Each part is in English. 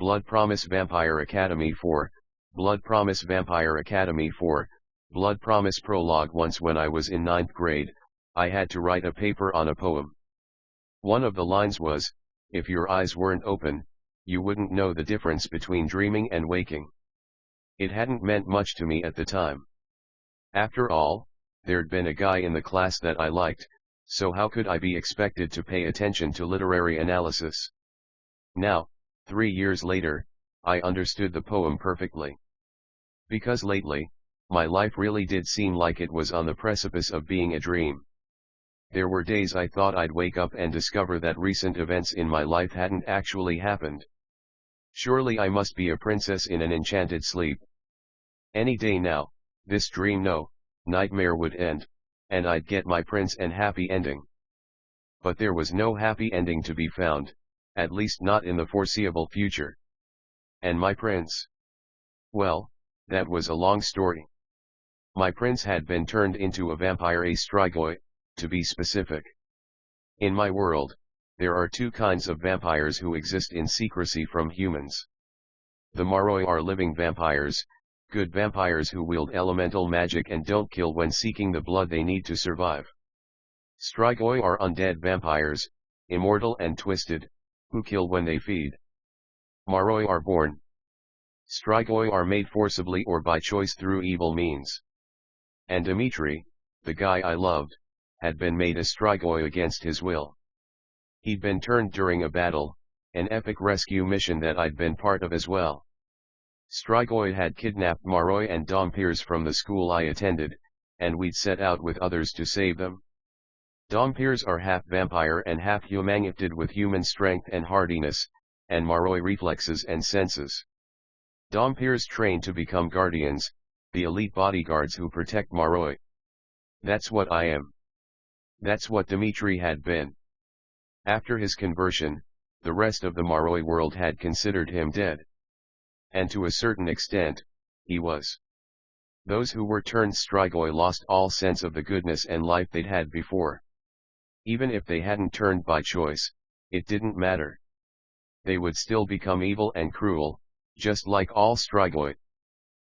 Blood Promise Vampire Academy 4, Blood Promise Vampire Academy 4, Blood Promise Prologue. Once when I was in 9th grade, I had to write a paper on a poem. One of the lines was, "If your eyes weren't open, you wouldn't know the difference between dreaming and waking." It hadn't meant much to me at the time. After all, there'd been a guy in the class that I liked, so how could I be expected to pay attention to literary analysis? Now, 3 years later, I understood the poem perfectly. Because lately, my life really did seem like it was on the precipice of being a dream. There were days I thought I'd wake up and discover that recent events in my life hadn't actually happened. Surely I must be a princess in an enchanted sleep. Any day now, this nightmare would end, and I'd get my prince and happy ending. But there was no happy ending to be found, at least not in the foreseeable future. And my prince? Well, that was a long story. My prince had been turned into a vampire, a strigoi, to be specific. In my world, there are two kinds of vampires who exist in secrecy from humans. The Moroi are living vampires, good vampires who wield elemental magic and don't kill when seeking the blood they need to survive. Strigoi are undead vampires, immortal and twisted, who kill when they feed. Moroi are born. Strigoi are made forcibly or by choice through evil means. And Dimitri, the guy I loved, had been made a strigoi against his will. He'd been turned during a battle, an epic rescue mission that I'd been part of as well. Strigoi had kidnapped Moroi and Dompiers from the school I attended, and we'd set out with others to save them. Dompiers are half vampire and half human, gifted with human strength and hardiness, and Moroi reflexes and senses. Dompiers train to become guardians, the elite bodyguards who protect Moroi. That's what I am. That's what Dimitri had been. After his conversion, the rest of the Moroi world had considered him dead. And to a certain extent, he was. Those who were turned strigoi lost all sense of the goodness and life they'd had before. Even if they hadn't turned by choice, it didn't matter. They would still become evil and cruel, just like all strigoi.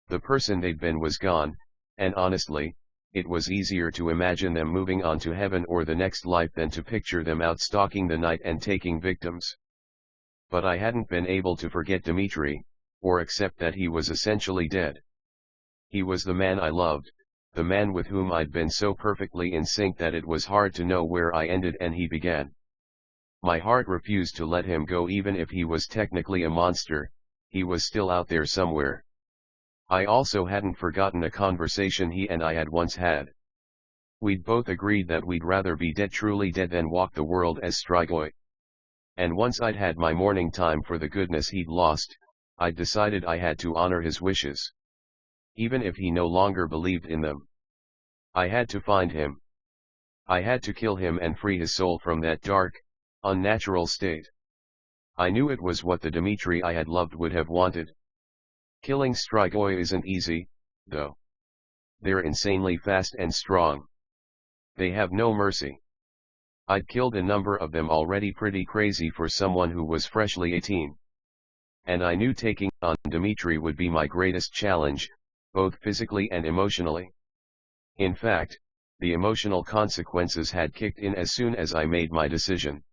The person they'd been was gone, and honestly, it was easier to imagine them moving on to heaven or the next life than to picture them out stalking the night and taking victims. But I hadn't been able to forget Dimitri, or accept that he was essentially dead. He was the man I loved, the man with whom I'd been so perfectly in sync that it was hard to know where I ended and he began. My heart refused to let him go. Even if he was technically a monster, he was still out there somewhere. I also hadn't forgotten a conversation he and I had once had. We'd both agreed that we'd rather be dead, truly dead, than walk the world as strigoi. And once I'd had my mourning time for the goodness he'd lost, I'd decided I had to honor his wishes. Even if he no longer believed in them. I had to find him. I had to kill him and free his soul from that dark, unnatural state. I knew it was what the Dimitri I had loved would have wanted. Killing strigoi isn't easy, though. They're insanely fast and strong. They have no mercy. I'd killed a number of them already, pretty crazy for someone who was freshly 18. And I knew taking on Dimitri would be my greatest challenge, both physically and emotionally. In fact, the emotional consequences had kicked in as soon as I made my decision.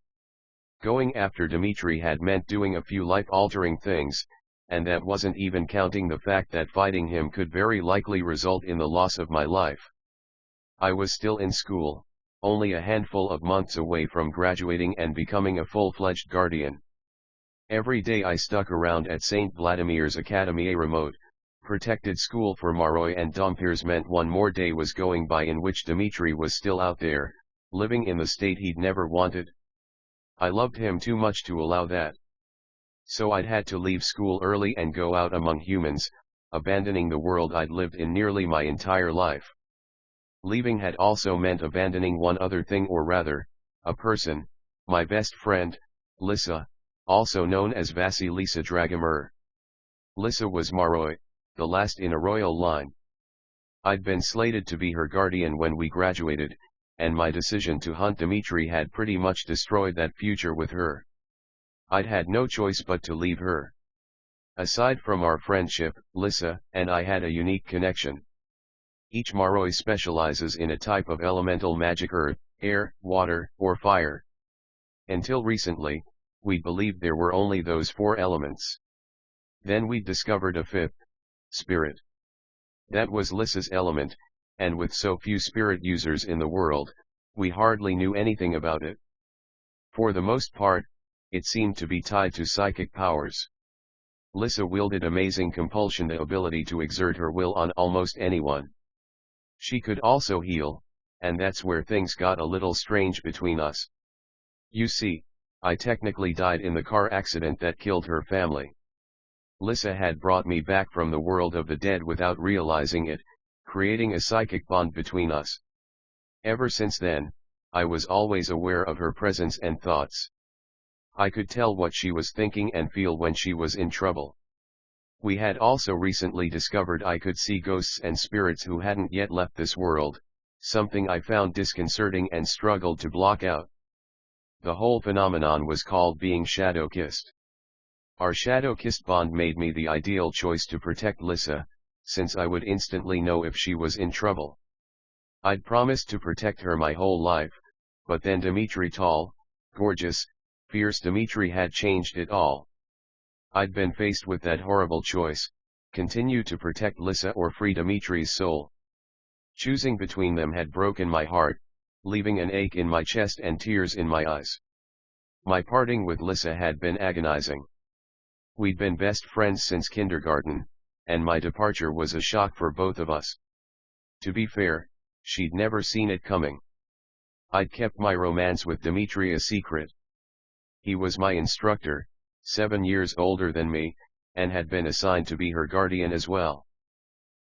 Going after Dimitri had meant doing a few life-altering things, and that wasn't even counting the fact that fighting him could very likely result in the loss of my life. I was still in school, only a handful of months away from graduating and becoming a full-fledged guardian. Every day I stuck around at St. Vladimir's Academy, a remote, protected school for Moroi and Dompiers, meant one more day was going by in which Dimitri was still out there, living in the state he'd never wanted. I loved him too much to allow that. So I'd had to leave school early and go out among humans, abandoning the world I'd lived in nearly my entire life. Leaving had also meant abandoning one other thing, or rather, a person, my best friend, Lisa, also known as Vasilisa Dragomir. Lisa was Moroi, the last in a royal line. I'd been slated to be her guardian when we graduated, and my decision to hunt Dimitri had pretty much destroyed that future with her. I'd had no choice but to leave her. Aside from our friendship, Lissa and I had a unique connection. Each Maroi specializes in a type of elemental magic: earth, air, water, or fire. Until recently, we believed there were only those four elements. Then we discovered a fifth, spirit. That was Lissa's element, and with so few spirit users in the world, we hardly knew anything about it. For the most part, it seemed to be tied to psychic powers. Lissa wielded amazing compulsion, the ability to exert her will on almost anyone. She could also heal, and that's where things got a little strange between us. You see, I technically died in the car accident that killed her family. Lissa had brought me back from the world of the dead without realizing it, creating a psychic bond between us. Ever since then, I was always aware of her presence and thoughts. I could tell what she was thinking and feel when she was in trouble. We had also recently discovered I could see ghosts and spirits who hadn't yet left this world, something I found disconcerting and struggled to block out. The whole phenomenon was called being shadow-kissed. Our shadow-kissed bond made me the ideal choice to protect Lissa, since I would instantly know if she was in trouble. I'd promised to protect her my whole life, but then Dimitri, tall, gorgeous, fierce Dimitri, had changed it all. I'd been faced with that horrible choice: continue to protect Lissa or free Dimitri's soul. Choosing between them had broken my heart, leaving an ache in my chest and tears in my eyes. My parting with Lissa had been agonizing. We'd been best friends since kindergarten, and my departure was a shock for both of us. To be fair, she'd never seen it coming. I'd kept my romance with Dimitri a secret. He was my instructor, 7 years older than me, and had been assigned to be her guardian as well.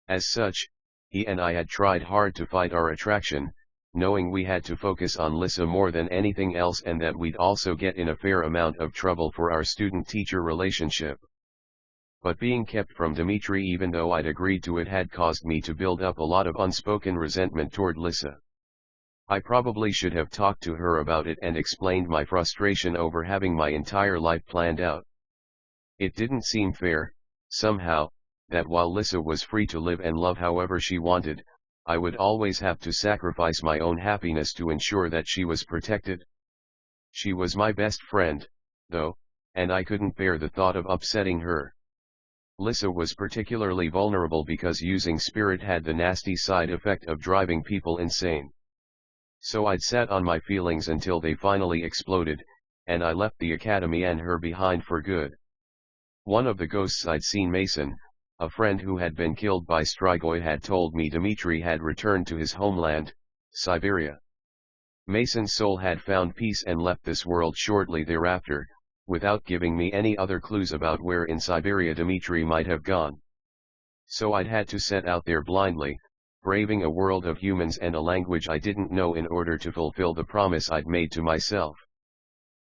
As such, he and I had tried hard to fight our attraction, knowing we had to focus on Lissa more than anything else, and that we'd also get in a fair amount of trouble for our student-teacher relationship. But being kept from Dimitri, even though I'd agreed to it, had caused me to build up a lot of unspoken resentment toward Lissa. I probably should have talked to her about it and explained my frustration over having my entire life planned out. It didn't seem fair, somehow, that while Lissa was free to live and love however she wanted, I would always have to sacrifice my own happiness to ensure that she was protected. She was my best friend, though, and I couldn't bear the thought of upsetting her. Lissa was particularly vulnerable because using spirit had the nasty side effect of driving people insane. So I'd sat on my feelings until they finally exploded, and I left the academy and her behind for good. One of the ghosts I'd seen, Mason, a friend who had been killed by strigoi, had told me Dimitri had returned to his homeland, Siberia. Mason's soul had found peace and left this world shortly thereafter, without giving me any other clues about where in Siberia Dimitri might have gone. So I'd had to set out there blindly, braving a world of humans and a language I didn't know, in order to fulfill the promise I'd made to myself.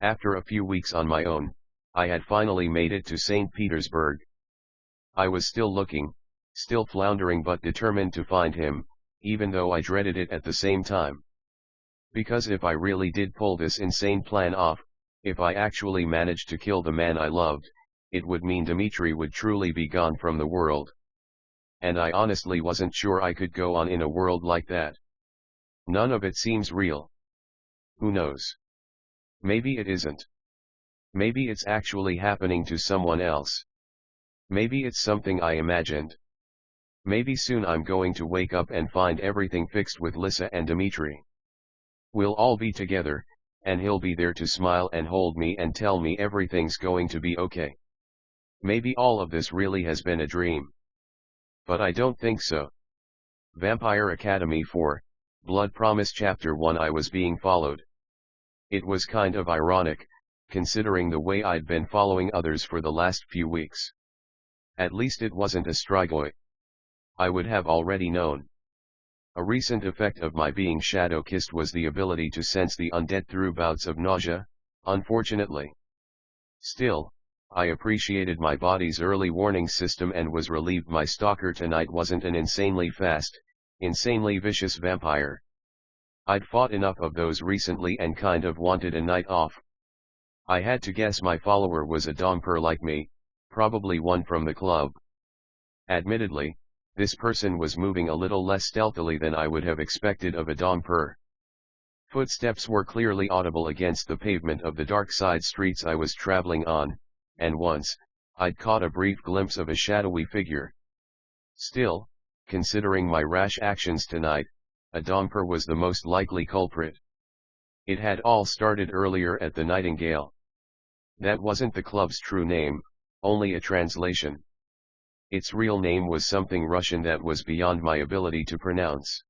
After a few weeks on my own, I had finally made it to St. Petersburg. I was still looking, still floundering, but determined to find him, even though I dreaded it at the same time. Because if I really did pull this insane plan off, if I actually managed to kill the man I loved, it would mean Dimitri would truly be gone from the world. And I honestly wasn't sure I could go on in a world like that. None of it seems real. Who knows? Maybe it isn't. Maybe it's actually happening to someone else. Maybe it's something I imagined. Maybe soon I'm going to wake up and find everything fixed with Lissa and Dimitri. We'll all be together, and he'll be there to smile and hold me and tell me everything's going to be okay. Maybe all of this really has been a dream. But I don't think so. Vampire Academy 4, Blood Promise Chapter 1. I was being followed. It was kind of ironic, considering the way I'd been following others for the last few weeks. At least it wasn't a strigoi. I would have already known. A recent effect of my being shadow-kissed was the ability to sense the undead through bouts of nausea, unfortunately. Still, I appreciated my body's early warning system and was relieved my stalker tonight wasn't an insanely fast, insanely vicious vampire. I'd fought enough of those recently and kind of wanted a night off. I had to guess my follower was a domper like me, probably one from the club. Admittedly, this person was moving a little less stealthily than I would have expected of a domper. Footsteps were clearly audible against the pavement of the dark side streets I was traveling on, and once, I'd caught a brief glimpse of a shadowy figure. Still, considering my rash actions tonight, a domper was the most likely culprit. It had all started earlier at the Nightingale. That wasn't the club's true name, only a translation. Its real name was something Russian that was beyond my ability to pronounce.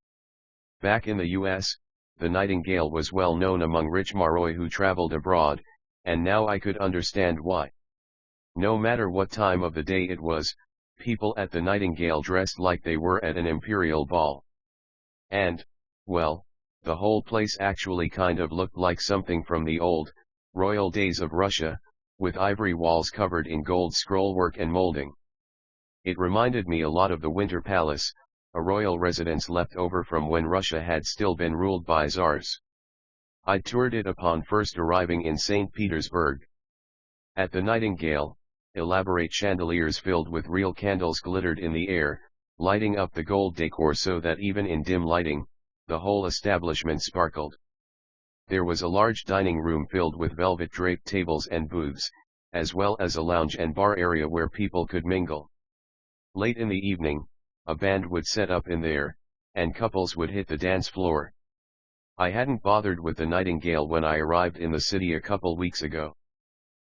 Back in the US, the Nightingale was well known among rich Maroi who traveled abroad, and now I could understand why. No matter what time of the day it was, people at the Nightingale dressed like they were at an imperial ball. And, well, the whole place actually kind of looked like something from the old, royal days of Russia, with ivory walls covered in gold scrollwork and molding. It reminded me a lot of the Winter Palace, a royal residence left over from when Russia had still been ruled by czars. I toured it upon first arriving in St. Petersburg. At the Nightingale, elaborate chandeliers filled with real candles glittered in the air, lighting up the gold decor so that even in dim lighting, the whole establishment sparkled. There was a large dining room filled with velvet draped tables and booths, as well as a lounge and bar area where people could mingle. Late in the evening, a band would set up in there, and couples would hit the dance floor. I hadn't bothered with the Nightingale when I arrived in the city a couple weeks ago.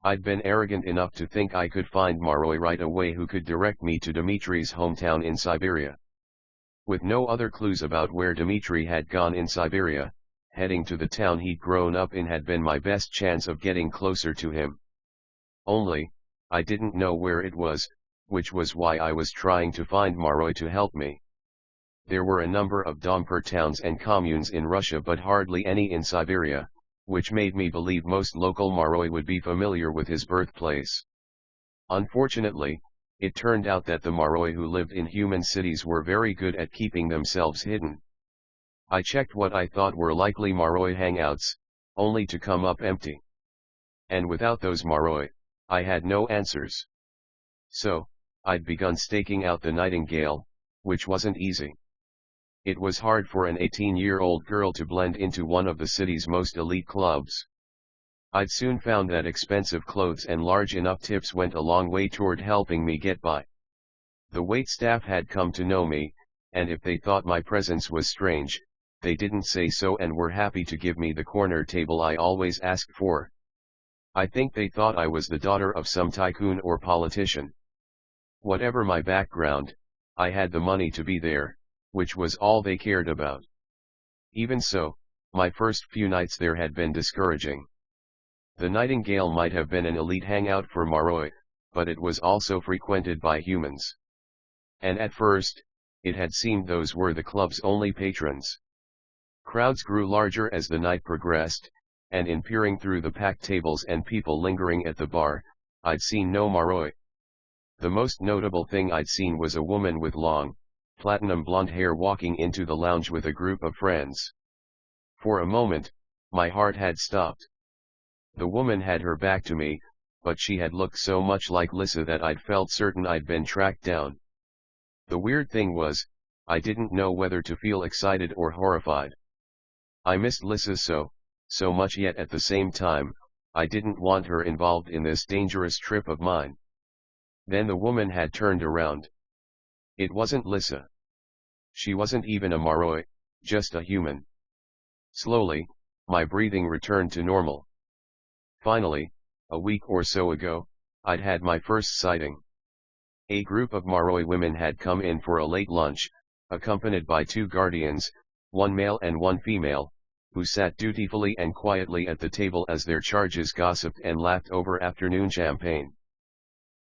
I'd been arrogant enough to think I could find Maroi right away who could direct me to Dimitri's hometown in Siberia. With no other clues about where Dimitri had gone in Siberia, heading to the town he'd grown up in had been my best chance of getting closer to him. Only, I didn't know where it was, which was why I was trying to find Maroi to help me. There were a number of domper towns and communes in Russia but hardly any in Siberia, which made me believe most local Maroi would be familiar with his birthplace. Unfortunately, it turned out that the Maroi who lived in human cities were very good at keeping themselves hidden. I checked what I thought were likely Maroi hangouts, only to come up empty. And without those Maroi, I had no answers. So, I'd begun staking out the Nightingale, which wasn't easy. It was hard for an 18-year-old girl to blend into one of the city's most elite clubs. I'd soon found that expensive clothes and large enough tips went a long way toward helping me get by. The waitstaff had come to know me, and if they thought my presence was strange, they didn't say so and were happy to give me the corner table I always asked for. I think they thought I was the daughter of some tycoon or politician. Whatever my background, I had the money to be there, which was all they cared about. Even so, my first few nights there had been discouraging. The Nightingale might have been an elite hangout for Maroi, but it was also frequented by humans. And at first, it had seemed those were the club's only patrons. Crowds grew larger as the night progressed, and in peering through the packed tables and people lingering at the bar, I'd seen no Maroi. The most notable thing I'd seen was a woman with long, platinum blonde hair walking into the lounge with a group of friends. For a moment, my heart had stopped. The woman had her back to me, but she had looked so much like Lisa that I'd felt certain I'd been tracked down. The weird thing was, I didn't know whether to feel excited or horrified. I missed Lisa so much, yet at the same time, I didn't want her involved in this dangerous trip of mine. Then the woman had turned around. It wasn't Lisa. She wasn't even a Maroi, just a human. Slowly, my breathing returned to normal. Finally, a week or so ago, I'd had my first sighting. A group of Maroi women had come in for a late lunch, accompanied by two guardians, one male and one female, who sat dutifully and quietly at the table as their charges gossiped and laughed over afternoon champagne.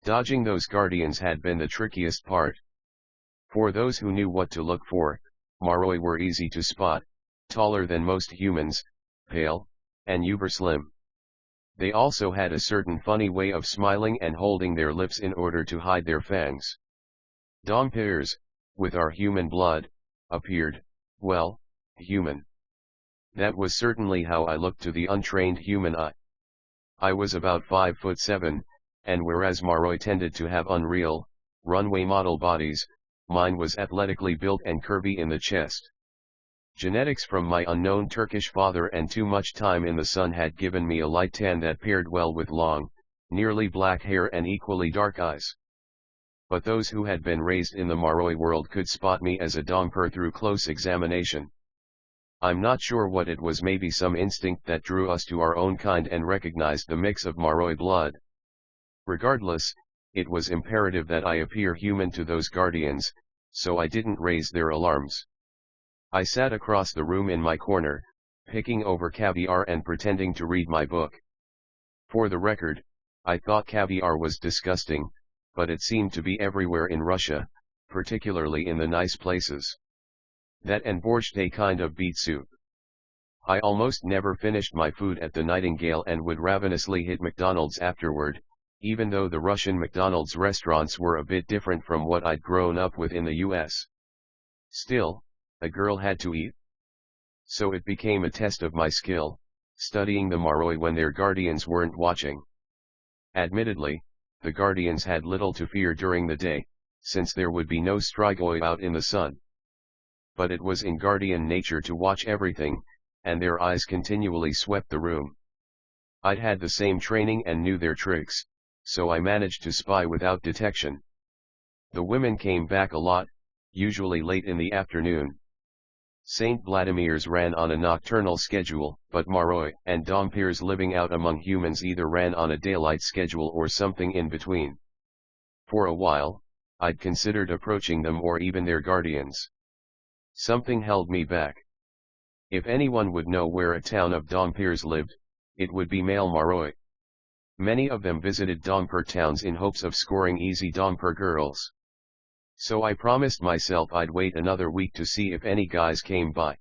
Dodging those guardians had been the trickiest part. For those who knew what to look for, Maroi were easy to spot, taller than most humans, pale, and uber slim. They also had a certain funny way of smiling and holding their lips in order to hide their fangs. Dompiers, with our human blood, appeared, well, human. That was certainly how I looked to the untrained human eye. I was about 5'7", and whereas Maroi tended to have unreal, runway model bodies, mine was athletically built and curvy in the chest. Genetics from my unknown Turkish father and too much time in the sun had given me a light tan that paired well with long, nearly black hair and equally dark eyes. But those who had been raised in the Maroi world could spot me as a Domper through close examination. I'm not sure what it was, maybe some instinct that drew us to our own kind and recognized the mix of Maroi blood. Regardless, it was imperative that I appear human to those guardians, so I didn't raise their alarms. I sat across the room in my corner, picking over caviar and pretending to read my book. For the record, I thought caviar was disgusting, but it seemed to be everywhere in Russia, particularly in the nice places. That and borscht, a kind of beet soup. I almost never finished my food at the Nightingale and would ravenously hit McDonald's afterward, even though the Russian McDonald's restaurants were a bit different from what I'd grown up with in the US. Still, a girl had to eat. So it became a test of my skill, studying the Maroi when their guardians weren't watching. Admittedly, the guardians had little to fear during the day, since there would be no strigoi out in the sun. But it was in guardian nature to watch everything, and their eyes continually swept the room. I'd had the same training and knew their tricks, so I managed to spy without detection. The women came back a lot, usually late in the afternoon. Saint Vladimir's ran on a nocturnal schedule, but Maroi and Dompirs living out among humans either ran on a daylight schedule or something in between. For a while, I'd considered approaching them or even their guardians. Something held me back. If anyone would know where a town of Dompirs lived, it would be male Maroi. Many of them visited Domper towns in hopes of scoring easy Domper girls. So I promised myself I'd wait another week to see if any guys came by.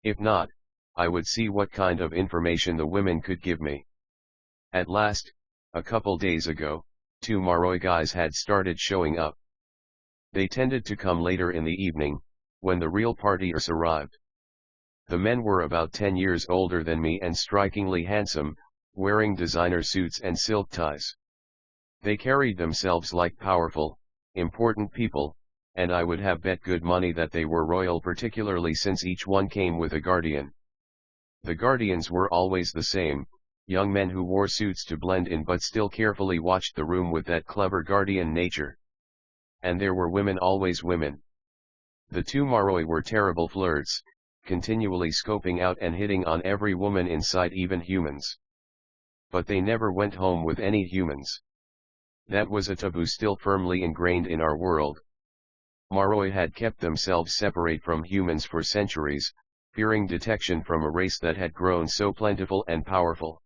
If not, I would see what kind of information the women could give me. At last, a couple days ago, 2 Maroi guys had started showing up. They tended to come later in the evening, when the real partiers arrived. The men were about 10 years older than me and strikingly handsome, wearing designer suits and silk ties. They carried themselves like powerful, important people, and I would have bet good money that they were royal, particularly since each one came with a guardian. The guardians were always the same, young men who wore suits to blend in but still carefully watched the room with that clever guardian nature. And there were women, always women. The 2 Maroi were terrible flirts, continually scoping out and hitting on every woman in sight, even humans. But they never went home with any humans. That was a taboo still firmly ingrained in our world. Maroi had kept themselves separate from humans for centuries, fearing detection from a race that had grown so plentiful and powerful.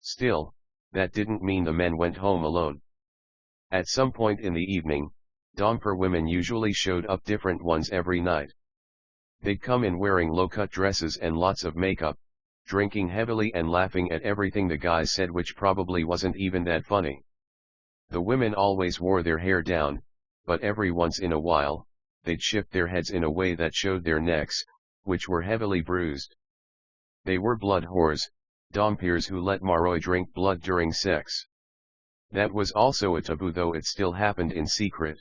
Still, that didn't mean the men went home alone. At some point in the evening, Domper women usually showed up, different ones every night. They'd come in wearing low-cut dresses and lots of makeup, drinking heavily and laughing at everything the guys said, which probably wasn't even that funny. The women always wore their hair down, but every once in a while, they'd shift their heads in a way that showed their necks, which were heavily bruised. They were blood whores, Dompirs who let Maroi drink blood during sex. That was also a taboo, though it still happened in secret.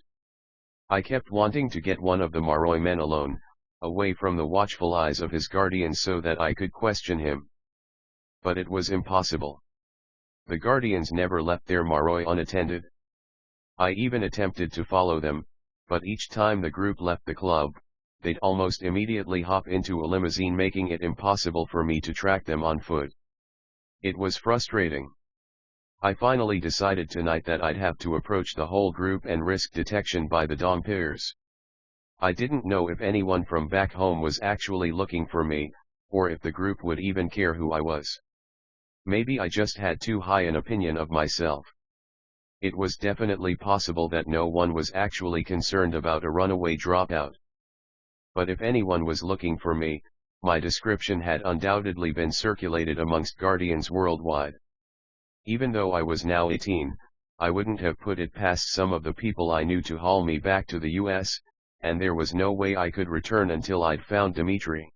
I kept wanting to get one of the Maroi men alone, away from the watchful eyes of his guardians so that I could question him. But it was impossible. The guardians never left their Maroi unattended. I even attempted to follow them, but each time the group left the club, they'd almost immediately hop into a limousine, making it impossible for me to track them on foot. It was frustrating. I finally decided tonight that I'd have to approach the whole group and risk detection by the Dompirs. I didn't know if anyone from back home was actually looking for me, or if the group would even care who I was. Maybe I just had too high an opinion of myself. It was definitely possible that no one was actually concerned about a runaway dropout. But if anyone was looking for me, my description had undoubtedly been circulated amongst guardians worldwide. Even though I was now 18, I wouldn't have put it past some of the people I knew to haul me back to the US, and there was no way I could return until I'd found Dimitri.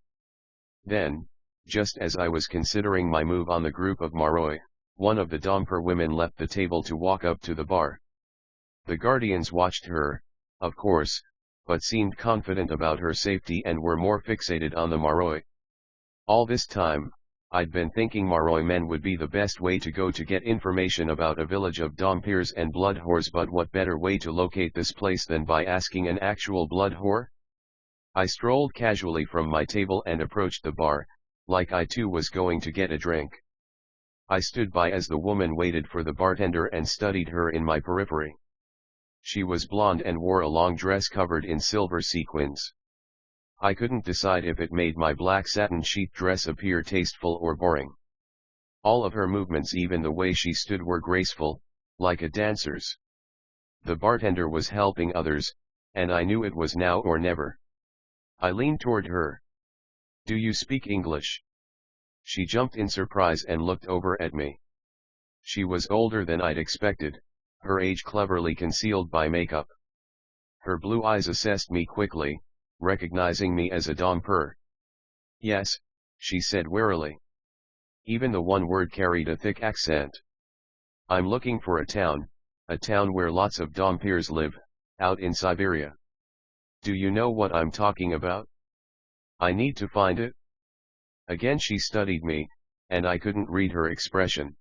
Then, just as I was considering my move on the group of Maroi, one of the Domper women left the table to walk up to the bar. The guardians watched her, of course, but seemed confident about her safety and were more fixated on the Maroi. All this time, I'd been thinking Maroi men would be the best way to go to get information about a village of Dompirs and blood whores, but what better way to locate this place than by asking an actual blood whore? I strolled casually from my table and approached the bar, like I too was going to get a drink. I stood by as the woman waited for the bartender and studied her in my periphery. She was blonde and wore a long dress covered in silver sequins. I couldn't decide if it made my black satin sheath dress appear tasteful or boring. All of her movements, even the way she stood, were graceful, like a dancer's. The bartender was helping others, and I knew it was now or never. I leaned toward her. "Do you speak English?" She jumped in surprise and looked over at me. She was older than I'd expected, her age cleverly concealed by makeup. Her blue eyes assessed me quickly, recognizing me as a Domper. "Yes," she said warily. Even the one word carried a thick accent. "I'm looking for a town where lots of Dompirs live, out in Siberia. Do you know what I'm talking about? I need to find it." Again she studied me, and I couldn't read her expression.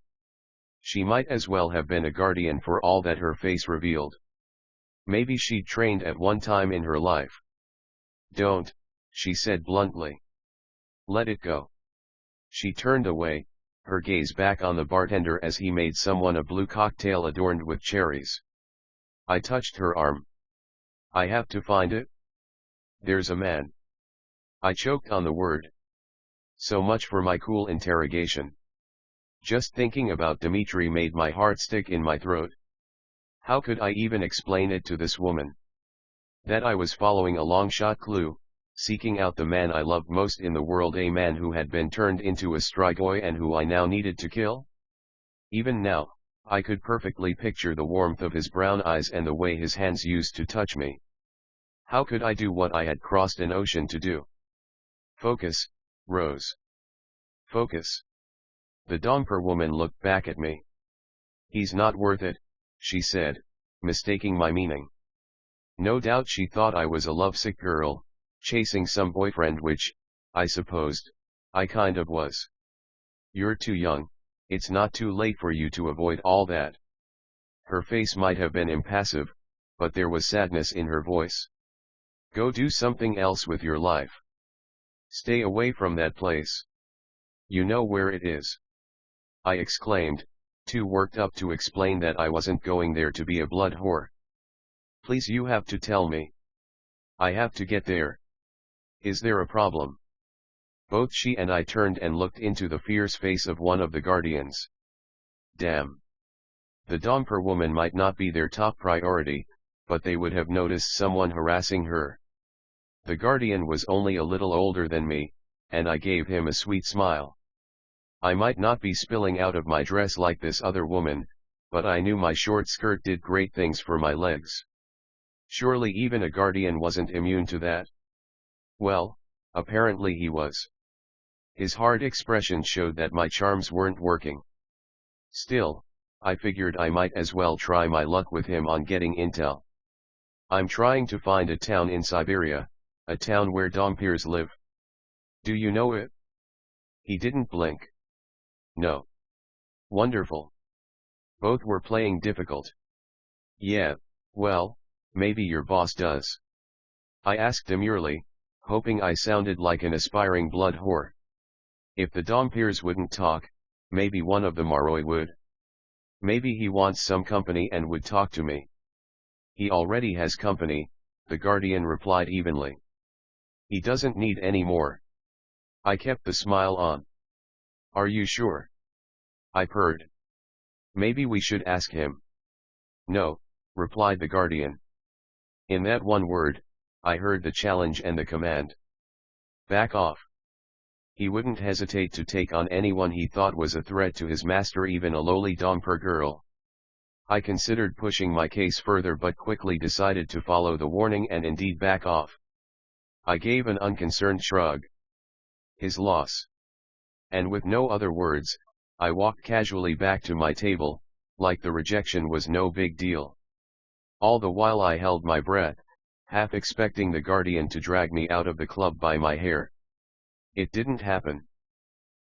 She might as well have been a guardian for all that her face revealed. Maybe she'd trained at one time in her life. "Don't," she said bluntly. "Let it go." She turned away, her gaze back on the bartender as he made someone a blue cocktail adorned with cherries. I touched her arm. "I have to find it. There's a man." I choked on the word. So much for my cool interrogation. Just thinking about Dimitri made my heart stick in my throat. How could I even explain it to this woman? That I was following a long-shot clue, seeking out the man I loved most in the world, a man who had been turned into a strigoi and who I now needed to kill? Even now, I could perfectly picture the warmth of his brown eyes and the way his hands used to touch me. How could I do what I had crossed an ocean to do? "Focus, Rose. Focus." The Domper woman looked back at me. "He's not worth it," she said, mistaking my meaning. No doubt she thought I was a lovesick girl, chasing some boyfriend, which, I supposed, I kind of was. "You're too young, it's not too late for you to avoid all that." Her face might have been impassive, but there was sadness in her voice. "Go do something else with your life. Stay away from that place. You know where it is." I exclaimed, too worked up to explain that I wasn't going there to be a blood whore. "Please, you have to tell me. I have to get there. Is there a problem?" Both she and I turned and looked into the fierce face of one of the guardians. Damn. The Domper woman might not be their top priority, but they would have noticed someone harassing her. The guardian was only a little older than me, and I gave him a sweet smile. I might not be spilling out of my dress like this other woman, but I knew my short skirt did great things for my legs. Surely even a guardian wasn't immune to that. Well, apparently he was. His hard expression showed that my charms weren't working. Still, I figured I might as well try my luck with him on getting intel. "I'm trying to find a town in Siberia, a town where Dompirs live. Do you know it?" He didn't blink. "No." "Wonderful." Both were playing difficult. "Yeah, well, maybe your boss does." I asked demurely, hoping I sounded like an aspiring blood whore. If the Dompirs wouldn't talk, maybe one of the Maroi would. Maybe he wants some company and would talk to me. "He already has company," the guardian replied evenly. "He doesn't need any more." I kept the smile on. "Are you sure?" I purred. "Maybe we should ask him." "No," replied the guardian. In that one word, I heard the challenge and the command. "Back off." He wouldn't hesitate to take on anyone he thought was a threat to his master, even a lowly Domper girl. I considered pushing my case further but quickly decided to follow the warning and indeed back off. I gave an unconcerned shrug. "His loss." And with no other words, I walked casually back to my table, like the rejection was no big deal. All the while I held my breath, half expecting the guardian to drag me out of the club by my hair. It didn't happen.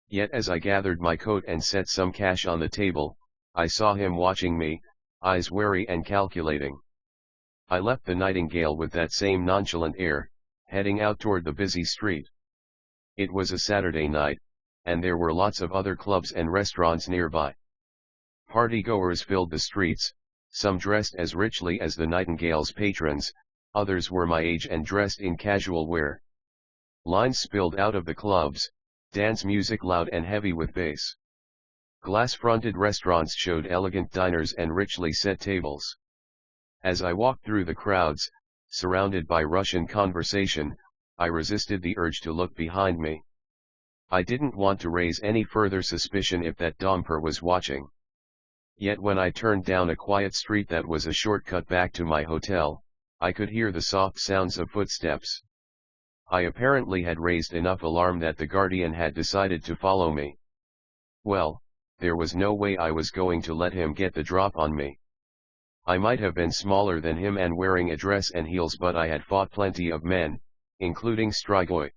Yet as I gathered my coat and set some cash on the table, I saw him watching me, eyes wary and calculating. I left the Nightingale with that same nonchalant air, heading out toward the busy street. It was a Saturday night, and there were lots of other clubs and restaurants nearby. Partygoers filled the streets, some dressed as richly as the Nightingale's patrons, others were my age and dressed in casual wear. Lines spilled out of the clubs, dance music loud and heavy with bass. Glass-fronted restaurants showed elegant diners and richly set tables. As I walked through the crowds, surrounded by Russian conversation, I resisted the urge to look behind me. I didn't want to raise any further suspicion if that Domper was watching. Yet when I turned down a quiet street that was a shortcut back to my hotel, I could hear the soft sounds of footsteps. I apparently had raised enough alarm that the guardian had decided to follow me. Well, there was no way I was going to let him get the drop on me. I might have been smaller than him and wearing a dress and heels, but I had fought plenty of men, including strigoi.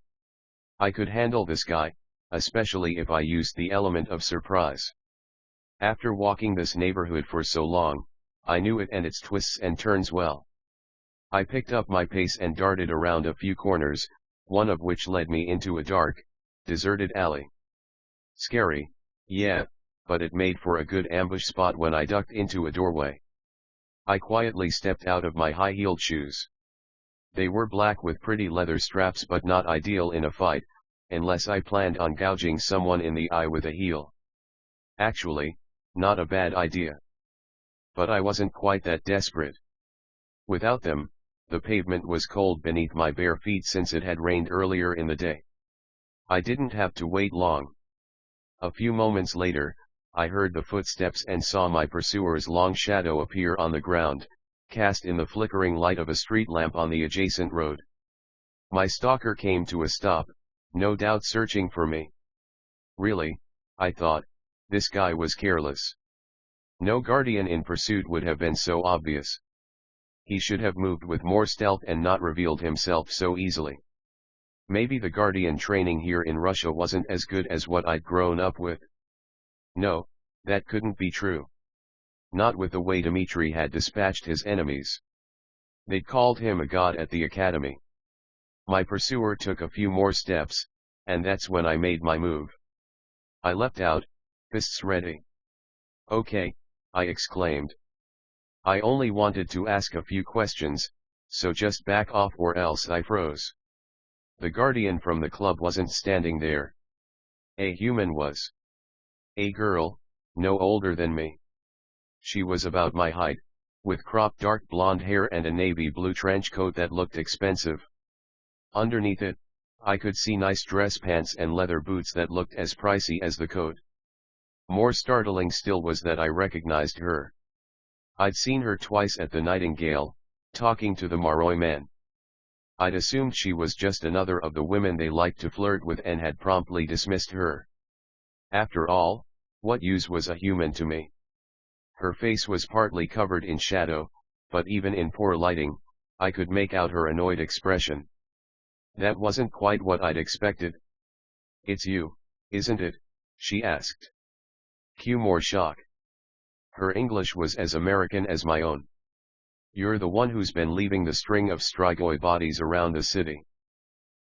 I could handle this guy, especially if I used the element of surprise. After walking this neighborhood for so long, I knew it and its twists and turns well. I picked up my pace and darted around a few corners, one of which led me into a dark, deserted alley. Scary, yeah, but it made for a good ambush spot when I ducked into a doorway. I quietly stepped out of my high-heeled shoes. They were black with pretty leather straps, but not ideal in a fight, unless I planned on gouging someone in the eye with a heel. Actually, not a bad idea. But I wasn't quite that desperate. Without them, the pavement was cold beneath my bare feet since it had rained earlier in the day. I didn't have to wait long. A few moments later, I heard the footsteps and saw my pursuer's long shadow appear on the ground, cast in the flickering light of a street lamp on the adjacent road. My stalker came to a stop, no doubt searching for me. Really, I thought, this guy was careless. No guardian in pursuit would have been so obvious. He should have moved with more stealth and not revealed himself so easily. Maybe the guardian training here in Russia wasn't as good as what I'd grown up with. No, that couldn't be true. Not with the way Dimitri had dispatched his enemies. They'd called him a god at the academy. My pursuer took a few more steps, and that's when I made my move. I leapt out, fists ready. Okay, I exclaimed. I only wanted to ask a few questions, so just back off or else I froze. The guardian from the club wasn't standing there. A human was. A girl, no older than me. She was about my height, with cropped dark blonde hair and a navy blue trench coat that looked expensive. Underneath it, I could see nice dress pants and leather boots that looked as pricey as the coat. More startling still was that I recognized her. I'd seen her twice at the Nightingale, talking to the Maroi man. I'd assumed she was just another of the women they liked to flirt with and had promptly dismissed her. After all, what use was a human to me? Her face was partly covered in shadow, but even in poor lighting, I could make out her annoyed expression. That wasn't quite what I'd expected. "It's you, isn't it?" she asked. Cue more shock. Her English was as American as my own. "You're the one who's been leaving the string of strigoi bodies around the city.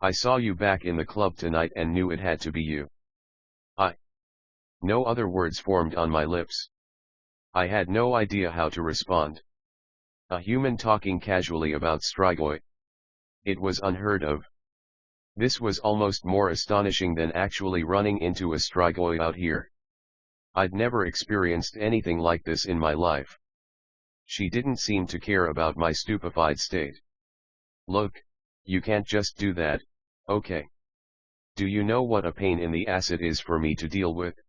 I saw you back in the club tonight and knew it had to be you." No other words formed on my lips. I had no idea how to respond. A human talking casually about strigoi. It was unheard of. This was almost more astonishing than actually running into a strigoi out here. I'd never experienced anything like this in my life. She didn't seem to care about my stupefied state. "Look, you can't just do that, okay? Do you know what a pain in the ass it is for me to deal with?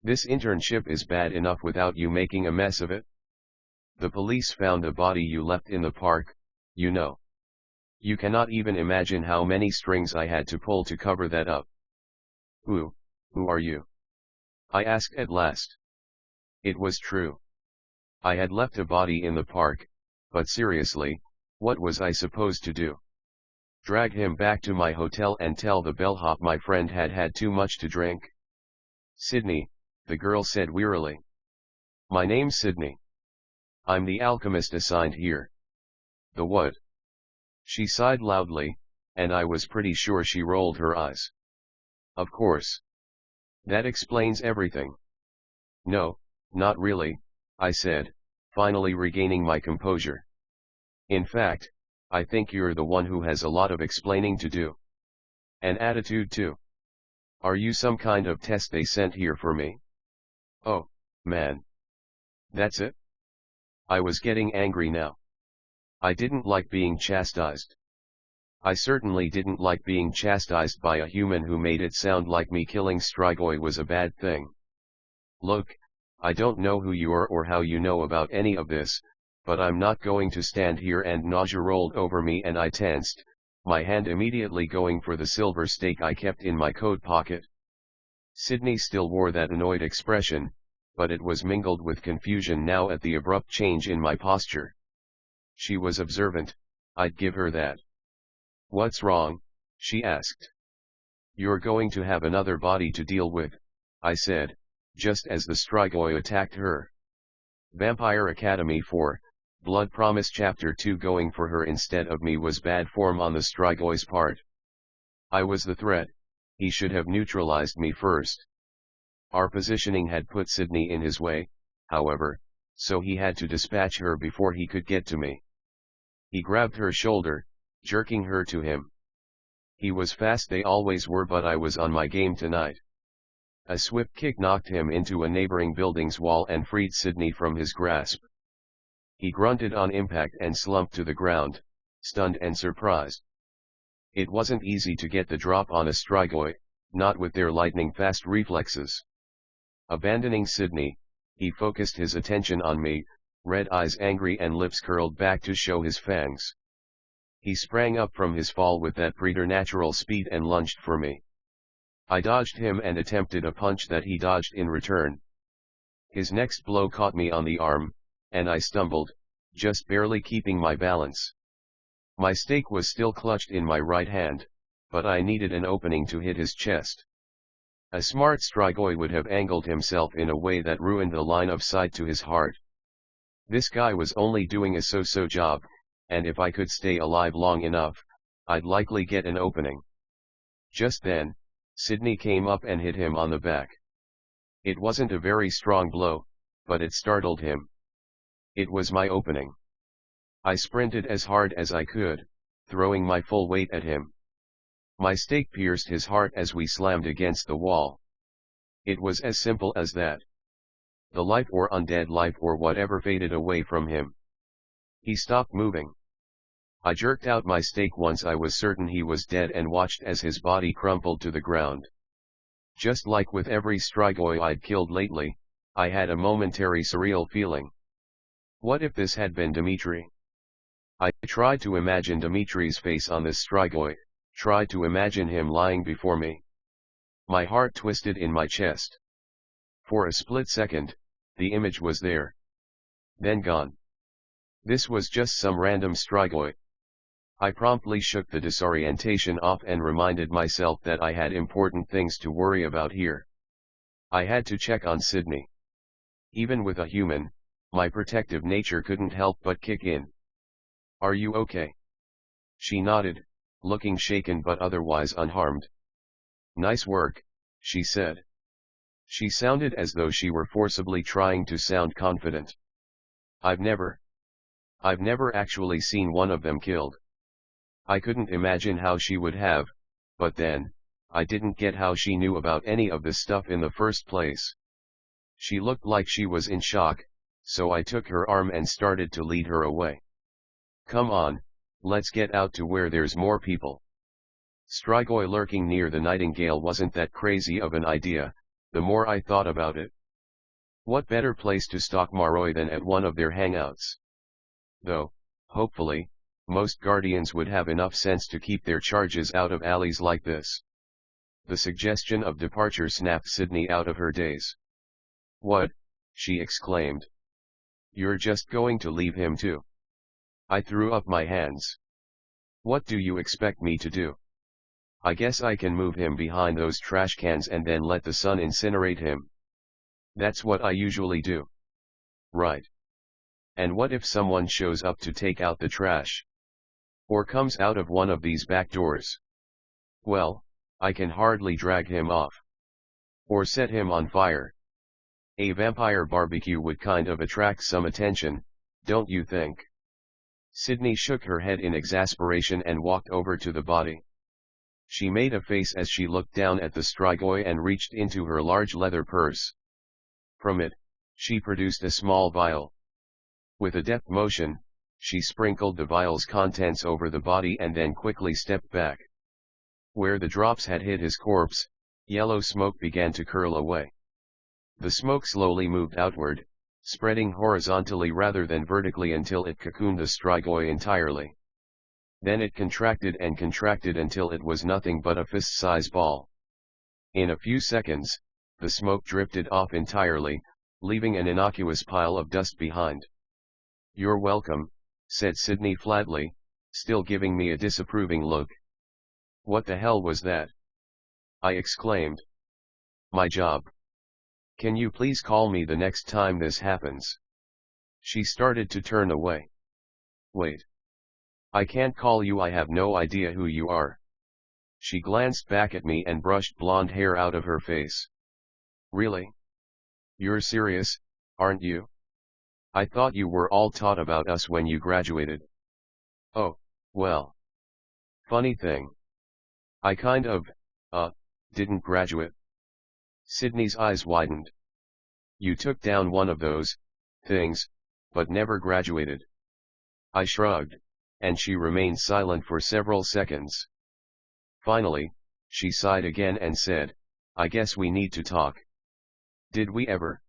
This internship is bad enough without you making a mess of it. The police found a body you left in the park, you know. You cannot even imagine how many strings I had to pull to cover that up." Who are you?" I asked at last. It was true. I had left a body in the park, but seriously, what was I supposed to do? Drag him back to my hotel and tell the bellhop my friend had had too much to drink? Sydney, the girl said wearily. My name's Sydney. I'm the alchemist assigned here. The what? She sighed loudly, and I was pretty sure she rolled her eyes. Of course. That explains everything. No, not really, I said, finally regaining my composure. In fact, I think you're the one who has a lot of explaining to do. An attitude too. Are you some kind of test they sent here for me? Oh, man. That's it? I was getting angry now. I didn't like being chastised. I certainly didn't like being chastised by a human who made it sound like me killing strigoi was a bad thing. Look, I don't know who you are or how you know about any of this, but I'm not going to stand here and nausea rolled over me and I tensed, my hand immediately going for the silver stake I kept in my coat pocket. Sydney still wore that annoyed expression, but it was mingled with confusion now at the abrupt change in my posture. She was observant, I'd give her that. What's wrong? She asked. You're going to have another body to deal with, I said, just as the strigoi attacked her. Vampire Academy 4, Blood Promise Chapter 2. Going for her instead of me was bad form on the strigoi's part. I was the threat, he should have neutralized me first. Our positioning had put Sydney in his way, however, so he had to dispatch her before he could get to me. He grabbed her shoulder, jerking her to him. He was fast, they always were, but I was on my game tonight. A swift kick knocked him into a neighboring building's wall and freed Sydney from his grasp. He grunted on impact and slumped to the ground, stunned and surprised. It wasn't easy to get the drop on a strigoi, not with their lightning-fast reflexes. Abandoning Sydney, he focused his attention on me, red eyes angry and lips curled back to show his fangs. He sprang up from his fall with that preternatural speed and lunged for me. I dodged him and attempted a punch that he dodged in return. His next blow caught me on the arm, and I stumbled, just barely keeping my balance. My stake was still clutched in my right hand, but I needed an opening to hit his chest. A smart strigoi would have angled himself in a way that ruined the line of sight to his heart. This guy was only doing a so-so job, and if I could stay alive long enough, I'd likely get an opening. Just then, Sydney came up and hit him on the back. It wasn't a very strong blow, but it startled him. It was my opening. I sprinted as hard as I could, throwing my full weight at him. My stake pierced his heart as we slammed against the wall. It was as simple as that. The life or undead life or whatever faded away from him. He stopped moving. I jerked out my stake once I was certain he was dead and watched as his body crumpled to the ground. Just like with every strigoi I'd killed lately, I had a momentary surreal feeling. What if this had been Dimitri? I tried to imagine Dimitri's face on this strigoi, tried to imagine him lying before me. My heart twisted in my chest. For a split second, the image was there. Then gone. This was just some random strigoi. I promptly shook the disorientation off and reminded myself that I had important things to worry about here. I had to check on Sydney. Even with a human, my protective nature couldn't help but kick in. Are you okay? She nodded, looking shaken but otherwise unharmed. Nice work, she said. She sounded as though she were forcibly trying to sound confident. I've never actually seen one of them killed. I couldn't imagine how she would have, but then, I didn't get how she knew about any of this stuff in the first place. She looked like she was in shock, so I took her arm and started to lead her away. Come on, let's get out to where there's more people. Strigoi lurking near the Nightingale wasn't that crazy of an idea, the more I thought about it. What better place to stalk Maroi than at one of their hangouts? Though, hopefully, most guardians would have enough sense to keep their charges out of alleys like this. The suggestion of departure snapped Sydney out of her daze. What? She exclaimed. You're just going to leave him too? I threw up my hands. What do you expect me to do? I guess I can move him behind those trash cans and then let the sun incinerate him. That's what I usually do. Right. And what if someone shows up to take out the trash? Or comes out of one of these back doors? Well, I can hardly drag him off. Or set him on fire. A vampire barbecue would kind of attract some attention, don't you think? Sydney shook her head in exasperation and walked over to the body. She made a face as she looked down at the strigoi and reached into her large leather purse. From it, she produced a small vial. With a deft motion, she sprinkled the vial's contents over the body and then quickly stepped back. Where the drops had hit his corpse, yellow smoke began to curl away. The smoke slowly moved outward, spreading horizontally rather than vertically until it cocooned the strigoi entirely. Then it contracted and contracted until it was nothing but a fist-size ball. In a few seconds, the smoke drifted off entirely, leaving an innocuous pile of dust behind. You're welcome, said Sydney flatly, still giving me a disapproving look. What the hell was that? I exclaimed. My job. Can you please call me the next time this happens? She started to turn away. Wait. I can't call you, I have no idea who you are. She glanced back at me and brushed blonde hair out of her face. Really? You're serious, aren't you? I thought you were all taught about us when you graduated. Oh, well. Funny thing. I kind of, didn't graduate. Sydney's eyes widened. You took down one of those things, but never graduated. I shrugged, and she remained silent for several seconds. Finally, she sighed again and said, I guess we need to talk. Did we ever?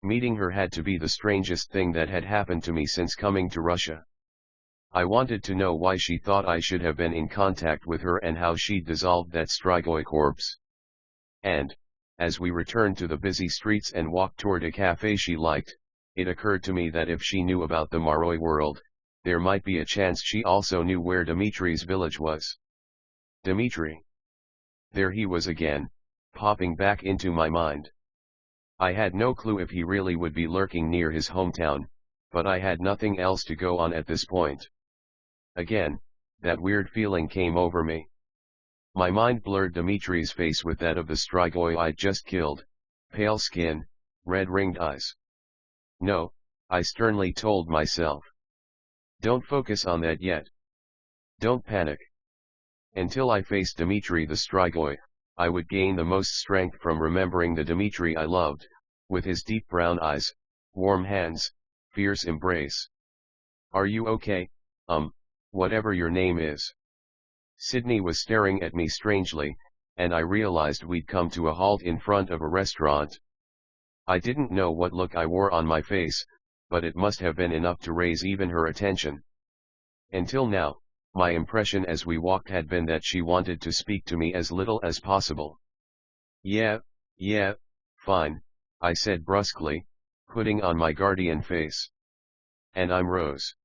Meeting her had to be the strangest thing that had happened to me since coming to Russia. I wanted to know why she thought I should have been in contact with her and how she'd dissolved that strigoi corpse. And, as we returned to the busy streets and walked toward a cafe she liked, it occurred to me that if she knew about the Maroi world, there might be a chance she also knew where Dimitri's village was. Dimitri. There he was again, popping back into my mind. I had no clue if he really would be lurking near his hometown, but I had nothing else to go on at this point. Again, that weird feeling came over me. My mind blurred Dimitri's face with that of the strigoi I'd just killed, pale skin, red ringed eyes. No, I sternly told myself. Don't focus on that yet. Don't panic. Until I faced Dimitri the strigoi, I would gain the most strength from remembering the Dimitri I loved, with his deep brown eyes, warm hands, fierce embrace. Are you okay, whatever your name is? Sydney was staring at me strangely, and I realized we'd come to a halt in front of a restaurant. I didn't know what look I wore on my face, but it must have been enough to raise even her attention. Until now, my impression as we walked had been that she wanted to speak to me as little as possible. Yeah, fine, I said brusquely, putting on my guardian face. And I'm Rose.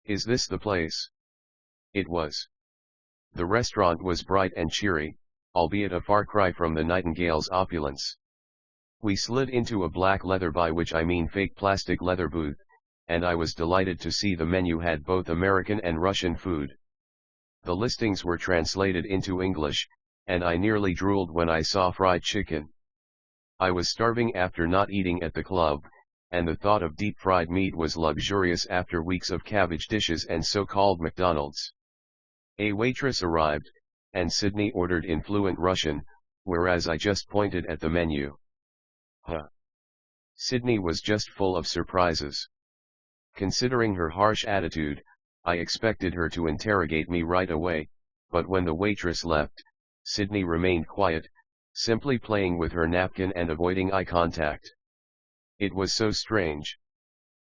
Is this the place? It was. The restaurant was bright and cheery, albeit a far cry from the Nightingale's opulence. We slid into a black leather, by which I mean fake plastic leather booth, and I was delighted to see the menu had both American and Russian food. The listings were translated into English, and I nearly drooled when I saw fried chicken. I was starving after not eating at the club, and the thought of deep-fried meat was luxurious after weeks of cabbage dishes and so-called McDonald's. A waitress arrived, and Sydney ordered in fluent Russian, whereas I just pointed at the menu. Huh. Sydney was just full of surprises. Considering her harsh attitude, I expected her to interrogate me right away, but when the waitress left, Sydney remained quiet, simply playing with her napkin and avoiding eye contact. It was so strange.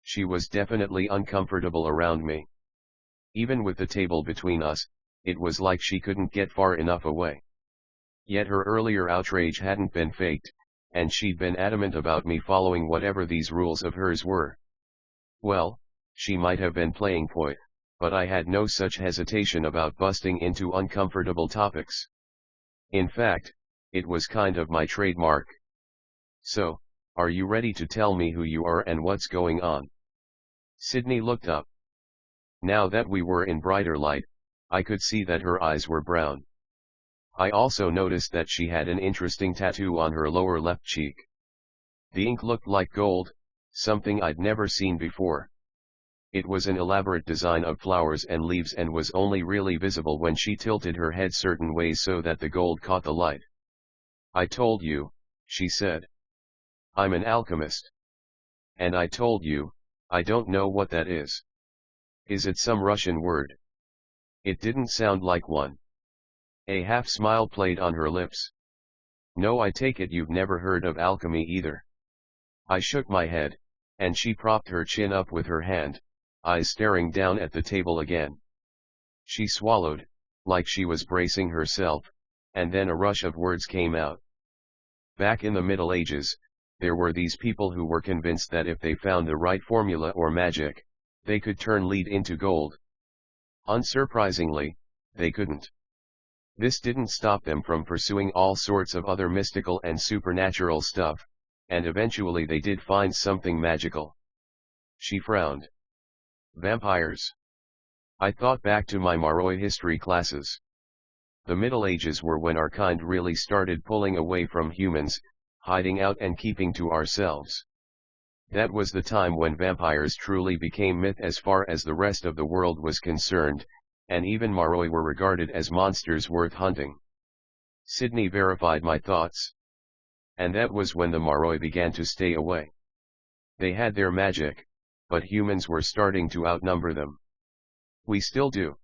She was definitely uncomfortable around me. Even with the table between us, it was like she couldn't get far enough away. Yet her earlier outrage hadn't been faked, and she'd been adamant about me following whatever these rules of hers were. Well, she might have been playing coy, but I had no such hesitation about busting into uncomfortable topics. In fact, it was kind of my trademark. So, are you ready to tell me who you are and what's going on? Sydney looked up. Now that we were in brighter light, I could see that her eyes were brown. I also noticed that she had an interesting tattoo on her lower left cheek. The ink looked like gold, something I'd never seen before. It was an elaborate design of flowers and leaves and was only really visible when she tilted her head certain ways so that the gold caught the light. I told you, she said. I'm an alchemist. And I told you, I don't know what that is. Is it some Russian word? It didn't sound like one. A half smile played on her lips. No, I take it you've never heard of alchemy either. I shook my head, and she propped her chin up with her hand, eyes staring down at the table again. She swallowed, like she was bracing herself, and then a rush of words came out. Back in the Middle Ages, there were these people who were convinced that if they found the right formula or magic, they could turn lead into gold. Unsurprisingly, they couldn't. This didn't stop them from pursuing all sorts of other mystical and supernatural stuff, and eventually they did find something magical. She frowned. Vampires. I thought back to my Moroi history classes. The Middle Ages were when our kind really started pulling away from humans, hiding out and keeping to ourselves. That was the time when vampires truly became myth as far as the rest of the world was concerned, and even Moroi were regarded as monsters worth hunting. Sydney verified my thoughts. And that was when the Moroi began to stay away. They had their magic, but humans were starting to outnumber them. We still do.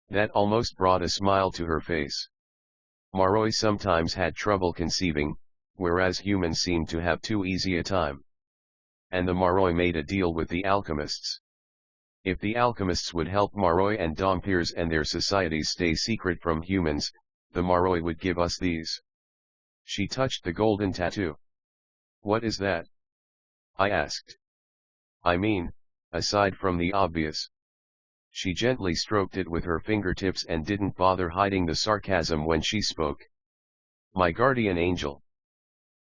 That almost brought a smile to her face. Moroi sometimes had trouble conceiving, whereas humans seemed to have too easy a time. And the Moroi made a deal with the alchemists. If the alchemists would help Moroi and Dompiers and their societies stay secret from humans, the Moroi would give us these. She touched the golden tattoo. What is that? I asked. I mean, aside from the obvious. She gently stroked it with her fingertips and didn't bother hiding the sarcasm when she spoke. My guardian angel.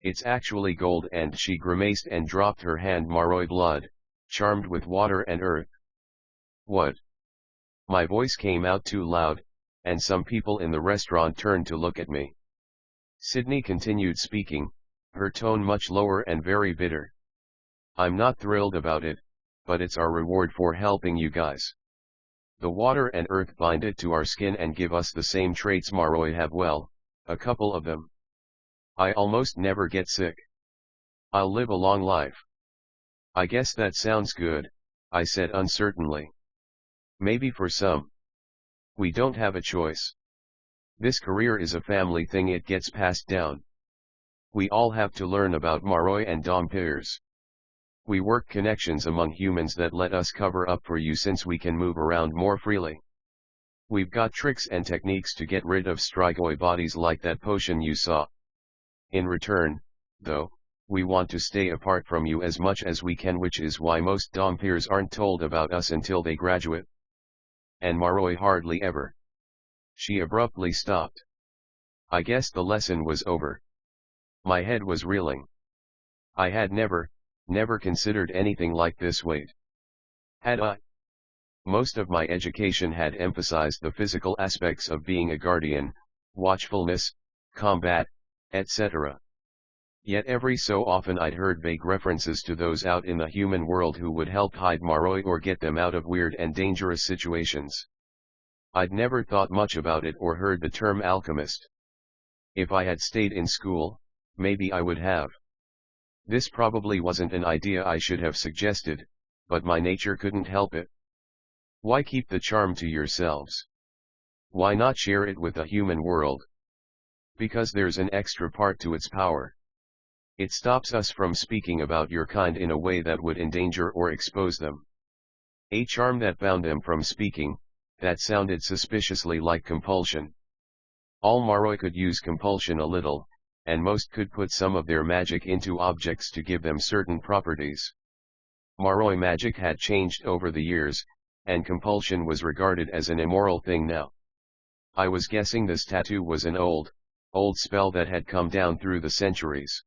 It's actually gold, and she grimaced and dropped her hand. Moroi blood, charmed with water and earth. What? My voice came out too loud, and some people in the restaurant turned to look at me. Sydney continued speaking, her tone much lower and very bitter. I'm not thrilled about it, but it's our reward for helping you guys. The water and earth bind it to our skin and give us the same traits Moroi have, well, a couple of them. I almost never get sick. I'll live a long life. I guess that sounds good, I said uncertainly. Maybe for some. We don't have a choice. This career is a family thing, it gets passed down. We all have to learn about Moroi and Dompiers. We work connections among humans that let us cover up for you since we can move around more freely. We've got tricks and techniques to get rid of strigoi bodies like that potion you saw. In return, though, we want to stay apart from you as much as we can, which is why most Dompiers aren't told about us until they graduate. And Moroi hardly ever. She abruptly stopped. I guess the lesson was over. My head was reeling. I had never considered anything like this. Wait. Had I? Most of my education had emphasized the physical aspects of being a guardian, watchfulness, combat, etc. Yet every so often I'd heard vague references to those out in the human world who would help hide Moroi or get them out of weird and dangerous situations. I'd never thought much about it or heard the term alchemist. If I had stayed in school, maybe I would have. This probably wasn't an idea I should have suggested, but my nature couldn't help it. Why keep the charm to yourselves? Why not share it with the human world? Because there's an extra part to its power. It stops us from speaking about your kind in a way that would endanger or expose them. A charm that bound them from speaking, that sounded suspiciously like compulsion. All Moroi could use compulsion a little, and most could put some of their magic into objects to give them certain properties. Maroi magic had changed over the years, and compulsion was regarded as an immoral thing now. I was guessing this tattoo was an old spell that had come down through the centuries.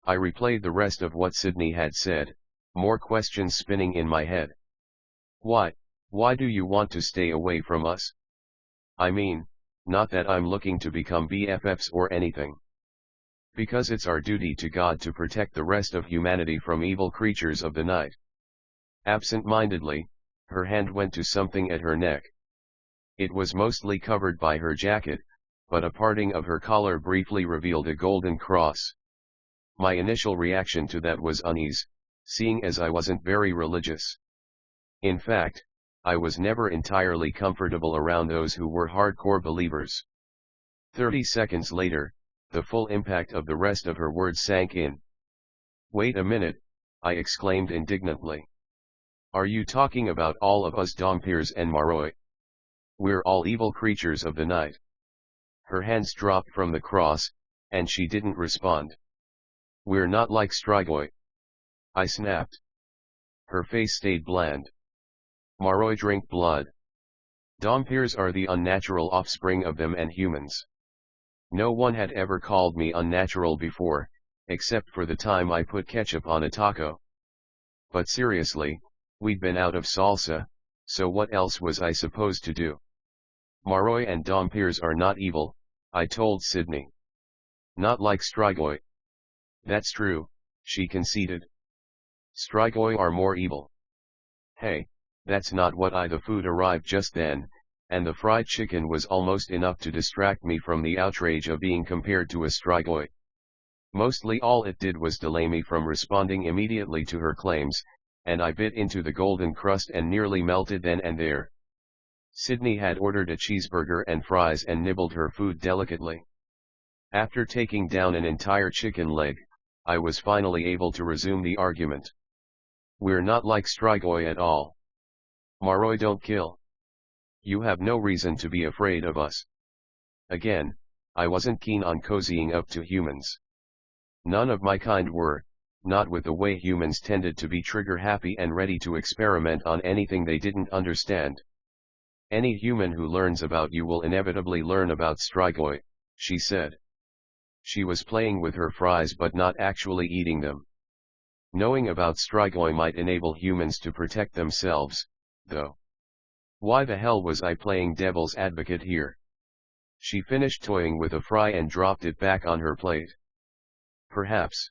I replayed the rest of what Sydney had said, more questions spinning in my head. Why do you want to stay away from us? I mean, not that I'm looking to become BFFs or anything. Because it's our duty to God to protect the rest of humanity from evil creatures of the night. Absent-mindedly, her hand went to something at her neck. It was mostly covered by her jacket, but a parting of her collar briefly revealed a golden cross. My initial reaction to that was unease, seeing as I wasn't very religious. In fact, I was never entirely comfortable around those who were hardcore believers. 30 seconds later, the full impact of the rest of her words sank in. Wait a minute, I exclaimed indignantly. Are you talking about all of us Dompiers and Maroi? We're all evil creatures of the night. Her hands dropped from the cross, and she didn't respond. We're not like strigoi, I snapped. Her face stayed bland. Maroi drink blood. Dompiers are the unnatural offspring of them and humans. No one had ever called me unnatural before, except for the time I put ketchup on a taco. But seriously, we'd been out of salsa, so what else was I supposed to do? Maroi and Dompiers are not evil, I told Sydney. Not like strigoi. That's true, she conceded. Strigoi are more evil. Hey, that's not what the food arrived just then, and the fried chicken was almost enough to distract me from the outrage of being compared to a strigoi. Mostly all it did was delay me from responding immediately to her claims, and I bit into the golden crust and nearly melted then and there. Sydney had ordered a cheeseburger and fries and nibbled her food delicately. After taking down an entire chicken leg, I was finally able to resume the argument. We're not like strigoi at all. Maroi don't kill. You have no reason to be afraid of us. Again, I wasn't keen on cozying up to humans. None of my kind were, not with the way humans tended to be trigger-happy and ready to experiment on anything they didn't understand. Any human who learns about you will inevitably learn about strigoi, she said. She was playing with her fries but not actually eating them. Knowing about strigoi might enable humans to protect themselves, though. Why the hell was I playing devil's advocate here? She finished toying with a fry and dropped it back on her plate. Perhaps.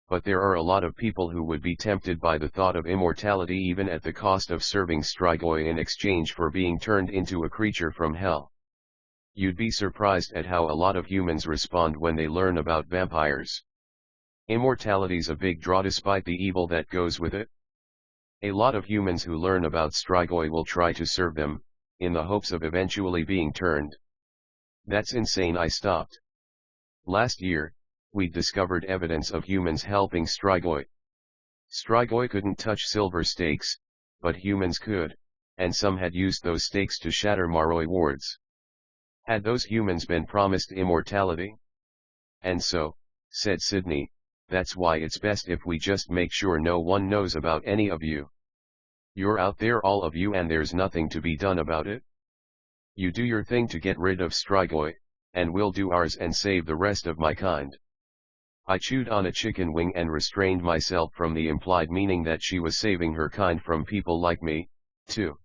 But there are a lot of people who would be tempted by the thought of immortality even at the cost of serving strigoi in exchange for being turned into a creature from hell. You'd be surprised at how a lot of humans respond when they learn about vampires. Immortality's a big draw despite the evil that goes with it. A lot of humans who learn about strigoi will try to serve them, in the hopes of eventually being turned. That's insane, I stopped. Last year, we'd discovered evidence of humans helping strigoi. Strigoi couldn't touch silver stakes, but humans could, and some had used those stakes to shatter Maroi wards. Had those humans been promised immortality? And so, said Sydney, that's why it's best if we just make sure no one knows about any of you. You're out there all of you and there's nothing to be done about it. You do your thing to get rid of strigoi, and we'll do ours and save the rest of my kind. I chewed on a chicken wing and restrained myself from the implied meaning that she was saving her kind from people like me, too.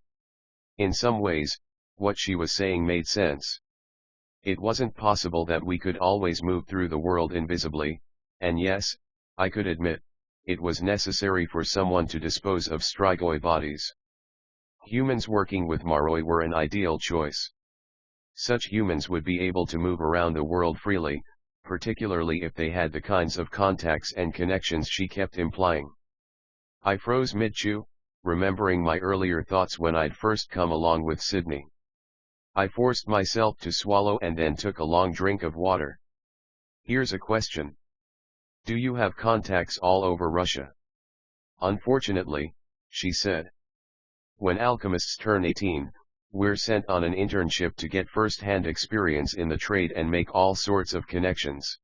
In some ways, what she was saying made sense. It wasn't possible that we could always move through the world invisibly, and yes, I could admit, it was necessary for someone to dispose of strigoi bodies. Humans working with Maroi were an ideal choice. Such humans would be able to move around the world freely, particularly if they had the kinds of contacts and connections she kept implying. I froze mid-chew, remembering my earlier thoughts when I'd first come along with Sydney. I forced myself to swallow and then took a long drink of water. Here's a question. Do you have contacts all over Russia? Unfortunately, she said. When alchemists turn 18, we're sent on an internship to get first-hand experience in the trade and make all sorts of connections.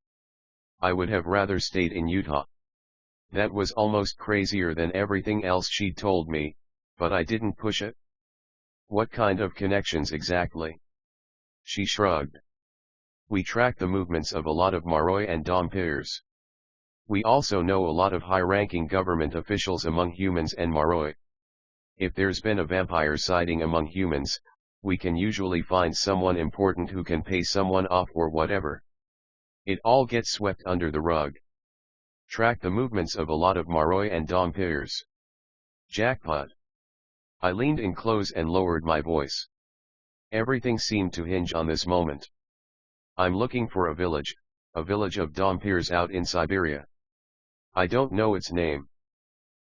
I would have rather stayed in Utah. That was almost crazier than everything else she'd told me, but I didn't push it. What kind of connections exactly? She shrugged. We track the movements of a lot of Maroi and Dompirs. We also know a lot of high-ranking government officials among humans and Maroi. If there's been a vampire sighting among humans, we can usually find someone important who can pay someone off or whatever. It all gets swept under the rug. Track the movements of a lot of Maroi and Dompirs. Jackpot. I leaned in close and lowered my voice. Everything seemed to hinge on this moment. I'm looking for a village of Dompirs out in Siberia. I don't know its name.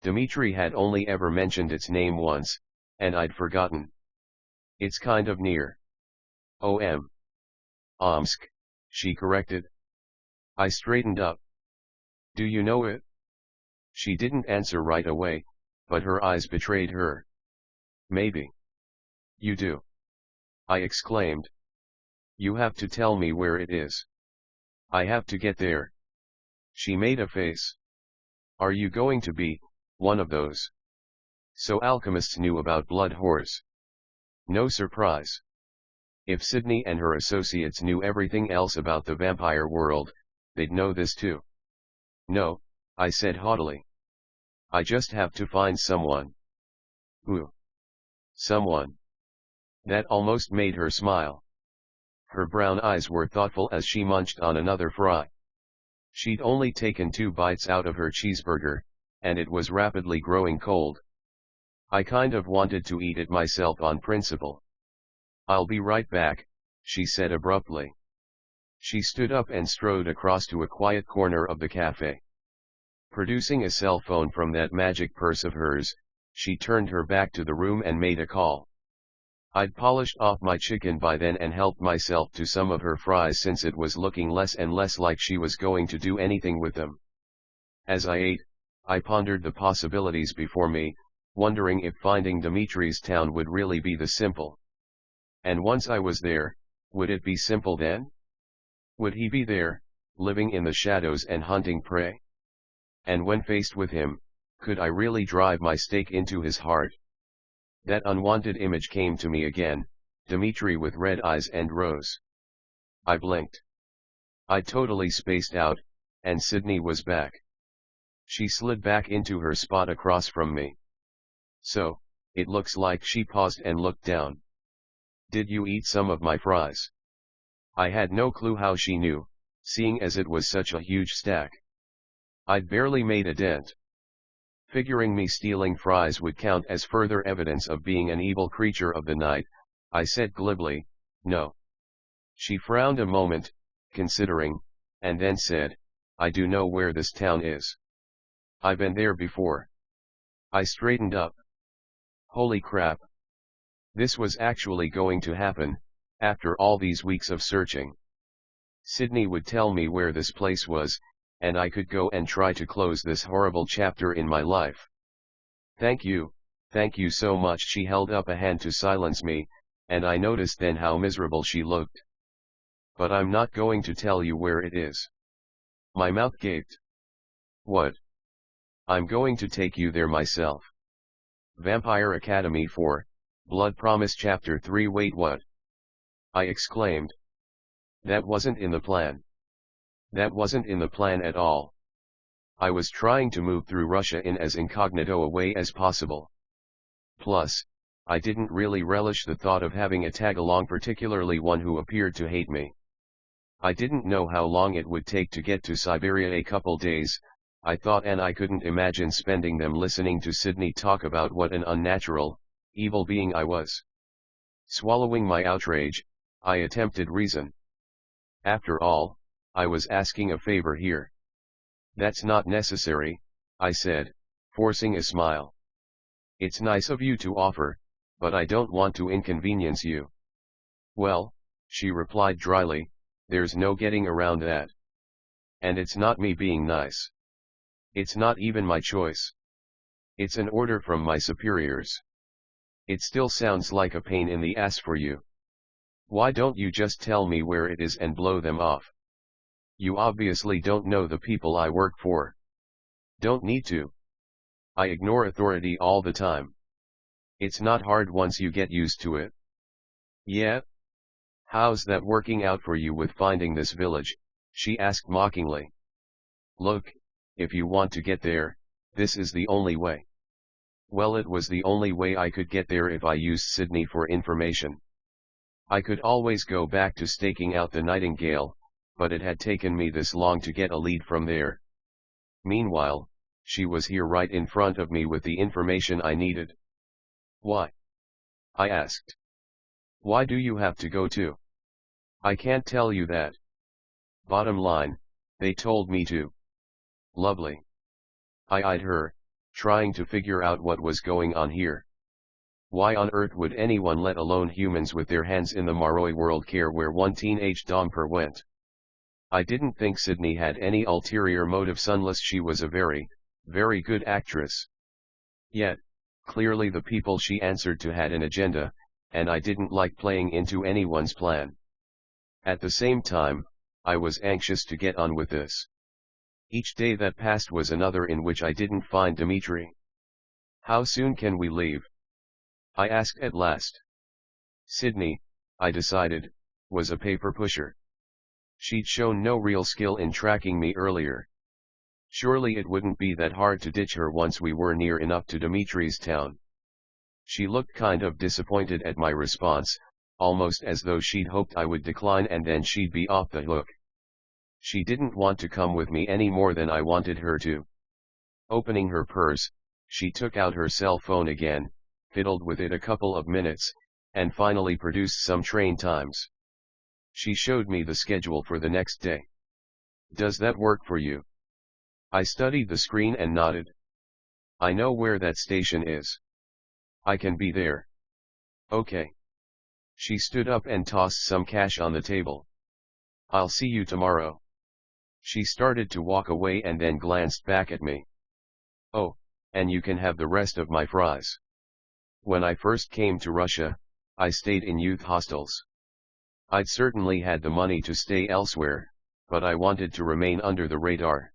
Dimitri had only ever mentioned its name once, and I'd forgotten. It's kind of near. Omsk, she corrected. I straightened up. Do you know it? She didn't answer right away, but her eyes betrayed her. Maybe. You do. I exclaimed. You have to tell me where it is. I have to get there. She made a face. Are you going to be one of those? So alchemists knew about blood whores. No surprise. If Sydney and her associates knew everything else about the vampire world, they'd know this too. No, I said haughtily. I just have to find someone. Who? Someone. That almost made her smile. Her brown eyes were thoughtful as she munched on another fry. She'd only taken 2 bites out of her cheeseburger, and it was rapidly growing cold. I kind of wanted to eat it myself on principle. I'll be right back, she said abruptly. She stood up and strode across to a quiet corner of the cafe. Producing a cell phone from that magic purse of hers, she turned her back to the room and made a call. I'd polished off my chicken by then and helped myself to some of her fries since it was looking less and less like she was going to do anything with them. As I ate, I pondered the possibilities before me, wondering if finding Dimitri's town would really be this simple. And once I was there, would it be simple then? Would he be there, living in the shadows and hunting prey? And when faced with him, could I really drive my stake into his heart? That unwanted image came to me again, Dimitri with red eyes and rose. I blinked. I'd totally spaced out, and Sydney was back. She slid back into her spot across from me. So, it looks like she paused and looked down. Did you eat some of my fries? I had no clue how she knew, seeing as it was such a huge stack. I'd barely made a dent. Figuring me stealing fries would count as further evidence of being an evil creature of the night, I said glibly, no. She frowned a moment, considering, and then said, I do know where this town is. I've been there before. I straightened up. Holy crap. This was actually going to happen, after all these weeks of searching. Sydney would tell me where this place was, and I could go and try to close this horrible chapter in my life. Thank you so much. She held up a hand to silence me, and I noticed then how miserable she looked. But I'm not going to tell you where it is. My mouth gaped. What? I'm going to take you there myself. Vampire Academy 4, Blood Promise Chapter 3. Wait, what? I exclaimed. That wasn't in the plan. That wasn't in the plan at all. I was trying to move through Russia in as incognito a way as possible. Plus, I didn't really relish the thought of having a tag-along, particularly one who appeared to hate me. I didn't know how long it would take to get to Siberia. A couple days, I thought, and I couldn't imagine spending them listening to Sydney talk about what an unnatural, evil being I was. Swallowing my outrage, I attempted reason. After all, I was asking a favor here. That's not necessary, I said, forcing a smile. It's nice of you to offer, but I don't want to inconvenience you. Well, she replied dryly, there's no getting around that. And it's not me being nice. It's not even my choice. It's an order from my superiors. It still sounds like a pain in the ass for you. Why don't you just tell me where it is and blow them off? You obviously don't know the people I work for. Don't need to. I ignore authority all the time. It's not hard once you get used to it. Yeah? How's that working out for you with finding this village? She asked mockingly. Look, if you want to get there, this is the only way. Well, it was the only way I could get there if I used Sydney for information. I could always go back to staking out the Nightingale, but it had taken me this long to get a lead from there. Meanwhile, she was here right in front of me with the information I needed. Why? I asked. Why do you have to go too? I can't tell you that. Bottom line, they told me to. Lovely. I eyed her, trying to figure out what was going on here. Why on earth would anyone, let alone humans with their hands in the Maroi world, care where one teenage Domper went? I didn't think Sydney had any ulterior motives unless she was a very, very good actress. Yet, clearly the people she answered to had an agenda, and I didn't like playing into anyone's plan. At the same time, I was anxious to get on with this. Each day that passed was another in which I didn't find Dimitri. How soon can we leave? I asked at last. Sydney, I decided, was a paper pusher. She'd shown no real skill in tracking me earlier. Surely it wouldn't be that hard to ditch her once we were near enough to Dimitri's town. She looked kind of disappointed at my response, almost as though she'd hoped I would decline and then she'd be off the hook. She didn't want to come with me any more than I wanted her to. Opening her purse, she took out her cell phone again, fiddled with it a couple of minutes, and finally produced some train times. She showed me the schedule for the next day. Does that work for you? I studied the screen and nodded. I know where that station is. I can be there. Okay. She stood up and tossed some cash on the table. I'll see you tomorrow. She started to walk away and then glanced back at me. Oh, and you can have the rest of my fries. When I first came to Russia, I stayed in youth hostels. I'd certainly had the money to stay elsewhere, but I wanted to remain under the radar.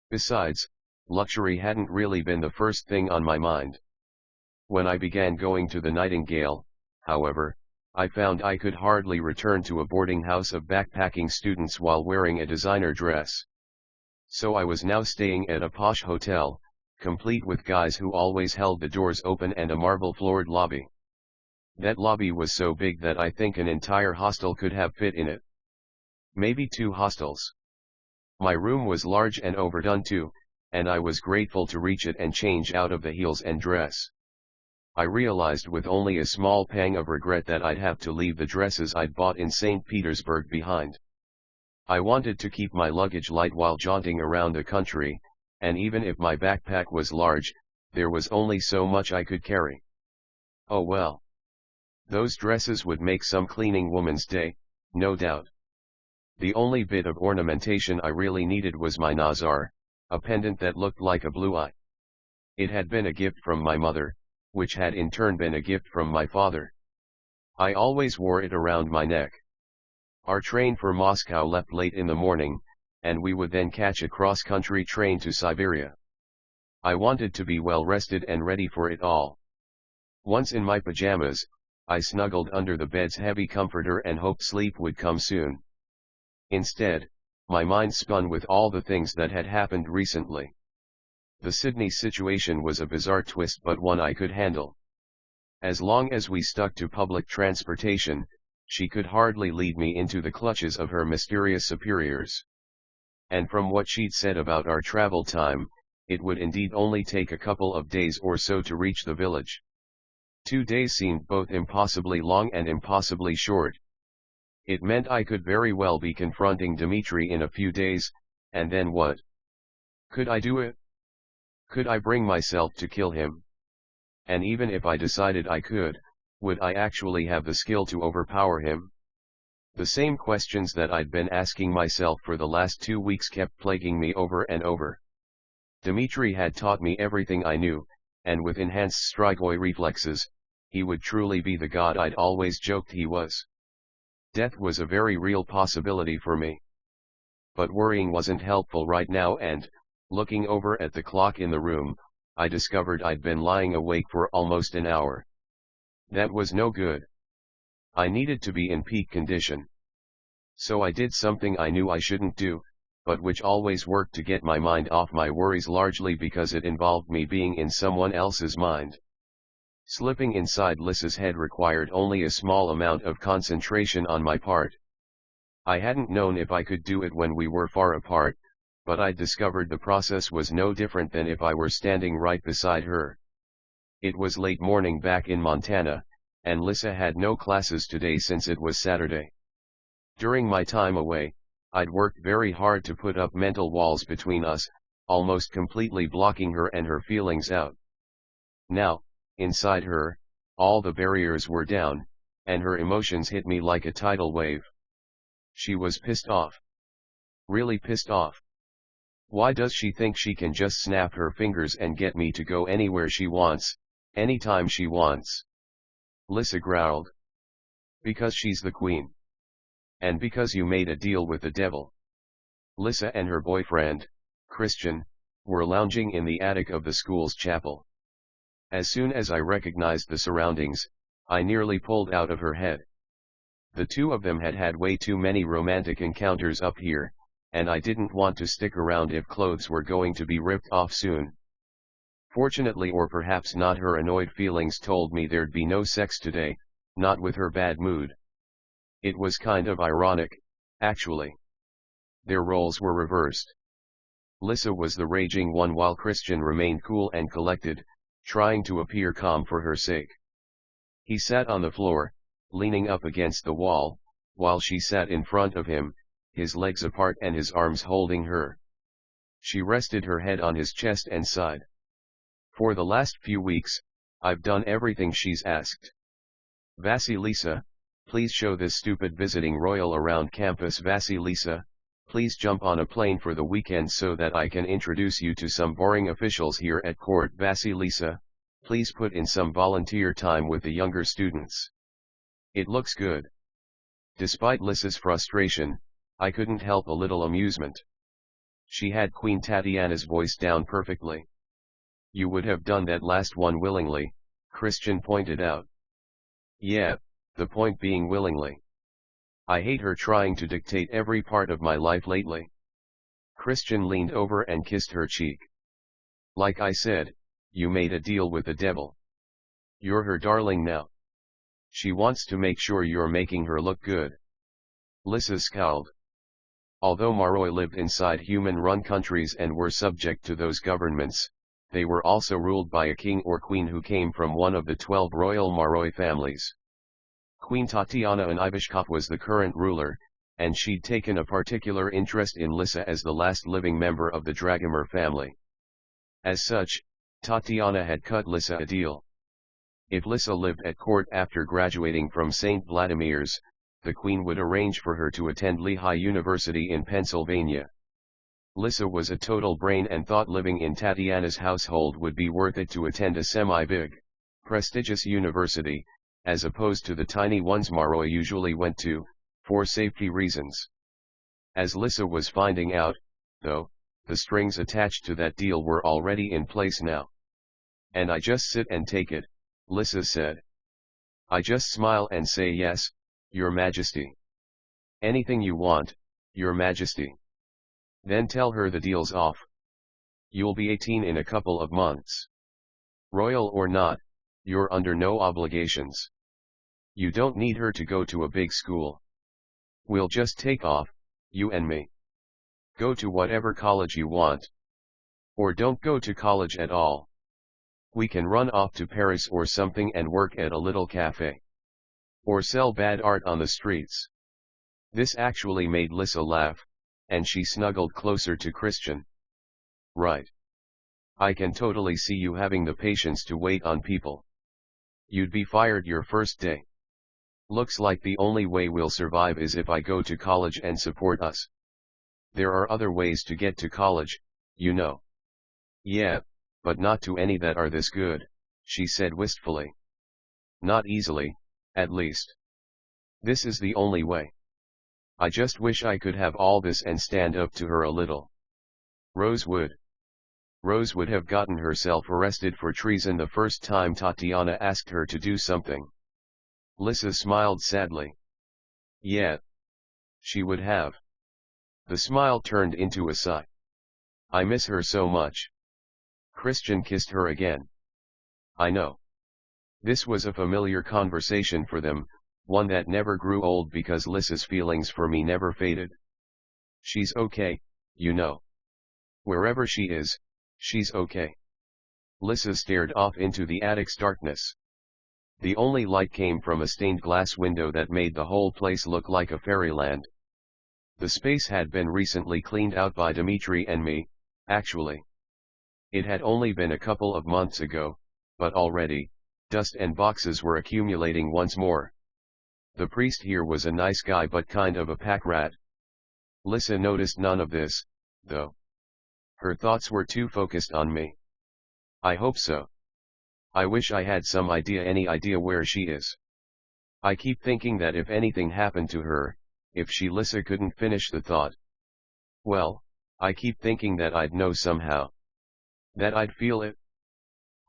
Besides, luxury hadn't really been the first thing on my mind. When I began going to the Nightingale, however, I found I could hardly return to a boarding house of backpacking students while wearing a designer dress. So I was now staying at a posh hotel, complete with guys who always held the doors open and a marble-floored lobby. That lobby was so big that I think an entire hostel could have fit in it. Maybe 2 hostels. My room was large and overdone too, and I was grateful to reach it and change out of the heels and dress. I realized with only a small pang of regret that I'd have to leave the dresses I'd bought in St. Petersburg behind. I wanted to keep my luggage light while jaunting around the country, and even if my backpack was large, there was only so much I could carry. Oh well. Those dresses would make some cleaning woman's day, no doubt. The only bit of ornamentation I really needed was my nazar, a pendant that looked like a blue eye. It had been a gift from my mother, which had in turn been a gift from my father. I always wore it around my neck. Our train for Moscow left late in the morning, and we would then catch a cross-country train to Siberia. I wanted to be well rested and ready for it all. Once in my pajamas, I snuggled under the bed's heavy comforter and hoped sleep would come soon. Instead, my mind spun with all the things that had happened recently. The Sydney situation was a bizarre twist, but one I could handle. As long as we stuck to public transportation, she could hardly lead me into the clutches of her mysterious superiors. And from what she'd said about our travel time, it would indeed only take a couple of days or so to reach the village. 2 days seemed both impossibly long and impossibly short. It meant I could very well be confronting Dimitri in a few days, and then what? Could I do it? Could I bring myself to kill him? And even if I decided I could, would I actually have the skill to overpower him? The same questions that I'd been asking myself for the last 2 weeks kept plaguing me over and over. Dimitri had taught me everything I knew, and with enhanced strigoi reflexes, he would truly be the god I'd always joked he was. Death was a very real possibility for me. but worrying wasn't helpful right now and, looking over at the clock in the room, I discovered I'd been lying awake for almost an hour. That was no good. I needed to be in peak condition. So I did something I knew I shouldn't do, but which always worked to get my mind off my worries, largely because it involved me being in someone else's mind. Slipping inside Lissa's head required only a small amount of concentration on my part. I hadn't known if I could do it when we were far apart, but I'd discovered the process was no different than if I were standing right beside her. It was late morning back in Montana, and Lissa had no classes today since it was Saturday. During my time away, I'd worked very hard to put up mental walls between us, almost completely blocking her and her feelings out. Now, inside her, all the barriers were down, and her emotions hit me like a tidal wave. She was pissed off. Really pissed off. Why does she think she can just snap her fingers and get me to go anywhere she wants, anytime she wants? Lissa growled. Because she's the queen. And because you made a deal with the devil. Lissa and her boyfriend, Christian, were lounging in the attic of the school's chapel. As soon as I recognized the surroundings, I nearly pulled out of her head. The two of them had had way too many romantic encounters up here, and I didn't want to stick around if clothes were going to be ripped off soon. Fortunately, or perhaps not, her annoyed feelings told me there'd be no sex today, not with her bad mood. It was kind of ironic, actually. Their roles were reversed. Lissa was the raging one while Christian remained cool and collected, trying to appear calm for her sake. He sat on the floor, leaning up against the wall, while she sat in front of him, his legs apart and his arms holding her. She rested her head on his chest and sighed. For the last few weeks, I've done everything she's asked. Vasilisa, please show this stupid visiting royal around campus. Vasilisa, please jump on a plane for the weekend so that I can introduce you to some boring officials here at court. Vasilisa, please put in some volunteer time with the younger students. It looks good. Despite Lissa's frustration, I couldn't help a little amusement. She had Queen Tatiana's voice down perfectly. You would have done that last one willingly, Christian pointed out. Yeah, the point being willingly. I hate her trying to dictate every part of my life lately. Christian leaned over and kissed her cheek. Like I said, you made a deal with the devil. You're her darling now. She wants to make sure you're making her look good. Lissa scowled. Although Maroi lived inside human-run countries and were subject to those governments, they were also ruled by a king or queen who came from one of the 12 royal Maroi families. Queen Tatiana Ivashkov was the current ruler, and she'd taken a particular interest in Lissa as the last living member of the Dragomir family. As such, Tatiana had cut Lissa a deal. If Lissa lived at court after graduating from St. Vladimir's, the queen would arrange for her to attend Lehigh University in Pennsylvania. Lissa was a total brain and thought living in Tatiana's household would be worth it to attend a semi-big, prestigious university, as opposed to the tiny ones Maroi usually went to, for safety reasons. As Lissa was finding out, though, the strings attached to that deal were already in place now. And I just sit and take it, Lissa said. I just smile and say yes, Your Majesty. Anything you want, Your Majesty. Then tell her the deal's off. You'll be 18 in a couple of months. Royal or not, you're under no obligations. You don't need her to go to a big school. We'll just take off, you and me. Go to whatever college you want. Or don't go to college at all. We can run off to Paris or something and work at a little cafe. Or sell bad art on the streets. This actually made Lissa laugh, and she snuggled closer to Christian. Right. I can totally see you having the patience to wait on people. You'd be fired your first day. Looks like the only way we'll survive is if I go to college and support us. There are other ways to get to college, you know. Yeah, but not to any that are this good, she said wistfully. Not easily, at least. This is the only way. I just wish I could have all this and stand up to her a little. Rose would. Rose would have gotten herself arrested for treason the first time Tatiana asked her to do something. Lissa smiled sadly. Yeah. She would have. The smile turned into a sigh. I miss her so much. Christian kissed her again. I know. This was a familiar conversation for them, one that never grew old because Lissa's feelings for me never faded. She's okay, you know. Wherever she is, she's okay. Lissa stared off into the attic's darkness. The only light came from a stained glass window that made the whole place look like a fairyland. The space had been recently cleaned out by Dimitri and me, actually. It had only been a couple of months ago, but already, dust and boxes were accumulating once more. The priest here was a nice guy but kind of a pack rat. Lissa noticed none of this, though. Her thoughts were too focused on me. I hope so. I wish I had any idea where she is. I keep thinking that if anything happened to her, if Lissa couldn't finish the thought. Well, I keep thinking that I'd know somehow. That I'd feel it.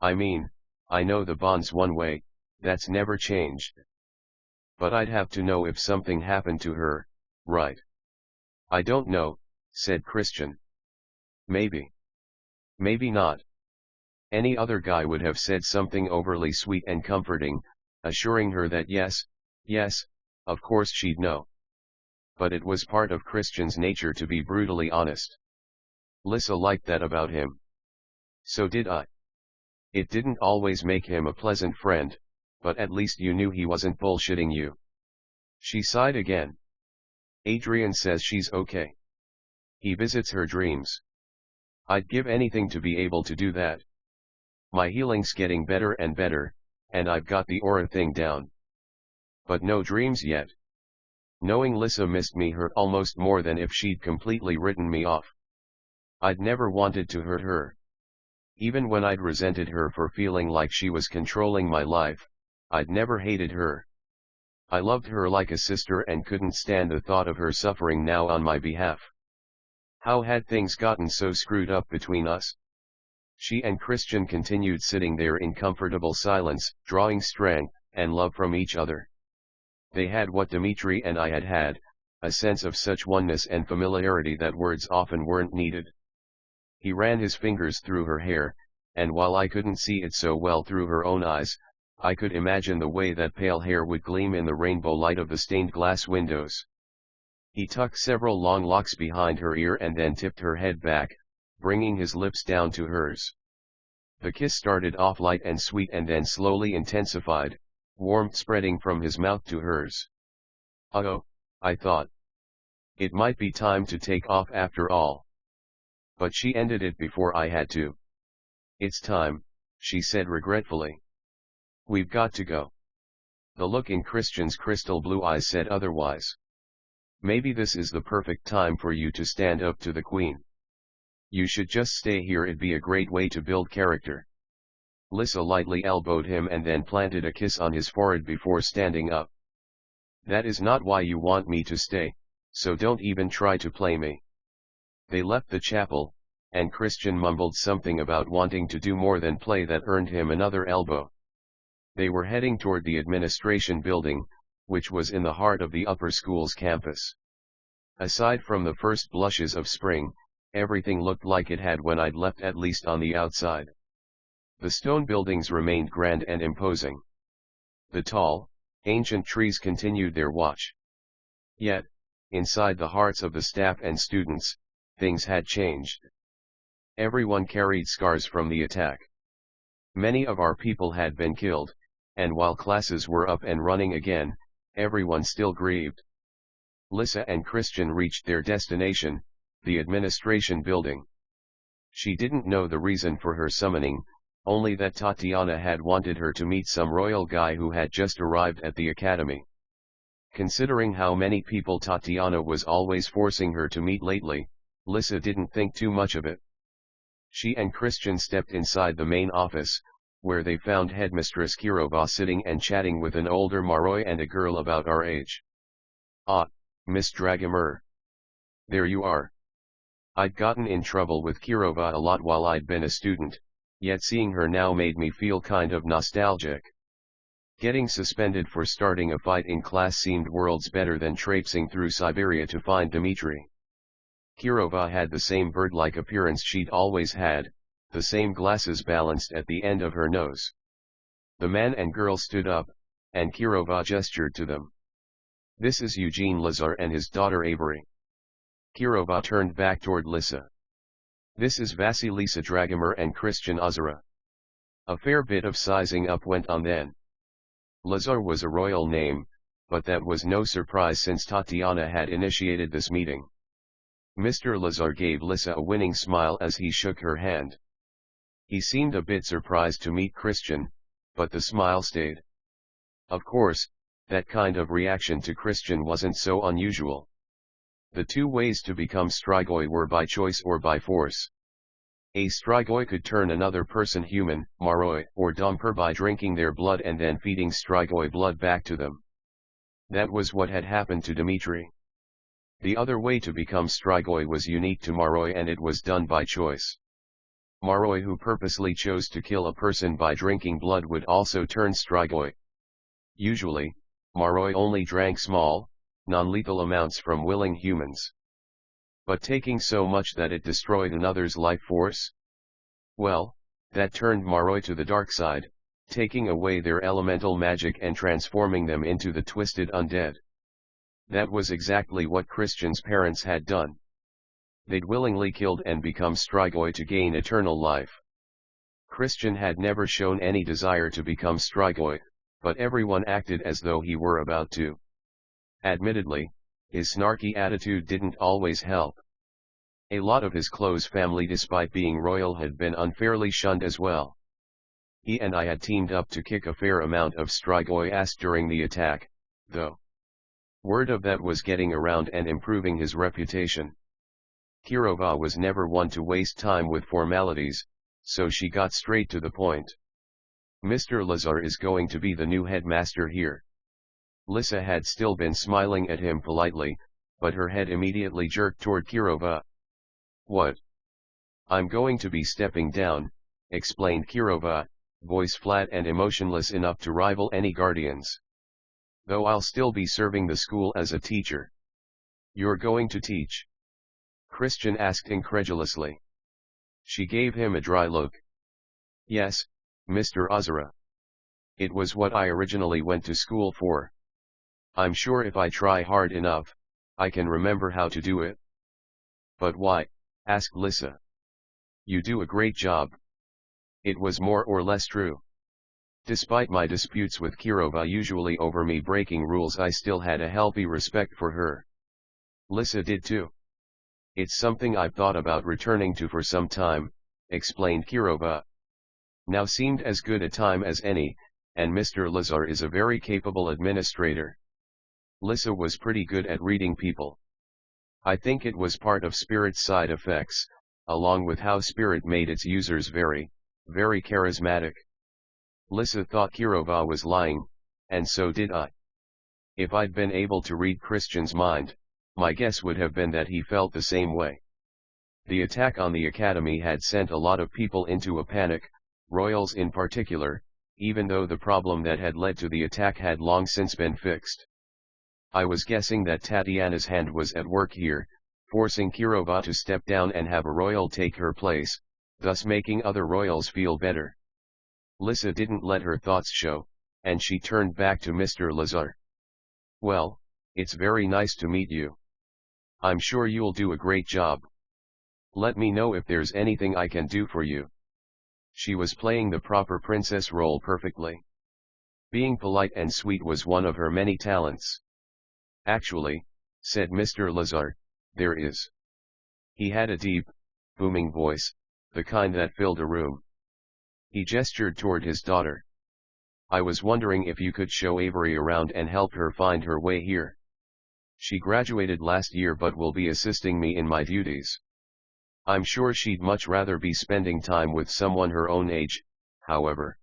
I mean, I know the bond's one way, that's never changed. But I'd have to know if something happened to her, right? I don't know, said Christian. Maybe. Maybe not. Any other guy would have said something overly sweet and comforting, assuring her that yes, of course she'd know. But it was part of Christian's nature to be brutally honest. Lissa liked that about him. So did I. It didn't always make him a pleasant friend, but at least you knew he wasn't bullshitting you. She sighed again. Adrian says she's okay. He visits her dreams. I'd give anything to be able to do that. My healing's getting better and better, and I've got the aura thing down. But no dreams yet. Knowing Lissa missed me hurt almost more than if she'd completely written me off. I'd never wanted to hurt her. Even when I'd resented her for feeling like she was controlling my life, I'd never hated her. I loved her like a sister and couldn't stand the thought of her suffering now on my behalf. How had things gotten so screwed up between us? She and Christian continued sitting there in comfortable silence, drawing strength and love from each other. They had what Dimitri and I had had, a sense of such oneness and familiarity that words often weren't needed. He ran his fingers through her hair, and while I couldn't see it so well through her own eyes, I could imagine the way that pale hair would gleam in the rainbow light of the stained glass windows. He tucked several long locks behind her ear and then tipped her head back, bringing his lips down to hers. The kiss started off light and sweet and then slowly intensified, warmth spreading from his mouth to hers. Oh, I thought. It might be time to take off after all. But she ended it before I had to. It's time, she said regretfully. We've got to go. The look in Christian's crystal blue eyes said otherwise. Maybe this is the perfect time for you to stand up to the Queen. You should just stay here, it'd be a great way to build character. Lissa lightly elbowed him and then planted a kiss on his forehead before standing up. That is not why you want me to stay, so don't even try to play me. They left the chapel, and Christian mumbled something about wanting to do more than play that earned him another elbow. They were heading toward the administration building, which was in the heart of the upper school's campus. Aside from the first blushes of spring, everything looked like it had when I'd left, at least on the outside. The stone buildings remained grand and imposing. The tall, ancient trees continued their watch. Yet, inside the hearts of the staff and students, things had changed. Everyone carried scars from the attack. Many of our people had been killed, and while classes were up and running again, everyone still grieved. Lissa and Christian reached their destination, the administration building. She didn't know the reason for her summoning, only that Tatiana had wanted her to meet some royal guy who had just arrived at the academy. Considering how many people Tatiana was always forcing her to meet lately, Lissa didn't think too much of it. She and Christian stepped inside the main office, where they found Headmistress Kirova sitting and chatting with an older Maroi and a girl about our age. Ah, Miss Dragomir. There you are. I'd gotten in trouble with Kirova a lot while I'd been a student, yet seeing her now made me feel kind of nostalgic. Getting suspended for starting a fight in class seemed worlds better than traipsing through Siberia to find Dimitri. Kirova had the same bird-like appearance she'd always had, the same glasses balanced at the end of her nose. The man and girl stood up, and Kirova gestured to them. This is Eugene Lazar and his daughter Avery. Kirova turned back toward Lisa. This is Vasilisa Dragomir and Christian Ozera. A fair bit of sizing up went on then. Lazar was a royal name, but that was no surprise since Tatiana had initiated this meeting. Mr. Lazar gave Lisa a winning smile as he shook her hand. He seemed a bit surprised to meet Christian, but the smile stayed. Of course, that kind of reaction to Christian wasn't so unusual. The two ways to become strigoi were by choice or by force. A strigoi could turn another person human, maroi, or dumper by drinking their blood and then feeding strigoi blood back to them. That was what had happened to Dimitri. The other way to become strigoi was unique to maroi and it was done by choice. Maroi who purposely chose to kill a person by drinking blood would also turn strigoi. Usually, maroi only drank small, non-lethal amounts from willing humans. But taking so much that it destroyed another's life force? Well, that turned maroi to the dark side, taking away their elemental magic and transforming them into the twisted undead. That was exactly what Christian's parents had done. They'd willingly killed and become strigoi to gain eternal life. Christian had never shown any desire to become strigoi, but everyone acted as though he were about to. Admittedly, his snarky attitude didn't always help. A lot of his close family despite being royal had been unfairly shunned as well. He and I had teamed up to kick a fair amount of strigoi ass during the attack, though. Word of that was getting around and improving his reputation. Kirova was never one to waste time with formalities, so she got straight to the point. Mr. Lazar is going to be the new headmaster here. Lisa had still been smiling at him politely, but her head immediately jerked toward Kirova. What? I'm going to be stepping down, explained Kirova, voice flat and emotionless enough to rival any guardians. Though I'll still be serving the school as a teacher. You're going to teach? Christian asked incredulously. She gave him a dry look. Yes, Mr. Ozera. It was what I originally went to school for. I'm sure if I try hard enough, I can remember how to do it. But why? Asked Lisa. You do a great job. It was more or less true. Despite my disputes with Kirova usually over me breaking rules, I still had a healthy respect for her. Lisa did too. It's something I've thought about returning to for some time, explained Kirova. Now seemed as good a time as any, and Mr. Lazar is a very capable administrator. Lisa was pretty good at reading people. I think it was part of Spirit's side effects, along with how Spirit made its users very, very charismatic. Lisa thought Kirova was lying, and so did I. If I'd been able to read Christian's mind, my guess would have been that he felt the same way. The attack on the academy had sent a lot of people into a panic, royals in particular, even though the problem that had led to the attack had long since been fixed. I was guessing that Tatiana's hand was at work here, forcing Kirova to step down and have a royal take her place, thus making other royals feel better. Lisa didn't let her thoughts show, and she turned back to Mr. Lazar. Well, it's very nice to meet you. I'm sure you'll do a great job. Let me know if there's anything I can do for you. She was playing the proper princess role perfectly. Being polite and sweet was one of her many talents. Actually, said Mr. Lazar, there is. He had a deep, booming voice, the kind that filled a room. He gestured toward his daughter. I was wondering if you could show Avery around and help her find her way here. She graduated last year but will be assisting me in my duties. I'm sure she'd much rather be spending time with someone her own age, however.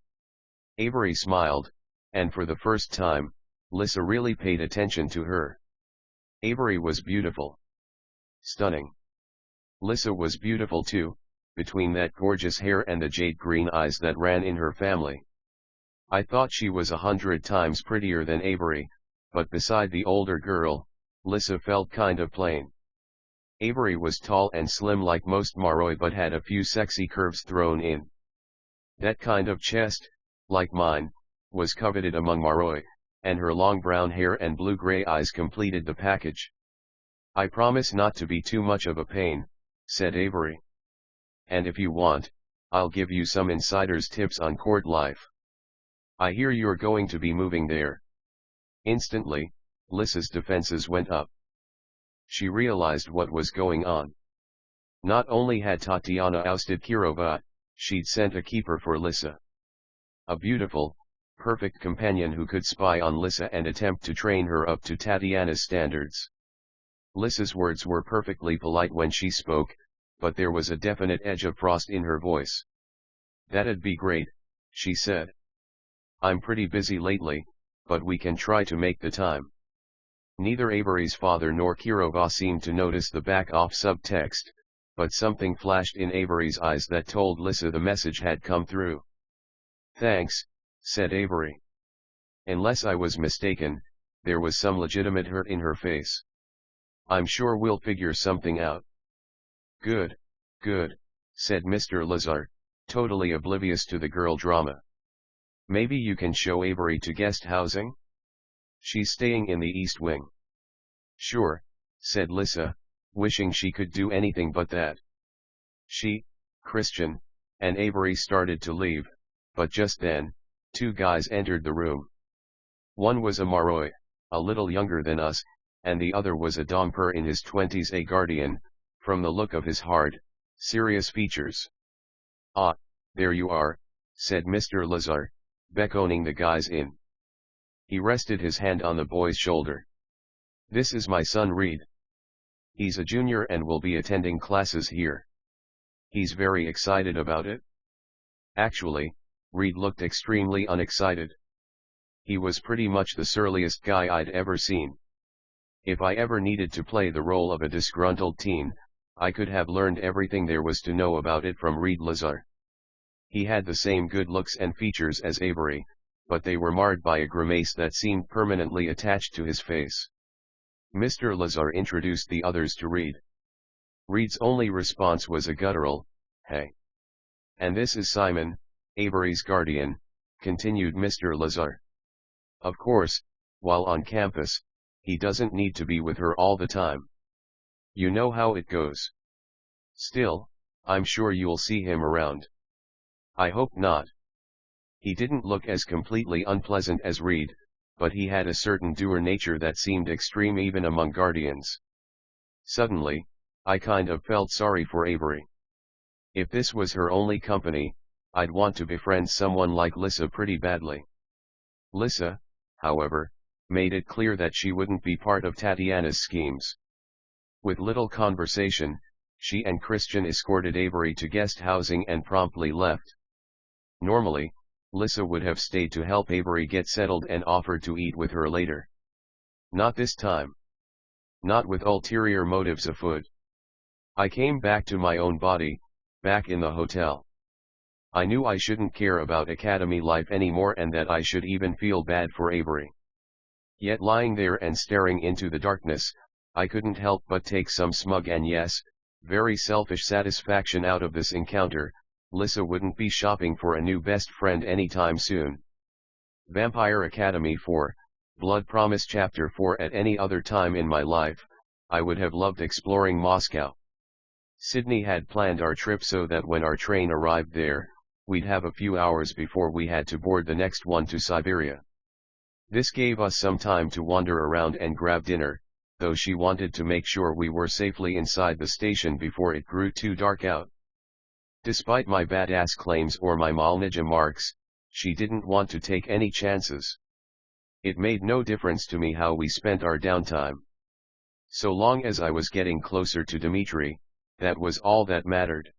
Avery smiled, and for the first time, Lisa really paid attention to her. Avery was beautiful. Stunning. Lissa was beautiful too, between that gorgeous hair and the jade green eyes that ran in her family. I thought she was 100 times prettier than Avery, but beside the older girl, Lissa felt kind of plain. Avery was tall and slim like most Maroi but had a few sexy curves thrown in. That kind of chest, like mine, was coveted among Maroi, and her long brown hair and blue-gray eyes completed the package. "I promise not to be too much of a pain," said Avery. "And if you want, I'll give you some insider's tips on court life. I hear you're going to be moving there." Instantly, Lissa's defenses went up. She realized what was going on. Not only had Tatiana ousted Kirova, she'd sent a keeper for Lissa. A beautiful, perfect companion who could spy on Lissa and attempt to train her up to Tatiana's standards. Lissa's words were perfectly polite when she spoke, but there was a definite edge of frost in her voice. "That'd be great," she said. "I'm pretty busy lately, but we can try to make the time." Neither Avery's father nor Kirova seemed to notice the back-off subtext, but something flashed in Avery's eyes that told Lissa the message had come through. "Thanks," said Avery. Unless I was mistaken, there was some legitimate hurt in her face. "I'm sure we'll figure something out." "Good, good," said Mr. Lazar, totally oblivious to the girl drama. "Maybe you can show Avery to guest housing? She's staying in the East Wing." "Sure," said Lissa, wishing she could do anything but that. She, Christian, and Avery started to leave, but just then, two guys entered the room. One was a Maroi, a little younger than us, and the other was a Domper in his 20s, a guardian, from the look of his hard, serious features. "Ah, there you are," said Mr. Lazar, beckoning the guys in. He rested his hand on the boy's shoulder. "This is my son Reed. He's a junior and will be attending classes here. He's very excited about it." Actually, Reed looked extremely unexcited. He was pretty much the surliest guy I'd ever seen. If I ever needed to play the role of a disgruntled teen, I could have learned everything there was to know about it from Reed Lazar. He had the same good looks and features as Avery, but they were marred by a grimace that seemed permanently attached to his face. Mr. Lazar introduced the others to Reed. Reed's only response was a guttural, "Hey." "And this is Simon, Avery's guardian," continued Mr. Lazar. "Of course, while on campus, he doesn't need to be with her all the time. You know how it goes. Still, I'm sure you'll see him around." "I hope not." He didn't look as completely unpleasant as Reed, but he had a certain dour nature that seemed extreme even among guardians. Suddenly, I kind of felt sorry for Avery. If this was her only company, I'd want to befriend someone like Lissa pretty badly. Lissa, however, made it clear that she wouldn't be part of Tatiana's schemes. With little conversation, she and Christian escorted Avery to guest housing and promptly left. Normally, Lissa would have stayed to help Avery get settled and offered to eat with her later. Not this time. Not with ulterior motives afoot. I came back to my own body, back in the hotel. I knew I shouldn't care about academy life anymore and that I should even feel bad for Avery. Yet lying there and staring into the darkness, I couldn't help but take some smug and yes, very selfish satisfaction out of this encounter. Lissa wouldn't be shopping for a new best friend anytime soon. Vampire Academy 4, Blood Promise Chapter 4. At any other time in my life, I would have loved exploring Moscow. Sydney had planned our trip so that when our train arrived there, we'd have a few hours before we had to board the next one to Siberia. This gave us some time to wander around and grab dinner, though she wanted to make sure we were safely inside the station before it grew too dark out. Despite my badass claims or my Malnija marks, she didn't want to take any chances. It made no difference to me how we spent our downtime. So long as I was getting closer to Dimitri, that was all that mattered.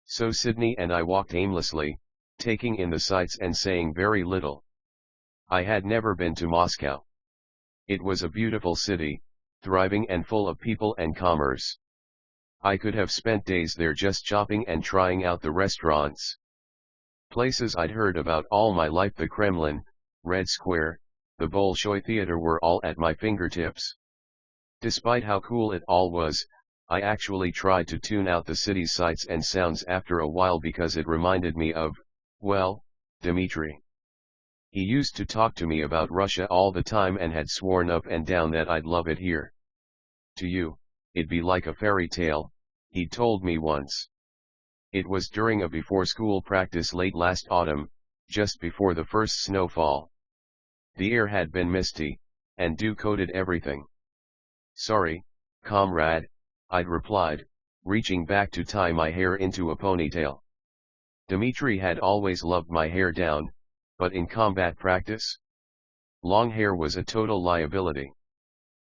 So Sydney and I walked aimlessly, taking in the sights and saying very little. I had never been to Moscow. It was a beautiful city, thriving and full of people and commerce. I could have spent days there just shopping and trying out the restaurants. Places I'd heard about all my life, the Kremlin, Red Square, the Bolshoi Theater, were all at my fingertips. Despite how cool it all was, I actually tried to tune out the city's sights and sounds after a while because it reminded me of, well, Dimitri. He used to talk to me about Russia all the time and had sworn up and down that I'd love it here. To you, it'd be like a fairy tale, he'd told me once. It was during a before-school practice late last autumn, just before the first snowfall. The air had been misty, and dew coated everything. Sorry, comrade, I'd replied, reaching back to tie my hair into a ponytail. Dimitri had always loved my hair down, but in combat practice, long hair was a total liability.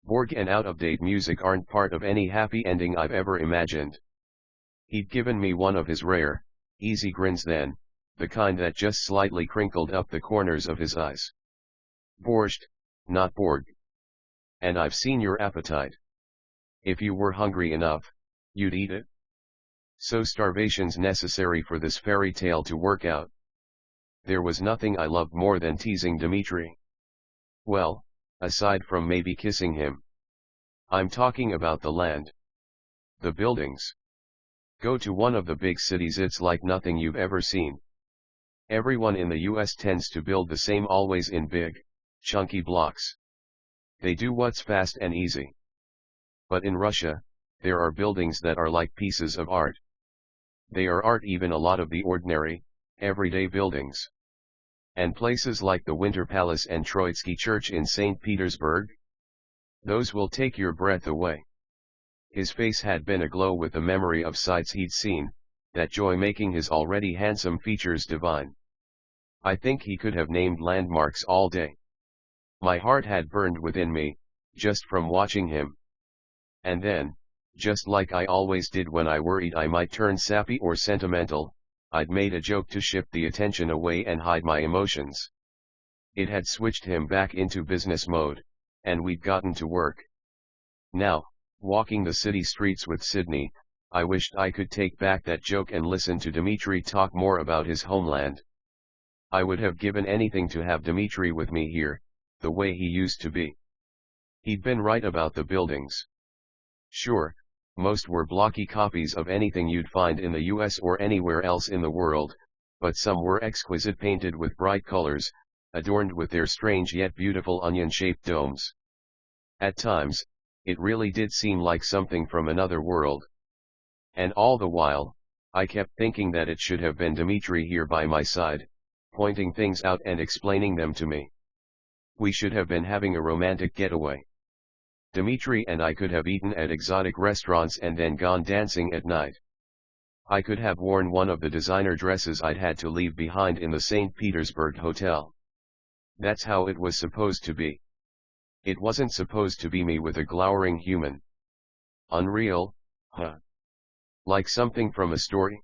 Borg and out-of-date music aren't part of any happy ending I've ever imagined. He'd given me one of his rare, easy grins then, the kind that just slightly crinkled up the corners of his eyes. Borscht, not Borg. And I've seen your appetite. If you were hungry enough, you'd eat it. So starvation's necessary for this fairy tale to work out. There was nothing I loved more than teasing Dimitri. Well, aside from maybe kissing him. I'm talking about the land. The buildings. Go to one of the big cities, it's like nothing you've ever seen. Everyone in the US tends to build the same, always in big, chunky blocks. They do what's fast and easy. But in Russia, there are buildings that are like pieces of art. They are art, even a lot of the ordinary, everyday buildings. And places like the Winter Palace and Troitsky Church in St. Petersburg? Those will take your breath away. His face had been aglow with the memory of sights he'd seen, that joy making his already handsome features divine. I think he could have named landmarks all day. My heart had burned within me, just from watching him. And then, just like I always did when I worried I might turn sappy or sentimental, I'd made a joke to shift the attention away and hide my emotions. It had switched him back into business mode, and we'd gotten to work. Now, walking the city streets with Sydney, I wished I could take back that joke and listen to Dimitri talk more about his homeland. I would have given anything to have Dimitri with me here, the way he used to be. He'd been right about the buildings. Sure, most were blocky copies of anything you'd find in the US or anywhere else in the world, but some were exquisite, painted with bright colors, adorned with their strange yet beautiful onion-shaped domes. At times, it really did seem like something from another world. And all the while, I kept thinking that it should have been Dimitri here by my side, pointing things out and explaining them to me. We should have been having a romantic getaway. Dimitri and I could have eaten at exotic restaurants and then gone dancing at night. I could have worn one of the designer dresses I'd had to leave behind in the St. Petersburg hotel. That's how it was supposed to be. It wasn't supposed to be me with a glowering human. Unreal, huh? Like something from a story?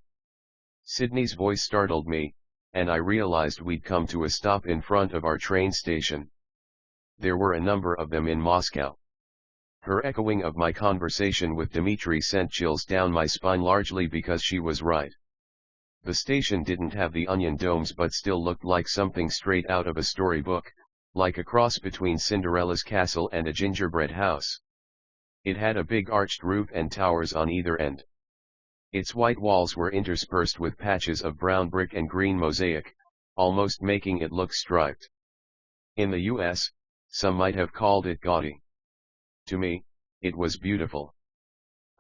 Sydney's voice startled me, and I realized we'd come to a stop in front of our train station. There were a number of them in Moscow. Her echoing of my conversation with Dimitri sent chills down my spine, largely because she was right. The station didn't have the onion domes but still looked like something straight out of a storybook, like a cross between Cinderella's castle and a gingerbread house. It had a big arched roof and towers on either end. Its white walls were interspersed with patches of brown brick and green mosaic, almost making it look striped. In the US, some might have called it gaudy. To me, it was beautiful.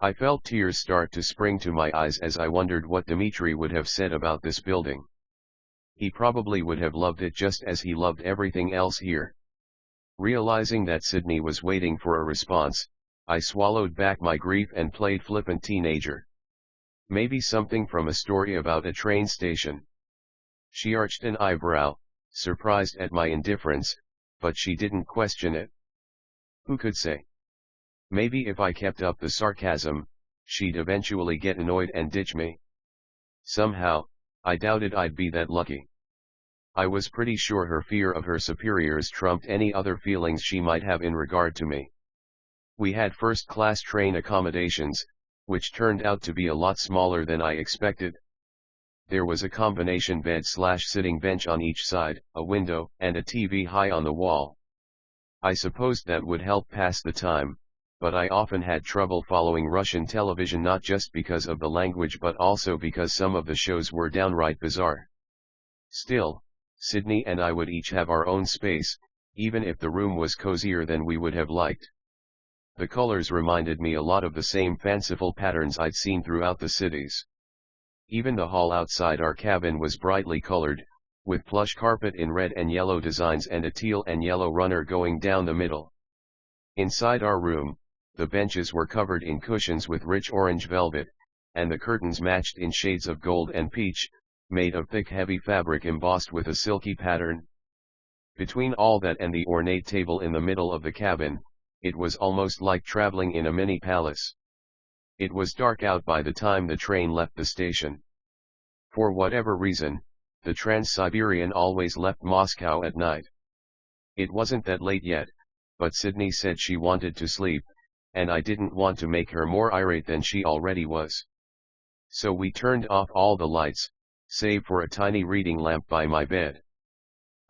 I felt tears start to spring to my eyes as I wondered what Dimitri would have said about this building. He probably would have loved it just as he loved everything else here. Realizing that Sydney was waiting for a response, I swallowed back my grief and played flippant teenager. Maybe something from a story about a train station. She arched an eyebrow, surprised at my indifference, but she didn't question it. Who could say? Maybe if I kept up the sarcasm, she'd eventually get annoyed and ditch me. Somehow, I doubted I'd be that lucky. I was pretty sure her fear of her superiors trumped any other feelings she might have in regard to me. We had first-class train accommodations, which turned out to be a lot smaller than I expected. There was a combination bed/sitting bench on each side, a window, and a TV high on the wall. I supposed that would help pass the time, but I often had trouble following Russian television, not just because of the language but also because some of the shows were downright bizarre. Still, Sydney and I would each have our own space, even if the room was cozier than we would have liked. The colors reminded me a lot of the same fanciful patterns I'd seen throughout the cities. Even the hall outside our cabin was brightly colored, with plush carpet in red and yellow designs and a teal and yellow runner going down the middle. Inside our room, the benches were covered in cushions with rich orange velvet, and the curtains matched in shades of gold and peach, made of thick heavy fabric embossed with a silky pattern. Between all that and the ornate table in the middle of the cabin, it was almost like traveling in a mini palace. It was dark out by the time the train left the station. For whatever reason, the Trans-Siberian always left Moscow at night. It wasn't that late yet, but Sydney said she wanted to sleep, and I didn't want to make her more irate than she already was. So we turned off all the lights, save for a tiny reading lamp by my bed.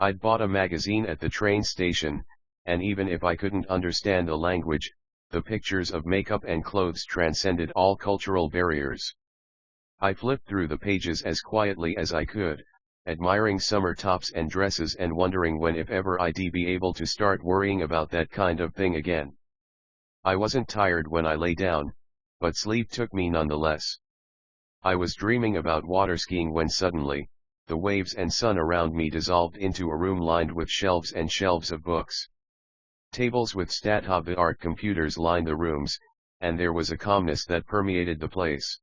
I'd bought a magazine at the train station, and even if I couldn't understand the language, the pictures of makeup and clothes transcended all cultural barriers. I flipped through the pages as quietly as I could, admiring summer tops and dresses and wondering when if ever I'd be able to start worrying about that kind of thing again. I wasn't tired when I lay down, but sleep took me nonetheless. I was dreaming about water skiing when suddenly, the waves and sun around me dissolved into a room lined with shelves and shelves of books. Tables with state-of-the-art computers lined the rooms, and there was a calmness that permeated the place.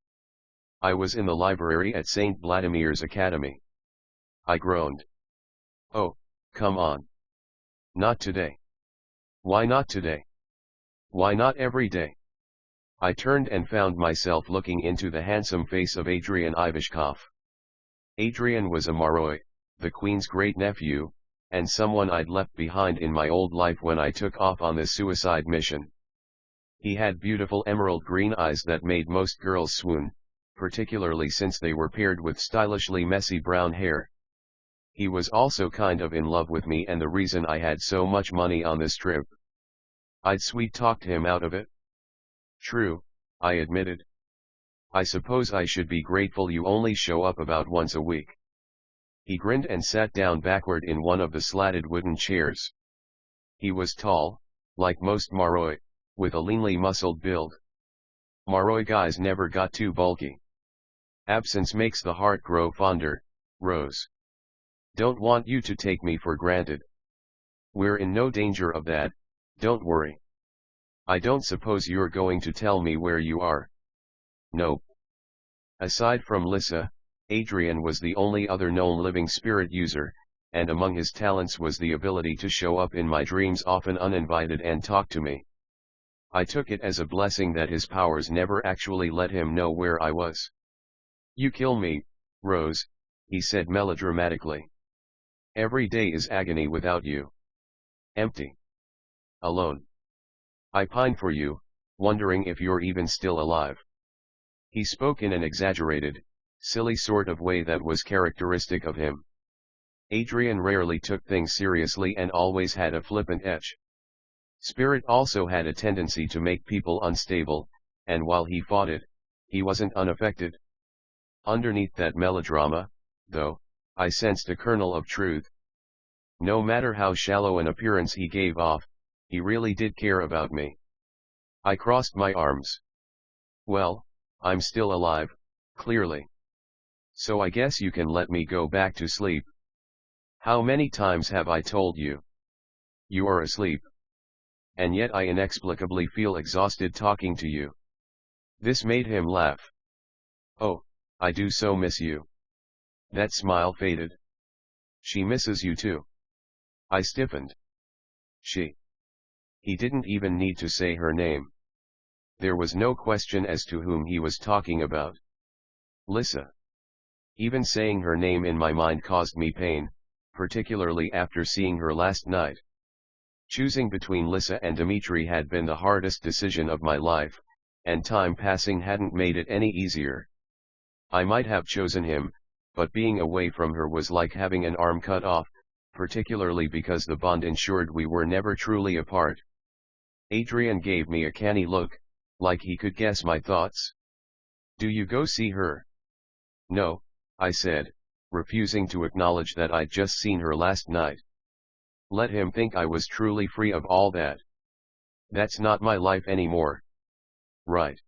I was in the library at St. Vladimir's Academy. I groaned. Oh, come on. Not today. Why not today? Why not every day? I turned and found myself looking into the handsome face of Adrian Ivashkov. Adrian was a Maroi, the Queen's great-nephew, and someone I'd left behind in my old life when I took off on this suicide mission. He had beautiful emerald green eyes that made most girls swoon, particularly since they were paired with stylishly messy brown hair. He was also kind of in love with me and the reason I had so much money on this trip. I'd sweet-talked him out of it. True, I admitted. I suppose I should be grateful you only show up about once a week. He grinned and sat down backward in one of the slatted wooden chairs. He was tall, like most Maroi, with a leanly muscled build. Maroi guys never got too bulky. Absence makes the heart grow fonder, Rose. Don't want you to take me for granted. We're in no danger of that, don't worry. I don't suppose you're going to tell me where you are. Nope. Aside from Lissa, Adrian was the only other known living spirit user, and among his talents was the ability to show up in my dreams often uninvited and talk to me. I took it as a blessing that his powers never actually let him know where I was. You kill me, Rose, he said melodramatically. Every day is agony without you. Empty. Alone. I pine for you, wondering if you're even still alive. He spoke in an exaggerated, silly sort of way that was characteristic of him. Adrian rarely took things seriously and always had a flippant edge. Spirit also had a tendency to make people unstable, and while he fought it, he wasn't unaffected. Underneath that melodrama, though, I sensed a kernel of truth. No matter how shallow an appearance he gave off, he really did care about me. I crossed my arms. Well, I'm still alive, clearly. So I guess you can let me go back to sleep. How many times have I told you? You are asleep. And yet I inexplicably feel exhausted talking to you. This made him laugh. Oh, I do so miss you. That smile faded. She misses you too. I stiffened. She. He didn't even need to say her name. There was no question as to whom he was talking about. Lissa. Even saying her name in my mind caused me pain, particularly after seeing her last night. Choosing between Lisa and Dimitri had been the hardest decision of my life, and time passing hadn't made it any easier. I might have chosen him, but being away from her was like having an arm cut off, particularly because the bond ensured we were never truly apart. Adrian gave me a canny look, like he could guess my thoughts. "Do you go see her?" "No," I said, refusing to acknowledge that I'd just seen her last night. Let him think I was truly free of all that. That's not my life anymore. Right.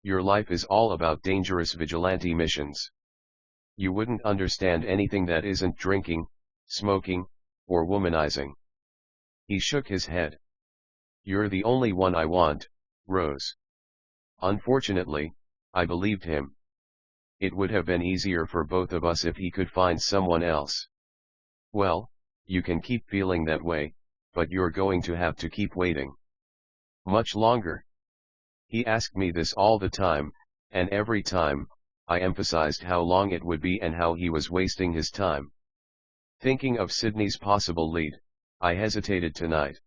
Your life is all about dangerous vigilante missions. You wouldn't understand anything that isn't drinking, smoking, or womanizing. He shook his head. "You're the only one I want, Rose." Unfortunately, I believed him. It would have been easier for both of us if he could find someone else. "Well, you can keep feeling that way, but you're going to have to keep waiting." "Much longer?" He asked me this all the time, and every time, I emphasized how long it would be and how he was wasting his time. Thinking of Sydney's possible lead, I hesitated tonight.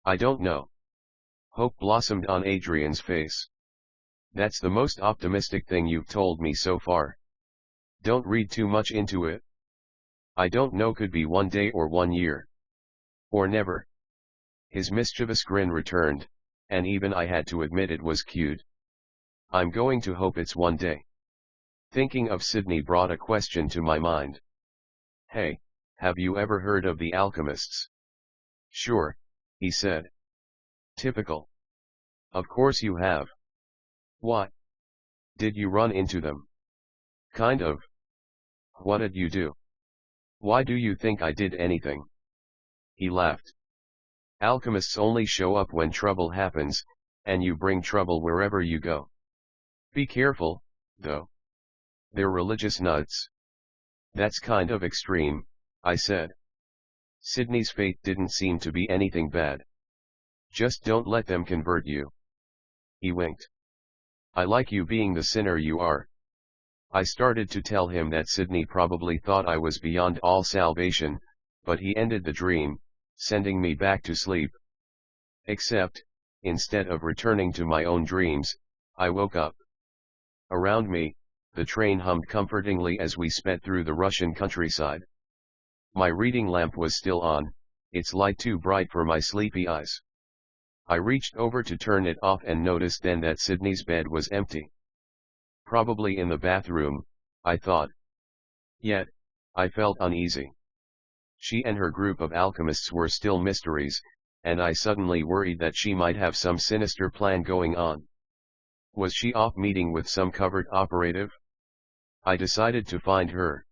"I don't know." Hope blossomed on Adrian's face. "That's the most optimistic thing you've told me so far. Don't read too much into it. I don't know, could be 1 day or 1 year. Or never." His mischievous grin returned, and even I had to admit it was cute. "I'm going to hope it's 1 day." Thinking of Sydney brought a question to my mind. "Hey, have you ever heard of the alchemists?" "Sure," he said. "Typical." "Of course you have. What? Did you run into them?" "Kind of." "What did you do? Why do you think I did anything?" He laughed. "Alchemists only show up when trouble happens, and you bring trouble wherever you go. Be careful, though. They're religious nuts." "That's kind of extreme," I said. "Sydney's fate didn't seem to be anything bad. Just don't let them convert you." He winked. "I like you being the sinner you are." I started to tell him that Sydney probably thought I was beyond all salvation, but he ended the dream, sending me back to sleep. Except, instead of returning to my own dreams, I woke up. Around me, the train hummed comfortingly as we sped through the Russian countryside. My reading lamp was still on, its light too bright for my sleepy eyes. I reached over to turn it off and noticed then that Sydney's bed was empty. Probably in the bathroom, I thought. Yet, I felt uneasy. She and her group of alchemists were still mysteries, and I suddenly worried that she might have some sinister plan going on. Was she off meeting with some covert operative? I decided to find her.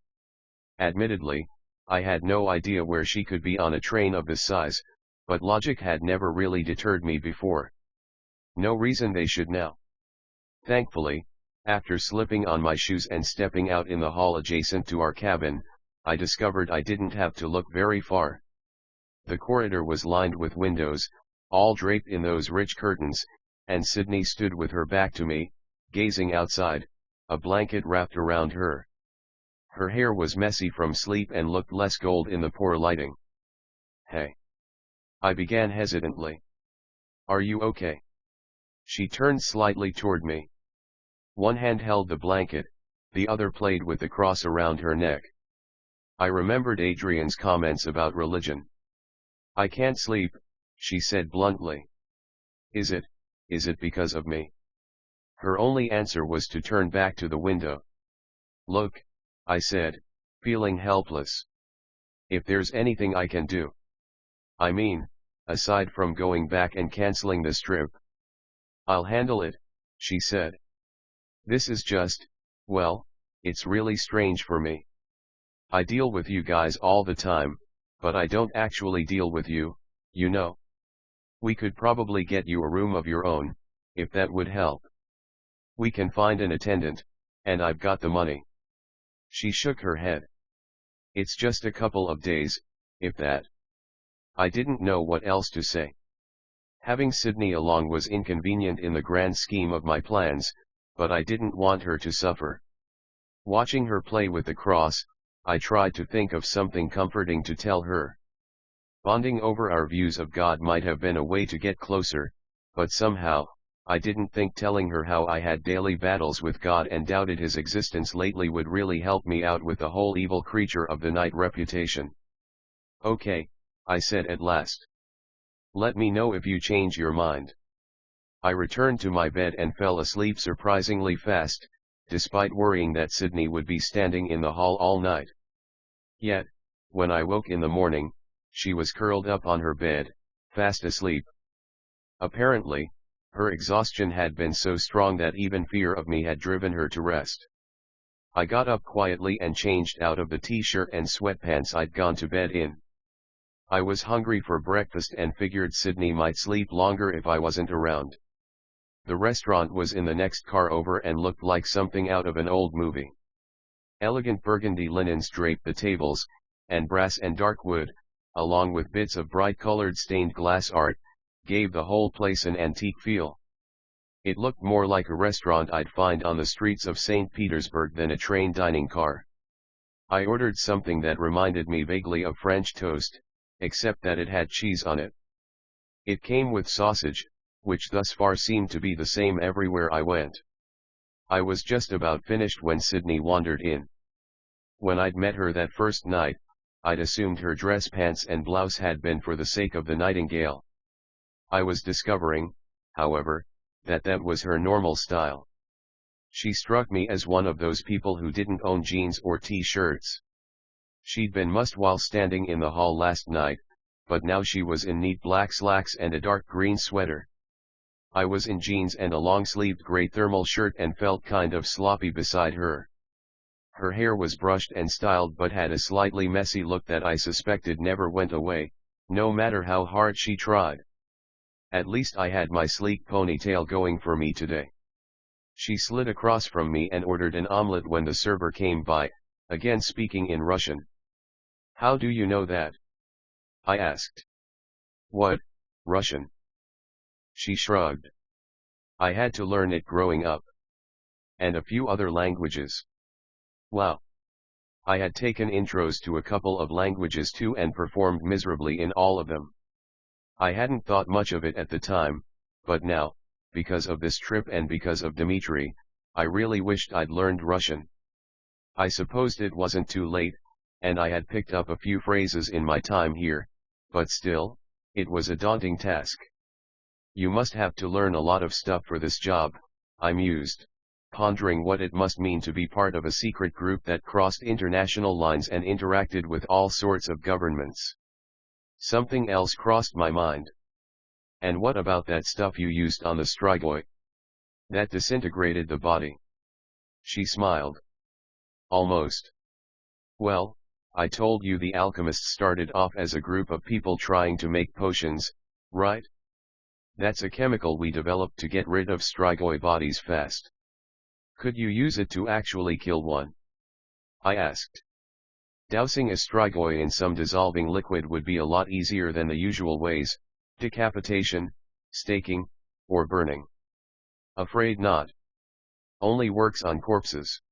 Admittedly, I had no idea where she could be on a train of this size, but logic had never really deterred me before. No reason they should now. Thankfully, after slipping on my shoes and stepping out in the hall adjacent to our cabin, I discovered I didn't have to look very far. The corridor was lined with windows, all draped in those rich curtains, and Sydney stood with her back to me, gazing outside, a blanket wrapped around her. Her hair was messy from sleep and looked less gold in the poor lighting. "Hey." I began hesitantly. "Are you okay?" She turned slightly toward me. One hand held the blanket, the other played with the cross around her neck. I remembered Adrian's comments about religion. "I can't sleep," she said bluntly. Is it because of me?" Her only answer was to turn back to the window. "Look," I said, feeling helpless. "If there's anything I can do. I mean, aside from going back and canceling the strip." "I'll handle it," she said. "This is just, well, it's really strange for me. I deal with you guys all the time, but I don't actually deal with you, you know. We could probably get you a room of your own, if that would help. We can find an attendant, and I've got the money." She shook her head. "It's just a couple of days, if that." I didn't know what else to say. Having Sydney along was inconvenient in the grand scheme of my plans, but I didn't want her to suffer. Watching her play with the cross, I tried to think of something comforting to tell her. Bonding over our views of God might have been a way to get closer, but somehow, I didn't think telling her how I had daily battles with God and doubted his existence lately would really help me out with the whole evil creature of the night reputation. Okay, I said at last. Let me know if you change your mind. I returned to my bed and fell asleep surprisingly fast, despite worrying that Sydney would be standing in the hall all night. Yet, when I woke in the morning, she was curled up on her bed, fast asleep. Apparently, her exhaustion had been so strong that even fear of me had driven her to rest. I got up quietly and changed out of the t-shirt and sweatpants I'd gone to bed in. I was hungry for breakfast and figured Sydney might sleep longer if I wasn't around. The restaurant was in the next car over and looked like something out of an old movie. Elegant burgundy linens draped the tables, and brass and dark wood, along with bits of bright-colored stained glass art, gave the whole place an antique feel. It looked more like a restaurant I'd find on the streets of St. Petersburg than a train dining car. I ordered something that reminded me vaguely of French toast, except that it had cheese on it. It came with sausage, which thus far seemed to be the same everywhere I went. I was just about finished when Sydney wandered in. When I'd met her that first night, I'd assumed her dress pants and blouse had been for the sake of the nightingale. I was discovering, however, that was her normal style. She struck me as one of those people who didn't own jeans or t-shirts. She'd been mussed while standing in the hall last night, but now she was in neat black slacks and a dark green sweater. I was in jeans and a long-sleeved gray thermal shirt and felt kind of sloppy beside her. Her hair was brushed and styled but had a slightly messy look that I suspected never went away, no matter how hard she tried. At least I had my sleek ponytail going for me today. She slid across from me and ordered an omelette when the server came by, again speaking in Russian. "How do you know that?" I asked. "What, Russian?" She shrugged. "I had to learn it growing up. And a few other languages." Wow. I had taken intros to a couple of languages too and performed miserably in all of them. I hadn't thought much of it at the time, but now, because of this trip and because of Dimitri, I really wished I'd learned Russian. I supposed it wasn't too late, and I had picked up a few phrases in my time here, but still, it was a daunting task. You must have to learn a lot of stuff for this job, I mused, pondering what it must mean to be part of a secret group that crossed international lines and interacted with all sorts of governments. Something else crossed my mind. "And what about that stuff you used on the strigoi? That disintegrated the body?" She smiled. "Almost. Well, I told you the alchemists started off as a group of people trying to make potions, right? That's a chemical we developed to get rid of strigoi bodies fast. Could you use it to actually kill one?" I asked. Dousing a strigoi in some dissolving liquid would be a lot easier than the usual ways: decapitation, staking, or burning. "Afraid not. Only works on corpses."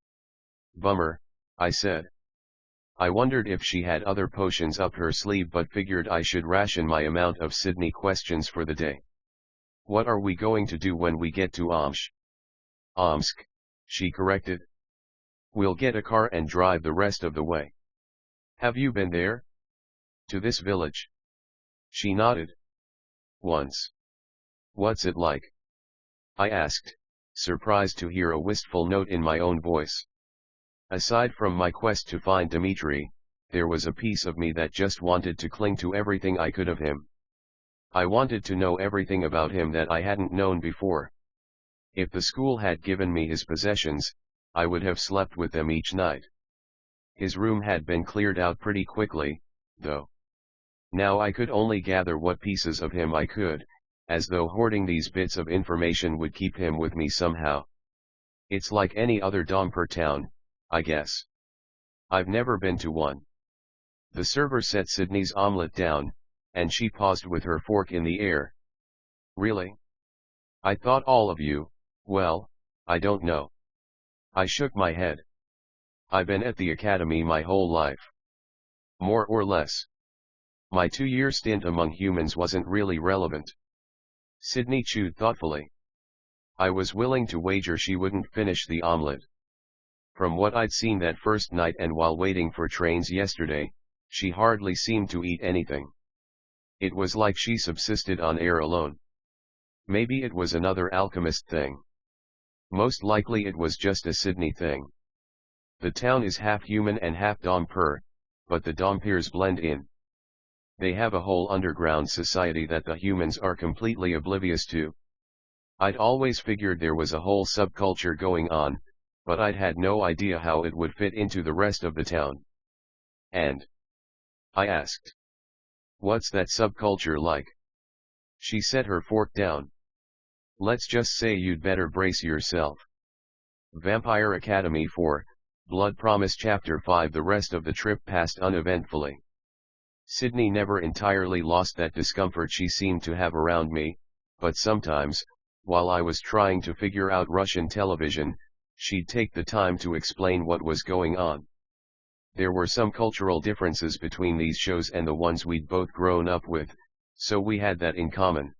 "Bummer," I said. I wondered if she had other potions up her sleeve but figured I should ration my amount of Sydney questions for the day. "What are we going to do when we get to Omsk, she corrected. "We'll get a car and drive the rest of the way." "Have you been there? To this village?" She nodded. "Once." "What's it like?" I asked, surprised to hear a wistful note in my own voice. Aside from my quest to find Dimitri, there was a piece of me that just wanted to cling to everything I could of him. I wanted to know everything about him that I hadn't known before. If the school had given me his possessions, I would have slept with them each night. His room had been cleared out pretty quickly, though. Now I could only gather what pieces of him I could, as though hoarding these bits of information would keep him with me somehow. It's like any other Domper town, I guess. I've never been to one. The server set Sydney's omelette down, and she paused with her fork in the air. "Really? I thought all of you, well, I don't know." I shook my head. "I've been at the academy my whole life. More or less. My 2-year stint among humans wasn't really relevant. Sydney chewed thoughtfully. I was willing to wager she wouldn't finish the omelette. From what I'd seen that first night and while waiting for trains yesterday, she hardly seemed to eat anything. It was like she subsisted on air alone. Maybe it was another alchemist thing. Most likely it was just a Sydney thing. The town is half human and half Domper, but the Dompirs blend in. They have a whole underground society that the humans are completely oblivious to. I'd always figured there was a whole subculture going on, but I'd had no idea how it would fit into the rest of the town. And I asked, "What's that subculture like?" She set her fork down. "Let's just say you'd better brace yourself. Vampire Academy 4, Blood Promise Chapter 5. The rest of the trip passed uneventfully. Sydney never entirely lost that discomfort she seemed to have around me, but sometimes, while I was trying to figure out Russian television, she'd take the time to explain what was going on. There were some cultural differences between these shows and the ones we'd both grown up with, so we had that in common.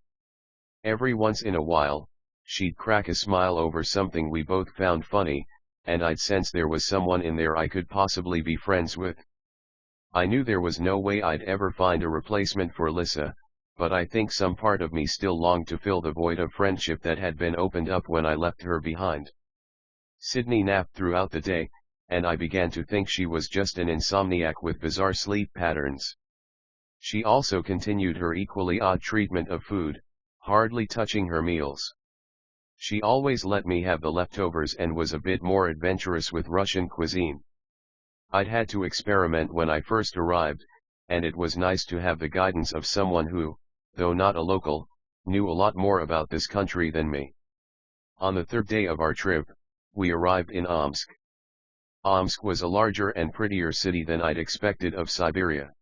Every once in a while, she'd crack a smile over something we both found funny, and I'd sense there was someone in there I could possibly be friends with. I knew there was no way I'd ever find a replacement for Lissa, but I think some part of me still longed to fill the void of friendship that had been opened up when I left her behind. Sydney napped throughout the day, and I began to think she was just an insomniac with bizarre sleep patterns. She also continued her equally odd treatment of food, hardly touching her meals. She always let me have the leftovers and was a bit more adventurous with Russian cuisine. I'd had to experiment when I first arrived, and it was nice to have the guidance of someone who, though not a local, knew a lot more about this country than me. On the third day of our trip, we arrived in Omsk. Omsk was a larger and prettier city than I'd expected of Siberia.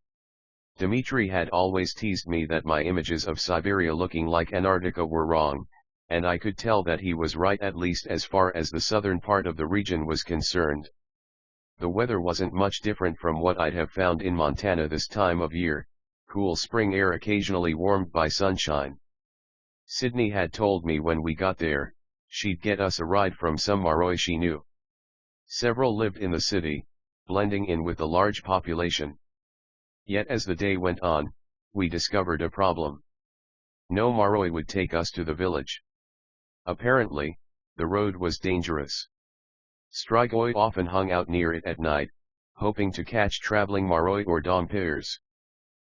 Dimitri had always teased me that my images of Siberia looking like Antarctica were wrong, and I could tell that he was right, at least as far as the southern part of the region was concerned. The weather wasn't much different from what I'd have found in Montana this time of year, cool spring air occasionally warmed by sunshine. Sydney had told me when we got there, she'd get us a ride from some Maroi she knew. Several lived in the city, blending in with the large population. Yet as the day went on, we discovered a problem. No Maroi would take us to the village. Apparently, the road was dangerous. Strigoi often hung out near it at night, hoping to catch traveling Maroi or Dompirs.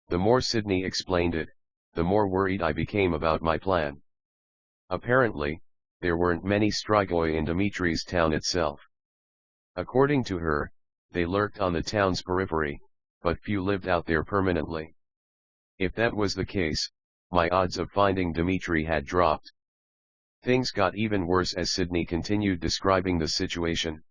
The more Sydney explained it, the more worried I became about my plan. Apparently, there weren't many strigoi in Dimitri's town itself. According to her, they lurked on the town's periphery, but few lived out there permanently. If that was the case, my odds of finding Dimitri had dropped. Things got even worse as Sydney continued describing the situation.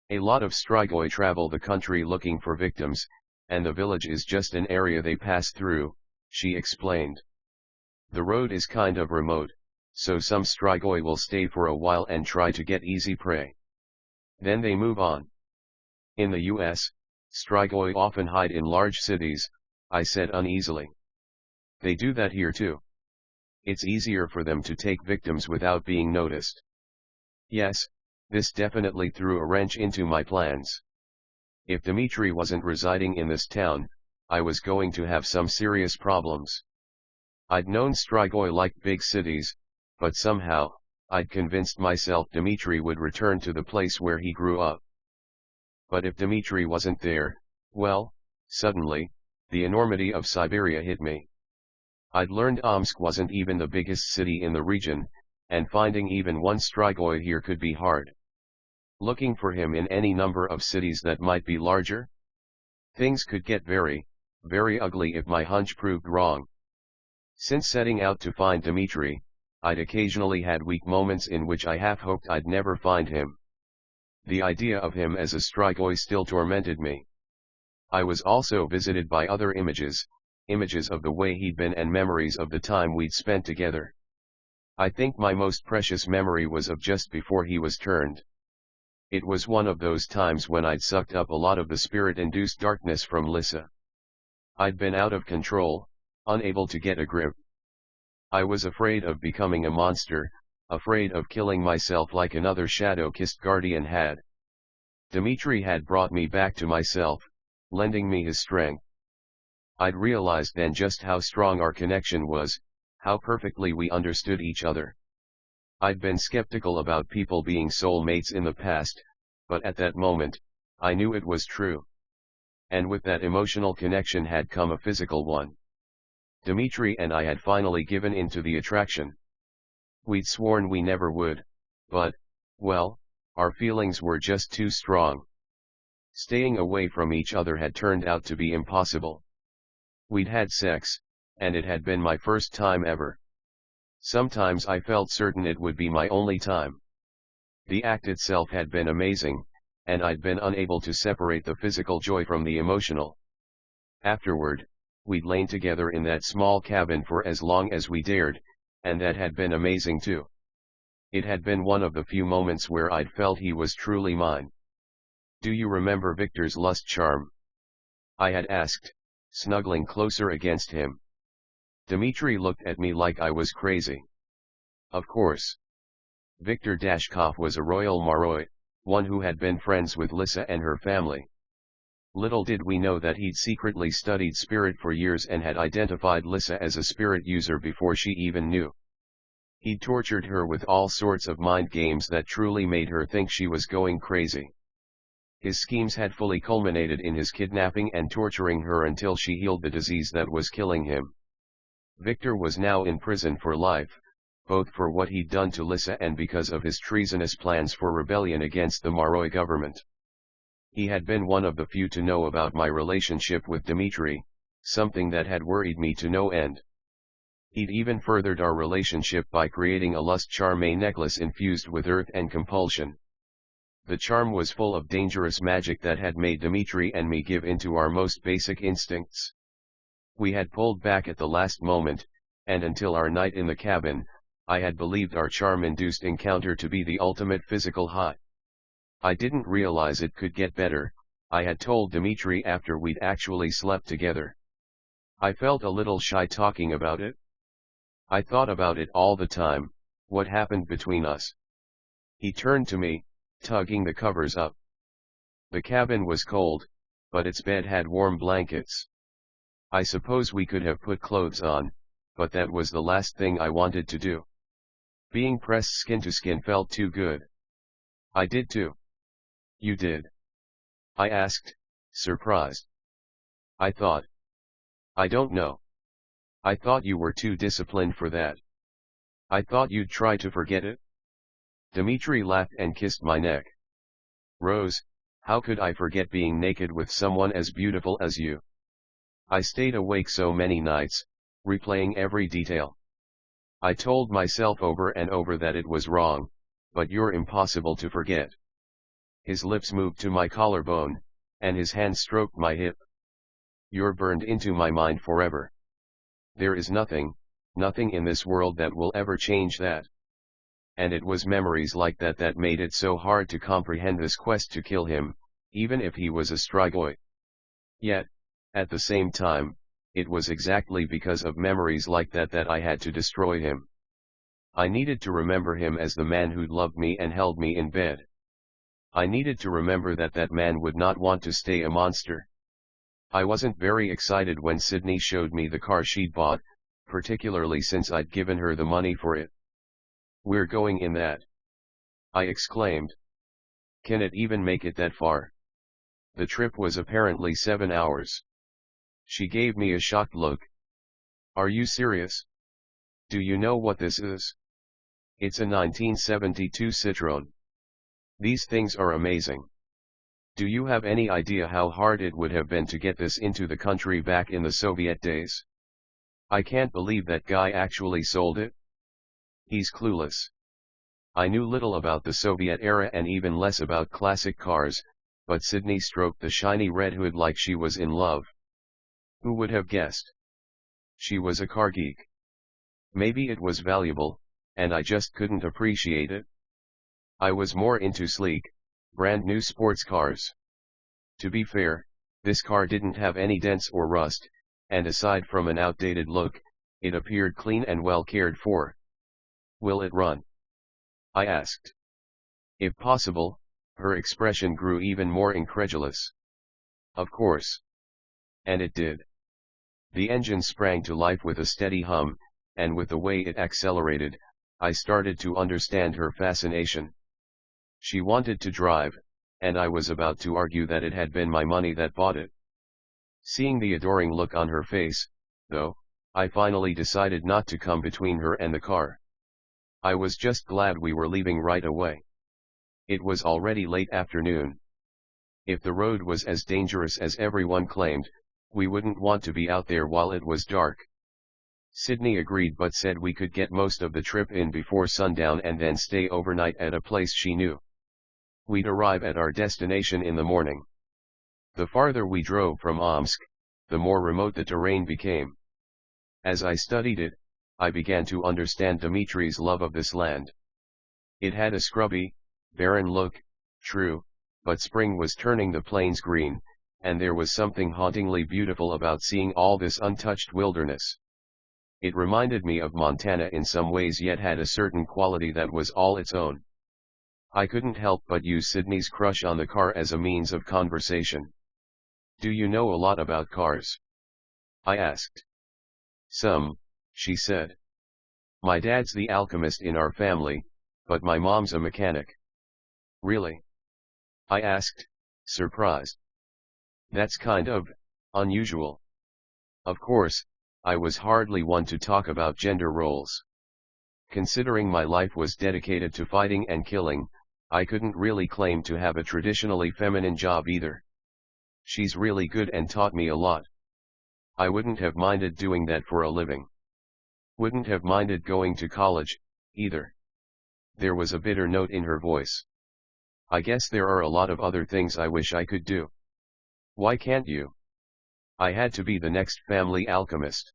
A lot of strigoi travel the country looking for victims, and the village is just an area they pass through, she explained. The road is kind of remote, so some strigoi will stay for a while and try to get easy prey. Then they move on. In the US, strigoi often hide in large cities, I said uneasily. They do that here too. It's easier for them to take victims without being noticed. Yes, this definitely threw a wrench into my plans. If Dimitri wasn't residing in this town, I was going to have some serious problems. I'd known strigoi liked big cities, but somehow, I'd convinced myself Dimitri would return to the place where he grew up. But if Dimitri wasn't there, well, suddenly, the enormity of Siberia hit me. I'd learned Omsk wasn't even the biggest city in the region, and finding even one strigoi here could be hard. Looking for him in any number of cities that might be larger? Things could get very, very ugly if my hunch proved wrong. Since setting out to find Dimitri, I'd occasionally had weak moments in which I half hoped I'd never find him. The idea of him as a strigoi still tormented me. I was also visited by other images of the way he'd been and memories of the time we'd spent together. I think my most precious memory was of just before he was turned. It was one of those times when I'd sucked up a lot of the spirit-induced darkness from Lissa. I'd been out of control, unable to get a grip. I was afraid of becoming a monster, afraid of killing myself like another shadow-kissed guardian had. Dimitri had brought me back to myself, lending me his strength. I'd realized then just how strong our connection was, how perfectly we understood each other. I'd been skeptical about people being soulmates in the past, but at that moment, I knew it was true. And with that emotional connection had come a physical one. Dimitri and I had finally given in to the attraction. We'd sworn we never would, but, well, our feelings were just too strong. Staying away from each other had turned out to be impossible. We'd had sex, and it had been my first time ever. Sometimes I felt certain it would be my only time. The act itself had been amazing, and I'd been unable to separate the physical joy from the emotional. Afterward, we'd lain together in that small cabin for as long as we dared, and that had been amazing too. It had been one of the few moments where I'd felt he was truly mine. "Do you remember Victor's lust charm?" I had asked, snuggling closer against him. Dimitri looked at me like I was crazy. Of course. Victor Dashkov was a royal Maroi, one who had been friends with Lisa and her family. Little did we know that he'd secretly studied spirit for years and had identified Lisa as a spirit user before she even knew. He'd tortured her with all sorts of mind games that truly made her think she was going crazy. His schemes had fully culminated in his kidnapping and torturing her until she healed the disease that was killing him. Victor was now in prison for life, both for what he'd done to Lisa and because of his treasonous plans for rebellion against the Maroi government. He had been one of the few to know about my relationship with Dimitri, something that had worried me to no end. He'd even furthered our relationship by creating a lust charm, a necklace infused with earth and compulsion. The charm was full of dangerous magic that had made Dimitri and me give in to our most basic instincts. We had pulled back at the last moment, and until our night in the cabin, I had believed our charm-induced encounter to be the ultimate physical high. I didn't realize it could get better, I had told Dimitri after we'd actually slept together. I felt a little shy talking about it. I thought about it all the time, what happened between us. He turned to me, tugging the covers up. The cabin was cold, but its bed had warm blankets. I suppose we could have put clothes on, but that was the last thing I wanted to do. Being pressed skin to skin felt too good. I did too. You did? I asked, surprised. I thought. I don't know. I thought you were too disciplined for that. I thought you'd try to forget it. Dimitri laughed and kissed my neck. Rose, how could I forget being naked with someone as beautiful as you? I stayed awake so many nights, replaying every detail. I told myself over and over that it was wrong, but you're impossible to forget. His lips moved to my collarbone, and his hand stroked my hip. You're burned into my mind forever. There is nothing in this world that will ever change that. And it was memories like that that made it so hard to comprehend this quest to kill him, even if he was a strigoi. Yet, at the same time, it was exactly because of memories like that that I had to destroy him. I needed to remember him as the man who'd loved me and held me in bed. I needed to remember that that man would not want to stay a monster. I wasn't very excited when Sydney showed me the car she'd bought, particularly since I'd given her the money for it. We're going in that, I exclaimed. Can it even make it that far? The trip was apparently 7 hours. She gave me a shocked look. Are you serious? Do you know what this is? It's a 1972 Citroën. These things are amazing. Do you have any idea how hard it would have been to get this into the country back in the Soviet days? I can't believe that guy actually sold it. He's clueless. I knew little about the Soviet era and even less about classic cars, but Sydney stroked the shiny red hood like she was in love. Who would have guessed? She was a car geek. Maybe it was valuable, and I just couldn't appreciate it. I was more into sleek, brand new sports cars. To be fair, this car didn't have any dents or rust, and aside from an outdated look, it appeared clean and well cared for. "Will it run?" I asked. If possible, her expression grew even more incredulous. "Of course." And it did. The engine sprang to life with a steady hum, and with the way it accelerated, I started to understand her fascination. She wanted to drive, and I was about to argue that it had been my money that bought it. Seeing the adoring look on her face, though, I finally decided not to come between her and the car. I was just glad we were leaving right away. It was already late afternoon. If the road was as dangerous as everyone claimed, we wouldn't want to be out there while it was dark. Sydney agreed but said we could get most of the trip in before sundown and then stay overnight at a place she knew. We'd arrive at our destination in the morning. The farther we drove from Omsk, the more remote the terrain became. As I studied it, I began to understand Dimitri's love of this land. It had a scrubby, barren look, true, but spring was turning the plains green, and there was something hauntingly beautiful about seeing all this untouched wilderness. It reminded me of Montana in some ways yet had a certain quality that was all its own. I couldn't help but use Sydney's crush on the car as a means of conversation. "Do you know a lot about cars?" I asked. "Some," she said. "My dad's the alchemist in our family, but my mom's a mechanic." "Really?" I asked, surprised. "That's kind of unusual." Of course, I was hardly one to talk about gender roles. Considering my life was dedicated to fighting and killing, I couldn't really claim to have a traditionally feminine job either. She's really good and taught me a lot. I wouldn't have minded doing that for a living. Wouldn't have minded going to college, either. There was a bitter note in her voice. "I guess there are a lot of other things I wish I could do." "Why can't you?" "I had to be the next family alchemist.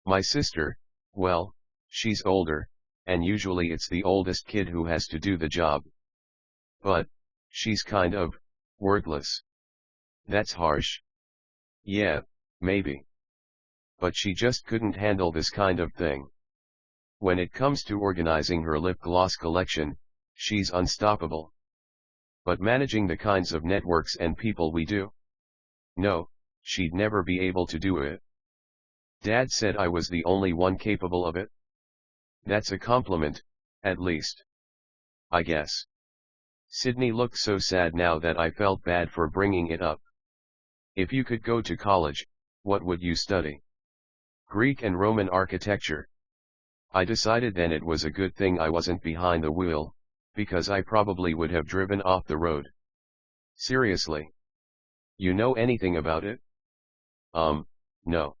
My sister, well, she's older, and usually it's the oldest kid who has to do the job. But, she's kind of worthless." "That's harsh." "Yeah, maybe. But she just couldn't handle this kind of thing. When it comes to organizing her lip gloss collection, she's unstoppable. But managing the kinds of networks and people we do? No, she'd never be able to do it." "Dad said I was the only one capable of it." "That's a compliment, at least. I guess." Sydney looked so sad now that I felt bad for bringing it up. "If you could go to college, what would you study?" "Greek and Roman architecture." I decided then it was a good thing I wasn't behind the wheel, because I probably would have driven off the road. "Seriously? You know anything about it?" No.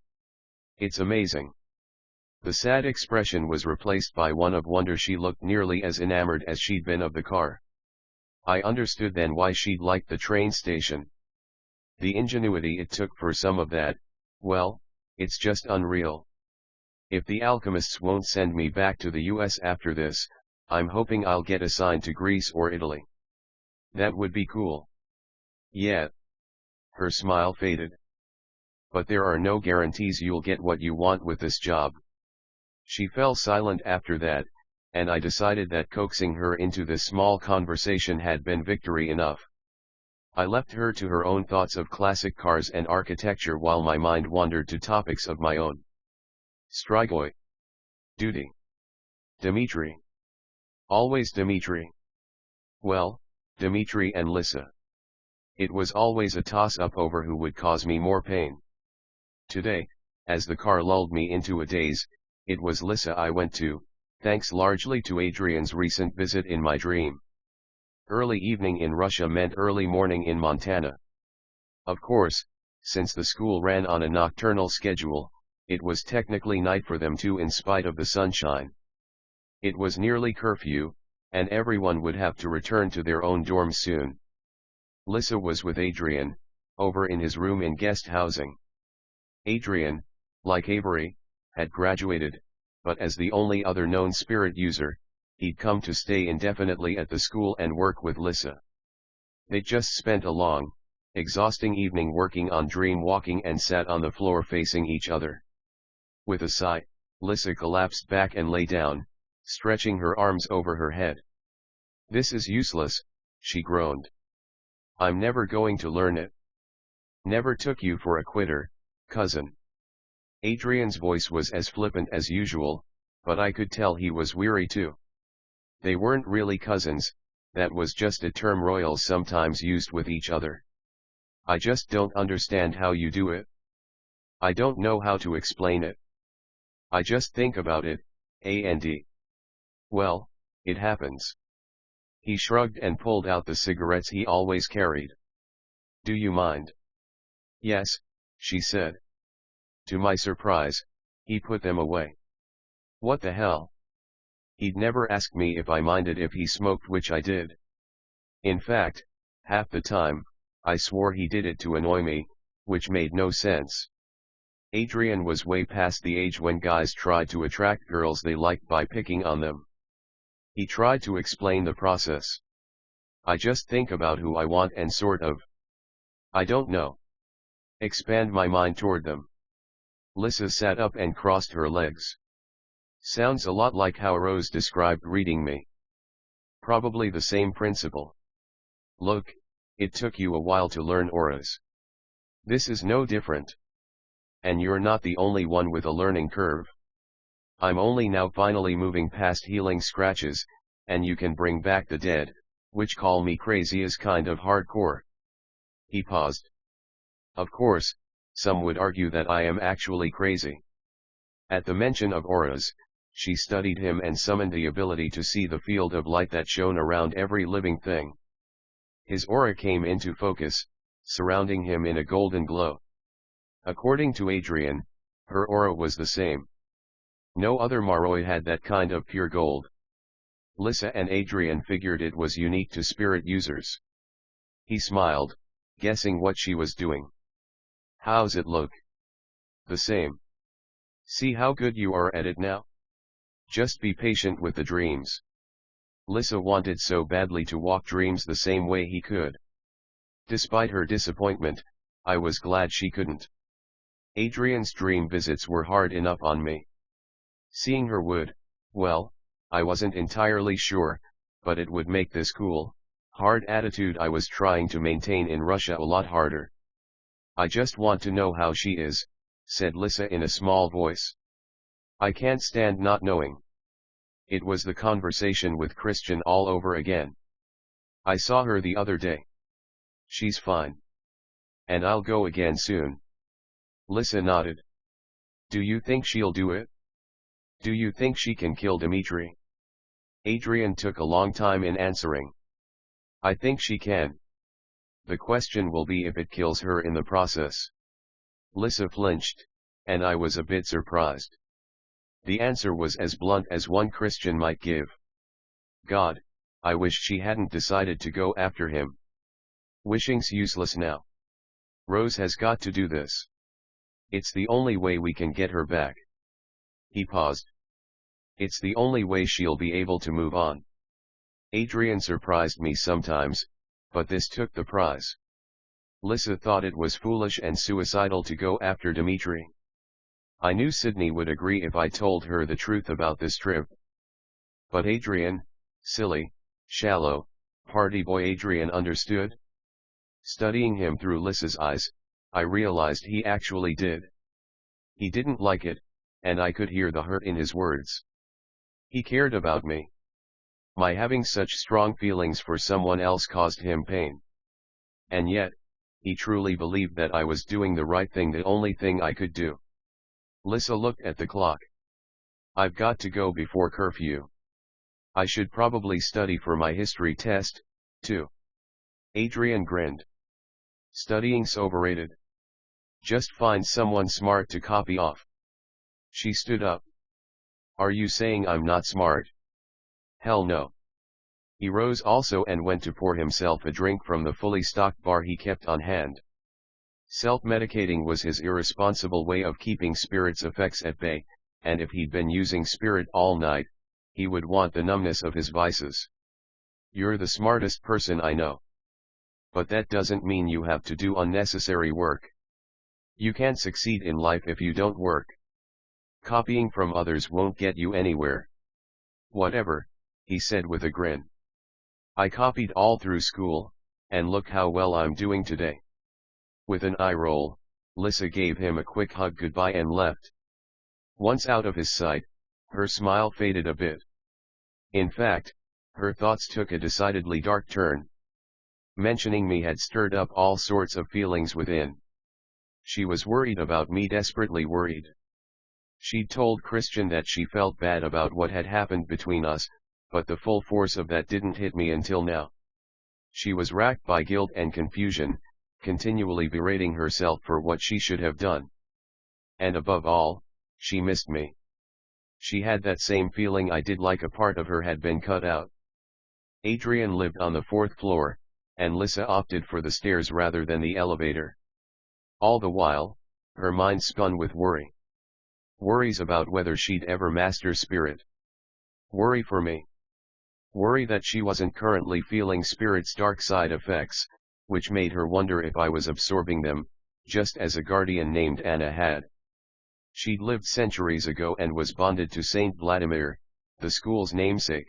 It's amazing." The sad expression was replaced by one of wonder. She looked nearly as enamored as she'd been of the car. I understood then why she'd liked the train station. The ingenuity it took for some of that, well, it's just unreal. If the alchemists won't send me back to the US after this, I'm hoping I'll get assigned to Greece or Italy. That would be cool. Yeah. Her smile faded. "But there are no guarantees you'll get what you want with this job." She fell silent after that, and I decided that coaxing her into this small conversation had been victory enough. I left her to her own thoughts of classic cars and architecture while my mind wandered to topics of my own. Strigoi. Duty. Dimitri. Always Dimitri. Well, Dimitri and Lissa. It was always a toss-up over who would cause me more pain. Today, as the car lulled me into a daze, it was Lissa I went to, thanks largely to Adrian's recent visit in my dream. Early evening in Russia meant early morning in Montana. Of course, since the school ran on a nocturnal schedule, it was technically night for them too in spite of the sunshine. It was nearly curfew, and everyone would have to return to their own dorms soon. Lissa was with Adrian, over in his room in guest housing. Adrian, like Avery, had graduated, but as the only other known spirit user, he'd come to stay indefinitely at the school and work with Lissa. They just spent a long, exhausting evening working on dream walking, and sat on the floor facing each other. With a sigh, Lissa collapsed back and lay down, stretching her arms over her head. "This is useless," she groaned. "I'm never going to learn it." "Never took you for a quitter, cousin." Adrian's voice was as flippant as usual, but I could tell he was weary too. They weren't really cousins, that was just a term royals sometimes used with each other. "I just don't understand how you do it. I don't know how to explain it. I just think about it, and well, it happens." He shrugged and pulled out the cigarettes he always carried. "Do you mind?" "Yes," she said. To my surprise, he put them away. What the hell? He'd never ask me if I minded if he smoked, which I did. In fact, half the time, I swore he did it to annoy me, which made no sense. Adrian was way past the age when guys tried to attract girls they liked by picking on them. He tried to explain the process. "I just think about who I want and sort of, I don't know, expand my mind toward them." Lissa sat up and crossed her legs. "Sounds a lot like how Rose described reading me. Probably the same principle. Look, it took you a while to learn auras. This is no different. And you're not the only one with a learning curve. I'm only now finally moving past healing scratches, and you can bring back the dead, which call me crazy is kind of hardcore." He paused. "Of course, some would argue that I am actually crazy." At the mention of auras, she studied him and summoned the ability to see the field of light that shone around every living thing. His aura came into focus, surrounding him in a golden glow. According to Adrian, her aura was the same. No other Maroi had that kind of pure gold. Lissa and Adrian figured it was unique to spirit users. He smiled, guessing what she was doing. "How's it look?" "The same. See how good you are at it now? Just be patient with the dreams." Lissa wanted so badly to walk dreams the same way he could. Despite her disappointment, I was glad she couldn't. Adrian's dream visits were hard enough on me. Seeing her would, well, I wasn't entirely sure, but it would make this cool, hard attitude I was trying to maintain in Russia a lot harder. "I just want to know how she is," said Lissa in a small voice. "I can't stand not knowing." It was the conversation with Christian all over again. "I saw her the other day. She's fine. And I'll go again soon." Lissa nodded. "Do you think she'll do it? Do you think she can kill Dimitri?" Adrian took a long time in answering. "I think she can. The question will be if it kills her in the process." Lissa flinched, and I was a bit surprised. The answer was as blunt as one Christian might give. God, I wish she hadn't decided to go after him. Wishing's useless now. Rose has got to do this. It's the only way we can get her back. He paused. It's the only way she'll be able to move on. Adrian surprised me sometimes, but this took the prize. Lissa thought it was foolish and suicidal to go after Dimitri. I knew Sydney would agree if I told her the truth about this trip. But Adrian, silly, shallow, party boy Adrian understood. Studying him through Lissa's eyes, I realized he actually did. He didn't like it, and I could hear the hurt in his words. He cared about me. My having such strong feelings for someone else caused him pain. And yet, he truly believed that I was doing the right thing, the only thing I could do. Lissa looked at the clock. I've got to go before curfew. I should probably study for my history test, too. Adrian grinned. Studying's overrated. Just find someone smart to copy off. She stood up. Are you saying I'm not smart? Hell no. He rose also and went to pour himself a drink from the fully stocked bar he kept on hand. Self-medicating was his irresponsible way of keeping spirit's effects at bay, and if he'd been using spirit all night, he would want the numbness of his vices. You're the smartest person I know. but that doesn't mean you have to do unnecessary work. You can't succeed in life if you don't work. Copying from others won't get you anywhere. Whatever, he said with a grin. I copied all through school, and look how well I'm doing today. With an eye roll, Lissa gave him a quick hug goodbye and left. Once out of his sight, her smile faded a bit. In fact, her thoughts took a decidedly dark turn. Mentioning me had stirred up all sorts of feelings within. She was worried about me, desperately worried. She'd told Christian that she felt bad about what had happened between us, but the full force of that didn't hit me until now. She was racked by guilt and confusion, continually berating herself for what she should have done. And above all, she missed me. She had that same feeling I did, like a part of her had been cut out. Adrian lived on the 4th floor, and Lissa opted for the stairs rather than the elevator. All the while, her mind spun with worry. Worries about whether she'd ever master spirit. Worry for me. Worry that she wasn't currently feeling spirit's dark side effects, which made her wonder if I was absorbing them, just as a guardian named Anna had. She'd lived centuries ago and was bonded to Saint Vladimir, the school's namesake.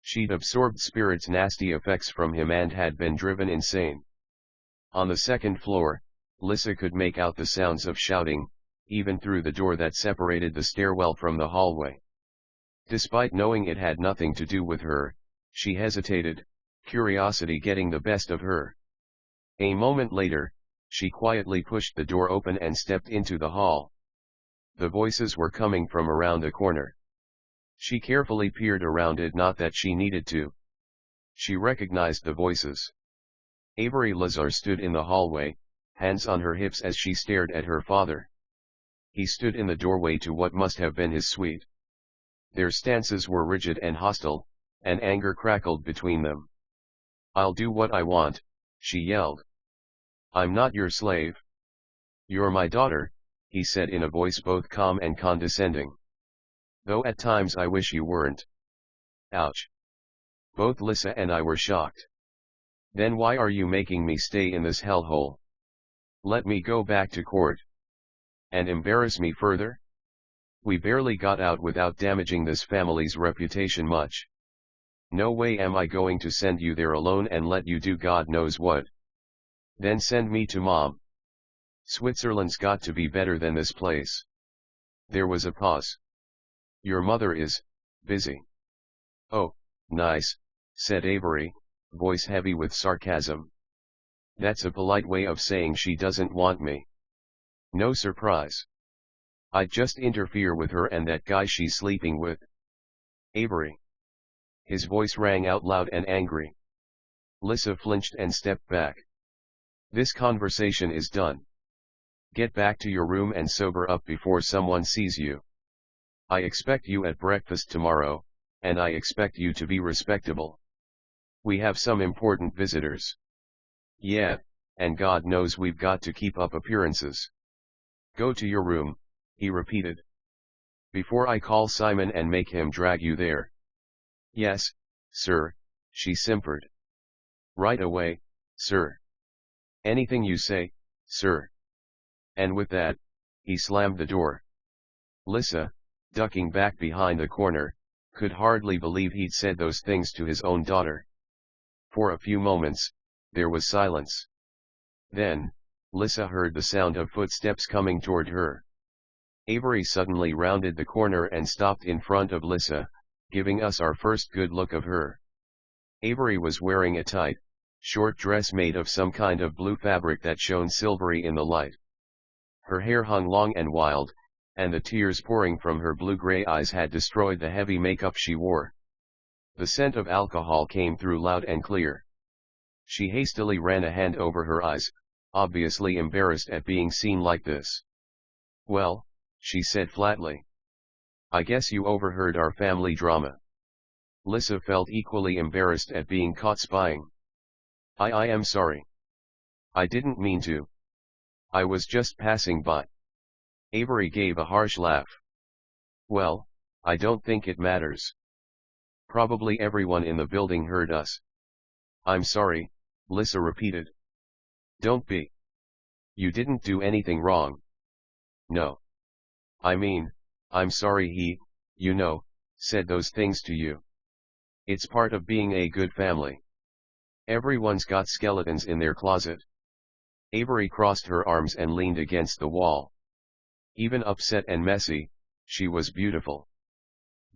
She'd absorbed spirit's nasty effects from him and had been driven insane. On the 2nd floor, Lissa could make out the sounds of shouting, even through the door that separated the stairwell from the hallway. Despite knowing it had nothing to do with her, she hesitated, curiosity getting the best of her. A moment later, she quietly pushed the door open and stepped into the hall. The voices were coming from around the corner. She carefully peered around it, not that she needed to. She recognized the voices. Avery Lazar stood in the hallway, hands on her hips as she stared at her father. He stood in the doorway to what must have been his suite. Their stances were rigid and hostile, and anger crackled between them. "I'll do what I want," she yelled. "I'm not your slave." "You're my daughter," he said in a voice both calm and condescending. "Though at times I wish you weren't." Ouch. Both Lissa and I were shocked. "Then why are you making me stay in this hellhole? Let me go back to court. And embarrass me further? We barely got out without damaging this family's reputation much. No way am I going to send you there alone and let you do God knows what. Then send me to Mom. Switzerland's got to be better than this place." There was a pause. "Your mother is busy." "Oh, nice," said Avery, voice heavy with sarcasm. "That's a polite way of saying she doesn't want me. No surprise. I'd just interfere with her and that guy she's sleeping with." "Avery." His voice rang out loud and angry. Lissa flinched and stepped back. "This conversation is done. Get back to your room and sober up before someone sees you. I expect you at breakfast tomorrow, and I expect you to be respectable. We have some important visitors." "Yeah, and God knows we've got to keep up appearances." "Go to your room," he repeated. "Before I call Simon and make him drag you there." "Yes, sir," she simpered. "Right away, sir. Anything you say, sir." And with that, he slammed the door. Lissa, ducking back behind the corner, could hardly believe he'd said those things to his own daughter. For a few moments, there was silence. Then, Lissa heard the sound of footsteps coming toward her. Avery suddenly rounded the corner and stopped in front of Lissa, giving us our first good look of her. Avery was wearing a tight, short dress made of some kind of blue fabric that shone silvery in the light. Her hair hung long and wild, and the tears pouring from her blue-gray eyes had destroyed the heavy makeup she wore. The scent of alcohol came through loud and clear. She hastily ran a hand over her eyes, obviously embarrassed at being seen like this. "Well," she said flatly. "I guess you overheard our family drama." Lissa felt equally embarrassed at being caught spying. I am sorry. I didn't mean to. I was just passing by." Avery gave a harsh laugh. "Well, I don't think it matters. Probably everyone in the building heard us. I'm sorry, Lissa repeated. Don't be. You didn't do anything wrong. No. I mean, I'm sorry he, you know, said those things to you. It's part of being a good family. Everyone's got skeletons in their closet. Avery crossed her arms and leaned against the wall. Even upset and messy, she was beautiful.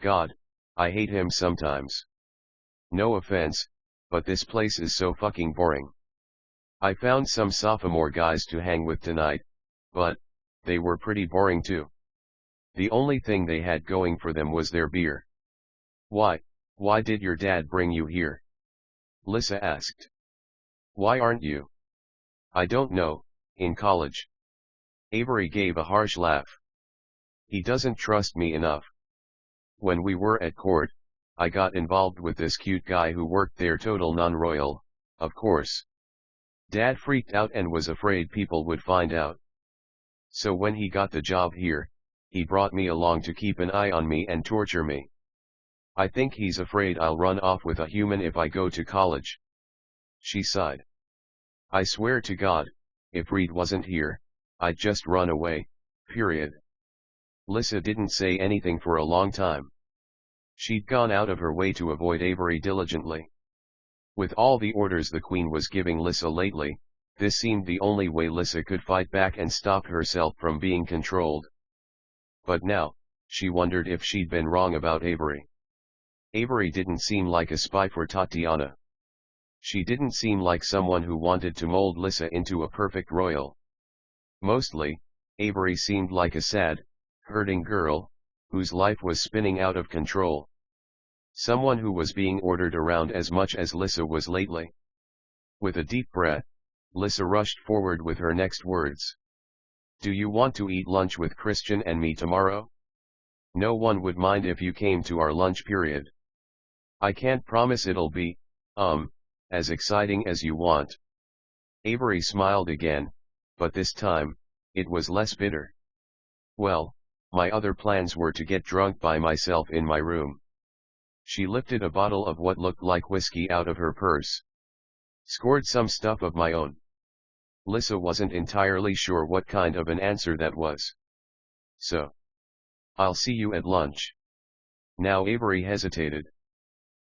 God, I hate him sometimes. No offense, but this place is so fucking boring. I found some sophomore guys to hang with tonight, but they were pretty boring too. The only thing they had going for them was their beer. Why did your dad bring you here? Lissa asked. Why aren't you? I don't know, in college. Avery gave a harsh laugh. He doesn't trust me enough. When we were at court, I got involved with this cute guy who worked there, total non-royal, of course. Dad freaked out and was afraid people would find out. So when he got the job here, he brought me along to keep an eye on me and torture me. I think he's afraid I'll run off with a human if I go to college. She sighed. I swear to God, if Reed wasn't here, I'd just run away, period. Lissa didn't say anything for a long time. She'd gone out of her way to avoid Avery diligently. With all the orders the Queen was giving Lissa lately, this seemed the only way Lissa could fight back and stop herself from being controlled. But now, she wondered if she'd been wrong about Avery. Avery didn't seem like a spy for Tatiana. She didn't seem like someone who wanted to mold Lissa into a perfect royal. Mostly, Avery seemed like a sad, hurting girl, whose life was spinning out of control. Someone who was being ordered around as much as Lissa was lately. With a deep breath, Lissa rushed forward with her next words. Do you want to eat lunch with Christian and me tomorrow? No one would mind if you came to our lunch period. I can't promise it'll be, as exciting as you want. Avery smiled again, but this time, it was less bitter. Well, my other plans were to get drunk by myself in my room. She lifted a bottle of what looked like whiskey out of her purse. Scored some stuff of my own. Lissa wasn't entirely sure what kind of an answer that was. So. I'll see you at lunch. Now Avery hesitated.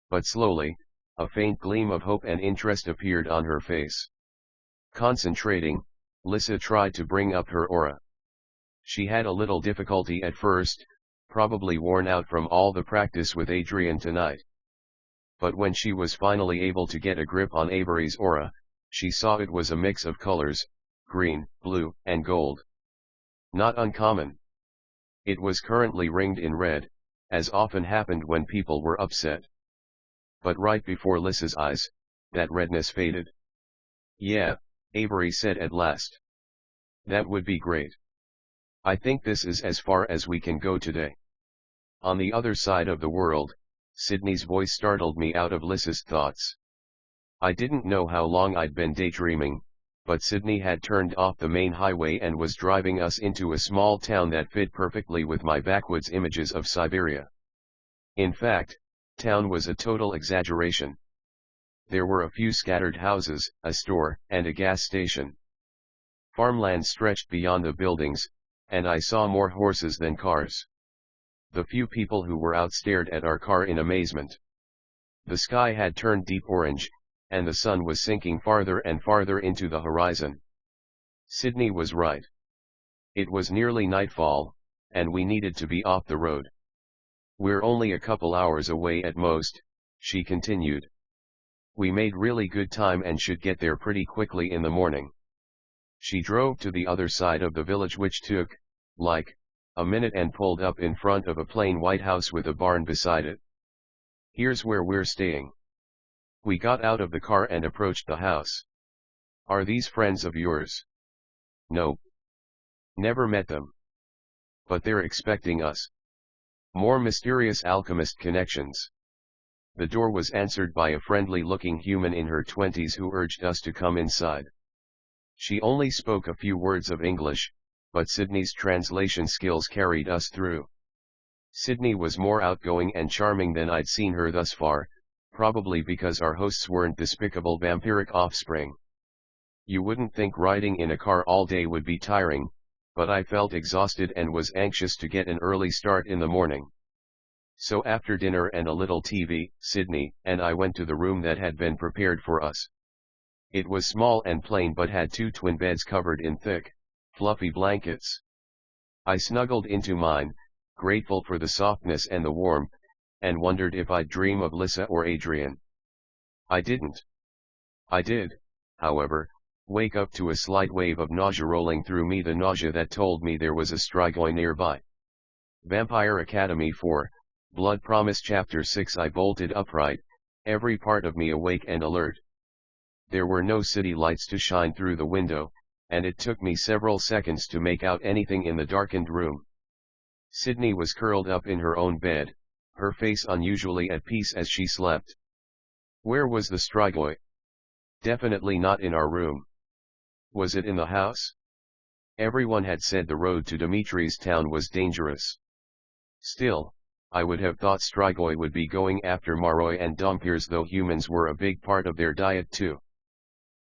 But slowly, a faint gleam of hope and interest appeared on her face. Concentrating, Lissa tried to bring up her aura. She had a little difficulty at first, probably worn out from all the practice with Adrian tonight. But when she was finally able to get a grip on Avery's aura, she saw it was a mix of colors, green, blue, and gold. Not uncommon. It was currently ringed in red, as often happened when people were upset. But right before Lissa's eyes, that redness faded. Yeah, Avery said at last. That would be great. I think this is as far as we can go today. On the other side of the world, Sydney's voice startled me out of Lissa's thoughts. I didn't know how long I'd been daydreaming, but Sydney had turned off the main highway and was driving us into a small town that fit perfectly with my backwoods images of Siberia. In fact, town was a total exaggeration. There were a few scattered houses, a store, and a gas station. Farmland stretched beyond the buildings, and I saw more horses than cars. The few people who were out stared at our car in amazement. The sky had turned deep orange, and the sun was sinking farther and farther into the horizon. Sydney was right. It was nearly nightfall, and we needed to be off the road. We're only a couple hours away at most, she continued. We made really good time and should get there pretty quickly in the morning. She drove to the other side of the village, which took, like, a minute, and pulled up in front of a plain white house with a barn beside it. Here's where we're staying. We got out of the car and approached the house. Are these friends of yours? Nope. Never met them. But they're expecting us. More mysterious alchemist connections. The door was answered by a friendly-looking human in her 20s who urged us to come inside. She only spoke a few words of English, but Sydney's translation skills carried us through. Sydney was more outgoing and charming than I'd seen her thus far, probably because our hosts weren't despicable vampiric offspring. You wouldn't think riding in a car all day would be tiring, but I felt exhausted and was anxious to get an early start in the morning. So after dinner and a little TV, Sydney and I went to the room that had been prepared for us. It was small and plain but had two twin beds covered in thick, fluffy blankets. I snuggled into mine, grateful for the softness and the warmth, and wondered if I'd dream of Lissa or Adrian. I didn't. I did, however, wake up to a slight wave of nausea rolling through me, the nausea that told me there was a strigoi nearby. Vampire Academy 4, Blood Promise Chapter 6. I bolted upright, every part of me awake and alert. There were no city lights to shine through the window, and it took me several seconds to make out anything in the darkened room. Sydney was curled up in her own bed, her face unusually at peace as she slept. Where was the strigoi? Definitely not in our room. Was it in the house? Everyone had said the road to Dimitri's town was dangerous. Still, I would have thought strigoi would be going after Maroi and Dompiers, though humans were a big part of their diet too.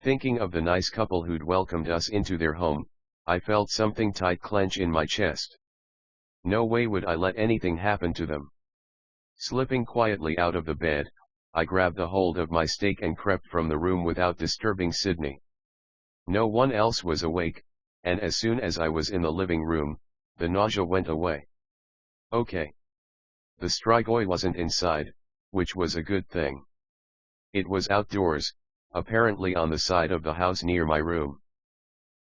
Thinking of the nice couple who'd welcomed us into their home, I felt something tight clench in my chest. No way would I let anything happen to them. Slipping quietly out of the bed, I grabbed a hold of my stake and crept from the room without disturbing Sydney. No one else was awake, and as soon as I was in the living room, the nausea went away. Okay. The strigoi wasn't inside, which was a good thing. It was outdoors, apparently on the side of the house near my room.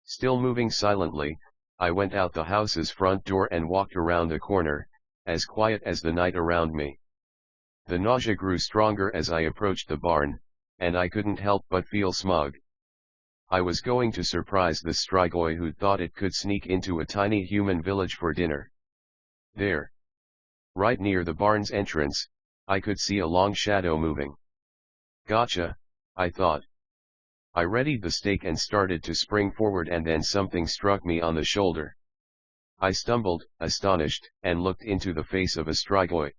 Still moving silently, I went out the house's front door and walked around the corner, as quiet as the night around me. The nausea grew stronger as I approached the barn, and I couldn't help but feel smug. I was going to surprise this strigoi who thought it could sneak into a tiny human village for dinner. There, right near the barn's entrance, I could see a long shadow moving. Gotcha, I thought. I readied the stake and started to spring forward, and then something struck me on the shoulder. I stumbled, astonished, and looked into the face of a strigoi.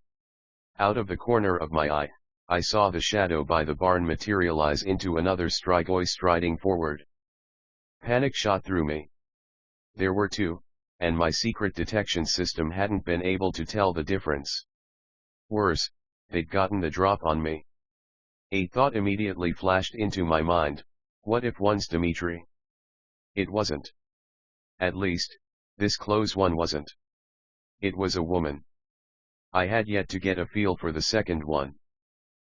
Out of the corner of my eye, I saw the shadow by the barn materialize into another strigoi striding forward. Panic shot through me. There were two, and my secret detection system hadn't been able to tell the difference. Worse, they'd gotten the drop on me. A thought immediately flashed into my mind: what if one's Dimitri? It wasn't. At least, this close one wasn't. It was a woman. I had yet to get a feel for the second one.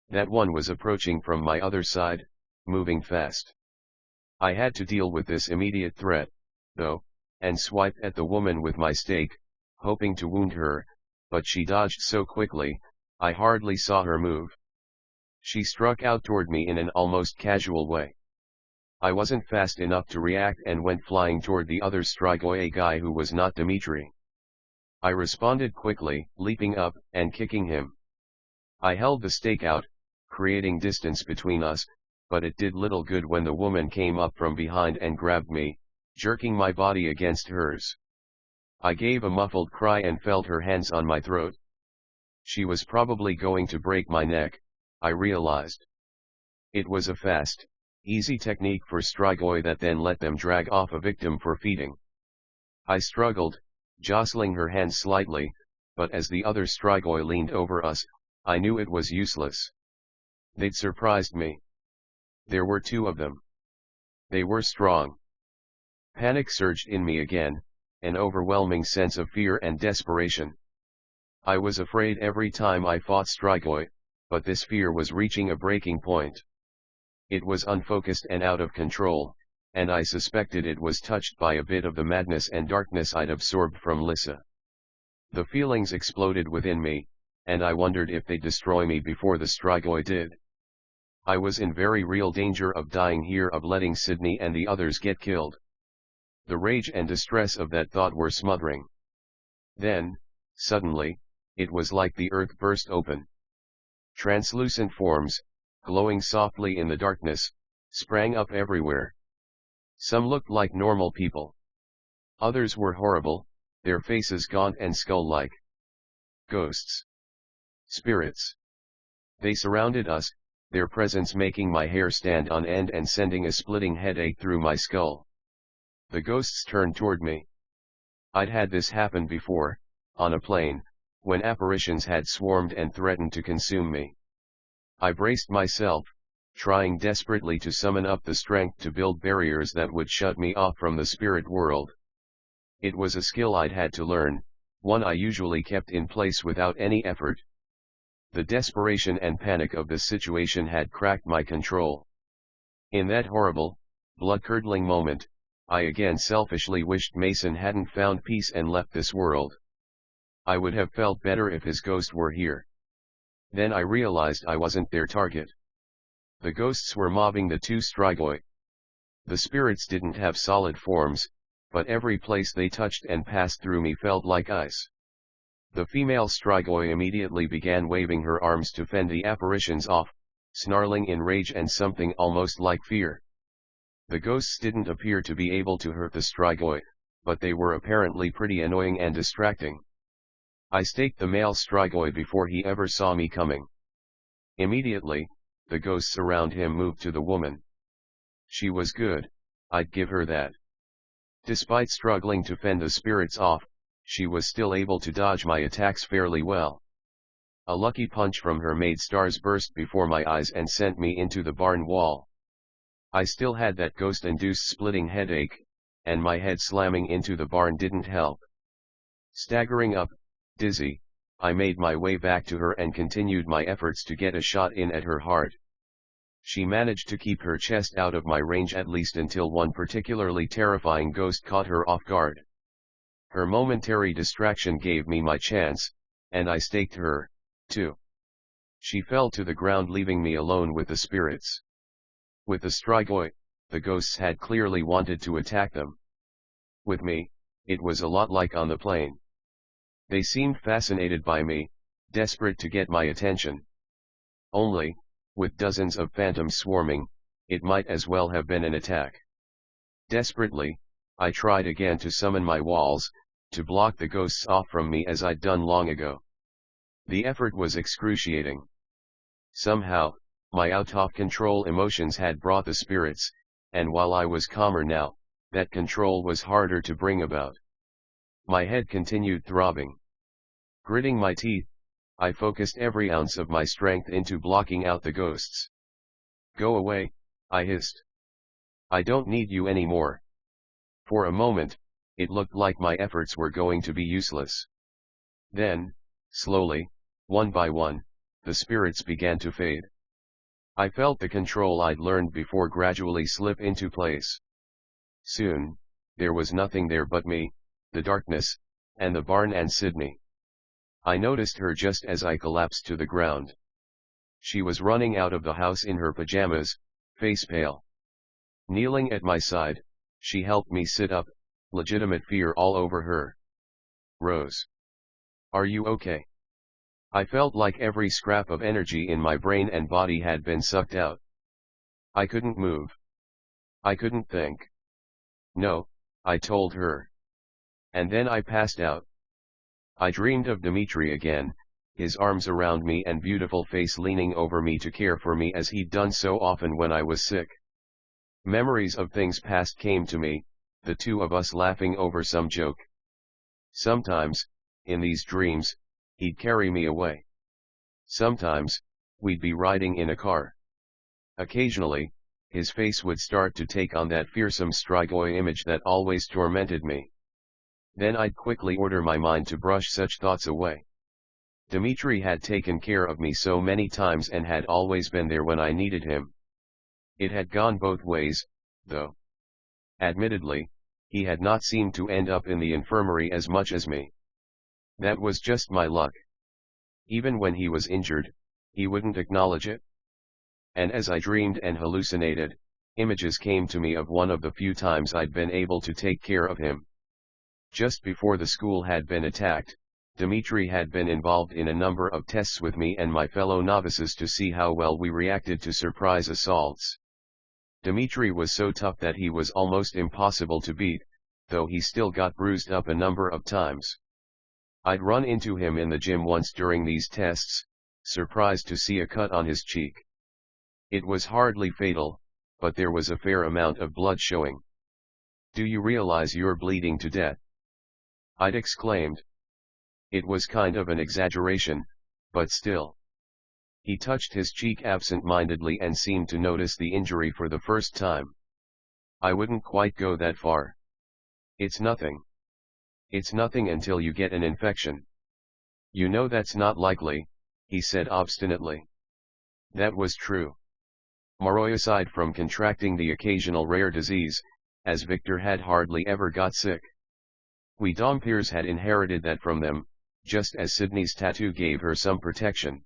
That one was approaching from my other side, moving fast. I had to deal with this immediate threat, though, and swiped at the woman with my stake, hoping to wound her, but she dodged so quickly, I hardly saw her move. She struck out toward me in an almost casual way. I wasn't fast enough to react and went flying toward the other strigoi, a guy who was not Dimitri. I responded quickly, leaping up and kicking him. I held the stake out, creating distance between us, but it did little good when the woman came up from behind and grabbed me, jerking my body against hers. I gave a muffled cry and felt her hands on my throat. She was probably going to break my neck, I realized. It was a fast, easy technique for strigoi that then let them drag off a victim for feeding. I struggled, jostling her hands slightly, but as the other strigoi leaned over us, I knew it was useless. They'd surprised me. There were two of them. They were strong. Panic surged in me again, an overwhelming sense of fear and desperation. I was afraid every time I fought strigoi, but this fear was reaching a breaking point. It was unfocused and out of control, and I suspected it was touched by a bit of the madness and darkness I'd absorbed from Lissa. The feelings exploded within me, and I wondered if they'd destroy me before the strigoi did. I was in very real danger of dying here, of letting Sydney and the others get killed. The rage and distress of that thought were smothering. Then, suddenly, it was like the earth burst open. Translucent forms, glowing softly in the darkness, sprang up everywhere. Some looked like normal people. Others were horrible, their faces gaunt and skull-like. Ghosts. Spirits. They surrounded us, their presence making my hair stand on end and sending a splitting headache through my skull. The ghosts turned toward me. I'd had this happen before, on a plane, when apparitions had swarmed and threatened to consume me. I braced myself, trying desperately to summon up the strength to build barriers that would shut me off from the spirit world. It was a skill I'd had to learn, one I usually kept in place without any effort. The desperation and panic of the situation had cracked my control. In that horrible, blood-curdling moment, I again selfishly wished Mason hadn't found peace and left this world. I would have felt better if his ghost were here. Then I realized I wasn't their target. The ghosts were mobbing the two strigoi. The spirits didn't have solid forms, but every place they touched and passed through me felt like ice. The female strigoi immediately began waving her arms to fend the apparitions off, snarling in rage and something almost like fear. The ghosts didn't appear to be able to hurt the strigoi, but they were apparently pretty annoying and distracting. I staked the male strigoi before he ever saw me coming. Immediately, the ghosts around him moved to the woman. She was good, I'd give her that. Despite struggling to fend the spirits off, she was still able to dodge my attacks fairly well. A lucky punch from her made stars burst before my eyes and sent me into the barn wall. I still had that ghost-induced splitting headache, and my head slamming into the barn didn't help. Staggering up, dizzy, I made my way back to her and continued my efforts to get a shot in at her heart. She managed to keep her chest out of my range at least until one particularly terrifying ghost caught her off guard. Her momentary distraction gave me my chance, and I staked her, too. She fell to the ground leaving me alone with the spirits. With the strigoi, the ghosts had clearly wanted to attack them. With me, it was a lot like on the plane. They seemed fascinated by me, desperate to get my attention. Only, with dozens of phantoms swarming, it might as well have been an attack. Desperately, I tried again to summon my walls, to block the ghosts off from me as I'd done long ago. The effort was excruciating. Somehow, my out-of-control emotions had brought the spirits, and while I was calmer now, that control was harder to bring about. My head continued throbbing. Gritting my teeth, I focused every ounce of my strength into blocking out the ghosts. "Go away," I hissed. "I don't need you anymore." For a moment, it looked like my efforts were going to be useless. Then, slowly, one by one, the spirits began to fade. I felt the control I'd learned before gradually slip into place. Soon, there was nothing there but me, the darkness, and the barn and Sydney. I noticed her just as I collapsed to the ground. She was running out of the house in her pajamas, face pale. Kneeling at my side, she helped me sit up, legitimate fear all over her. "Rose. Are you okay?" I felt like every scrap of energy in my brain and body had been sucked out. I couldn't move. I couldn't think. "No," I told her. And then I passed out. I dreamed of Dimitri again, his arms around me and beautiful face leaning over me to care for me as he'd done so often when I was sick. Memories of things past came to me, the two of us laughing over some joke. Sometimes, in these dreams, he'd carry me away. Sometimes, we'd be riding in a car. Occasionally, his face would start to take on that fearsome strigoi image that always tormented me. Then I'd quickly order my mind to brush such thoughts away. Dimitri had taken care of me so many times and had always been there when I needed him. It had gone both ways, though. Admittedly, he had not seemed to end up in the infirmary as much as me. That was just my luck. Even when he was injured, he wouldn't acknowledge it. And as I dreamed and hallucinated, images came to me of one of the few times I'd been able to take care of him. Just before the school had been attacked, Dimitri had been involved in a number of tests with me and my fellow novices to see how well we reacted to surprise assaults. Dimitri was so tough that he was almost impossible to beat, though he still got bruised up a number of times. I'd run into him in the gym once during these tests, surprised to see a cut on his cheek. It was hardly fatal, but there was a fair amount of blood showing. "Do you realize you're bleeding to death?" I'd exclaimed. It was kind of an exaggeration, but still. He touched his cheek absent-mindedly and seemed to notice the injury for the first time. "I wouldn't quite go that far. It's nothing. It's nothing until you get an infection." "You know that's not likely," he said obstinately. That was true. Maroi, aside from contracting the occasional rare disease, as Victor had hardly ever got sick. We Dompiers had inherited that from them, just as Sydney's tattoo gave her some protection.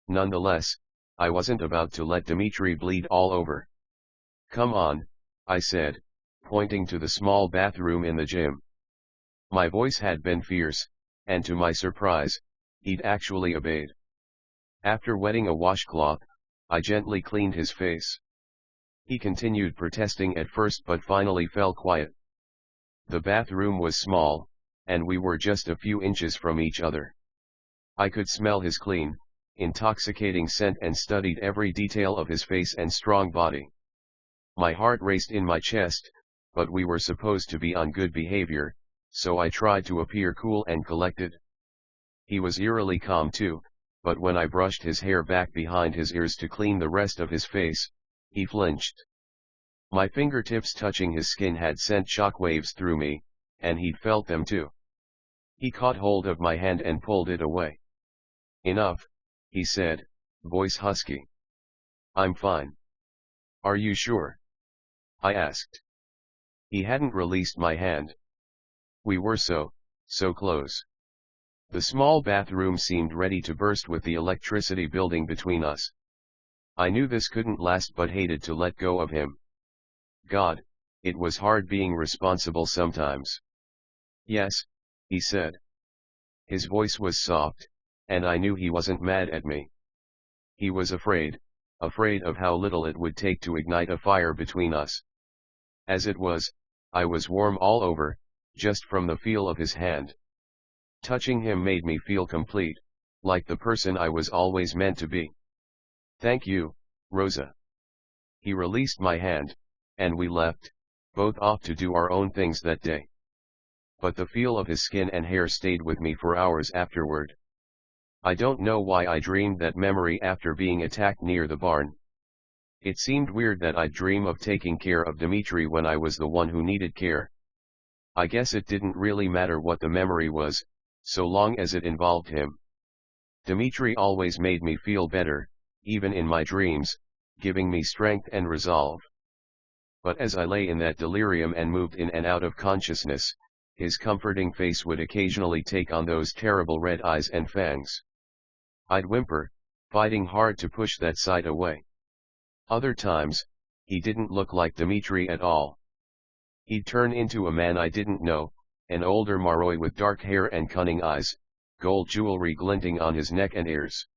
Nonetheless, I wasn't about to let Dimitri bleed all over. "Come on," I said, pointing to the small bathroom in the gym. My voice had been fierce, and to my surprise, he'd actually obeyed. After wetting a washcloth, I gently cleaned his face. He continued protesting at first but finally fell quiet. The bathroom was small, and we were just a few inches from each other. I could smell his clean, intoxicating scent and studied every detail of his face and strong body. My heart raced in my chest, but we were supposed to be on good behavior, so I tried to appear cool and collected. He was eerily calm too, but when I brushed his hair back behind his ears to clean the rest of his face, he flinched. My fingertips touching his skin had sent shockwaves through me, and he'd felt them too. He caught hold of my hand and pulled it away. "Enough," he said, voice husky. "I'm fine." "Are you sure?" I asked. He hadn't released my hand. We were so close. The small bathroom seemed ready to burst with the electricity building between us. I knew this couldn't last but hated to let go of him. God, it was hard being responsible sometimes. "Yes," he said. His voice was soft, and I knew he wasn't mad at me. He was afraid of how little it would take to ignite a fire between us. As it was, I was warm all over, just from the feel of his hand. Touching him made me feel complete, like the person I was always meant to be. "Thank you, Rosa." He released my hand, and we left, both off to do our own things that day. But the feel of his skin and hair stayed with me for hours afterward. I don't know why I dreamed that memory after being attacked near the barn. It seemed weird that I'd dream of taking care of Dimitri when I was the one who needed care. I guess it didn't really matter what the memory was, so long as it involved him. Dimitri always made me feel better, even in my dreams, giving me strength and resolve. But as I lay in that delirium and moved in and out of consciousness, his comforting face would occasionally take on those terrible red eyes and fangs. I'd whimper, fighting hard to push that sight away. Other times, he didn't look like Dimitri at all. He'd turn into a man I didn't know, an older Maroi with dark hair and cunning eyes, gold jewelry glinting on his neck and ears.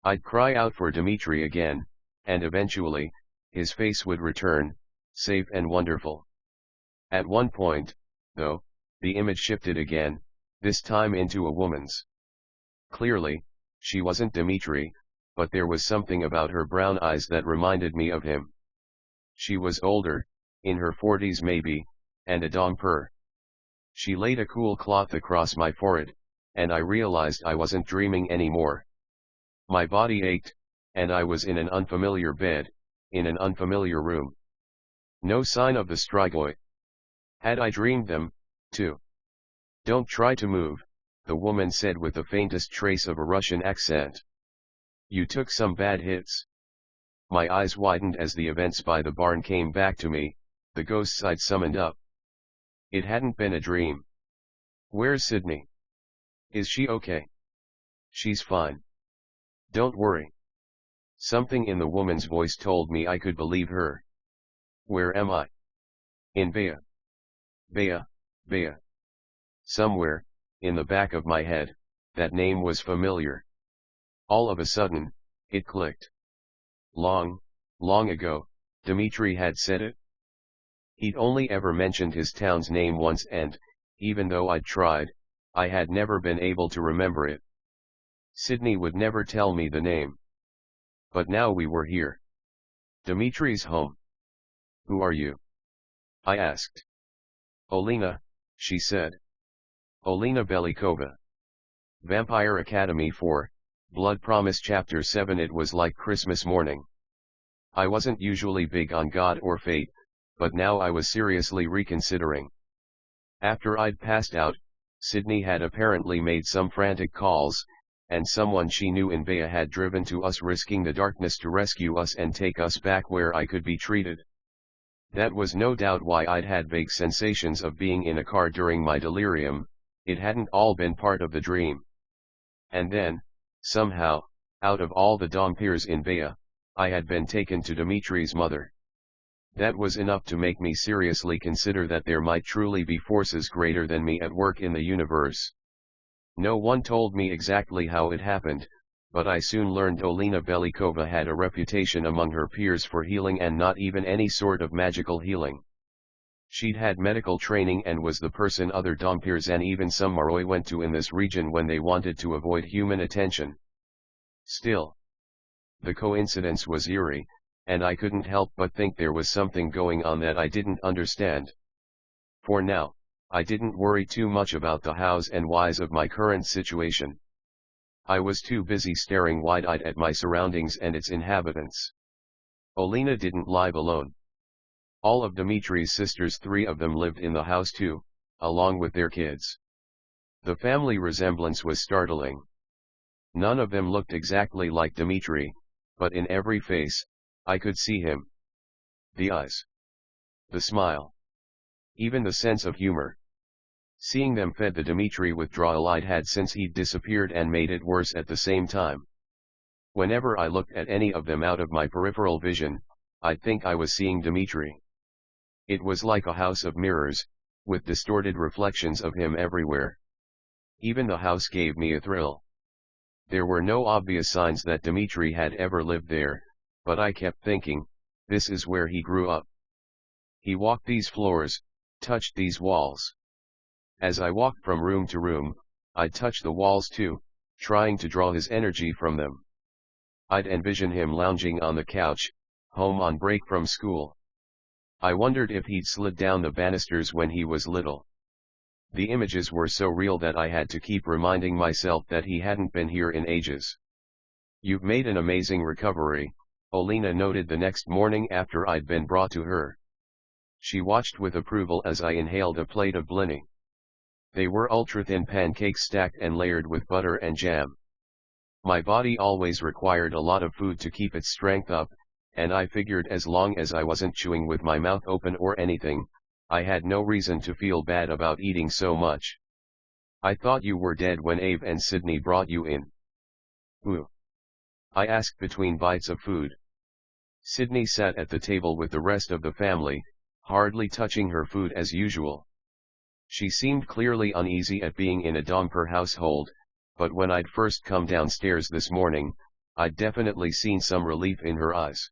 I'd cry out for Dimitri again, and eventually, his face would return, safe and wonderful. At one point, though, the image shifted again, this time into a woman's. Clearly, she wasn't Dimitri, but there was something about her brown eyes that reminded me of him. She was older, in her 40s maybe, and a Domper. She laid a cool cloth across my forehead, and I realized I wasn't dreaming anymore. My body ached, and I was in an unfamiliar bed, in an unfamiliar room. No sign of the strigoi. Had I dreamed them, too? "Don't try to move," the woman said with the faintest trace of a Russian accent. "You took some bad hits." My eyes widened as the events by the barn came back to me, the ghosts I'd summoned up. It hadn't been a dream. "Where's Sydney? Is she okay?" "She's fine. Don't worry." Something in the woman's voice told me I could believe her. "Where am I?" "In Bea." Bea. Somewhere, in the back of my head, that name was familiar. All of a sudden, it clicked. Long ago, Dimitri had said it. He'd only ever mentioned his town's name once and, even though I'd tried, I had never been able to remember it. Sydney would never tell me the name. But now we were here. Dimitri's home. Who are you? I asked. Olena, she said. Olena Belikova. Vampire Academy 4, Blood Promise Chapter 7. It was like Christmas morning. I wasn't usually big on God or fate, but now I was seriously reconsidering. After I'd passed out, Sydney had apparently made some frantic calls, and someone she knew in Baya had driven to us, risking the darkness to rescue us and take us back where I could be treated. That was no doubt why I'd had vague sensations of being in a car during my delirium. It hadn't all been part of the dream. And then, somehow, out of all the Dompirs in Baya, I had been taken to Dimitri's mother. That was enough to make me seriously consider that there might truly be forces greater than me at work in the universe. No one told me exactly how it happened, but I soon learned Olena Belikova had a reputation among her peers for healing, and not even any sort of magical healing. She'd had medical training and was the person other Dompirs and even some Maroi went to in this region when they wanted to avoid human attention. Still, the coincidence was eerie, and I couldn't help but think there was something going on that I didn't understand. For now, I didn't worry too much about the hows and whys of my current situation. I was too busy staring wide-eyed at my surroundings and its inhabitants. Olena didn't live alone. All of Dimitri's sisters, 3 of them, lived in the house too, along with their kids. The family resemblance was startling. None of them looked exactly like Dimitri, but in every face, I could see him. The eyes. The smile. Even the sense of humor. Seeing them fed the Dimitri withdrawal I'd had since he'd disappeared and made it worse at the same time. Whenever I looked at any of them out of my peripheral vision, I'd think I was seeing Dimitri. It was like a house of mirrors, with distorted reflections of him everywhere. Even the house gave me a thrill. There were no obvious signs that Dimitri had ever lived there, but I kept thinking, this is where he grew up. He walked these floors, touched these walls. As I walked from room to room, I'd touch the walls too, trying to draw his energy from them. I'd envision him lounging on the couch, home on break from school. I wondered if he'd slid down the banisters when he was little. The images were so real that I had to keep reminding myself that he hadn't been here in ages. "You've made an amazing recovery," Olena noted the next morning after I'd been brought to her. She watched with approval as I inhaled a plate of blini. They were ultra-thin pancakes stacked and layered with butter and jam. My body always required a lot of food to keep its strength up, and I figured as long as I wasn't chewing with my mouth open or anything, I had no reason to feel bad about eating so much. "I thought you were dead when Abe and Sydney brought you in." "Who?" I asked between bites of food. Sydney sat at the table with the rest of the family, hardly touching her food as usual. She seemed clearly uneasy at being in a Domper household, but when I'd first come downstairs this morning, I'd definitely seen some relief in her eyes.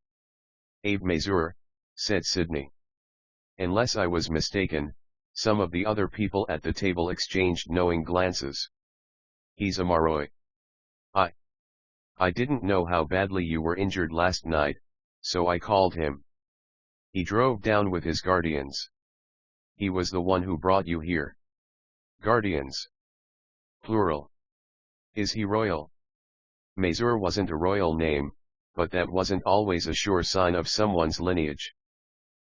"Abe Mazur," said Sydney. Unless I was mistaken, some of the other people at the table exchanged knowing glances. "He's a Maroi." I didn't know how badly you were injured last night, so I called him. He drove down with his guardians. He was the one who brought you here." "Guardians." "Plural. Is he royal?" Mazur wasn't a royal name, but that wasn't always a sure sign of someone's lineage.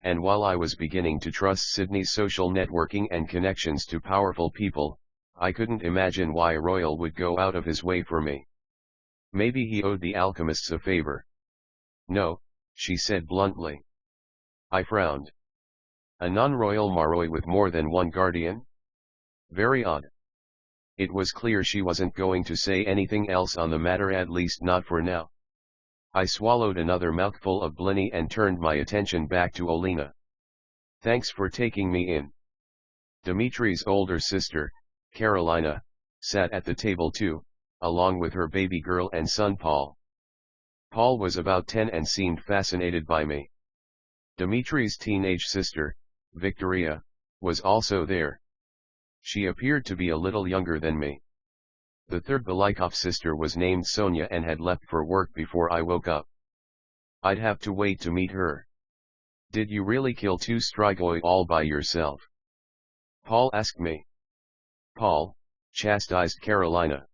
And while I was beginning to trust Sydney's social networking and connections to powerful people, I couldn't imagine why a royal would go out of his way for me. Maybe he owed the alchemists a favor. "No," she said bluntly. I frowned. A non-royal Maroi with more than one guardian? Very odd. It was clear she wasn't going to say anything else on the matter, at least not for now. I swallowed another mouthful of blini and turned my attention back to Olena. "Thanks for taking me in." Dimitri's older sister, Carolina, sat at the table too, along with her baby girl and son Paul. Paul was about 10 and seemed fascinated by me. Dimitri's teenage sister, Victoria, was also there. She appeared to be a little younger than me. The third Belikov sister was named Sonia and had left for work before I woke up. I'd have to wait to meet her. Did you really kill 2 strigoi all by yourself? Paul asked me. Paul, chastised Carolina.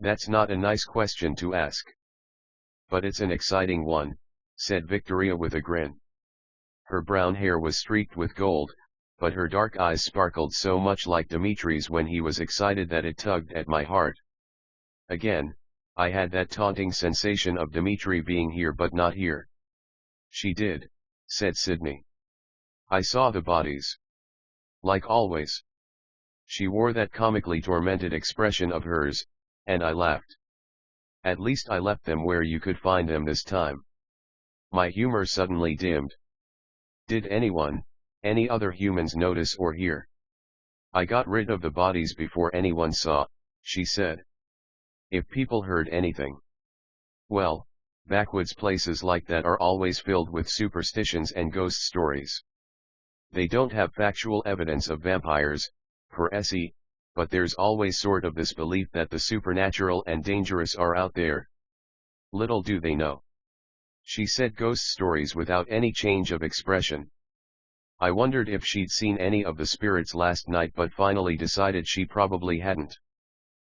That's not a nice question to ask. But it's an exciting one, said Victoria with a grin. Her brown hair was streaked with gold, but her dark eyes sparkled so much like Dimitri's when he was excited that it tugged at my heart. Again, I had that taunting sensation of Dimitri being here but not here. She did, said Sydney. I saw the bodies. Like always. She wore that comically tormented expression of hers, and I laughed. At least I left them where you could find them this time. My humor suddenly dimmed. Did anyone, any other humans notice or hear? I got rid of the bodies before anyone saw, she said. If people heard anything. Well, backwoods places like that are always filled with superstitions and ghost stories. They don't have factual evidence of vampires, per se, but there's always sort of this belief that the supernatural and dangerous are out there. Little do they know. She said ghost stories without any change of expression. I wondered if she'd seen any of the spirits last night but finally decided she probably hadn't.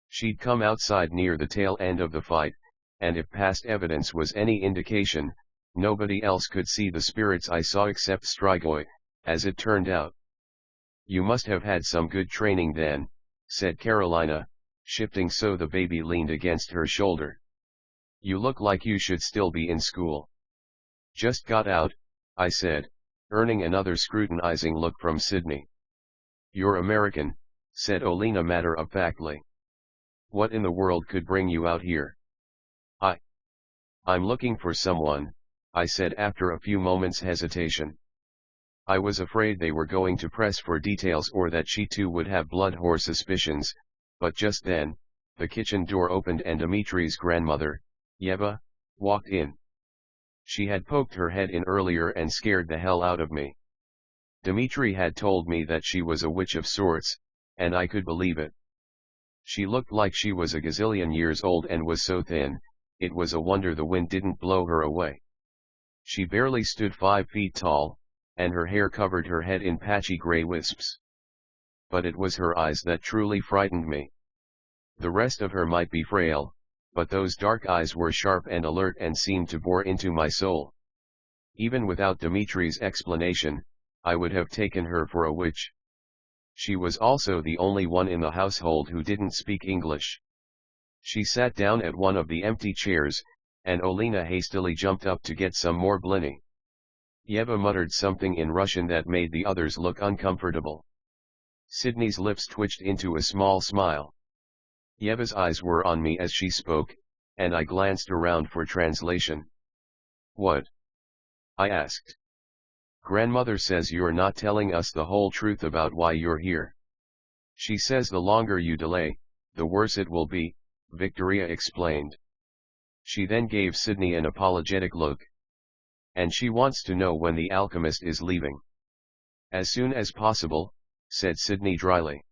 She'd come outside near the tail end of the fight, and if past evidence was any indication, nobody else could see the spirits I saw except Strigoi, as it turned out. You must have had some good training then, said Carolina, shifting so the baby leaned against her shoulder. You look like you should still be in school. Just got out, I said, earning another scrutinizing look from Sydney. You're American, said Olena matter-of-factly. What in the world could bring you out here? I'm looking for someone, I said after a few moments' hesitation. I was afraid they were going to press for details or that she too would have blood-whore suspicions, but just then, the kitchen door opened and Dimitri's grandmother, Yeva, walked in. She had poked her head in earlier and scared the hell out of me. Dimitri had told me that she was a witch of sorts, and I could believe it. She looked like she was a gazillion years old and was so thin, it was a wonder the wind didn't blow her away. She barely stood 5 feet tall, and her hair covered her head in patchy gray wisps. But it was her eyes that truly frightened me. The rest of her might be frail, but those dark eyes were sharp and alert and seemed to bore into my soul. Even without Dimitri's explanation, I would have taken her for a witch. She was also the only one in the household who didn't speak English. She sat down at one of the empty chairs, and Olena hastily jumped up to get some more blini. Yeva muttered something in Russian that made the others look uncomfortable. Sydney's lips twitched into a small smile. Yeva's eyes were on me as she spoke, and I glanced around for translation. What? I asked. Grandmother says you're not telling us the whole truth about why you're here. She says the longer you delay, the worse it will be, Victoria explained. She then gave Sydney an apologetic look. And she wants to know when the alchemist is leaving. As soon as possible, said Sydney dryly.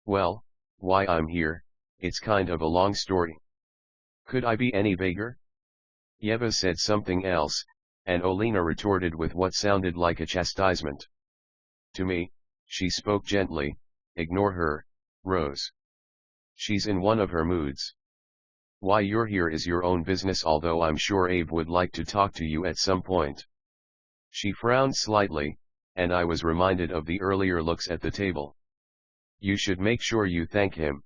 Well, why I'm here, it's kind of a long story. Could I be any vaguer? Yeva said something else, and Olena retorted with what sounded like a chastisement. To me, she spoke gently, ignore her, Rose. She's in one of her moods. Why you're here is your own business, although I'm sure Abe would like to talk to you at some point. She frowned slightly, and I was reminded of the earlier looks at the table. You should make sure you thank him.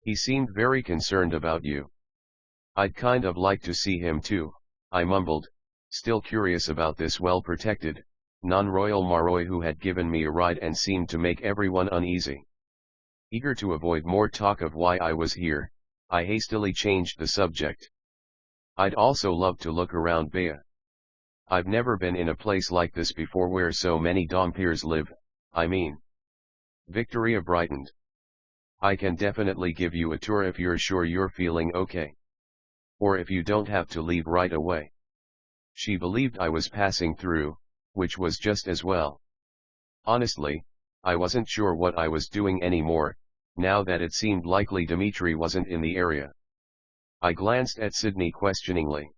He seemed very concerned about you. I'd kind of like to see him too, I mumbled, still curious about this well-protected, non-royal Maroi who had given me a ride and seemed to make everyone uneasy. Eager to avoid more talk of why I was here, I hastily changed the subject. I'd also love to look around Bea. I've never been in a place like this before where so many Dompiers live, I mean. Victoria brightened. I can definitely give you a tour if you're sure you're feeling okay. Or if you don't have to leave right away. She believed I was passing through, which was just as well. Honestly, I wasn't sure what I was doing anymore, now that it seemed likely Dimitri wasn't in the area. I glanced at Sydney questioningly.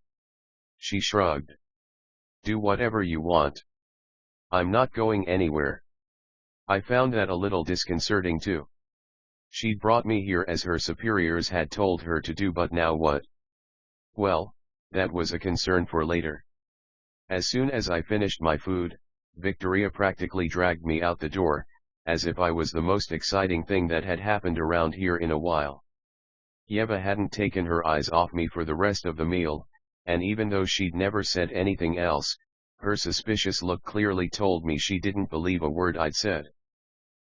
She shrugged. Do whatever you want. I'm not going anywhere. I found that a little disconcerting too. She'd brought me here as her superiors had told her to do, but now what? Well, that was a concern for later. As soon as I finished my food, Victoria practically dragged me out the door, as if I was the most exciting thing that had happened around here in a while. Yeva hadn't taken her eyes off me for the rest of the meal, and even though she'd never said anything else, her suspicious look clearly told me she didn't believe a word I'd said.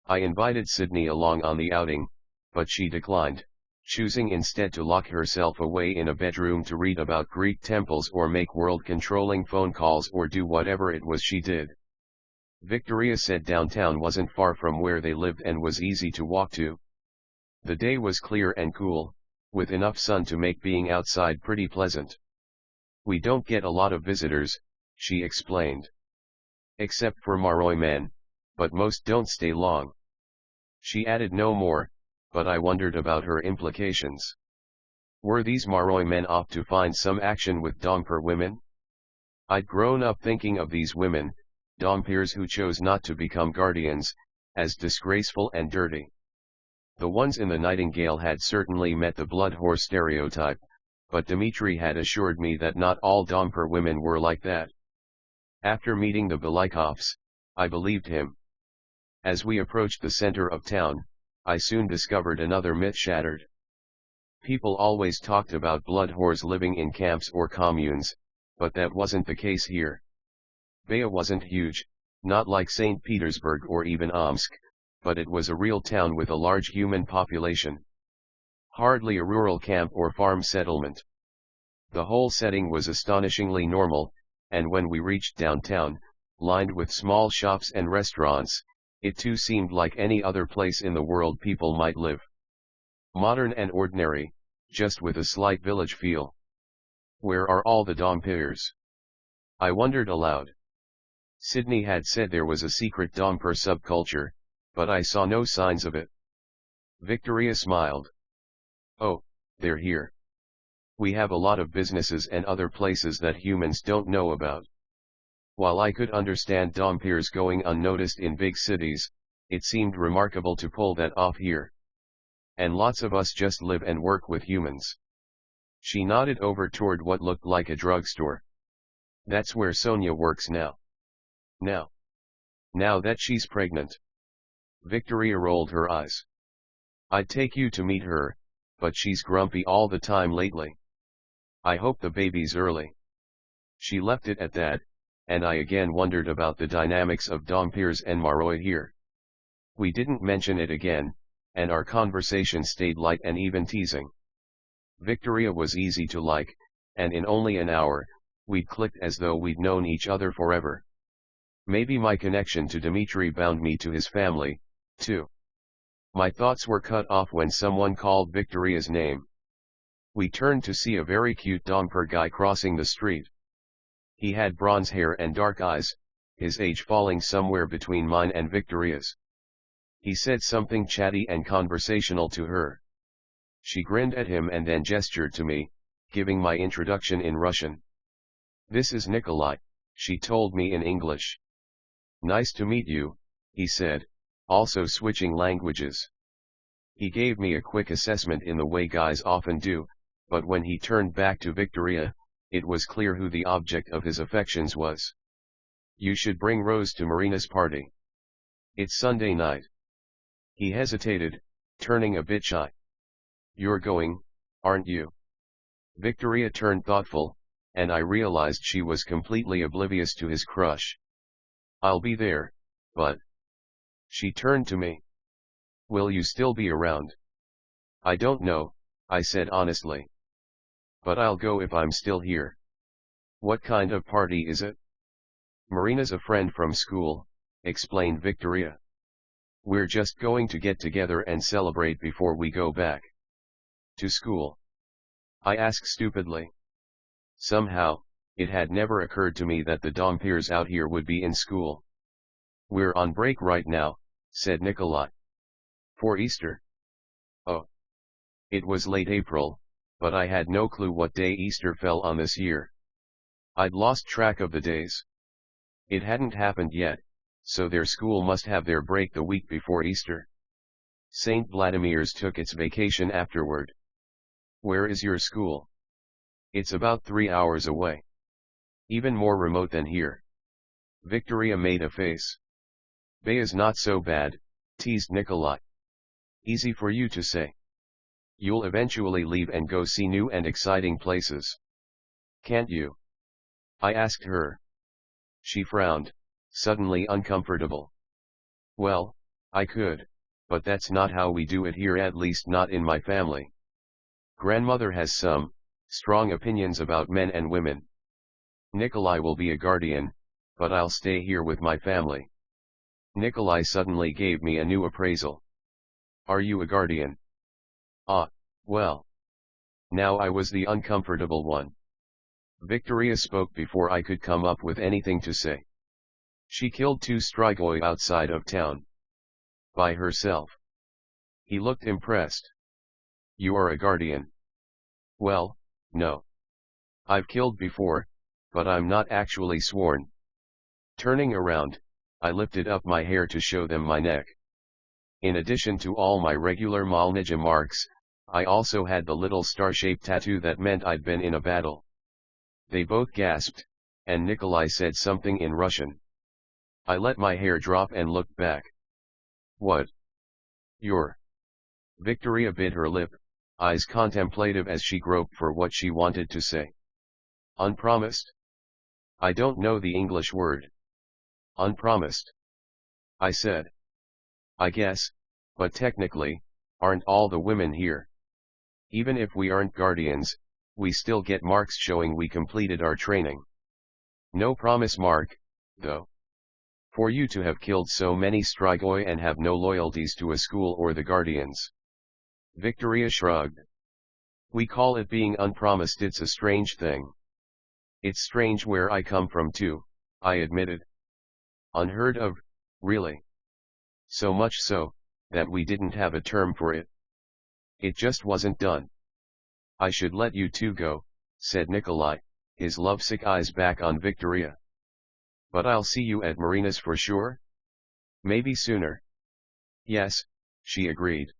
I invited Sydney along on the outing, but she declined, choosing instead to lock herself away in a bedroom to read about Greek temples or make world-controlling phone calls or do whatever it was she did. Victoria said downtown wasn't far from where they lived and was easy to walk to. The day was clear and cool, with enough sun to make being outside pretty pleasant. We don't get a lot of visitors, she explained. Except for Maroi men, but most don't stay long. She added no more, but I wondered about her implications. Were these Maroi men off to find some action with Dongper women? I'd grown up thinking of these women, Dongpirs who chose not to become guardians, as disgraceful and dirty. The ones in the Nightingale had certainly met the blood horse stereotype, but Dimitri had assured me that not all Dongper women were like that. After meeting the Belikovs, I believed him. As we approached the center of town, I soon discovered another myth shattered. People always talked about blood whores living in camps or communes, but that wasn't the case here. Baya wasn't huge, not like St. Petersburg or even Omsk, but it was a real town with a large human population. Hardly a rural camp or farm settlement. The whole setting was astonishingly normal, and when we reached downtown, lined with small shops and restaurants, it too seemed like any other place in the world people might live. Modern and ordinary, just with a slight village feel. Where are all the Dongpirs? I wondered aloud. Sydney had said there was a secret Dongper subculture, but I saw no signs of it. Victoria smiled. Oh, they're here. We have a lot of businesses and other places that humans don't know about. While I could understand Dongpirs going unnoticed in big cities, it seemed remarkable to pull that off here. And lots of us just live and work with humans. She nodded over toward what looked like a drugstore. That's where Sonia works now. Now that she's pregnant. Victoria rolled her eyes. I'd take you to meet her, but she's grumpy all the time lately. I hope the baby's early. She left it at that, and I again wondered about the dynamics of Dongpirs and Maroi here. We didn't mention it again, and our conversation stayed light and even teasing. Victoria was easy to like, and in only an hour, we'd clicked as though we'd known each other forever. Maybe my connection to Dimitri bound me to his family, too. My thoughts were cut off when someone called Victoria's name. We turned to see a very cute Dongper guy crossing the street. He had bronze hair and dark eyes, his age falling somewhere between mine and Victoria's. He said something chatty and conversational to her. She grinned at him and then gestured to me, giving my introduction in Russian. This is Nikolai, she told me in English. Nice to meet you, he said, also switching languages. He gave me a quick assessment in the way guys often do, but when he turned back to Victoria, it was clear who the object of his affections was. You should bring Rose to Marina's party. It's Sunday night. He hesitated, turning a bit shy. You're going, aren't you? Victoria turned thoughtful, and I realized she was completely oblivious to his crush. I'll be there, but... She turned to me. Will you still be around? I don't know, I said honestly. But I'll go if I'm still here. What kind of party is it? Marina's a friend from school, explained Victoria. We're just going to get together and celebrate before we go back. To school? I asked stupidly. Somehow, it had never occurred to me that the Dongpirs out here would be in school. We're on break right now, said Nikolai. For Easter? Oh. It was late April, but I had no clue what day Easter fell on this year. I'd lost track of the days. It hadn't happened yet, so their school must have their break the week before Easter. St. Vladimir's took its vacation afterward. Where is your school? It's about 3 hours away. Even more remote than here. Victoria made a face. Baya's not so bad, teased Nikolai. Easy for you to say. You'll eventually leave and go see new and exciting places. Can't you? I asked her. She frowned, suddenly uncomfortable. Well, I could, but that's not how we do it here, at least not in my family. Grandmother has some strong opinions about men and women. Nikolai will be a guardian, but I'll stay here with my family. Nikolai suddenly gave me a new appraisal. Are you a guardian? Ah, well. Now I was the uncomfortable one. Victoria spoke before I could come up with anything to say. She killed 2 strigoi outside of town. By herself. He looked impressed. You are a guardian. Well, no. I've killed before, but I'm not actually sworn. Turning around, I lifted up my hair to show them my neck. In addition to all my regular Malnija marks, I also had the little star-shaped tattoo that meant I'd been in a battle. They both gasped, and Nikolai said something in Russian. I let my hair drop and looked back. What? You're... Victoria bit her lip, eyes contemplative as she groped for what she wanted to say. Unpromised? I don't know the English word. Unpromised. I said. I guess, but technically, aren't all the women here? Even if we aren't guardians, we still get marks showing we completed our training. No promise mark, though. For you to have killed so many strigoi and have no loyalties to a school or the guardians. Victoria shrugged. We call it being unpromised. It's a strange thing. It's strange where I come from too, I admitted. Unheard of, really. So much so, that we didn't have a term for it. It just wasn't done. I should let you two go, said Nikolai, his lovesick eyes back on Victoria. But I'll see you at Marina's for sure? Maybe sooner. Yes, she agreed.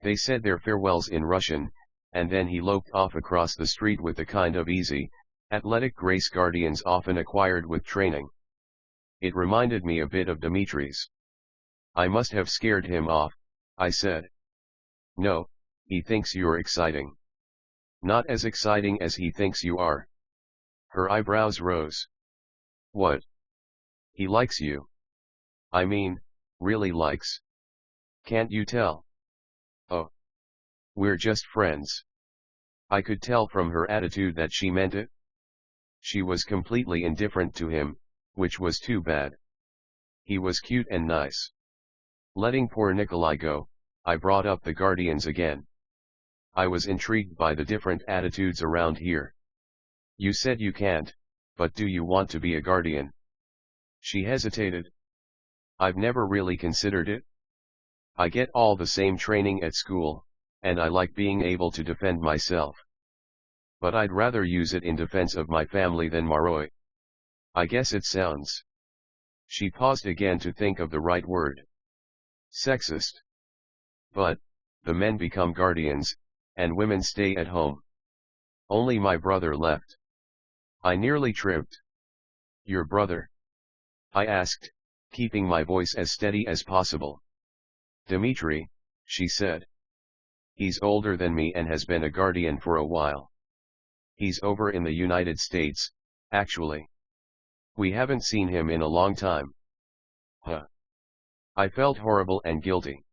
They said their farewells in Russian, and then he loped off across the street with the kind of easy, athletic grace guardians often acquired with training. It reminded me a bit of Dimitri's. I must have scared him off, I said. No, he thinks you're exciting. Not as exciting as he thinks you are. Her eyebrows rose. What? He likes you. I mean, really likes. Can't you tell? Oh. We're just friends. I could tell from her attitude that she meant it. She was completely indifferent to him, which was too bad. He was cute and nice. Letting poor Nikolai go, I brought up the guardians again. I was intrigued by the different attitudes around here. You said you can't, but do you want to be a guardian? She hesitated. I've never really considered it. I get all the same training at school, and I like being able to defend myself. But I'd rather use it in defense of my family than Maroi. I guess it sounds. She paused again to think of the right word. Sexist. But, the men become guardians, and women stay at home. Only my brother left. I nearly tripped. Your brother? I asked, keeping my voice as steady as possible. Dimitri, she said. He's older than me and has been a guardian for a while. He's over in the United States, actually. We haven't seen him in a long time. Huh. I felt horrible and guilty.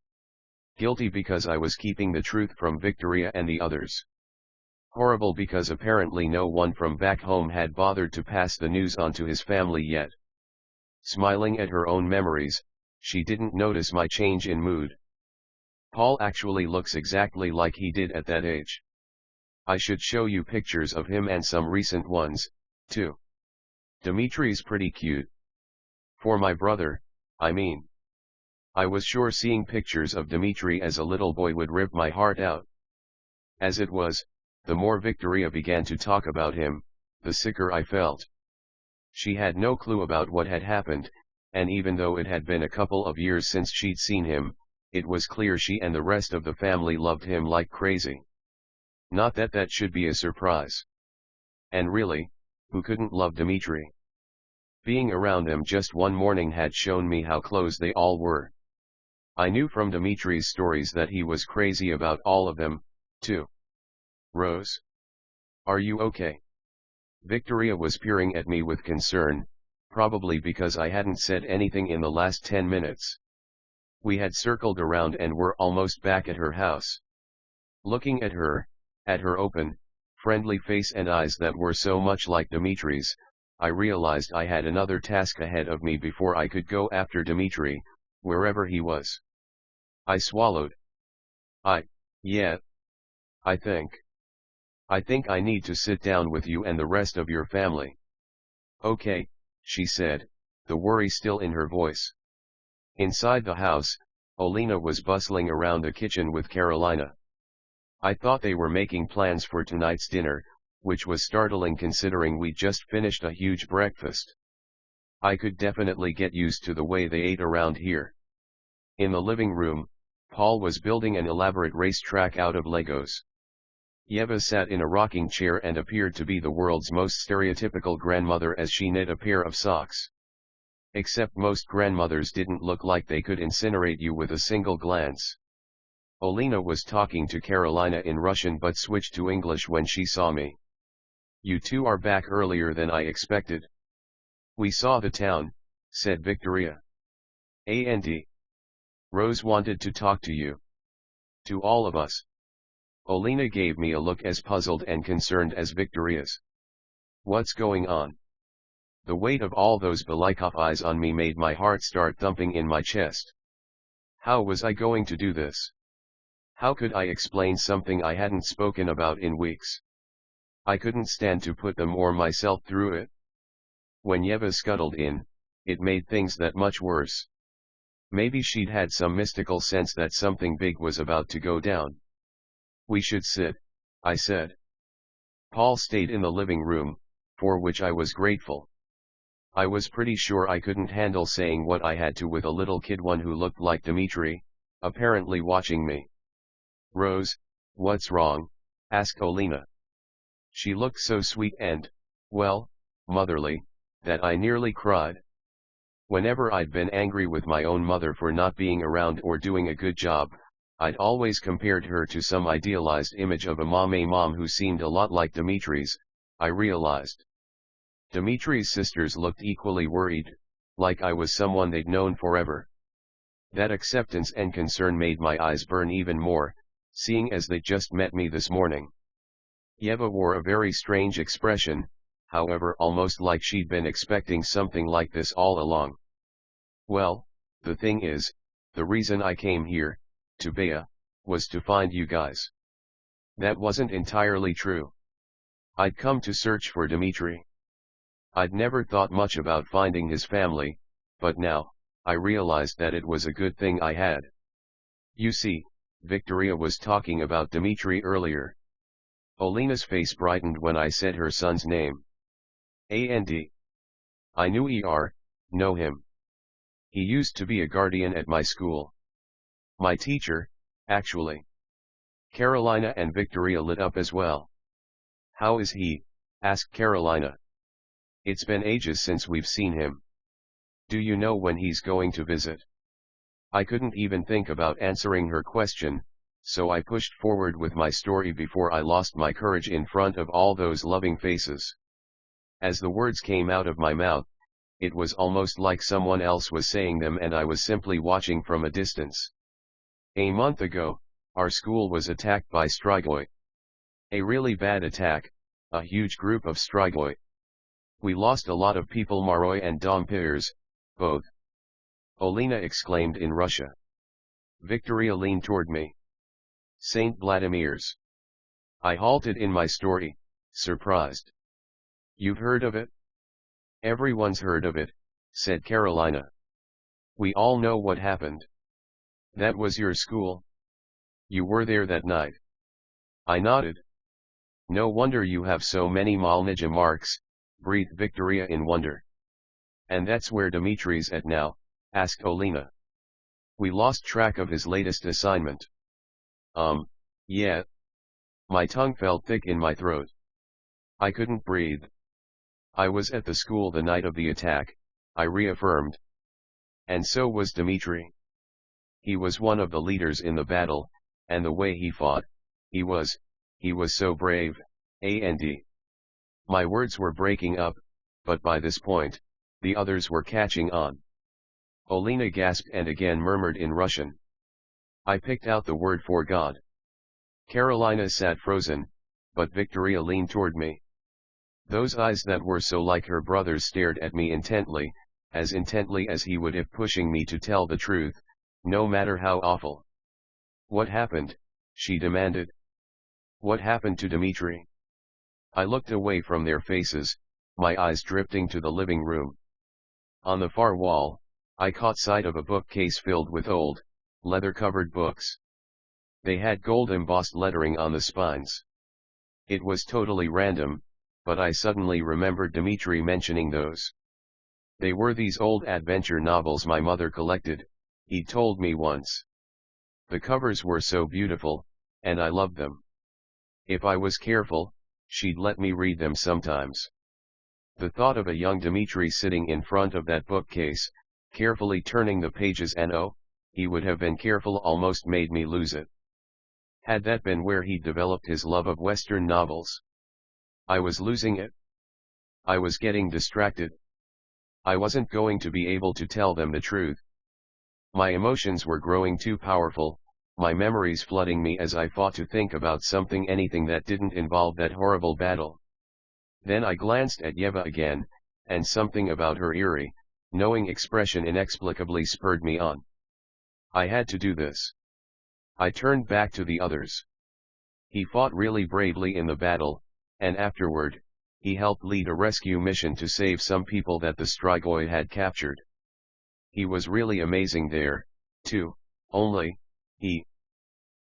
Guilty because I was keeping the truth from Victoria and the others. Horrible because apparently no one from back home had bothered to pass the news on to his family yet. Smiling at her own memories, she didn't notice my change in mood. Paul actually looks exactly like he did at that age. I should show you pictures of him and some recent ones, too. Dimitri's pretty cute. For my brother, I mean. I was sure seeing pictures of Dimitri as a little boy would rip my heart out. As it was, the more Victoria began to talk about him, the sicker I felt. She had no clue about what had happened, and even though it had been a couple of years since she'd seen him, it was clear she and the rest of the family loved him like crazy. Not that that should be a surprise. And really, who couldn't love Dimitri? Being around them just one morning had shown me how close they all were. I knew from Dimitri's stories that he was crazy about all of them, too. Rose? Are you okay? Victoria was peering at me with concern, probably because I hadn't said anything in the last 10 minutes. We had circled around and were almost back at her house. Looking at her open, friendly face and eyes that were so much like Dimitri's, I realized I had another task ahead of me before I could go after Dimitri, wherever he was. I swallowed. Yeah. I think I need to sit down with you and the rest of your family. Okay, she said, the worry still in her voice. Inside the house, Olena was bustling around the kitchen with Carolina. I thought they were making plans for tonight's dinner, which was startling considering we just finished a huge breakfast. I could definitely get used to the way they ate around here. In the living room, Paul was building an elaborate racetrack out of Legos. Yeva sat in a rocking chair and appeared to be the world's most stereotypical grandmother as she knit a pair of socks. Except most grandmothers didn't look like they could incinerate you with a single glance. Olena was talking to Carolina in Russian but switched to English when she saw me. You two are back earlier than I expected. We saw the town, said Victoria. And Rose wanted to talk to you. To all of us. Olena gave me a look as puzzled and concerned as Victoria's. What's going on? The weight of all those Belikov eyes on me made my heart start thumping in my chest. How was I going to do this? How could I explain something I hadn't spoken about in weeks? I couldn't stand to put them or myself through it. When Yeva scuttled in, it made things that much worse. Maybe she'd had some mystical sense that something big was about to go down. We should sit, I said. Paul stayed in the living room, for which I was grateful. I was pretty sure I couldn't handle saying what I had to with a little kid one who looked like Dimitri, apparently watching me. Rose, what's wrong? Asked Olena. She looked so sweet and, well, motherly, that I nearly cried. Whenever I'd been angry with my own mother for not being around or doing a good job, I'd always compared her to some idealized image of a mom who seemed a lot like Dimitri's, I realized. Dimitri's sisters looked equally worried, like I was someone they'd known forever. That acceptance and concern made my eyes burn even more, seeing as they just met me this morning. Yeva wore a very strange expression, however, almost like she'd been expecting something like this all along. Well, the thing is, the reason I came here, to Bea, was to find you guys. That wasn't entirely true. I'd come to search for Dimitri. I'd never thought much about finding his family, but now, I realized that it was a good thing I had. You see, Victoria was talking about Dimitri earlier. Olena's face brightened when I said her son's name. And I knew know him. He used to be a guardian at my school. My teacher, actually. Carolina and Victoria lit up as well. How is he? Asked Carolina. It's been ages since we've seen him. Do you know when he's going to visit? I couldn't even think about answering her question, so I pushed forward with my story before I lost my courage in front of all those loving faces. As the words came out of my mouth, it was almost like someone else was saying them and I was simply watching from a distance. A month ago, our school was attacked by strigoi. A really bad attack, a huge group of strigoi. We lost a lot of people, Maroi and Dompiers, both. Olena exclaimed in Russia. Victoria leaned toward me. Saint Vladimir's. I halted in my story, surprised. You've heard of it? Everyone's heard of it, said Carolina. We all know what happened. That was your school? You were there that night? I nodded. No wonder you have so many Malnija marks, breathed Victoria in wonder. And that's where Dimitri's at now, asked Olena. We lost track of his latest assignment. Yeah. My tongue felt thick in my throat. I couldn't breathe. I was at the school the night of the attack, I reaffirmed. And so was Dimitri. He was one of the leaders in the battle, and the way he fought, he was so brave, and. My words were breaking up, but by this point, the others were catching on. Olena gasped and again murmured in Russian. I picked out the word for God. Carolina sat frozen, but Victoria leaned toward me. Those eyes that were so like her brother's stared at me intently as he would if pushing me to tell the truth, no matter how awful. What happened? She demanded. What happened to Dimitri? I looked away from their faces, my eyes drifting to the living room. On the far wall, I caught sight of a bookcase filled with old, leather-covered books. They had gold-embossed lettering on the spines. It was totally random, but I suddenly remembered Dimitri mentioning those. They were these old adventure novels my mother collected, he told me once. The covers were so beautiful, and I loved them. If I was careful, she'd let me read them sometimes. The thought of a young Dimitri sitting in front of that bookcase, carefully turning the pages and he would have been careful almost made me lose it. Had that been where he'd developed his love of Western novels? I was losing it. I was getting distracted. I wasn't going to be able to tell them the truth. My emotions were growing too powerful, my memories flooding me as I fought to think about anything that didn't involve that horrible battle. Then I glanced at Yeva again, and something about her eerie, knowing expression inexplicably spurred me on. I had to do this. I turned back to the others. He fought really bravely in the battle, and afterward, he helped lead a rescue mission to save some people that the strigoi had captured. He was really amazing there, too, only,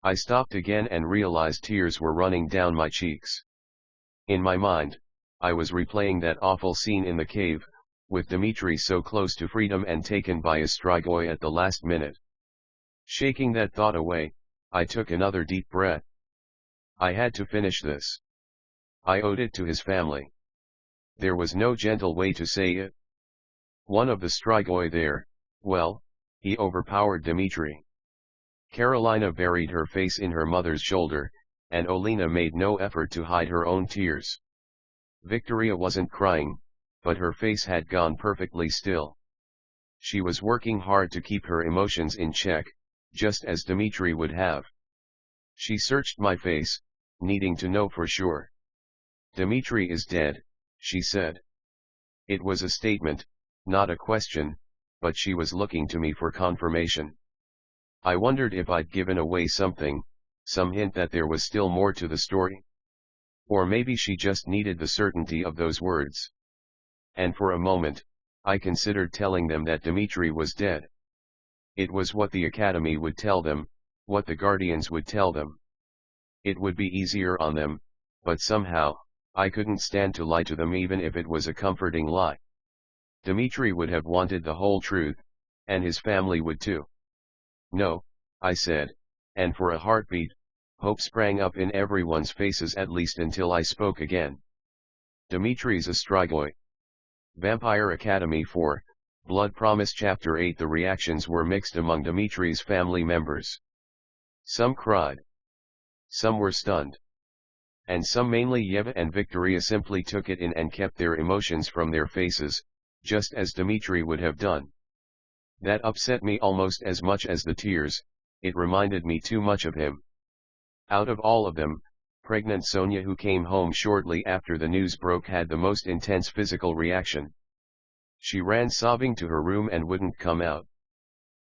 I stopped again and realized tears were running down my cheeks. In my mind, I was replaying that awful scene in the cave, with Dimitri so close to freedom and taken by a strigoi at the last minute. Shaking that thought away, I took another deep breath. I had to finish this. I owed it to his family. There was no gentle way to say it. One of the strigoi there, well, he overpowered Dimitri. Carolina buried her face in her mother's shoulder, and Olena made no effort to hide her own tears. Victoria wasn't crying, but her face had gone perfectly still. She was working hard to keep her emotions in check, just as Dimitri would have. She searched my face, needing to know for sure. Dimitri is dead, she said. It was a statement, not a question, but she was looking to me for confirmation. I wondered if I'd given away something, some hint that there was still more to the story. Or maybe she just needed the certainty of those words. And for a moment, I considered telling them that Dimitri was dead. It was what the Academy would tell them, what the Guardians would tell them. It would be easier on them, but somehow, I couldn't stand to lie to them even if it was a comforting lie. Dimitri would have wanted the whole truth, and his family would too. No, I said, and for a heartbeat, hope sprang up in everyone's faces at least until I spoke again. Dimitri's a strigoi. Vampire Academy 4, Blood Promise Chapter 8. The reactions were mixed among Dimitri's family members. Some cried. Some were stunned. And some, mainly Yeva and Victoria, simply took it in and kept their emotions from their faces, just as Dimitri would have done. That upset me almost as much as the tears, it reminded me too much of him. Out of all of them, pregnant Sonia, who came home shortly after the news broke, had the most intense physical reaction. She ran sobbing to her room and wouldn't come out.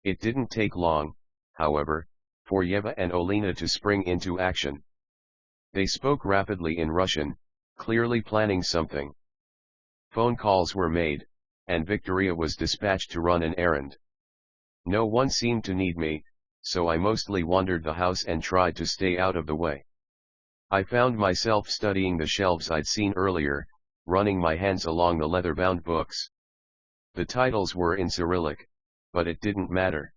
It didn't take long, however, for Yeva and Olena to spring into action. They spoke rapidly in Russian, clearly planning something. Phone calls were made, and Victoria was dispatched to run an errand. No one seemed to need me, so I mostly wandered the house and tried to stay out of the way. I found myself studying the shelves I'd seen earlier, running my hands along the leather-bound books. The titles were in Cyrillic, but it didn't matter.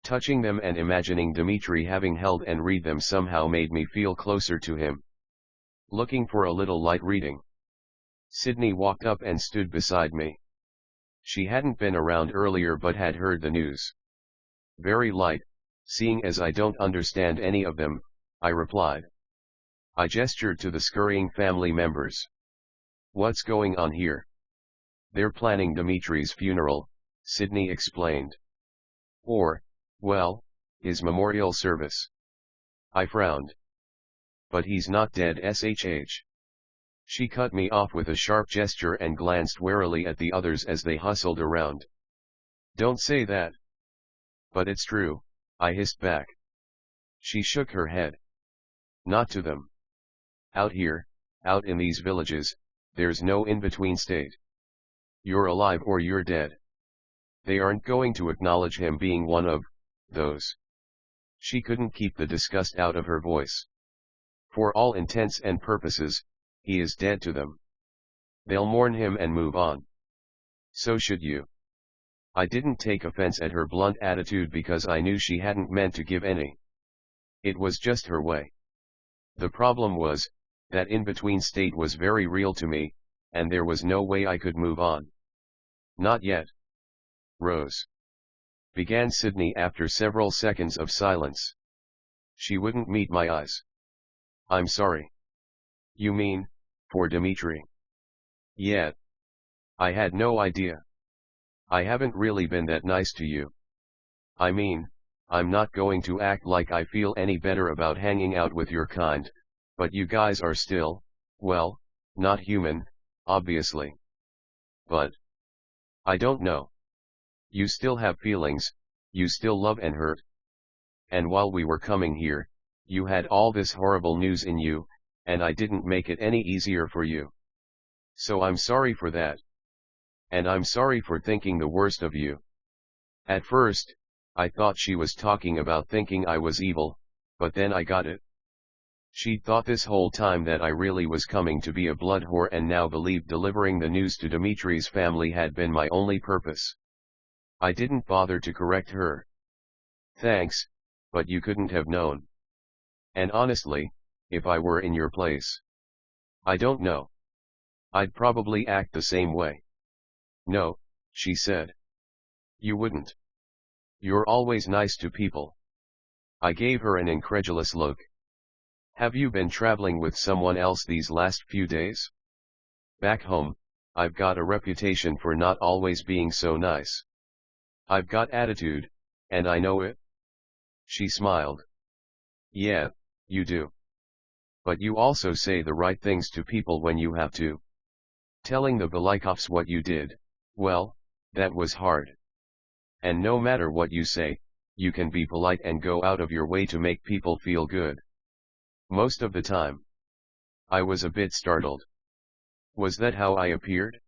Touching them and imagining Dimitri having held and read them somehow made me feel closer to him. Looking for a little light reading. Sydney walked up and stood beside me. She hadn't been around earlier but had heard the news. Very light, seeing as I don't understand any of them, I replied. I gestured to the scurrying family members. What's going on here? They're planning Dimitri's funeral, Sydney explained. Or, well, his memorial service. I frowned. But he's not dead, shh. She cut me off with a sharp gesture and glanced warily at the others as they hustled around. Don't say that. But it's true, I hissed back. She shook her head. Not to them. Out here, out in these villages, there's no in-between state. You're alive or you're dead. They aren't going to acknowledge him being one of those. She couldn't keep the disgust out of her voice. For all intents and purposes, he is dead to them. They'll mourn him and move on. So should you. I didn't take offense at her blunt attitude because I knew she hadn't meant to give any. It was just her way. The problem was, that in-between state was very real to me, and there was no way I could move on. Not yet. Rose. Began Sydney after several seconds of silence. She wouldn't meet my eyes. I'm sorry. You mean, for Dimitri? Yet. I had no idea. I haven't really been that nice to you. I mean, I'm not going to act like I feel any better about hanging out with your kind, but you guys are still, well, not human, obviously. But I don't know. You still have feelings, you still love and hurt. And while we were coming here, you had all this horrible news in you, and I didn't make it any easier for you. So I'm sorry for that. And I'm sorry for thinking the worst of you. At first, I thought she was talking about thinking I was evil, but then I got it. She'd thought this whole time that I really was coming to be a blood whore and now believed delivering the news to Dimitri's family had been my only purpose. I didn't bother to correct her. Thanks, but you couldn't have known. And honestly, if I were in your place, I don't know. I'd probably act the same way. No, she said. You wouldn't. You're always nice to people. I gave her an incredulous look. Have you been traveling with someone else these last few days? Back home, I've got a reputation for not always being so nice. I've got attitude, and I know it. She smiled. Yeah, you do. But you also say the right things to people when you have to. Telling the Belikovs what you did, well, that was hard. And no matter what you say, you can be polite and go out of your way to make people feel good. Most of the time. I was a bit startled. Was that how I appeared?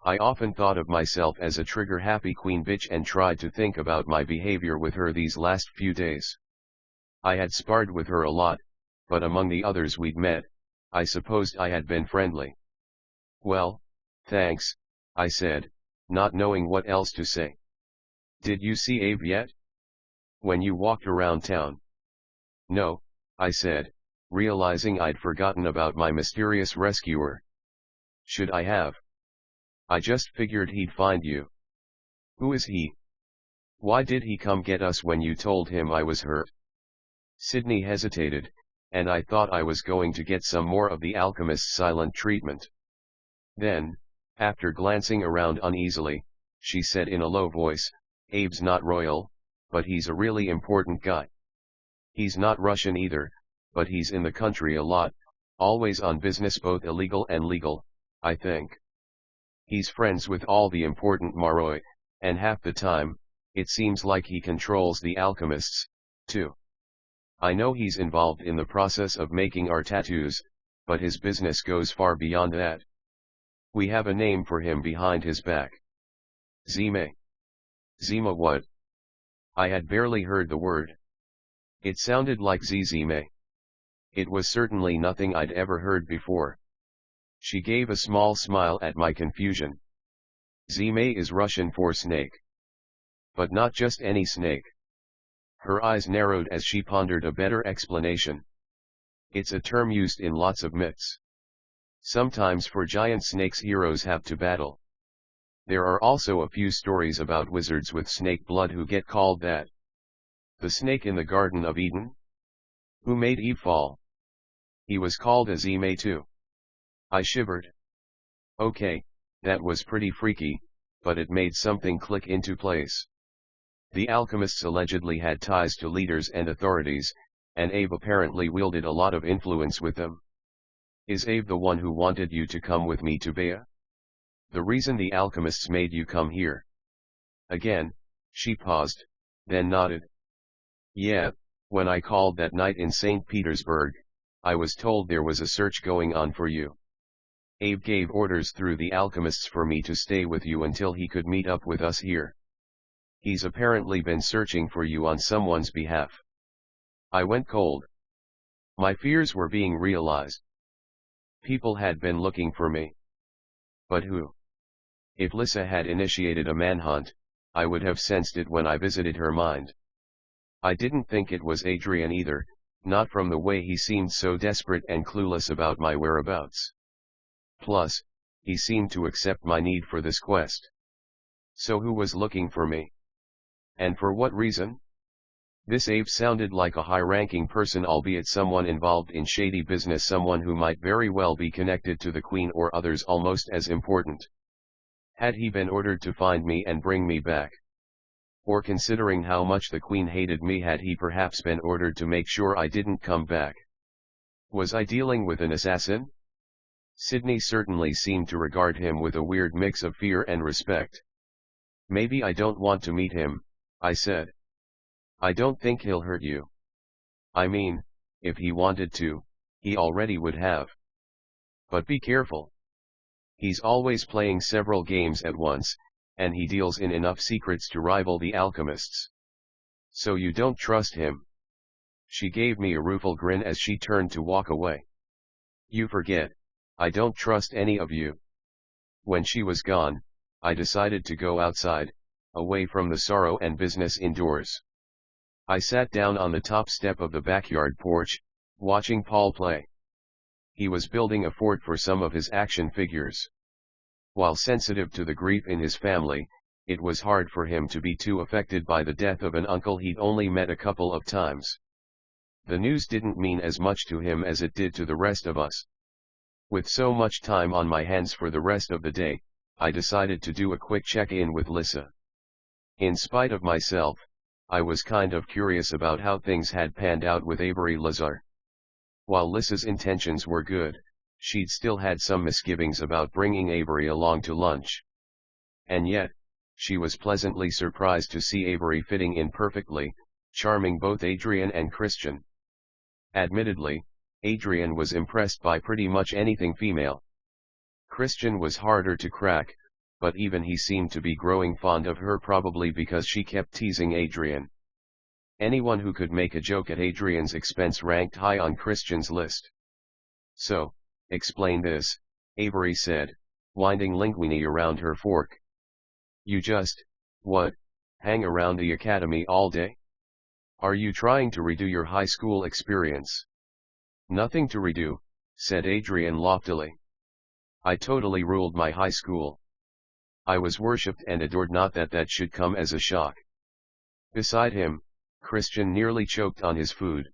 I often thought of myself as a trigger-happy queen bitch and tried to think about my behavior with her these last few days. I had sparred with her a lot, but among the others we'd met, I supposed I had been friendly. Well, thanks, I said, not knowing what else to say. Did you see Abe yet? When you walked around town? No, I said, realizing I'd forgotten about my mysterious rescuer. Should I have? I just figured he'd find you. Who is he? Why did he come get us when you told him I was hurt? Sydney hesitated, and I thought I was going to get some more of the alchemist's silent treatment. Then, after glancing around uneasily, she said in a low voice, Abe's not royal, but he's a really important guy. He's not Russian either, but he's in the country a lot, always on business both illegal and legal, I think. He's friends with all the important Maroi, and half the time, it seems like he controls the alchemists, too. I know he's involved in the process of making our tattoos, but his business goes far beyond that. We have a name for him behind his back. Zime. Zima what? I had barely heard the word. It sounded like Zime. It was certainly nothing I'd ever heard before. She gave a small smile at my confusion. Zime is Russian for snake. But not just any snake. Her eyes narrowed as she pondered a better explanation. It's a term used in lots of myths. Sometimes for giant snakes heroes have to battle. There are also a few stories about wizards with snake blood who get called that. The snake in the Garden of Eden? Who made Eve fall? He was called a Zime too. I shivered. Okay, that was pretty freaky, but it made something click into place. The alchemists allegedly had ties to leaders and authorities, and Abe apparently wielded a lot of influence with them. Is Abe the one who wanted you to come with me to Bea? The reason the alchemists made you come here? Again, she paused, then nodded. Yeah, when I called that night in St. Petersburg, I was told there was a search going on for you. Abe gave orders through the alchemists for me to stay with you until he could meet up with us here. He's apparently been searching for you on someone's behalf. I went cold. My fears were being realized. People had been looking for me. But who? If Lissa had initiated a manhunt, I would have sensed it when I visited her mind. I didn't think it was Adrian either, not from the way he seemed so desperate and clueless about my whereabouts. Plus, he seemed to accept my need for this quest. So who was looking for me? And for what reason? This Abe sounded like a high-ranking person, albeit someone involved in shady business, someone who might very well be connected to the Queen or others almost as important. Had he been ordered to find me and bring me back? Or considering how much the Queen hated me, had he perhaps been ordered to make sure I didn't come back? Was I dealing with an assassin? Sydney certainly seemed to regard him with a weird mix of fear and respect. Maybe I don't want to meet him, I said. I don't think he'll hurt you. I mean, if he wanted to, he already would have. But be careful. He's always playing several games at once, and he deals in enough secrets to rival the alchemists. So you don't trust him? She gave me a rueful grin as she turned to walk away. You forget, I don't trust any of you. When she was gone, I decided to go outside, away from the sorrow and business indoors. I sat down on the top step of the backyard porch, watching Paul play. He was building a fort for some of his action figures. While sensitive to the grief in his family, it was hard for him to be too affected by the death of an uncle he'd only met a couple of times. The news didn't mean as much to him as it did to the rest of us. With so much time on my hands for the rest of the day, I decided to do a quick check-in with Lissa. In spite of myself, I was kind of curious about how things had panned out with Avery Lazar. While Lissa's intentions were good, she'd still had some misgivings about bringing Avery along to lunch. And yet, she was pleasantly surprised to see Avery fitting in perfectly, charming both Adrian and Christian. Admittedly, Adrian was impressed by pretty much anything female. Christian was harder to crack, but even he seemed to be growing fond of her, probably because she kept teasing Adrian. Anyone who could make a joke at Adrian's expense ranked high on Christian's list. So, explain this, Avery said, winding linguine around her fork. You just, what, hang around the academy all day? Are you trying to redo your high school experience? Nothing to redo, said Adrian loftily. I totally ruled my high school. I was worshipped and adored, not that that should come as a shock. Beside him, Christian nearly choked on his food.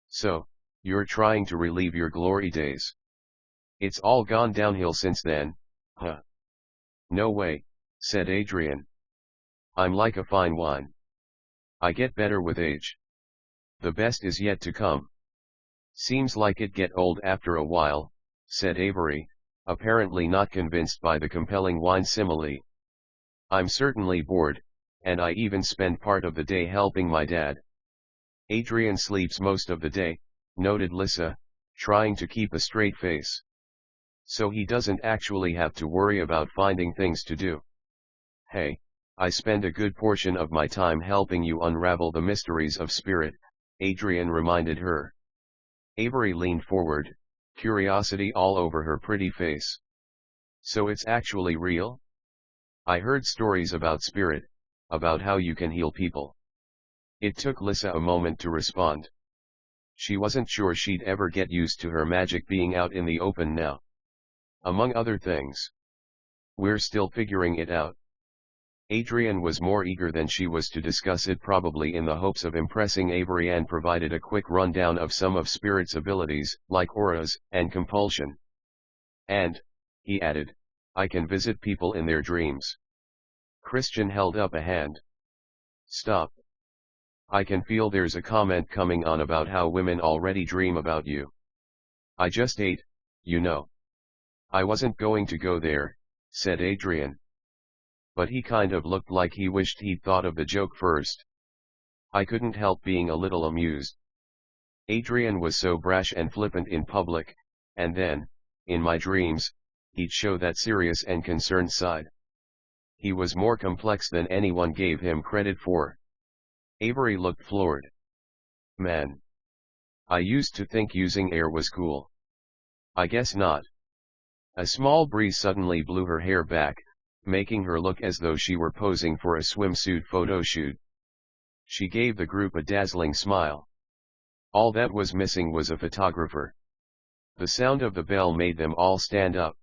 So, you're trying to relive your glory days. It's all gone downhill since then, huh? No way, said Adrian. I'm like a fine wine. I get better with age. The best is yet to come. Seems like it get old after a while, said Avery, apparently not convinced by the compelling wine simile. I'm certainly bored, and I even spend part of the day helping my dad. Adrian sleeps most of the day, noted Lissa, trying to keep a straight face. So he doesn't actually have to worry about finding things to do. Hey, I spend a good portion of my time helping you unravel the mysteries of spirit, Adrian reminded her. Avery leaned forward, curiosity all over her pretty face. So it's actually real? I heard stories about spirit, about how you can heal people. It took Lissa a moment to respond. She wasn't sure she'd ever get used to her magic being out in the open now. Among other things. We're still figuring it out. Adrian was more eager than she was to discuss it, probably in the hopes of impressing Avery, and provided a quick rundown of some of Spirit's abilities, like auras, and compulsion. And, he added, I can visit people in their dreams. Christian held up a hand. Stop. I can feel there's a comment coming on about how women already dream about you. I just ate, you know. I wasn't going to go there, said Adrian. But he kind of looked like he wished he'd thought of the joke first. I couldn't help being a little amused. Adrian was so brash and flippant in public, and then, in my dreams, he'd show that serious and concerned side. He was more complex than anyone gave him credit for. Avery looked floored. Man. I used to think using air was cool. I guess not. A small breeze suddenly blew her hair back, making her look as though she were posing for a swimsuit photo shoot. She gave the group a dazzling smile. All that was missing was a photographer. The sound of the bell made them all stand up.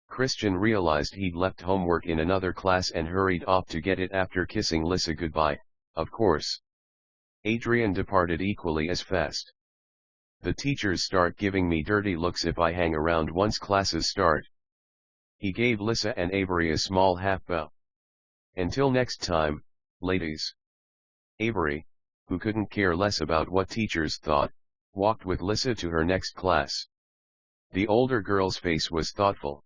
Christian realized he'd left homework in another class and hurried off to get it after kissing Lissa goodbye, of course. Adrian departed equally as fast. The teachers start giving me dirty looks if I hang around once classes start. He gave Lissa and Avery a small half bow. Until next time, ladies. Avery, who couldn't care less about what teachers thought, walked with Lissa to her next class. The older girl's face was thoughtful.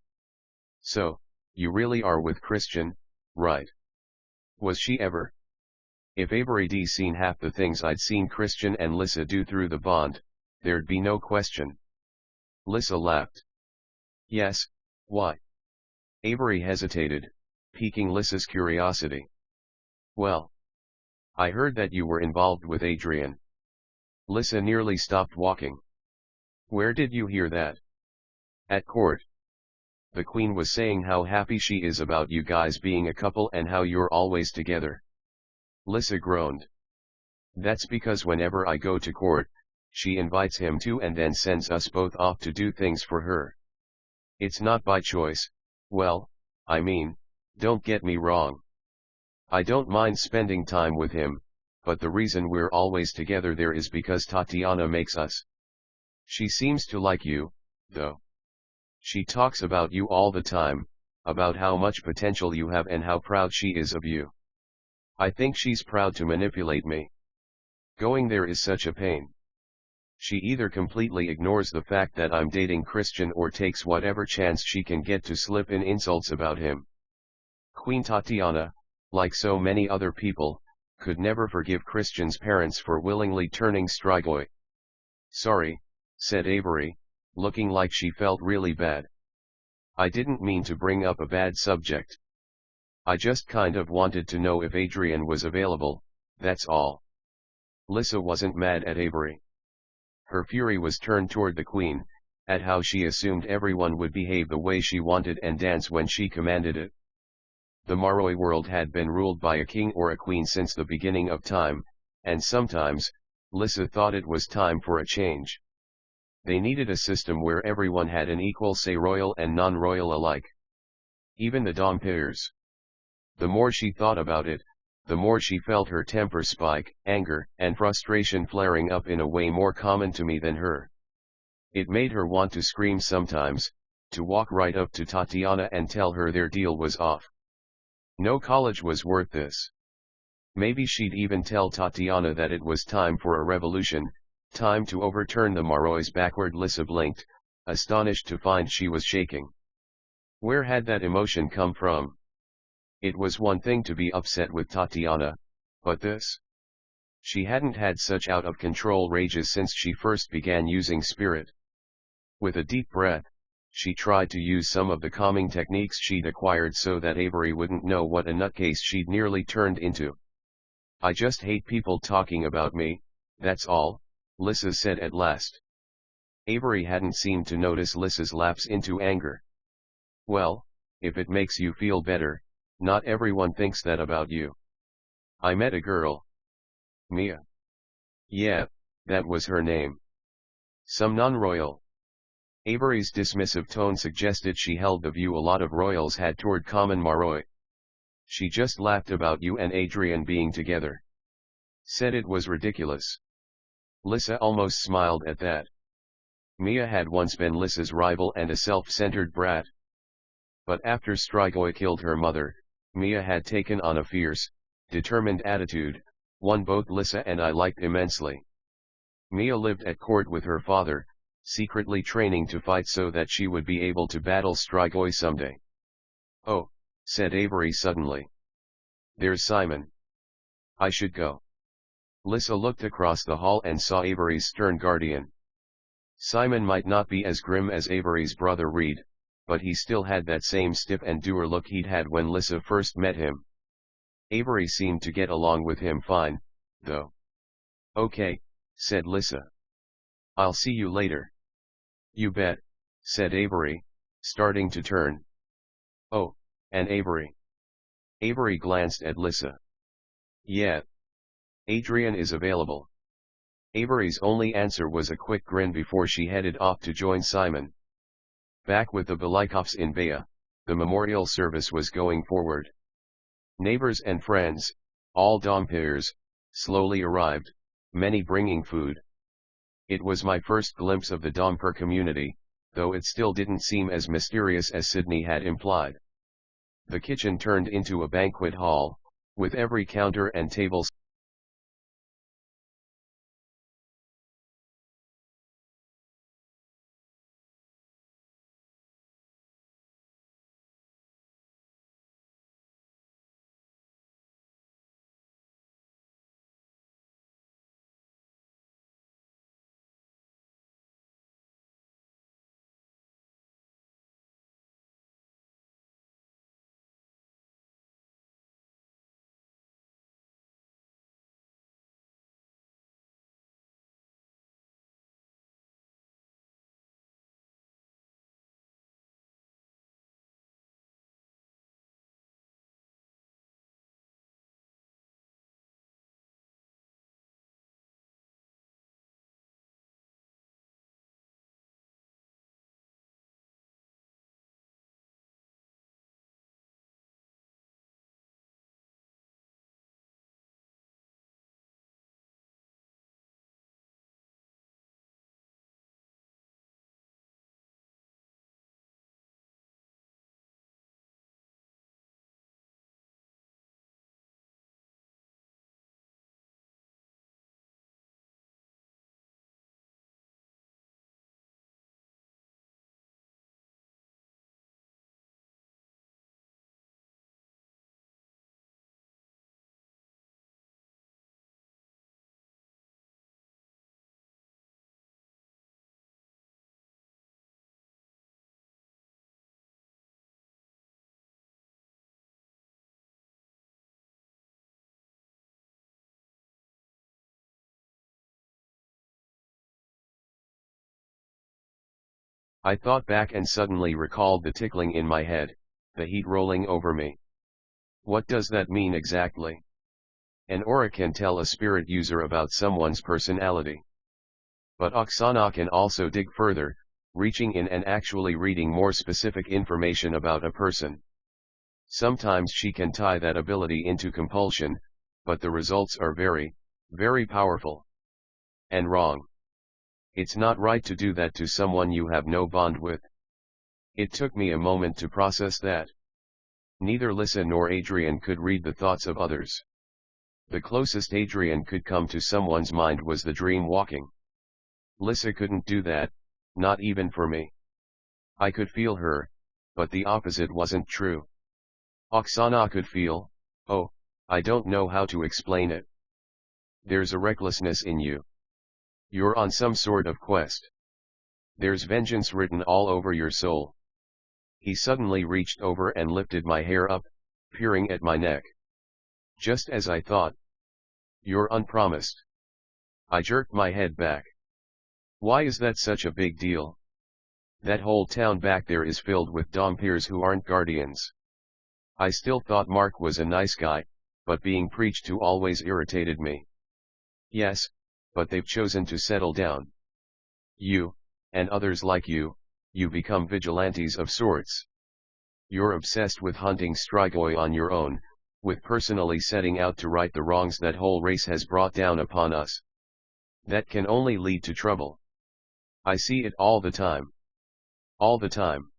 So, you really are with Christian, right? Was she ever? If Avery'd seen half the things I'd seen Christian and Lissa do through the bond, there'd be no question. Lissa laughed. Yes, why? Avery hesitated, piquing Lissa's curiosity. Well, I heard that you were involved with Adrian. Lissa nearly stopped walking. Where did you hear that? At court. The Queen was saying how happy she is about you guys being a couple and how you're always together. Lissa groaned. That's because whenever I go to court, she invites him to and then sends us both off to do things for her. It's not by choice. Well, I mean, don't get me wrong. I don't mind spending time with him, but the reason we're always together there is because Tatiana makes us. She seems to like you, though. She talks about you all the time, about how much potential you have and how proud she is of you. I think she's proud to manipulate me. Going there is such a pain. She either completely ignores the fact that I'm dating Christian or takes whatever chance she can get to slip in insults about him. Queen Tatiana, like so many other people, could never forgive Christian's parents for willingly turning strigoi. Sorry, said Avery, looking like she felt really bad. I didn't mean to bring up a bad subject. I just kind of wanted to know if Adrian was available, that's all. Lissa wasn't mad at Avery. Her fury was turned toward the Queen, at how she assumed everyone would behave the way she wanted and dance when she commanded it. The Maroi world had been ruled by a king or a queen since the beginning of time, and sometimes, Lissa thought it was time for a change. They needed a system where everyone had an equal say, royal and non-royal alike. Even the Dompiers. The more she thought about it, the more she felt her temper spike, anger and frustration flaring up in a way more common to me than her. It made her want to scream sometimes, to walk right up to Tatiana and tell her their deal was off. No college was worth this. Maybe she'd even tell Tatiana that it was time for a revolution, time to overturn the Marois backward. Lissa blinked, astonished to find she was shaking. Where had that emotion come from? It was one thing to be upset with Tatiana, but this? She hadn't had such out-of-control rages since she first began using spirit. With a deep breath, she tried to use some of the calming techniques she'd acquired so that Avery wouldn't know what a nutcase she'd nearly turned into. I just hate people talking about me, that's all, Lissa said at last. Avery hadn't seemed to notice Lissa's lapse into anger. Well, if it makes you feel better, not everyone thinks that about you. I met a girl. Mia. Yeah, that was her name. Some non-royal. Avery's dismissive tone suggested she held the view a lot of royals had toward common Maroi. She just laughed about you and Adrian being together. Said it was ridiculous. Lissa almost smiled at that. Mia had once been Lissa's rival and a self-centered brat. But after Strigoi killed her mother, Mia had taken on a fierce, determined attitude, one both Lissa and I liked immensely. Mia lived at court with her father, secretly training to fight so that she would be able to battle Strigoi someday. Oh, said Avery suddenly. There's Simon. I should go. Lissa looked across the hall and saw Avery's stern guardian. Simon might not be as grim as Avery's brother Reed, but he still had that same stiff and dour look he'd had when Lissa first met him. Avery seemed to get along with him fine, though. Okay, said Lissa. I'll see you later. You bet, said Avery, starting to turn. Oh, and Avery. Avery glanced at Lissa. Yeah. Adrian is available. Avery's only answer was a quick grin before she headed off to join Simon. Back with the Belikovs in Bea, the memorial service was going forward. Neighbors and friends, all Dompiers, slowly arrived, many bringing food. It was my first glimpse of the Domper community, though it still didn't seem as mysterious as Sydney had implied. The kitchen turned into a banquet hall, with every counter and table. I thought back and suddenly recalled the tickling in my head, the heat rolling over me. What does that mean exactly? An aura can tell a spirit user about someone's personality. But Oksana can also dig further, reaching in and actually reading more specific information about a person. Sometimes she can tie that ability into compulsion, but the results are very, very powerful. And wrong. It's not right to do that to someone you have no bond with. It took me a moment to process that. Neither Lissa nor Adrian could read the thoughts of others. The closest Adrian could come to someone's mind was the dream walking. Lissa couldn't do that, not even for me. I could feel her, but the opposite wasn't true. Oksana could feel, oh, I don't know how to explain it. There's a recklessness in you. You're on some sort of quest. There's vengeance written all over your soul. He suddenly reached over and lifted my hair up, peering at my neck. Just as I thought. You're unpromised. I jerked my head back. Why is that such a big deal? That whole town back there is filled with dompiers who aren't guardians. I still thought Mark was a nice guy, but being preached to always irritated me. Yes, but they've chosen to settle down. You, and others like you become vigilantes of sorts. You're obsessed with hunting strigoi on your own, with personally setting out to right the wrongs that whole race has brought down upon us. That can only lead to trouble. I see it all the time. All the time.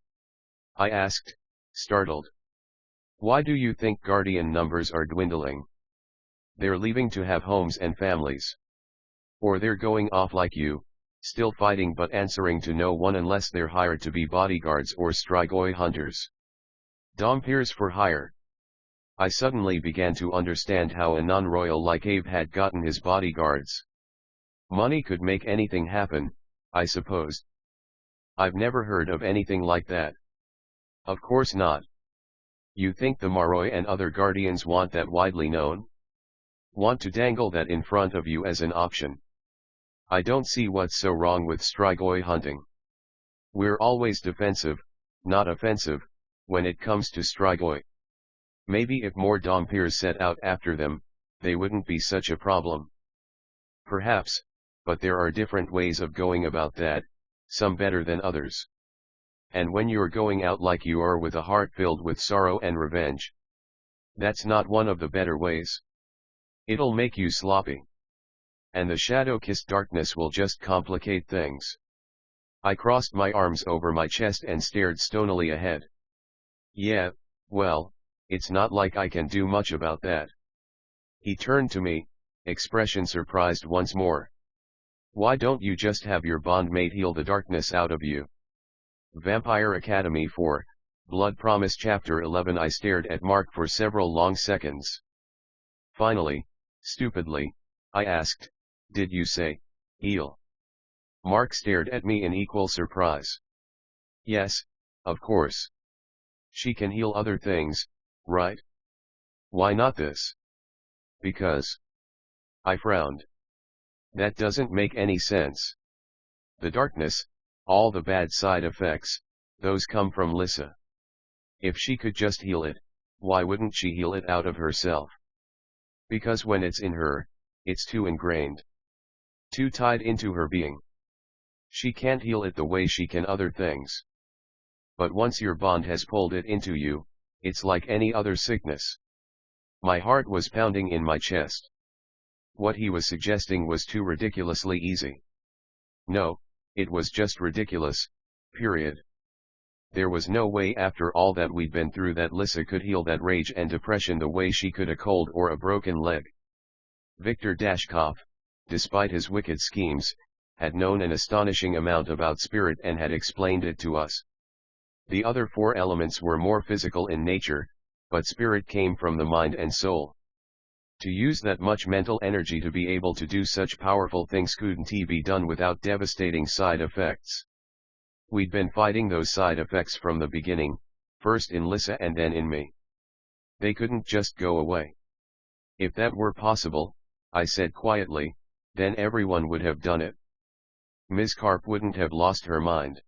I asked, startled. Why do you think guardian numbers are dwindling? They're leaving to have homes and families. Or they're going off like you, still fighting but answering to no one unless they're hired to be bodyguards or strigoi hunters. Dompiers for hire. I suddenly began to understand how a non-royal like Abe had gotten his bodyguards. Money could make anything happen, I supposed. I've never heard of anything like that. Of course not. You think the Maroi and other guardians want that widely known? Want to dangle that in front of you as an option? I don't see what's so wrong with strigoi hunting. We're always defensive, not offensive, when it comes to strigoi. Maybe if more dompiers set out after them, they wouldn't be such a problem. Perhaps, but there are different ways of going about that, some better than others. And when you're going out like you are with a heart filled with sorrow and revenge, that's not one of the better ways. It'll make you sloppy. And the shadow-kissed darkness will just complicate things. I crossed my arms over my chest and stared stonily ahead. Yeah, well, it's not like I can do much about that. He turned to me, expression surprised once more. Why don't you just have your bondmate heal the darkness out of you? Vampire Academy 4, Blood Promise Chapter 11. I stared at Mark for several long seconds. Finally, stupidly, I asked, did you say, heal? Mark stared at me in equal surprise. Yes, of course. She can heal other things, right? Why not this? Because. I frowned. That doesn't make any sense. The darkness, all the bad side effects, those come from Lissa. If she could just heal it, why wouldn't she heal it out of herself? Because when it's in her, it's too ingrained. Too tied into her being. She can't heal it the way she can other things. But once your bond has pulled it into you, it's like any other sickness. My heart was pounding in my chest. What he was suggesting was too ridiculously easy. No, it was just ridiculous, period. There was no way after all that we'd been through that Lissa could heal that rage and depression the way she could a cold or a broken leg. Viktor Dashkov, despite his wicked schemes, had known an astonishing amount about spirit and had explained it to us. The other four elements were more physical in nature, but spirit came from the mind and soul. To use that much mental energy to be able to do such powerful things couldn't be done without devastating side effects. We'd been fighting those side effects from the beginning, first in Lissa and then in me. They couldn't just go away. If that were possible, I said quietly, then everyone would have done it. Ms. Karp wouldn't have lost her mind.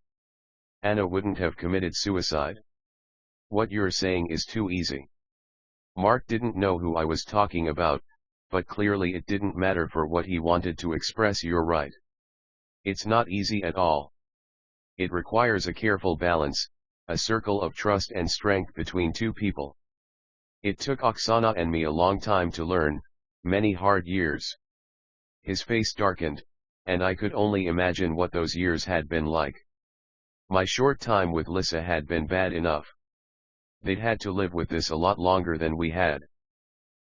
Anna wouldn't have committed suicide. What you're saying is too easy. Mark didn't know who I was talking about, but clearly it didn't matter for what he wanted to express. You're right. It's not easy at all. It requires a careful balance, a circle of trust and strength between two people. It took Oksana and me a long time to learn, many hard years. His face darkened, and I could only imagine what those years had been like. My short time with Lissa had been bad enough. They'd had to live with this a lot longer than we had.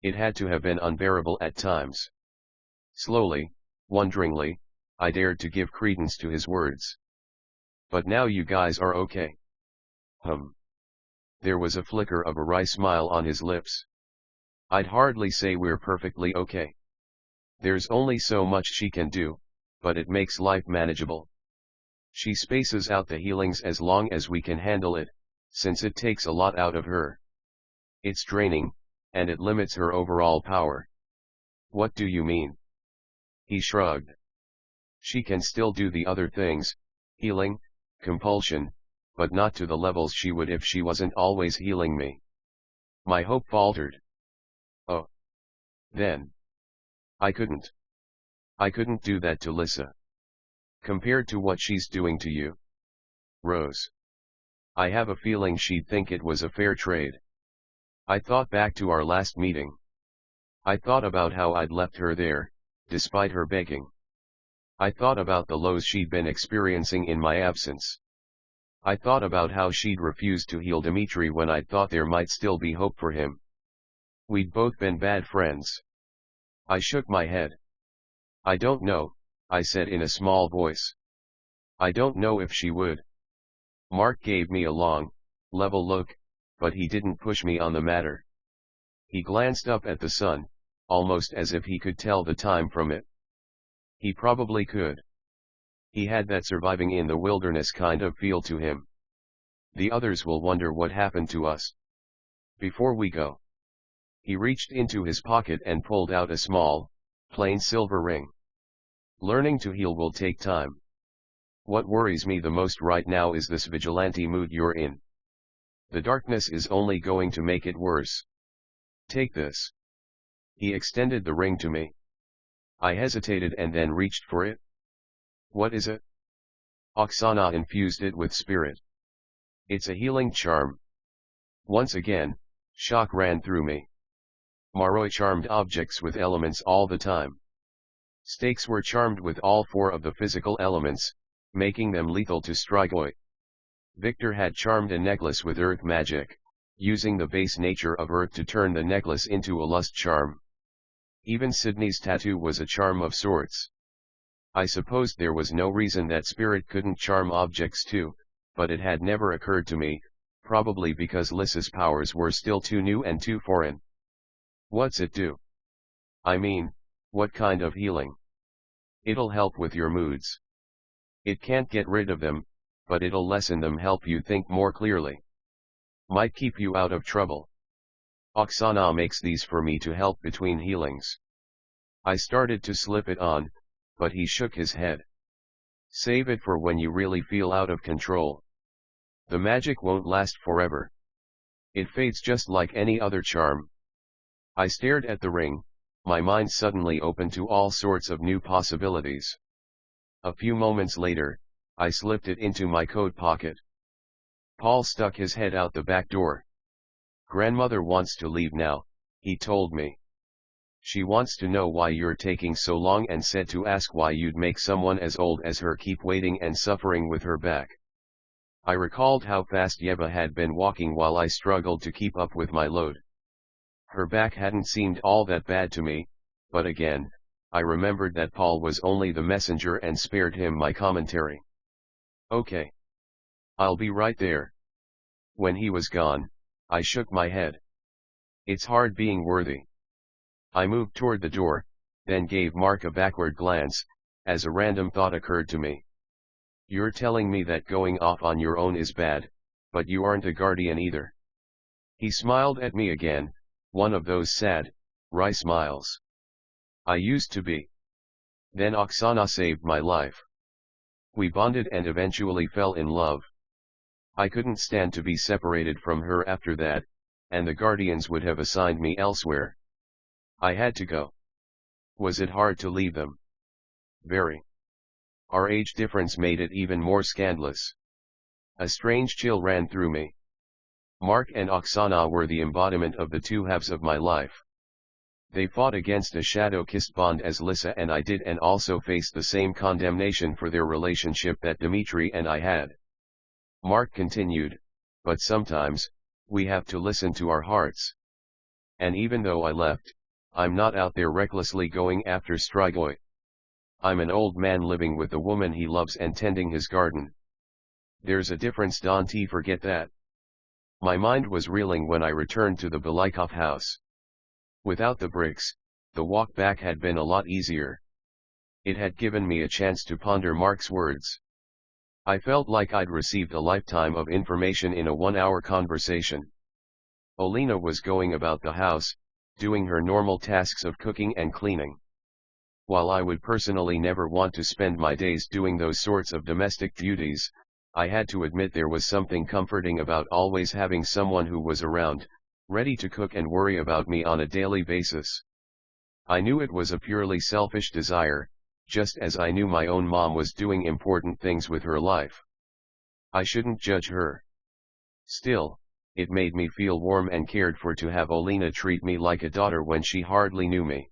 It had to have been unbearable at times. Slowly, wonderingly, I dared to give credence to his words. But now you guys are okay. There was a flicker of a wry smile on his lips. I'd hardly say we're perfectly okay. There's only so much she can do, but it makes life manageable. She spaces out the healings as long as we can handle it, since it takes a lot out of her. It's draining, and it limits her overall power. What do you mean? He shrugged. She can still do the other things, healing, compulsion, but not to the levels she would if she wasn't always healing me. My hope faltered. Oh. Then. I couldn't do that to Lissa. Compared to what she's doing to you, Rose. I have a feeling she'd think it was a fair trade. I thought back to our last meeting. I thought about how I'd left her there, despite her begging. I thought about the lows she'd been experiencing in my absence. I thought about how she'd refused to heal Dimitri when I thought there might still be hope for him. We'd both been bad friends. I shook my head. I don't know, I said in a small voice. I don't know if she would. Mark gave me a long, level look, but he didn't push me on the matter. He glanced up at the sun, almost as if he could tell the time from it. He probably could. He had that surviving in the wilderness kind of feel to him. The others will wonder what happened to us. Before we go. He reached into his pocket and pulled out a small, plain silver ring. Learning to heal will take time. What worries me the most right now is this vigilante mood you're in. The darkness is only going to make it worse. Take this. He extended the ring to me. I hesitated and then reached for it. What is it? Oksana infused it with spirit. It's a healing charm. Once again, shock ran through me. Maroi charmed objects with elements all the time. Stakes were charmed with all 4 of the physical elements, making them lethal to strigoi. Victor had charmed a necklace with earth magic, using the base nature of earth to turn the necklace into a lust charm. Even Sydney's tattoo was a charm of sorts. I supposed there was no reason that spirit couldn't charm objects too, but it had never occurred to me, probably because Lissa's powers were still too new and too foreign. What's it do? I mean, what kind of healing? It'll help with your moods. It can't get rid of them, but it'll lessen them, help you think more clearly. Might keep you out of trouble. Oksana makes these for me to help between healings. I started to slip it on, but he shook his head. Save it for when you really feel out of control. The magic won't last forever. It fades just like any other charm. I stared at the ring, my mind suddenly opened to all sorts of new possibilities. A few moments later, I slipped it into my coat pocket. Paul stuck his head out the back door. Grandmother wants to leave now, he told me. She wants to know why you're taking so long and said to ask why you'd make someone as old as her keep waiting and suffering with her back. I recalled how fast Yeva had been walking while I struggled to keep up with my load. Her back hadn't seemed all that bad to me, but again, I remembered that Paul was only the messenger and spared him my commentary. Okay. I'll be right there. When he was gone, I shook my head. It's hard being worthy. I moved toward the door, then gave Mark a backward glance, as a random thought occurred to me. You're telling me that going off on your own is bad, but you aren't a guardian either. He smiled at me again, one of those sad, wry smiles. I used to be. Then Oksana saved my life. We bonded and eventually fell in love. I couldn't stand to be separated from her after that, and the guardians would have assigned me elsewhere. I had to go. Was it hard to leave them? Very. Our age difference made it even more scandalous. A strange chill ran through me. Mark and Oksana were the embodiment of the two halves of my life. They fought against a shadow-kissed bond as Lissa and I did, and also faced the same condemnation for their relationship that Dimitri and I had. Mark continued, but sometimes, we have to listen to our hearts. And even though I left, I'm not out there recklessly going after strigoi. I'm an old man living with the woman he loves and tending his garden. There's a difference, don't forget that. My mind was reeling when I returned to the Belikov house. Without the bricks, the walk back had been a lot easier. It had given me a chance to ponder Mark's words. I felt like I'd received a lifetime of information in a 1-hour conversation. Olena was going about the house, doing her normal tasks of cooking and cleaning. While I would personally never want to spend my days doing those sorts of domestic duties, I had to admit there was something comforting about always having someone who was around, ready to cook and worry about me on a daily basis. I knew it was a purely selfish desire, just as I knew my own mom was doing important things with her life. I shouldn't judge her. Still, it made me feel warm and cared for to have Olena treat me like a daughter when she hardly knew me.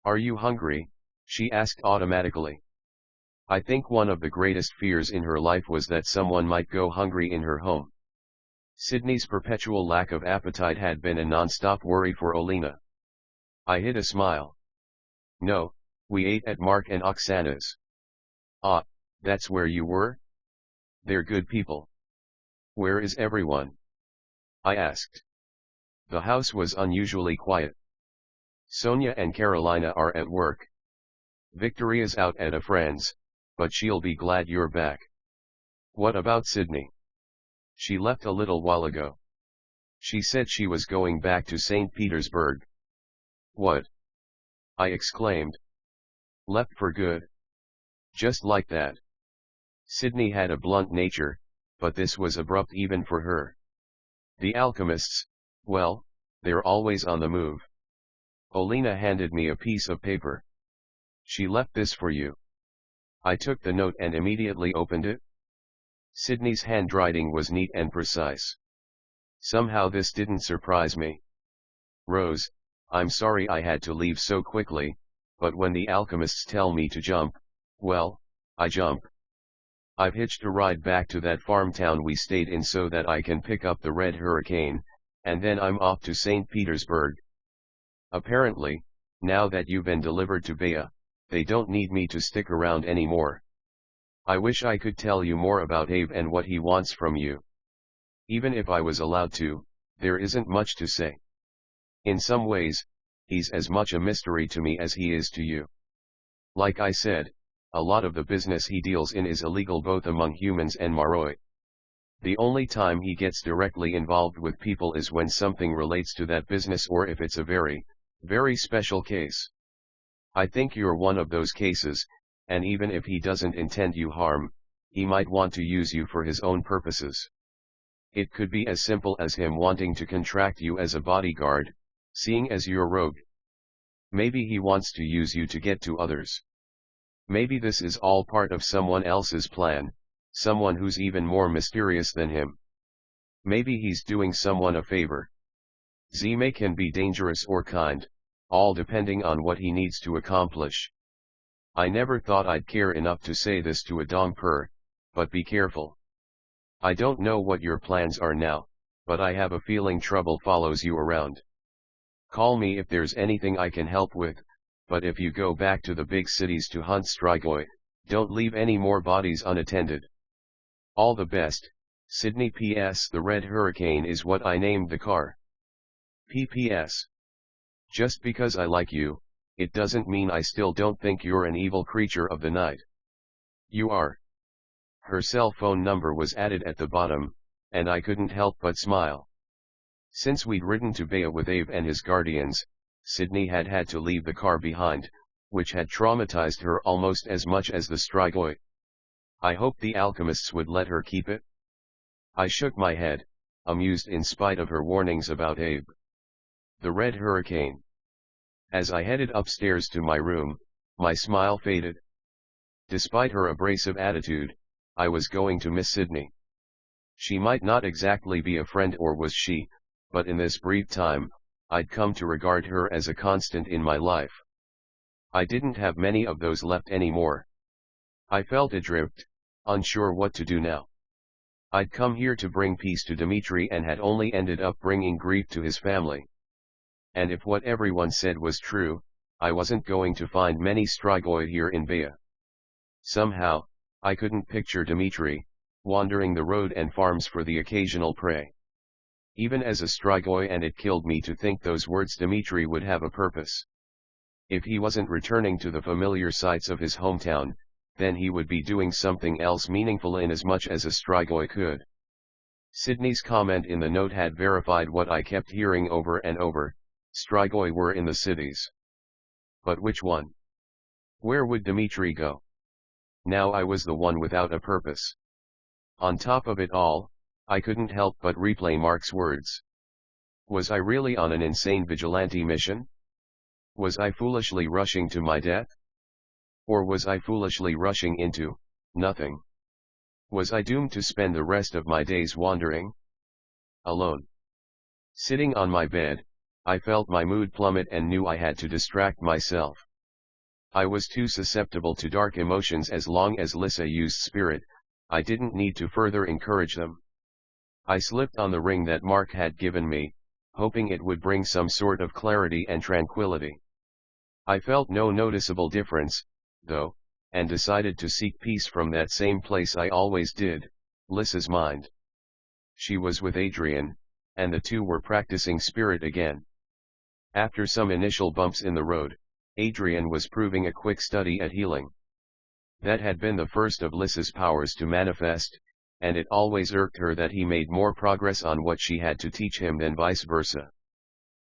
"Are you hungry?" she asked automatically. I think one of the greatest fears in her life was that someone might go hungry in her home. Sydney's perpetual lack of appetite had been a non-stop worry for Olena. I hid a smile. "No, we ate at Mark and Oksana's." "Ah, that's where you were? They're good people." "Where is everyone?" I asked. The house was unusually quiet. "Sonia and Carolina are at work. Victoria's out at a friend's, but she'll be glad you're back." "What about Sydney?" "She left a little while ago. She said she was going back to St. Petersburg." "What?" I exclaimed. "Left for good?" "Just like that." Sydney had a blunt nature, but this was abrupt even for her. "The alchemists, well, they're always on the move." Olena handed me a piece of paper. "She left this for you." I took the note and immediately opened it. Sydney's handwriting was neat and precise. Somehow this didn't surprise me. "Rose, I'm sorry I had to leave so quickly, but when the alchemists tell me to jump, well, I jump. I've hitched a ride back to that farm town we stayed in so that I can pick up the Red Hurricane, and then I'm off to St. Petersburg. Apparently, now that you've been delivered to Bea, they don't need me to stick around anymore. I wish I could tell you more about Abe and what he wants from you. Even if I was allowed to, there isn't much to say. In some ways, he's as much a mystery to me as he is to you. Like I said, a lot of the business he deals in is illegal both among humans and Maroi. The only time he gets directly involved with people is when something relates to that business or if it's a very, very special case. I think you're one of those cases, and even if he doesn't intend you harm, he might want to use you for his own purposes. It could be as simple as him wanting to contract you as a bodyguard, seeing as you're rogue. Maybe he wants to use you to get to others. Maybe this is all part of someone else's plan, someone who's even more mysterious than him. Maybe he's doing someone a favor. Zime can be dangerous or kind, all depending on what he needs to accomplish. I never thought I'd care enough to say this to a Dongper, but be careful. I don't know what your plans are now, but I have a feeling trouble follows you around. Call me if there's anything I can help with, but if you go back to the big cities to hunt strigoi, don't leave any more bodies unattended. All the best, Sydney. P.S. The Red Hurricane is what I named the car. P.P.S. Just because I like you, it doesn't mean I still don't think you're an evil creature of the night. You are. Her cell phone number was added at the bottom, and I couldn't help but smile. Since we'd ridden to Bea with Abe and his guardians, Sydney had had to leave the car behind, which had traumatized her almost as much as the strigoi. I hoped the alchemists would let her keep it. I shook my head, amused in spite of her warnings about Abe. The Red Hurricane. As I headed upstairs to my room, my smile faded. Despite her abrasive attitude, I was going to miss Sydney. She might not exactly be a friend, or was she, but in this brief time, I'd come to regard her as a constant in my life. I didn't have many of those left anymore. I felt adrift, unsure what to do now. I'd come here to bring peace to Dimitri and had only ended up bringing grief to his family. And if what everyone said was true, I wasn't going to find many strigoi here in Bea. Somehow, I couldn't picture Dimitri, wandering the road and farms for the occasional prey. Even as a strigoi, and it killed me to think those words Dimitri would have a purpose. If he wasn't returning to the familiar sights of his hometown, then he would be doing something else meaningful in as much as a strigoi could. Sydney's comment in the note had verified what I kept hearing over and over: strigoi were in the cities. But which one? Where would Dimitri go? Now I was the one without a purpose. On top of it all, I couldn't help but replay Mark's words. Was I really on an insane vigilante mission? Was I foolishly rushing to my death? Or was I foolishly rushing into nothing? Was I doomed to spend the rest of my days wandering alone? Sitting on my bed, I felt my mood plummet and knew I had to distract myself. I was too susceptible to dark emotions. As long as Lissa used spirit, I didn't need to further encourage them. I slipped on the ring that Mark had given me, hoping it would bring some sort of clarity and tranquility. I felt no noticeable difference, though, and decided to seek peace from that same place I always did, Lissa's mind. She was with Adrian, and the two were practicing spirit again. After some initial bumps in the road, Adrian was proving a quick study at healing. That had been the first of Lissa's powers to manifest, and it always irked her that he made more progress on what she had to teach him than vice versa.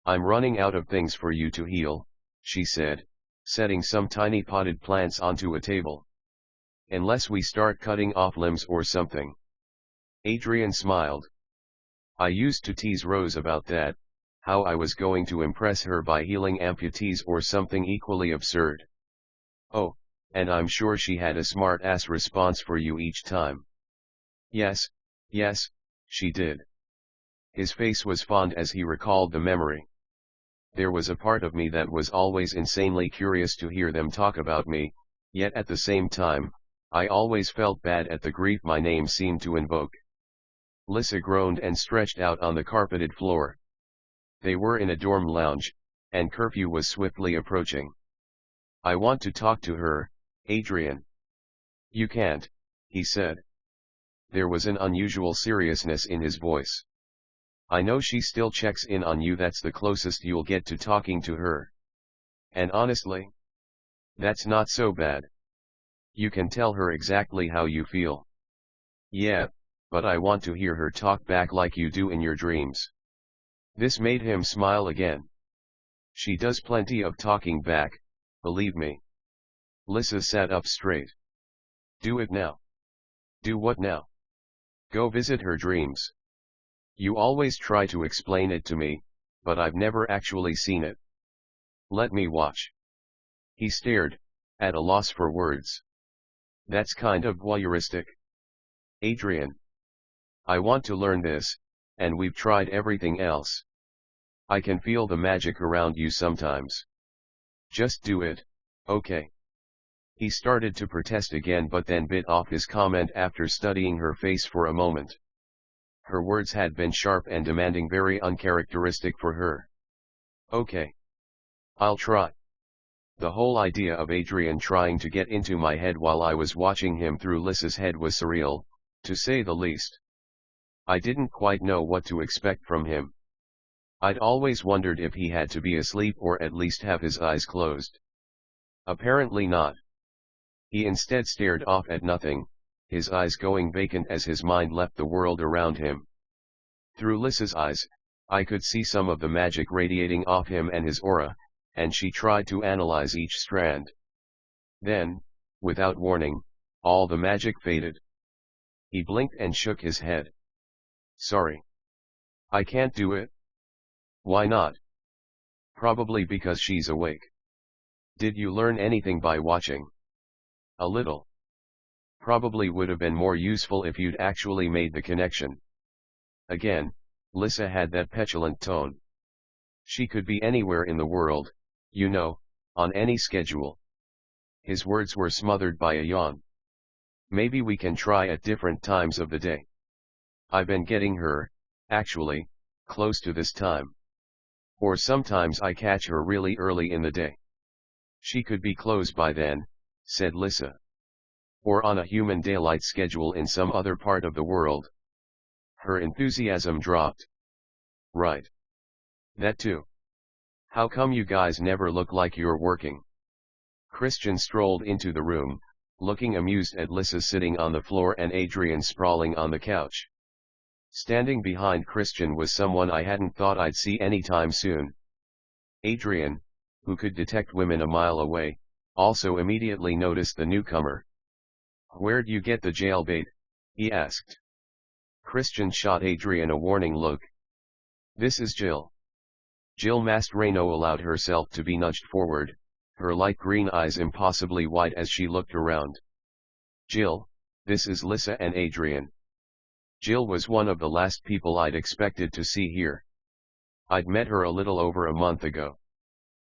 "I'm running out of things for you to heal," she said, setting some tiny potted plants onto a table. "Unless we start cutting off limbs or something." Adrian smiled. I used to tease Rose about that, how I was going to impress her by healing amputees or something equally absurd. "Oh, and I'm sure she had a smart-ass response for you each time." Yes, she did." His face was fond as he recalled the memory. There was a part of me that was always insanely curious to hear them talk about me, yet at the same time, I always felt bad at the grief my name seemed to invoke. Lissa groaned and stretched out on the carpeted floor. They were in a dorm lounge, and curfew was swiftly approaching. "I want to talk to her, Adrian." "You can't," he said. There was an unusual seriousness in his voice. "I know she still checks in on you. That's the closest you'll get to talking to her. And honestly, that's not so bad. You can tell her exactly how you feel." "Yeah, but I want to hear her talk back like you do in your dreams." This made him smile again. "She does plenty of talking back, believe me." Lissa sat up straight. "Do it now." "Do what now?" "Go visit her dreams." "You always try to explain it to me, but I've never actually seen it." "Let me watch." He stared, at a loss for words. "That's kind of voyeuristic." "Adrian, I want to learn this, and we've tried everything else. I can feel the magic around you sometimes. Just do it, okay?" He started to protest again but then bit off his comment after studying her face for a moment. Her words had been sharp and demanding, very uncharacteristic for her. "Okay. I'll try." The whole idea of Adrian trying to get into my head while I was watching him through Lissa's head was surreal, to say the least. I didn't quite know what to expect from him. I'd always wondered if he had to be asleep or at least have his eyes closed. Apparently not. He instead stared off at nothing, his eyes going vacant as his mind left the world around him. Through Lissa's eyes, I could see some of the magic radiating off him and his aura, and she tried to analyze each strand. Then, without warning, all the magic faded. He blinked and shook his head. "Sorry. I can't do it." "Why not?" "Probably because she's awake." "Did you learn anything by watching?" "A little." "Probably would have been more useful if you'd actually made the connection." Again, Lissa had that petulant tone. She could be anywhere in the world, you know, on any schedule. His words were smothered by a yawn. "Maybe we can try at different times of the day. I've been getting her, actually, close to this time. Or sometimes I catch her really early in the day." "She could be closed by then," said Lissa. "Or on a human daylight schedule in some other part of the world." Her enthusiasm dropped. "Right. That too. How come you guys never look like you're working?" Christian strolled into the room, looking amused at Lissa sitting on the floor and Adrian sprawling on the couch. Standing behind Christian was someone I hadn't thought I'd see anytime soon. Adrian, who could detect women a mile away, also immediately noticed the newcomer. "Where'd you get the jailbait?" he asked. Christian shot Adrian a warning look. "This is Jill." Jill Mastrano allowed herself to be nudged forward, her light green eyes impossibly wide as she looked around. "Jill, this is Lissa and Adrian." Jill was one of the last people I'd expected to see here. I'd met her a little over a month ago.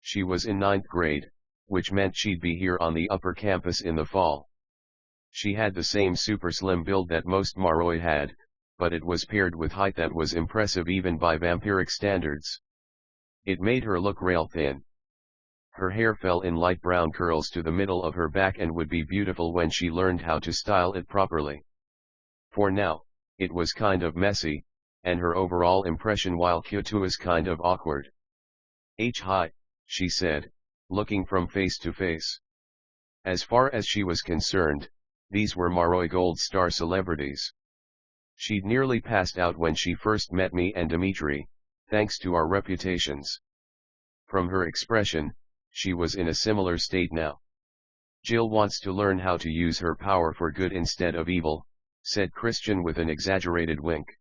She was in 9th grade, which meant she'd be here on the upper campus in the fall. She had the same super slim build that most Maroi had, but it was paired with height that was impressive even by vampiric standards. It made her look rail thin. Her hair fell in light brown curls to the middle of her back and would be beautiful when she learned how to style it properly. For now, it was kind of messy, and her overall impression while cute was kind of awkward. "Hi," she said, looking from face to face. As far as she was concerned, these were Maroi Gold Star celebrities. She'd nearly passed out when she first met me and Dimitri, thanks to our reputations. From her expression, she was in a similar state now. "Jill wants to learn how to use her power for good instead of evil," said Christian with an exaggerated wink.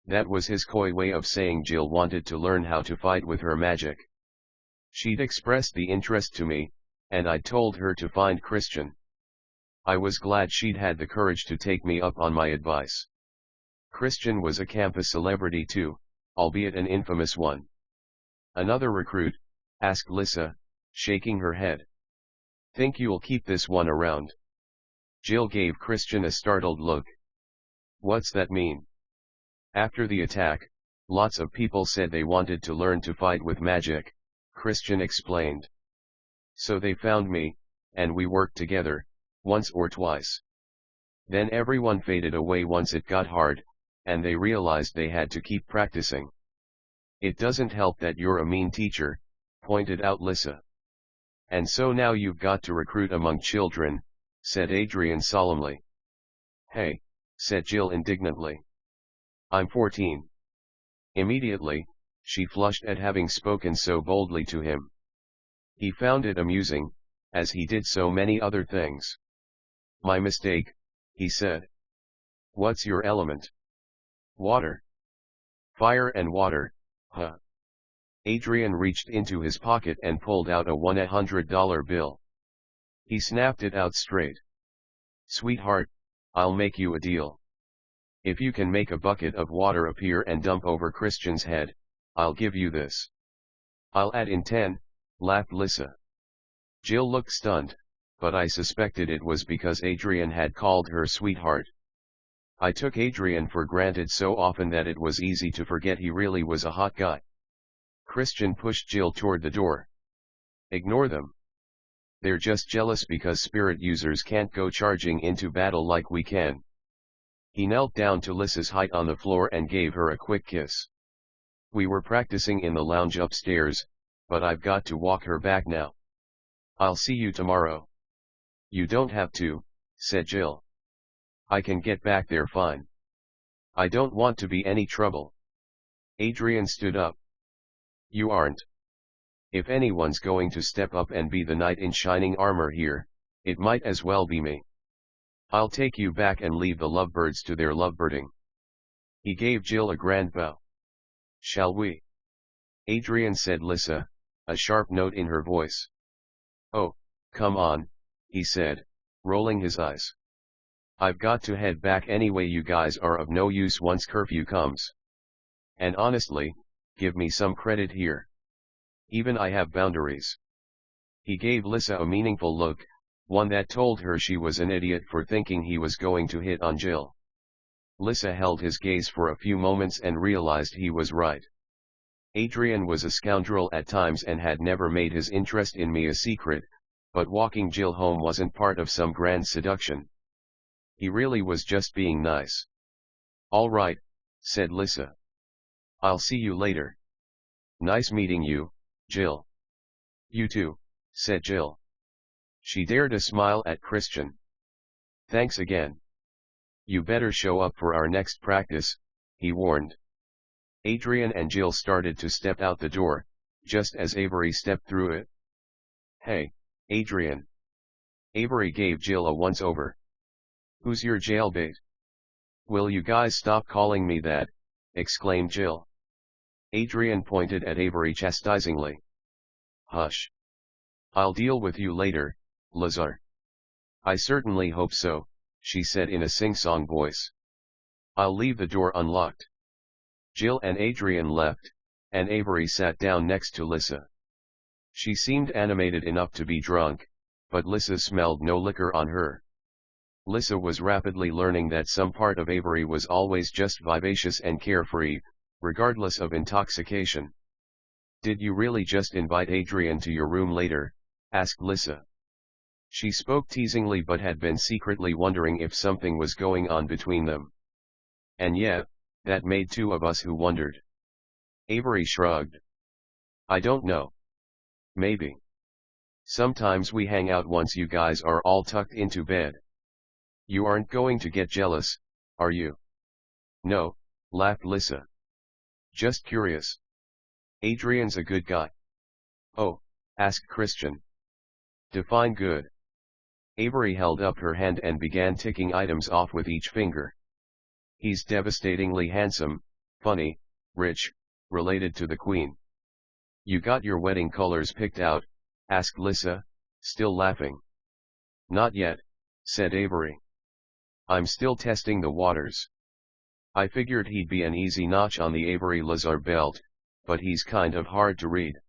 That was his coy way of saying Jill wanted to learn how to fight with her magic. She'd expressed the interest to me, and I'd told her to find Christian. I was glad she'd had the courage to take me up on my advice. Christian was a campus celebrity too, albeit an infamous one. "Another recruit?" asked Lissa, shaking her head. "Think you'll keep this one around?" Jill gave Christian a startled look. "What's that mean?" "After the attack, lots of people said they wanted to learn to fight with magic," Christian explained. "So they found me, and we worked together, once or twice. Then everyone faded away once it got hard, and they realized they had to keep practicing." "It doesn't help that you're a mean teacher," pointed out Lissa. "And so now you've got to recruit among children," said Adrian solemnly. "Hey," said Jill indignantly. "I'm 14. Immediately, she flushed at having spoken so boldly to him. He found it amusing, as he did so many other things. "My mistake," he said. "What's your element?" "Water." "Fire and water, huh?" Adrian reached into his pocket and pulled out a $100 bill. He snapped it out straight. "Sweetheart, I'll make you a deal. If you can make a bucket of water appear and dump over Christian's head, I'll give you this." "I'll add in 10, laughed Lissa. Jill looked stunned, but I suspected it was because Adrian had called her sweetheart. I took Adrian for granted so often that it was easy to forget he really was a hot guy. Christian pushed Jill toward the door. "Ignore them. They're just jealous because spirit users can't go charging into battle like we can." He knelt down to Lissa's height on the floor and gave her a quick kiss. "We were practicing in the lounge upstairs, but I've got to walk her back now. I'll see you tomorrow." "You don't have to," said Jill. "I can get back there fine. I don't want to be any trouble." Adrian stood up. "You aren't. If anyone's going to step up and be the knight in shining armor here, it might as well be me. I'll take you back and leave the lovebirds to their lovebirding." He gave Jill a grand bow. "Shall we?" Adrian said Lissa, a sharp note in her voice. "Oh, come on," he said, rolling his eyes. "I've got to head back anyway. You guys are of no use once curfew comes. And honestly, give me some credit here. Even I have boundaries." He gave Lissa a meaningful look, one that told her she was an idiot for thinking he was going to hit on Jill. Lissa held his gaze for a few moments and realized he was right. Adrian was a scoundrel at times and had never made his interest in me a secret, but walking Jill home wasn't part of some grand seduction. He really was just being nice. "All right," said Lissa. "I'll see you later." "Nice meeting you, Jill." "You too," said Jill. She dared a smile at Christian. "Thanks again. You better show up for our next practice," he warned. Adrian and Jill started to step out the door, just as Avery stepped through it. "Hey," Adrian. Avery gave Jill a once-over. "Who's your jailbait?" "Will you guys stop calling me that?" exclaimed Jill. Adrian pointed at Avery chastisingly. "Hush. I'll deal with you later, Lazar." "I certainly hope so," she said in a sing-song voice. "I'll leave the door unlocked." Jill and Adrian left, and Avery sat down next to Lissa. She seemed animated enough to be drunk, but Lissa smelled no liquor on her. Lissa was rapidly learning that some part of Avery was always just vivacious and carefree, regardless of intoxication. "Did you really just invite Adrian to your room later?" asked Lissa. She spoke teasingly but had been secretly wondering if something was going on between them. "And yeah, that made two of us who wondered." Avery shrugged. "I don't know. Maybe. Sometimes we hang out once you guys are all tucked into bed." "You aren't going to get jealous, are you?" "No," laughed Lissa. "Just curious. Adrian's a good guy." "Oh?" asked Christian. "Define good." Avery held up her hand and began ticking items off with each finger. "He's devastatingly handsome, funny, rich, related to the Queen." "You got your wedding colors picked out?" asked Lissa, still laughing. "Not yet," said Avery. "I'm still testing the waters. I figured he'd be an easy notch on the Avery Lazar belt, but he's kind of hard to read."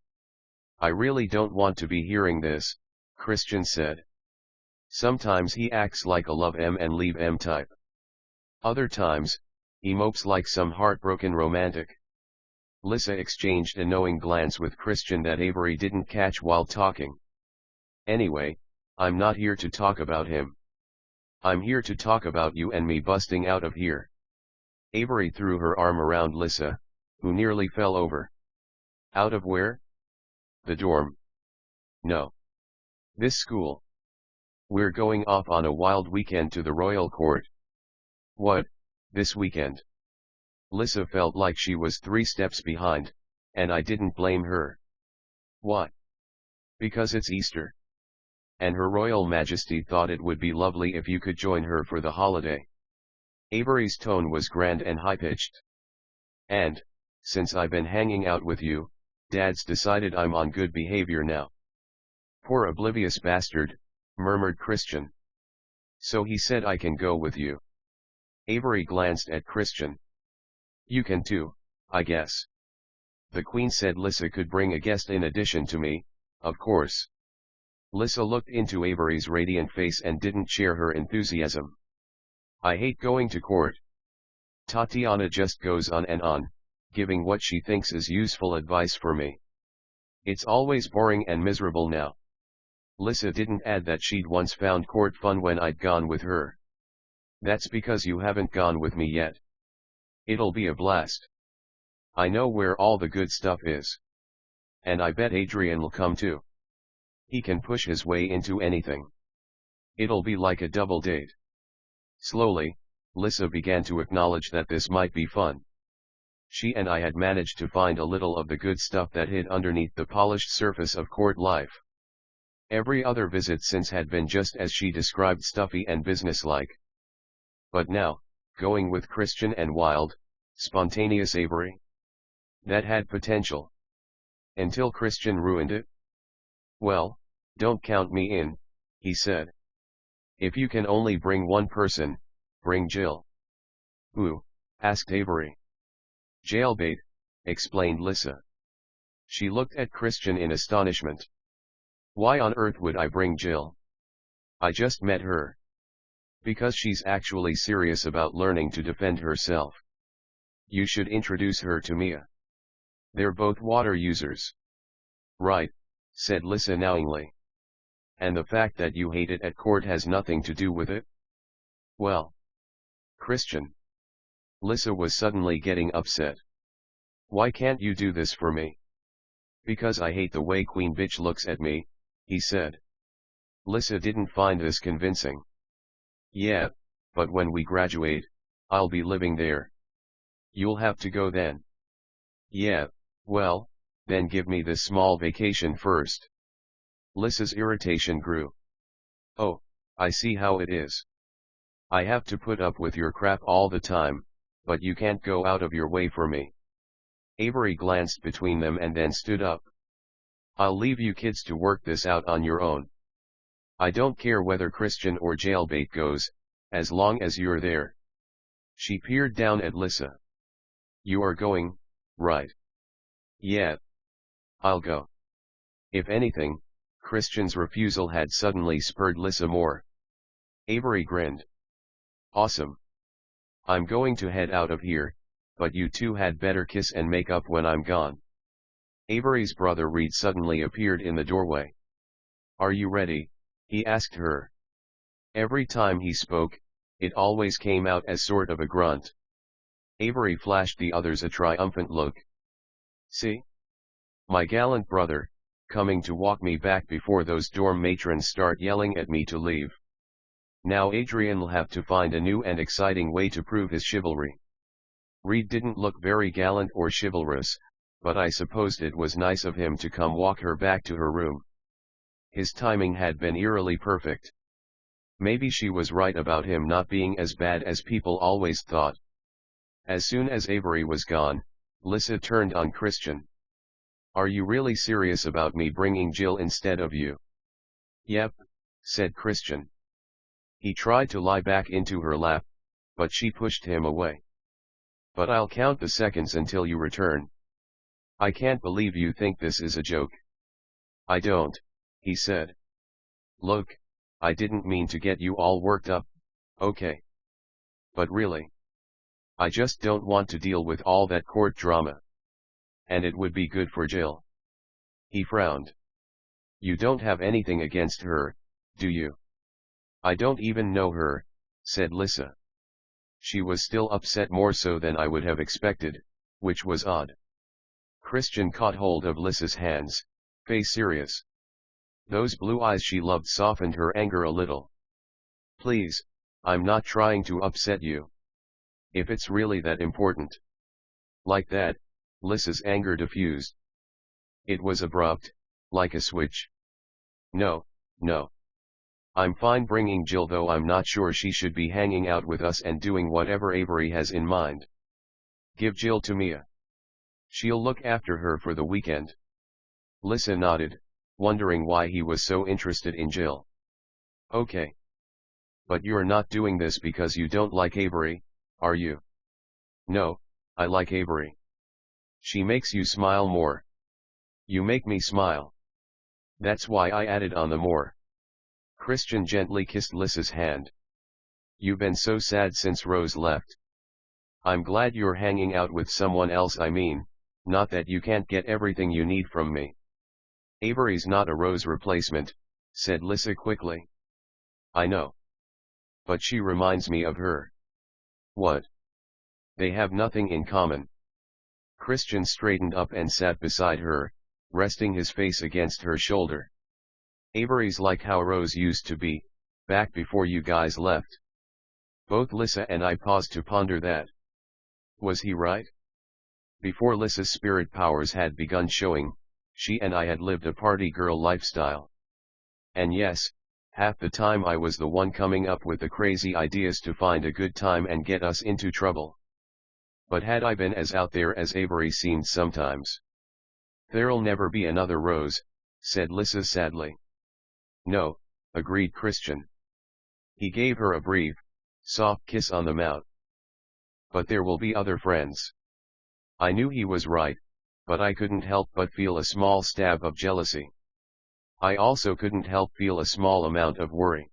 "I really don't want to be hearing this," Christian said. "Sometimes he acts like a love M and leave M type. Other times, he mopes like some heartbroken romantic." Lissa exchanged a knowing glance with Christian that Avery didn't catch while talking. "Anyway, I'm not here to talk about him. I'm here to talk about you and me busting out of here." Avery threw her arm around Lissa, who nearly fell over. "Out of where?" "The dorm." "No. This school. We're going off on a wild weekend to the royal court." "What, this weekend?" Lissa felt like she was 3 steps behind, and I didn't blame her. "Why?" "Because it's Easter. And Her Royal Majesty thought it would be lovely if you could join her for the holiday." Avery's tone was grand and high-pitched. "And, since I've been hanging out with you, Dad's decided I'm on good behavior now." "Poor oblivious bastard," murmured Christian. "So he said I can go with you." Avery glanced at Christian. "You can too, I guess. The Queen said Lissa could bring a guest in addition to me, of course." Lissa looked into Avery's radiant face and didn't share her enthusiasm. "I hate going to court. Tatiana just goes on and on, giving what she thinks is useful advice for me. It's always boring and miserable now." Lissa didn't add that she'd once found court fun when I'd gone with her. "That's because you haven't gone with me yet. It'll be a blast. I know where all the good stuff is. And I bet Adrian'll come too. He can push his way into anything. It'll be like a double date." Slowly, Lissa began to acknowledge that this might be fun. She and I had managed to find a little of the good stuff that hid underneath the polished surface of court life. Every other visit since had been just as she described, stuffy and businesslike. But now, going with Christian and wild, spontaneous Avery? That had potential. Until Christian ruined it? "Well, don't count me in," he said. "If you can only bring one person, bring Jill." "Who?" asked Avery. "Jailbait," explained Lissa. She looked at Christian in astonishment. "Why on earth would I bring Jill? I just met her." "Because she's actually serious about learning to defend herself. You should introduce her to Mia. They're both water users." "Right," said Lissa knowingly. "And the fact that you hate it at court has nothing to do with it?" "Well, Christian." Lissa was suddenly getting upset. "Why can't you do this for me?" "Because I hate the way Queen Bitch looks at me," he said. Lissa didn't find this convincing. "Yeah, but when we graduate, I'll be living there." "You'll have to go then." "Yeah, well, then give me this small vacation first." Lissa's irritation grew. Oh, I see how it is. I have to put up with your crap all the time, but you can't go out of your way for me. Avery glanced between them and then stood up. I'll leave you kids to work this out on your own. I don't care whether Christian or jailbait goes, as long as you're there. She peered down at Lissa. You are going, right? Yeah. I'll go. If anything, Christian's refusal had suddenly spurred Lissa more. Avery grinned. Awesome. I'm going to head out of here, but you two had better kiss and make up when I'm gone. Avery's brother Reed suddenly appeared in the doorway. Are you ready? He asked her. Every time he spoke, it always came out as sort of a grunt. Avery flashed the others a triumphant look. See? My gallant brother, coming to walk me back before those dorm matrons start yelling at me to leave. Now Adrian'll have to find a new and exciting way to prove his chivalry. Reed didn't look very gallant or chivalrous, but I supposed it was nice of him to come walk her back to her room. His timing had been eerily perfect. Maybe she was right about him not being as bad as people always thought. As soon as Avery was gone, Lissa turned on Christian. Are you really serious about me bringing Jill instead of you? Yep, said Christian. He tried to lie back into her lap, but she pushed him away. But I'll count the seconds until you return. I can't believe you think this is a joke. I don't, he said. Look, I didn't mean to get you all worked up, okay? But really, I just don't want to deal with all that court drama. And it would be good for Jill. He frowned. You don't have anything against her, do you? I don't even know her, said Lissa. She was still upset, more so than I would have expected, which was odd. Christian caught hold of Lissa's hands, face serious. Those blue eyes she loved softened her anger a little. Please, I'm not trying to upset you. If it's really that important. Like that, Lissa's anger diffused. It was abrupt, like a switch. No, no. I'm fine bringing Jill, though I'm not sure she should be hanging out with us and doing whatever Avery has in mind. Give Jill to Mia. She'll look after her for the weekend. Lissa nodded, wondering why he was so interested in Jill. Okay. But you're not doing this because you don't like Avery, are you? No, I like Avery. She makes you smile more. You make me smile. That's why I added on the more. Christian gently kissed Lissa's hand. You've been so sad since Rose left. I'm glad you're hanging out with someone else, I mean, not that you can't get everything you need from me. Avery's not a Rose replacement, said Lissa quickly. I know. But she reminds me of her. What? They have nothing in common. Christian straightened up and sat beside her, resting his face against her shoulder. Avery's like how Rose used to be, back before you guys left. Both Lissa and I paused to ponder that. Was he right? Before Lissa's spirit powers had begun showing, she and I had lived a party girl lifestyle. And yes, half the time I was the one coming up with the crazy ideas to find a good time and get us into trouble. But had I been as out there as Avery seemed sometimes? There'll never be another Rose, said Lissa sadly. No, agreed Christian. He gave her a brief, soft kiss on the mouth. But there will be other friends. I knew he was right, but I couldn't help but feel a small stab of jealousy. I also couldn't help feel a small amount of worry.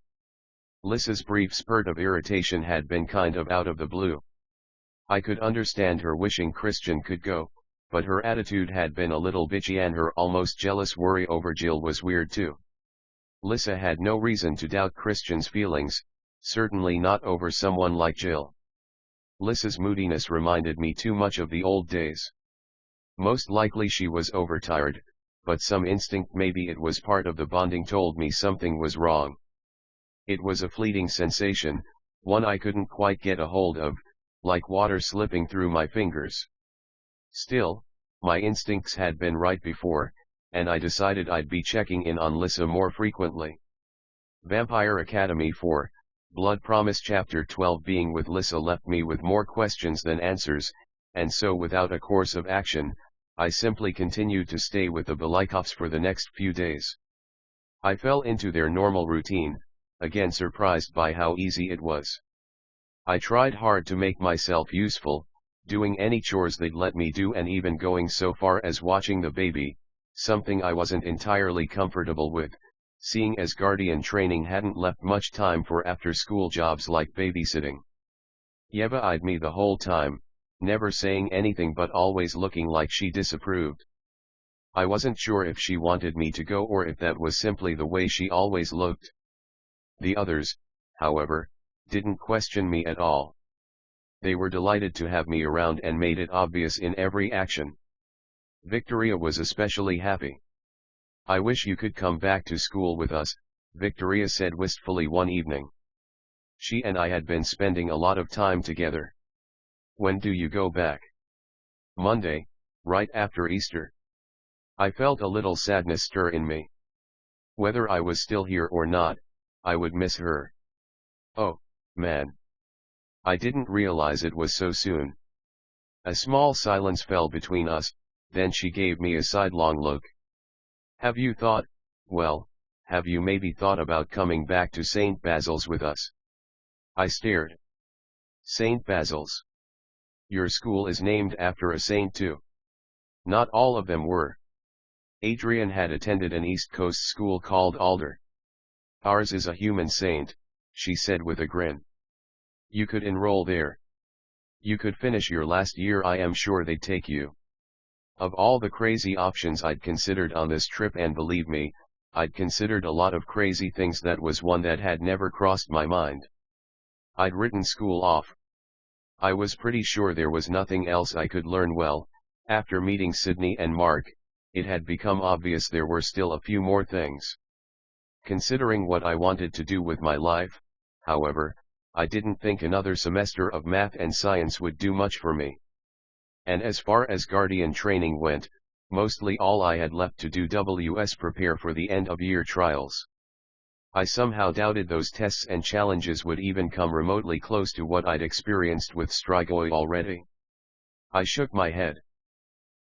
Lissa's brief spurt of irritation had been kind of out of the blue. I could understand her wishing Christian could go, but her attitude had been a little bitchy and her almost jealous worry over Jill was weird too. Lissa had no reason to doubt Christian's feelings, certainly not over someone like Jill. Lissa's moodiness reminded me too much of the old days. Most likely she was overtired, but some instinct, maybe it was part of the bonding, told me something was wrong. It was a fleeting sensation, one I couldn't quite get a hold of, like water slipping through my fingers. Still, my instincts had been right before, and I decided I'd be checking in on Lissa more frequently. Vampire Academy 4, Blood Promise Chapter 12. Being with Lissa left me with more questions than answers, and so without a course of action, I simply continued to stay with the Belikovs for the next few days. I fell into their normal routine, again surprised by how easy it was. I tried hard to make myself useful, doing any chores they'd let me do, and even going so far as watching the baby, something I wasn't entirely comfortable with, seeing as guardian training hadn't left much time for after-school jobs like babysitting. Yeva eyed me the whole time, never saying anything but always looking like she disapproved. I wasn't sure if she wanted me to go or if that was simply the way she always looked. The others, however, didn't question me at all. They were delighted to have me around and made it obvious in every action. Victoria was especially happy. "I wish you could come back to school with us," Victoria said wistfully one evening. She and I had been spending a lot of time together. "When do you go back?" "Monday, right after Easter." I felt a little sadness stir in me. Whether I was still here or not, I would miss her. "Oh, man. I didn't realize it was so soon." A small silence fell between us, then she gave me a sidelong look. "Have you maybe thought about coming back to St. Basil's with us?" I stared. "St. Basil's? Your school is named after a saint too." "Not all of them were. Adrian had attended an East Coast school called Alder. Ours is a human saint," she said with a grin. "You could enroll there. You could finish your last year. I am sure they'd take you." Of all the crazy options I'd considered on this trip, and believe me, I'd considered a lot of crazy things, that was one that had never crossed my mind. I'd written school off. I was pretty sure there was nothing else I could learn. Well, after meeting Sydney and Mark, it had become obvious there were still a few more things. Considering what I wanted to do with my life, however, I didn't think another semester of math and science would do much for me. And as far as guardian training went, mostly all I had left to do was prepare for the end-of-year trials. I somehow doubted those tests and challenges would even come remotely close to what I'd experienced with strigoi already. I shook my head.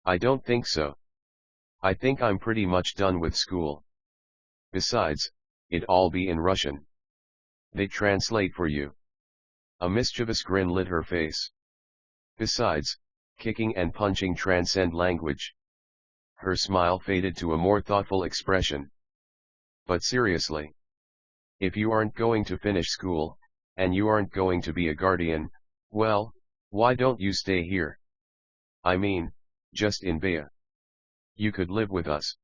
"I don't think so. I think I'm pretty much done with school. Besides, it'd all be in Russian. They translate for you." A mischievous grin lit her face. "Besides, kicking and punching transcend language." Her smile faded to a more thoughtful expression. "But seriously, if you aren't going to finish school, and you aren't going to be a guardian, well, why don't you stay here? I mean, just in Bea. You could live with us."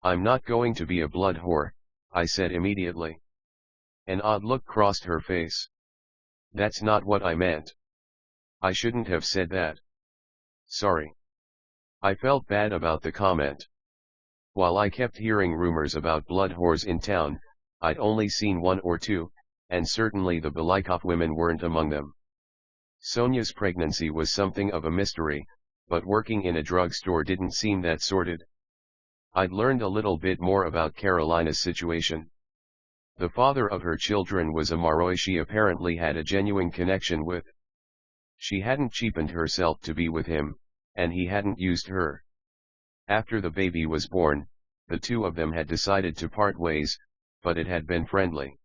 "I'm not going to be a blood whore," I said immediately. An odd look crossed her face. "That's not what I meant. I shouldn't have said that. Sorry." I felt bad about the comment. While I kept hearing rumors about blood whores in town, I'd only seen one or two, and certainly the Belikov women weren't among them. Sonia's pregnancy was something of a mystery, but working in a drugstore didn't seem that sordid. I'd learned a little bit more about Carolina's situation. The father of her children was a Maroi she apparently had a genuine connection with. She hadn't cheapened herself to be with him, and he hadn't used her. After the baby was born, the two of them had decided to part ways, but it had been friendly.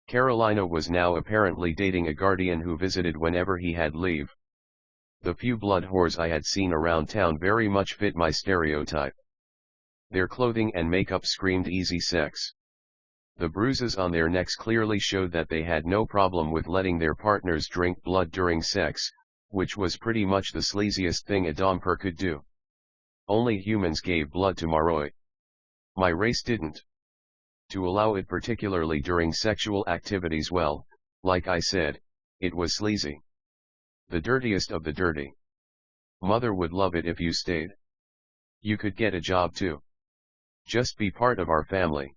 Carolina was now apparently dating a guardian who visited whenever he had leave. The few blood whores I had seen around town very much fit my stereotype. Their clothing and makeup screamed easy sex. The bruises on their necks clearly showed that they had no problem with letting their partners drink blood during sex, which was pretty much the sleaziest thing a domper could do. Only humans gave blood to Maroi. My race didn't. To allow it, particularly during sexual activities, well, like I said, it was sleazy. The dirtiest of the dirty. Mother would love it if you stayed. You could get a job too. Just be part of our family.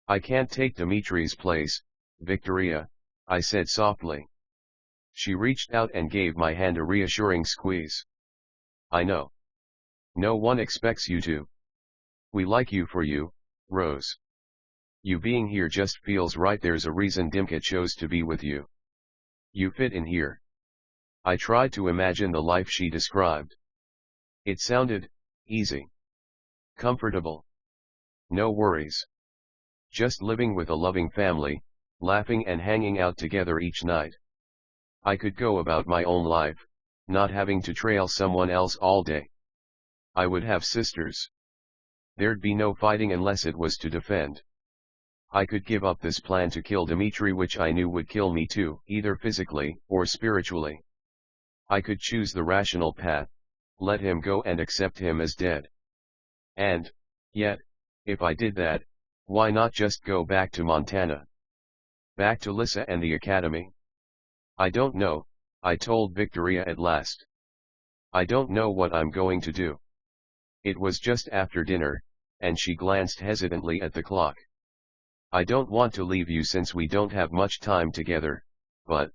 "I can't take Dimitri's place, Victoria," I said softly. She reached out and gave my hand a reassuring squeeze. "I know. No one expects you to." We like you for you, Rose. You being here just feels right. There's a reason Dimka chose to be with you. You fit in here. I tried to imagine the life she described. It sounded easy, comfortable. No worries. Just living with a loving family, laughing and hanging out together each night. I could go about my own life, not having to trail someone else all day. I would have sisters. There'd be no fighting unless it was to defend. I could give up this plan to kill Dimitri, which I knew would kill me too, either physically or spiritually. I could choose the rational path, let him go and accept him as dead. And, yet, if I did that, why not just go back to Montana? Back to Lissa and the academy? I don't know, I told Victoria at last. I don't know what I'm going to do. It was just after dinner, and she glanced hesitantly at the clock. I don't want to leave you since we don't have much time together, but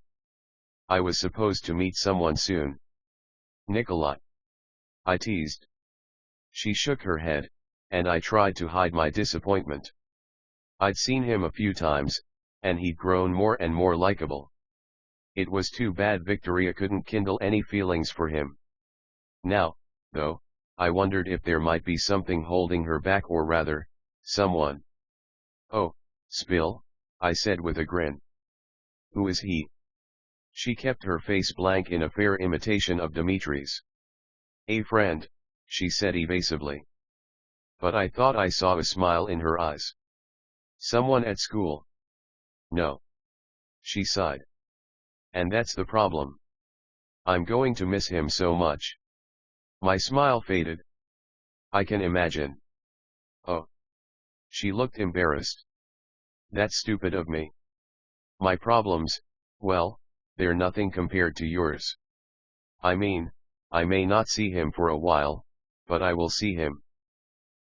I was supposed to meet someone soon. Nikolai. I teased. She shook her head, and I tried to hide my disappointment. I'd seen him a few times, and he'd grown more and more likable. It was too bad Victoria couldn't kindle any feelings for him. Now, though, I wondered if there might be something holding her back, or rather, someone. Oh, spill, I said with a grin. Who is he? She kept her face blank in a fair imitation of Dimitri's. A friend, she said evasively. But I thought I saw a smile in her eyes. Someone at school? No. She sighed. And that's the problem. I'm going to miss him so much. My smile faded. I can imagine. Oh. She looked embarrassed. That's stupid of me. My problems, well, they're nothing compared to yours. I mean, I may not see him for a while, but I will see him.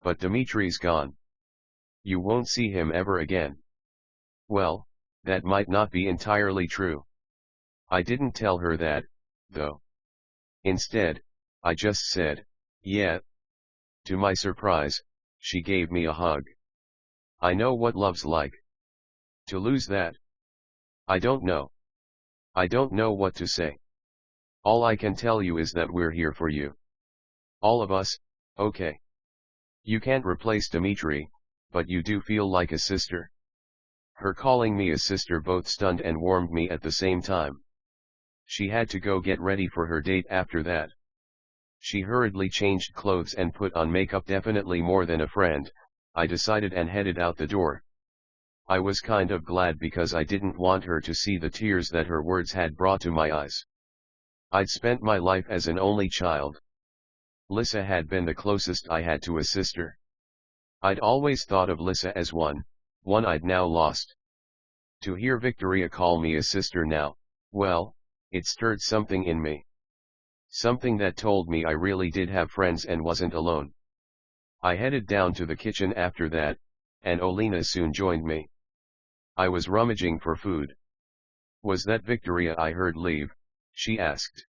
But Dimitri's gone. You won't see him ever again. Well, that might not be entirely true. I didn't tell her that, though. Instead, I just said, yeah. To my surprise, she gave me a hug. I know what love's like. To lose that? I don't know. I don't know what to say. All I can tell you is that we're here for you. All of us, okay. You can't replace Dimitri, but you do feel like a sister. Her calling me a sister both stunned and warmed me at the same time. She had to go get ready for her date after that. She hurriedly changed clothes and put on makeup. Definitely more than a friend, I decided, and headed out the door. I was kind of glad because I didn't want her to see the tears that her words had brought to my eyes. I'd spent my life as an only child. Lissa had been the closest I had to a sister. I'd always thought of Lissa as one I'd now lost. To hear Victoria call me a sister now, well, it stirred something in me. Something that told me I really did have friends and wasn't alone. I headed down to the kitchen after that, and Olena soon joined me. I was rummaging for food. Was that Victoria I heard leave? She asked.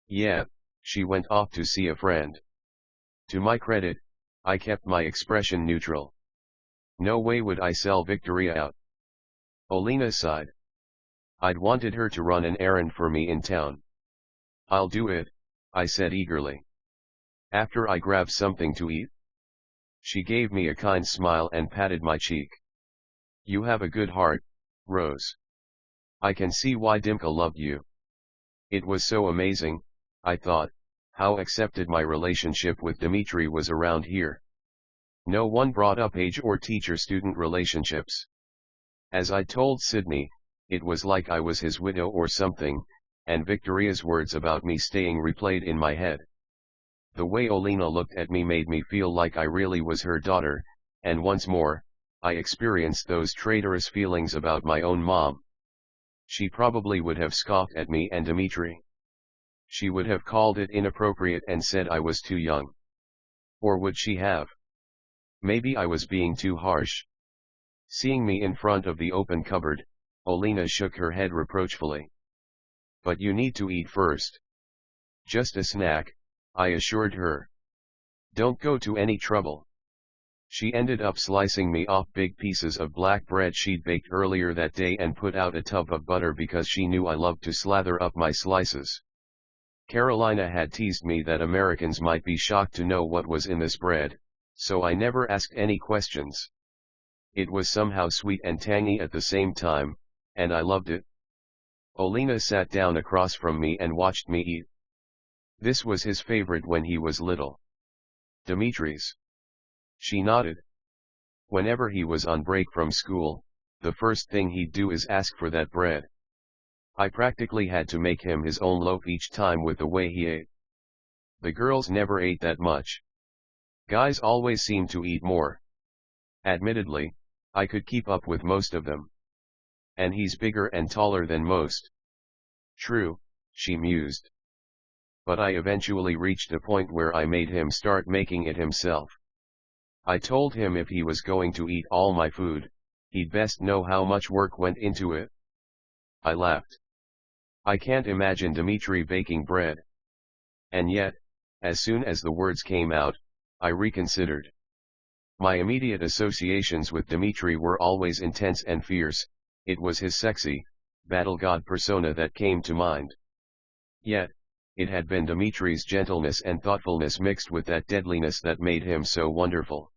Yeah, she went off to see a friend. To my credit, I kept my expression neutral. No way would I sell Victoria out. Olena sighed. I'd wanted her to run an errand for me in town. I'll do it, I said eagerly. After I grab something to eat. She gave me a kind smile and patted my cheek. You have a good heart, Rose. I can see why Dimka loved you. It was so amazing, I thought, how accepted my relationship with Dimitri was around here. No one brought up age or teacher-student relationships. As I told Sydney, it was like I was his widow or something, and Victoria's words about me staying replayed in my head. The way Olena looked at me made me feel like I really was her daughter, and once more, I experienced those traitorous feelings about my own mom. She probably would have scoffed at me and Dimitri. She would have called it inappropriate and said I was too young. Or would she have? Maybe I was being too harsh. Seeing me in front of the open cupboard, Olena shook her head reproachfully. But you need to eat first. Just a snack, I assured her. Don't go to any trouble. She ended up slicing me off big pieces of black bread she'd baked earlier that day and put out a tub of butter because she knew I loved to slather up my slices. Carolina had teased me that Americans might be shocked to know what was in this bread, so I never asked any questions. It was somehow sweet and tangy at the same time, and I loved it. Olena sat down across from me and watched me eat. This was his favorite when he was little. Dimitri's. She nodded. Whenever he was on break from school, the first thing he'd do is ask for that bread. I practically had to make him his own loaf each time with the way he ate. The girls never ate that much. Guys always seemed to eat more. Admittedly, I could keep up with most of them. And he's bigger and taller than most. True, she mused. But I eventually reached a point where I made him start making it himself. I told him if he was going to eat all my food, he'd best know how much work went into it. I laughed. I can't imagine Dimitri baking bread. And yet, as soon as the words came out, I reconsidered. My immediate associations with Dimitri were always intense and fierce. It was his sexy, battle god persona that came to mind. Yet, it had been Dimitri's gentleness and thoughtfulness mixed with that deadliness that made him so wonderful.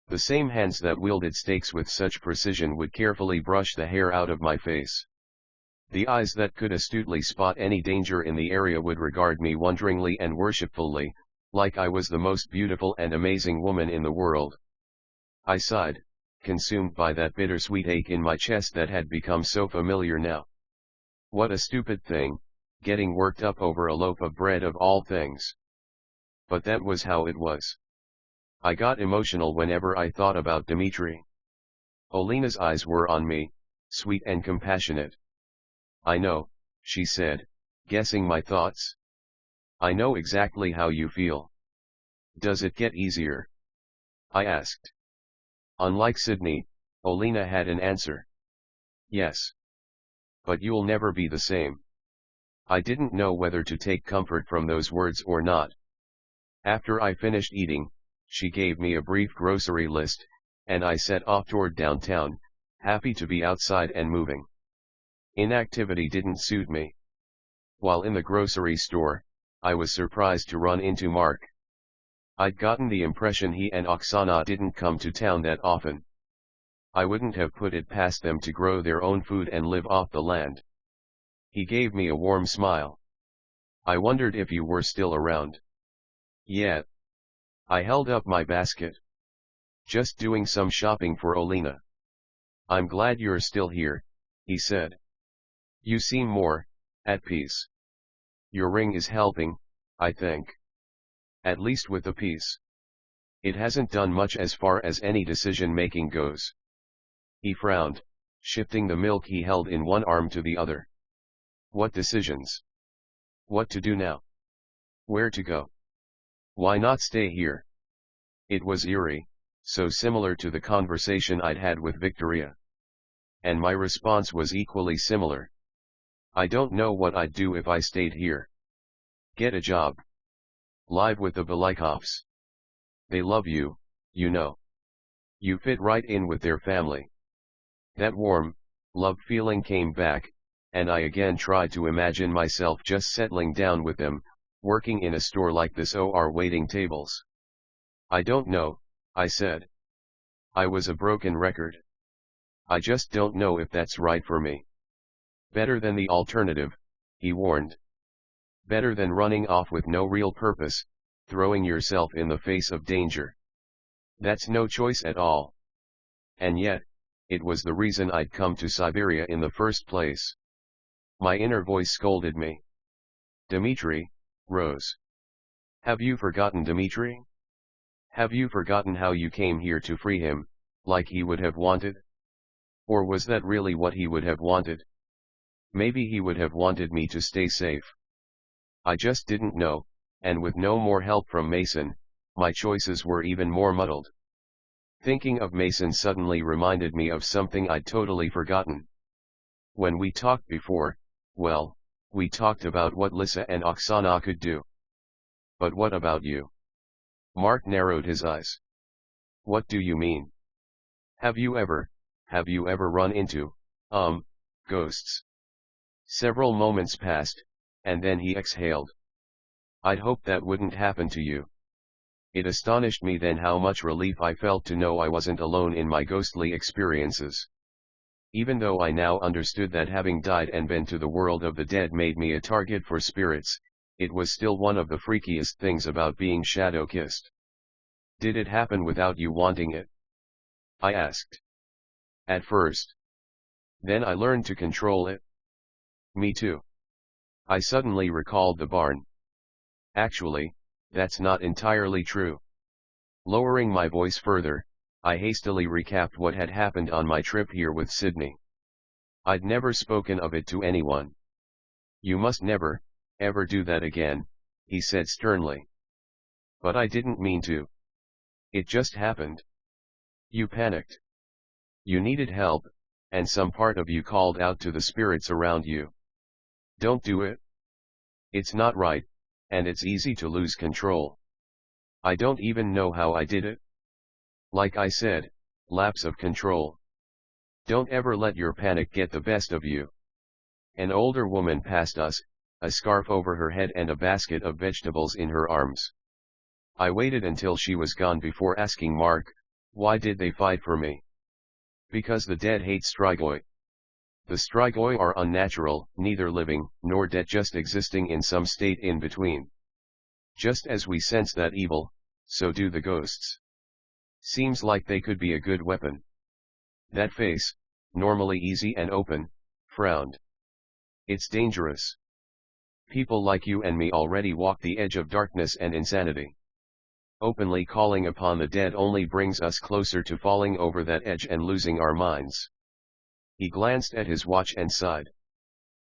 The same hands that wielded stakes with such precision would carefully brush the hair out of my face. The eyes that could astutely spot any danger in the area would regard me wonderingly and worshipfully, like I was the most beautiful and amazing woman in the world. I sighed, consumed by that bittersweet ache in my chest that had become so familiar now. What a stupid thing, getting worked up over a loaf of bread of all things. But that was how it was. I got emotional whenever I thought about Dimitri. Olena's eyes were on me, sweet and compassionate. I know, she said, guessing my thoughts. I know exactly how you feel. Does it get easier? I asked. Unlike Sydney, Olena had an answer. Yes. But you'll never be the same. I didn't know whether to take comfort from those words or not. After I finished eating, she gave me a brief grocery list, and I set off toward downtown, happy to be outside and moving. Inactivity didn't suit me. While in the grocery store, I was surprised to run into Mark. I'd gotten the impression he and Oksana didn't come to town that often. I wouldn't have put it past them to grow their own food and live off the land. He gave me a warm smile. I wondered if you were still around. Yeah. I held up my basket. Just doing some shopping for Olena. I'm glad you're still here, he said. You seem more at peace. Your ring is helping, I think. At least with the peace. It hasn't done much as far as any decision-making goes. He frowned, shifting the milk he held in one arm to the other. What decisions? What to do now? Where to go? Why not stay here? It was eerie, so similar to the conversation I'd had with Victoria. And my response was equally similar. I don't know what I'd do if I stayed here. Get a job. Live with the Belikovs. They love you, you know. You fit right in with their family. That warm, love feeling came back, and I again tried to imagine myself just settling down with them, working in a store like this or waiting tables. I don't know, I said. I was a broken record. I just don't know if that's right for me. Better than the alternative, he warned. Better than running off with no real purpose, throwing yourself in the face of danger. That's no choice at all. And yet, it was the reason I'd come to Siberia in the first place. My inner voice scolded me. Dimitri, Rose. Have you forgotten Dimitri? Have you forgotten how you came here to free him, like he would have wanted? Or was that really what he would have wanted? Maybe he would have wanted me to stay safe. I just didn't know, and with no more help from Mason, my choices were even more muddled. Thinking of Mason suddenly reminded me of something I'd totally forgotten. When we talked before, well, we talked about what Lisa and Oksana could do. But what about you? Mark narrowed his eyes. What do you mean? Have you ever run into, ghosts? Several moments passed, and then he exhaled. I'd hoped that wouldn't happen to you. It astonished me then how much relief I felt to know I wasn't alone in my ghostly experiences. Even though I now understood that having died and been to the world of the dead made me a target for spirits, it was still one of the freakiest things about being shadow-kissed. Did it happen without you wanting it? I asked. At first. Then I learned to control it. Me too. I suddenly recalled the barn. Actually, that's not entirely true. Lowering my voice further, I hastily recapped what had happened on my trip here with Sydney. I'd never spoken of it to anyone. You must never, ever do that again, he said sternly. But I didn't mean to. It just happened. You panicked. You needed help, and some part of you called out to the spirits around you. Don't do it. It's not right, and it's easy to lose control. I don't even know how I did it. Like I said, lapse of control. Don't ever let your panic get the best of you. An older woman passed us, a scarf over her head and a basket of vegetables in her arms. I waited until she was gone before asking Mark, why did they fight for me? Because the dead hate strigoi. The strigoi are unnatural, neither living, nor dead, just existing in some state in between. Just as we sense that evil, so do the ghosts. Seems like they could be a good weapon. That face, normally easy and open, frowned. It's dangerous. People like you and me already walk the edge of darkness and insanity. Openly calling upon the dead only brings us closer to falling over that edge and losing our minds. He glanced at his watch and sighed.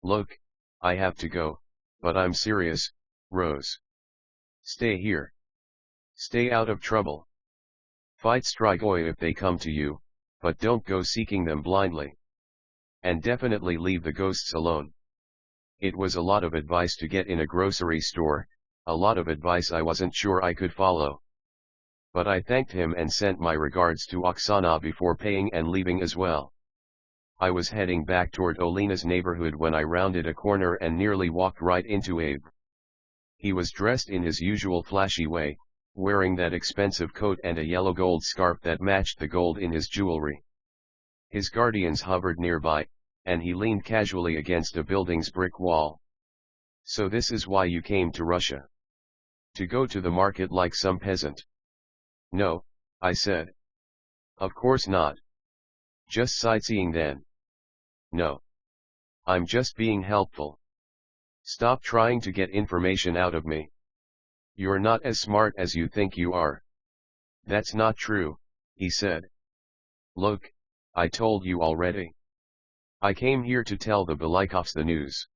Look, I have to go, but I'm serious, Rose. Stay here. Stay out of trouble. Fight strigoi if they come to you, but don't go seeking them blindly. And definitely leave the ghosts alone. It was a lot of advice to get in a grocery store, a lot of advice I wasn't sure I could follow. But I thanked him and sent my regards to Oksana before paying and leaving as well. I was heading back toward Olena's neighborhood when I rounded a corner and nearly walked right into Abe. He was dressed in his usual flashy way, wearing that expensive coat and a yellow gold scarf that matched the gold in his jewelry. His guardians hovered nearby, and he leaned casually against a building's brick wall. So this is why you came to Russia? To go to the market like some peasant? No, I said. Of course not. Just sightseeing then? No. I'm just being helpful. Stop trying to get information out of me. You're not as smart as you think you are. That's not true, he said. Look, I told you already. I came here to tell the Belikovs the news.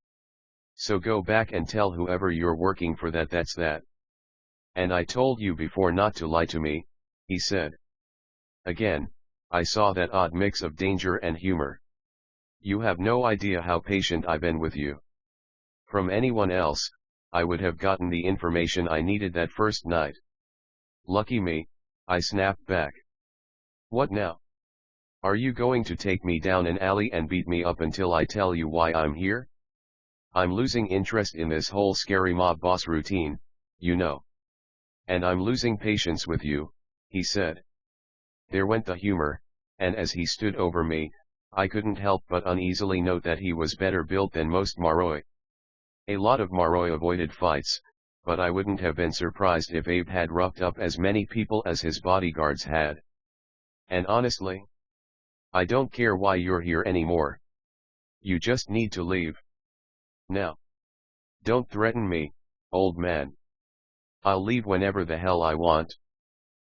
So go back and tell whoever you're working for that that's that. And I told you before not to lie to me, he said. Again, I saw that odd mix of danger and humor. You have no idea how patient I've been with you. From anyone else, I would have gotten the information I needed that first night. Lucky me, I snapped back. What now? Are you going to take me down an alley and beat me up until I tell you why I'm here? I'm losing interest in this whole scary mob boss routine, you know. And I'm losing patience with you, he said. There went the humor, and as he stood over me, I couldn't help but uneasily note that he was better built than most Maroi. A lot of Maroi avoided fights, but I wouldn't have been surprised if Abe had roughed up as many people as his bodyguards had. And honestly, I don't care why you're here anymore. You just need to leave. Now. Don't threaten me, old man. I'll leave whenever the hell I want.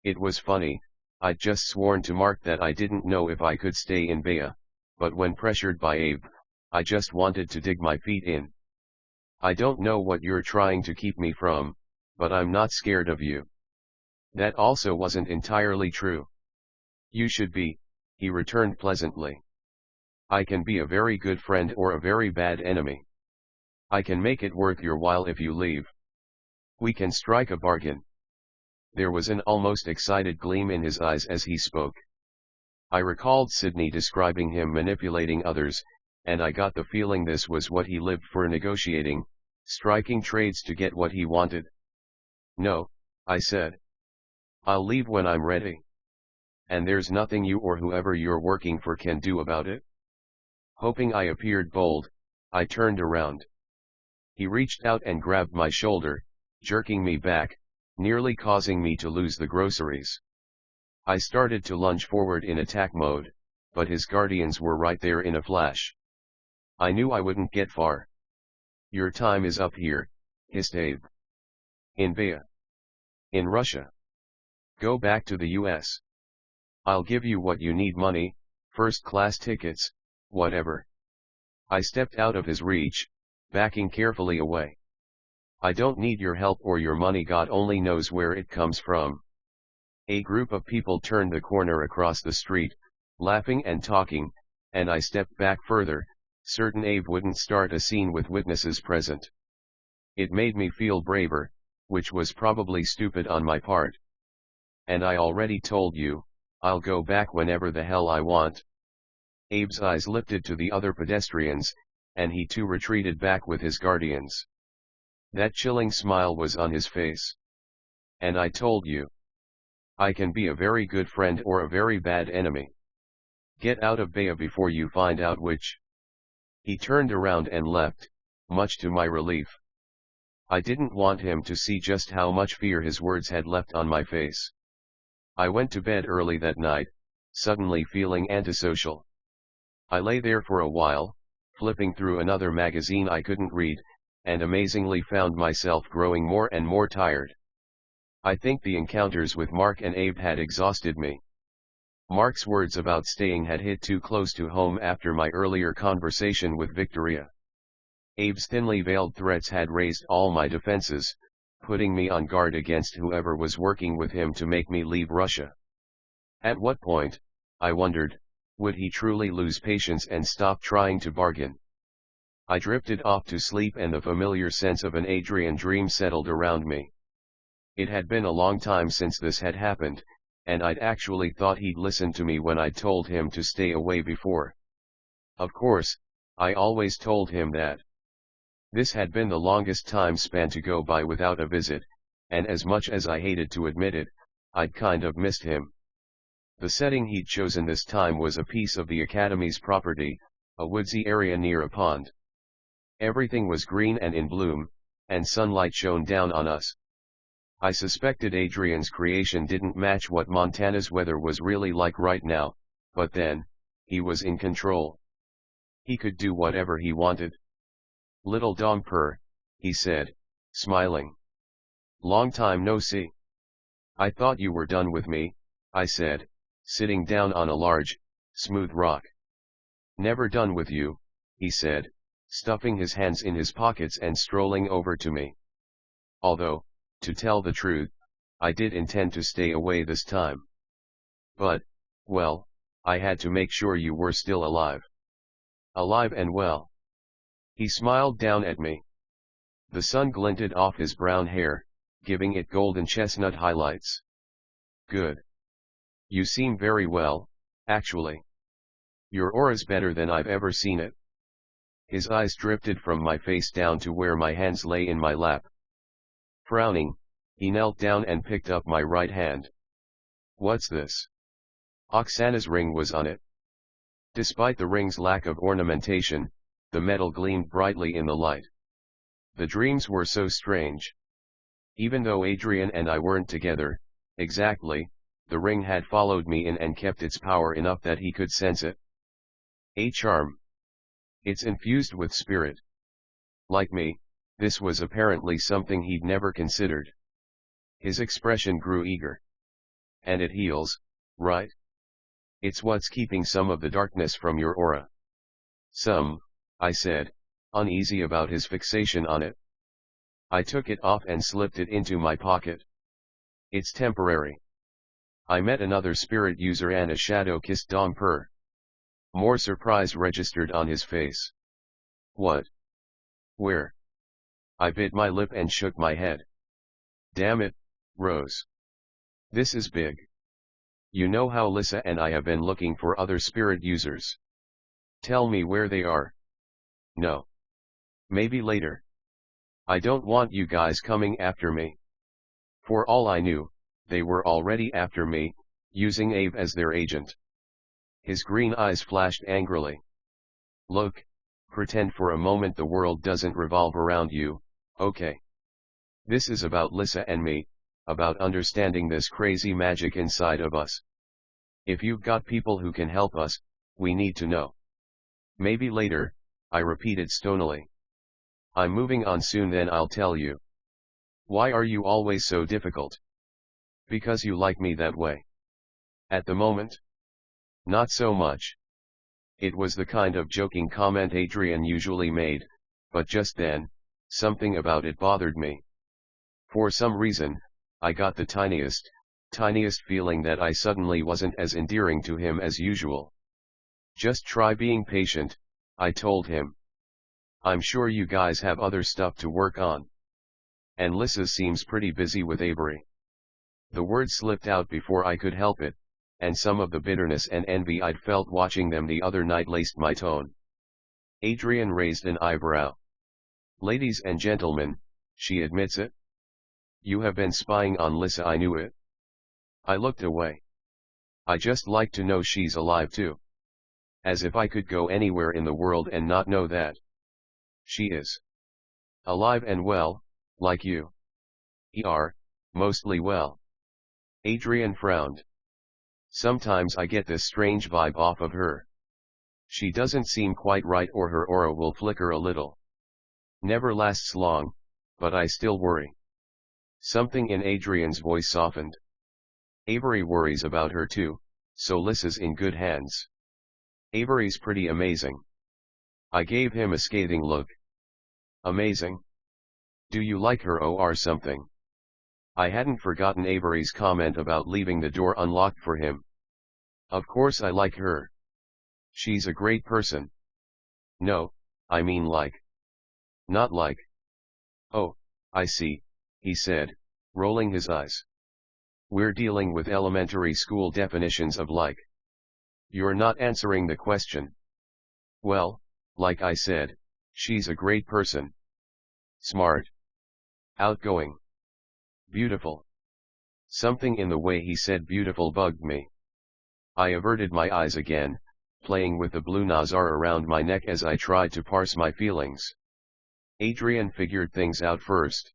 It was funny, I'd just sworn to Mark that I didn't know if I could stay in Baya, but when pressured by Abe, I just wanted to dig my feet in. I don't know what you're trying to keep me from, but I'm not scared of you. That also wasn't entirely true. You should be, he returned pleasantly. I can be a very good friend or a very bad enemy. I can make it worth your while if you leave. We can strike a bargain. There was an almost excited gleam in his eyes as he spoke. I recalled Sydney describing him manipulating others, and I got the feeling this was what he lived for, negotiating, striking trades to get what he wanted. No, I said. I'll leave when I'm ready. And there's nothing you or whoever you're working for can do about it? Hoping I appeared bold, I turned around. He reached out and grabbed my shoulder, jerking me back, nearly causing me to lose the groceries. I started to lunge forward in attack mode, but his guardians were right there in a flash. I knew I wouldn't get far. Your time is up here, hissed Abe. In Baya. In Russia. Go back to the US. I'll give you what you need: money, first-class tickets, whatever. I stepped out of his reach, backing carefully away. I don't need your help or your money, God only knows where it comes from. A group of people turned the corner across the street, laughing and talking, and I stepped back further, certain Abe wouldn't start a scene with witnesses present. It made me feel braver, which was probably stupid on my part. And I already told you, I'll go back whenever the hell I want. Abe's eyes lifted to the other pedestrians, and he too retreated back with his guardians. That chilling smile was on his face. And I told you. I can be a very good friend or a very bad enemy. Get out of Baya before you find out which. He turned around and left, much to my relief. I didn't want him to see just how much fear his words had left on my face. I went to bed early that night, suddenly feeling antisocial. I lay there for a while, flipping through another magazine I couldn't read, and amazingly found myself growing more and more tired. I think the encounters with Mark and Abe had exhausted me. Mark's words about staying had hit too close to home after my earlier conversation with Victoria. Abe's thinly veiled threats had raised all my defenses, putting me on guard against whoever was working with him to make me leave Russia. At what point, I wondered, would he truly lose patience and stop trying to bargain? I drifted off to sleep and the familiar sense of an Adrian dream settled around me. It had been a long time since this had happened, and I'd actually thought he'd listen to me when I'd told him to stay away before. Of course, I always told him that. This had been the longest time span to go by without a visit, and as much as I hated to admit it, I'd kind of missed him. The setting he'd chosen this time was a piece of the Academy's property, a woodsy area near a pond. Everything was green and in bloom, and sunlight shone down on us. I suspected Adrian's creation didn't match what Montana's weather was really like right now, but then, he was in control. He could do whatever he wanted. Little dog purr, he said, smiling. Long time no see. I thought you were done with me, I said, sitting down on a large, smooth rock. Never done with you, he said, stuffing his hands in his pockets and strolling over to me. Although, to tell the truth, I did intend to stay away this time. But, well, I had to make sure you were still alive. Alive and well. He smiled down at me. The sun glinted off his brown hair, giving it golden chestnut highlights. Good. You seem very well, actually. Your aura's better than I've ever seen it. His eyes drifted from my face down to where my hands lay in my lap. Frowning, he knelt down and picked up my right hand. What's this? Oksana's ring was on it. Despite the ring's lack of ornamentation, the metal gleamed brightly in the light. The dreams were so strange. Even though Adrian and I weren't together, exactly, the ring had followed me in and kept its power enough that he could sense it. A charm. It's infused with spirit. Like me, this was apparently something he'd never considered. His expression grew eager. And it heals, right? It's what's keeping some of the darkness from your aura. Some, I said, uneasy about his fixation on it. I took it off and slipped it into my pocket. It's temporary. I met another spirit user and a shadow kissed Domper. More surprise registered on his face. What? Where? I bit my lip and shook my head. Damn it, Rose. This is big. You know how Lissa and I have been looking for other spirit users. Tell me where they are. No. Maybe later. I don't want you guys coming after me. For all I knew, they were already after me, using Abe as their agent. His green eyes flashed angrily. Look, pretend for a moment the world doesn't revolve around you, okay? This is about Lissa and me, about understanding this crazy magic inside of us. If you've got people who can help us, we need to know. Maybe later, I repeated stonily. I'm moving on soon, then I'll tell you. Why are you always so difficult? Because you like me that way. At the moment? Not so much. It was the kind of joking comment Adrian usually made, but just then, something about it bothered me. For some reason, I got the tiniest feeling that I suddenly wasn't as endearing to him as usual. Just try being patient, I told him. I'm sure you guys have other stuff to work on. And Lissa seems pretty busy with Avery. The word slipped out before I could help it, and some of the bitterness and envy I'd felt watching them the other night laced my tone. Adrian raised an eyebrow. Ladies and gentlemen, she admits it. You have been spying on Lissa, I knew it. I looked away. I just like to know she's alive too. As if I could go anywhere in the world and not know that. She is. Alive and well, like you. Mostly well. Adrian frowned. Sometimes I get this strange vibe off of her. She doesn't seem quite right, or her aura will flicker a little. Never lasts long, but I still worry. Something in Adrian's voice softened. Avery worries about her too, so Lissa's in good hands. Avery's pretty amazing. I gave him a scathing look. Amazing? Do you like her or something? I hadn't forgotten Avery's comment about leaving the door unlocked for him. Of course I like her. She's a great person. No, I mean like. Not like. Oh, I see, he said, rolling his eyes. We're dealing with elementary school definitions of like. You're not answering the question. Well, like I said, she's a great person. Smart. Outgoing. Beautiful. Something in the way he said beautiful bugged me. I averted my eyes again, playing with the blue nazar around my neck as I tried to parse my feelings. Adrian figured things out first.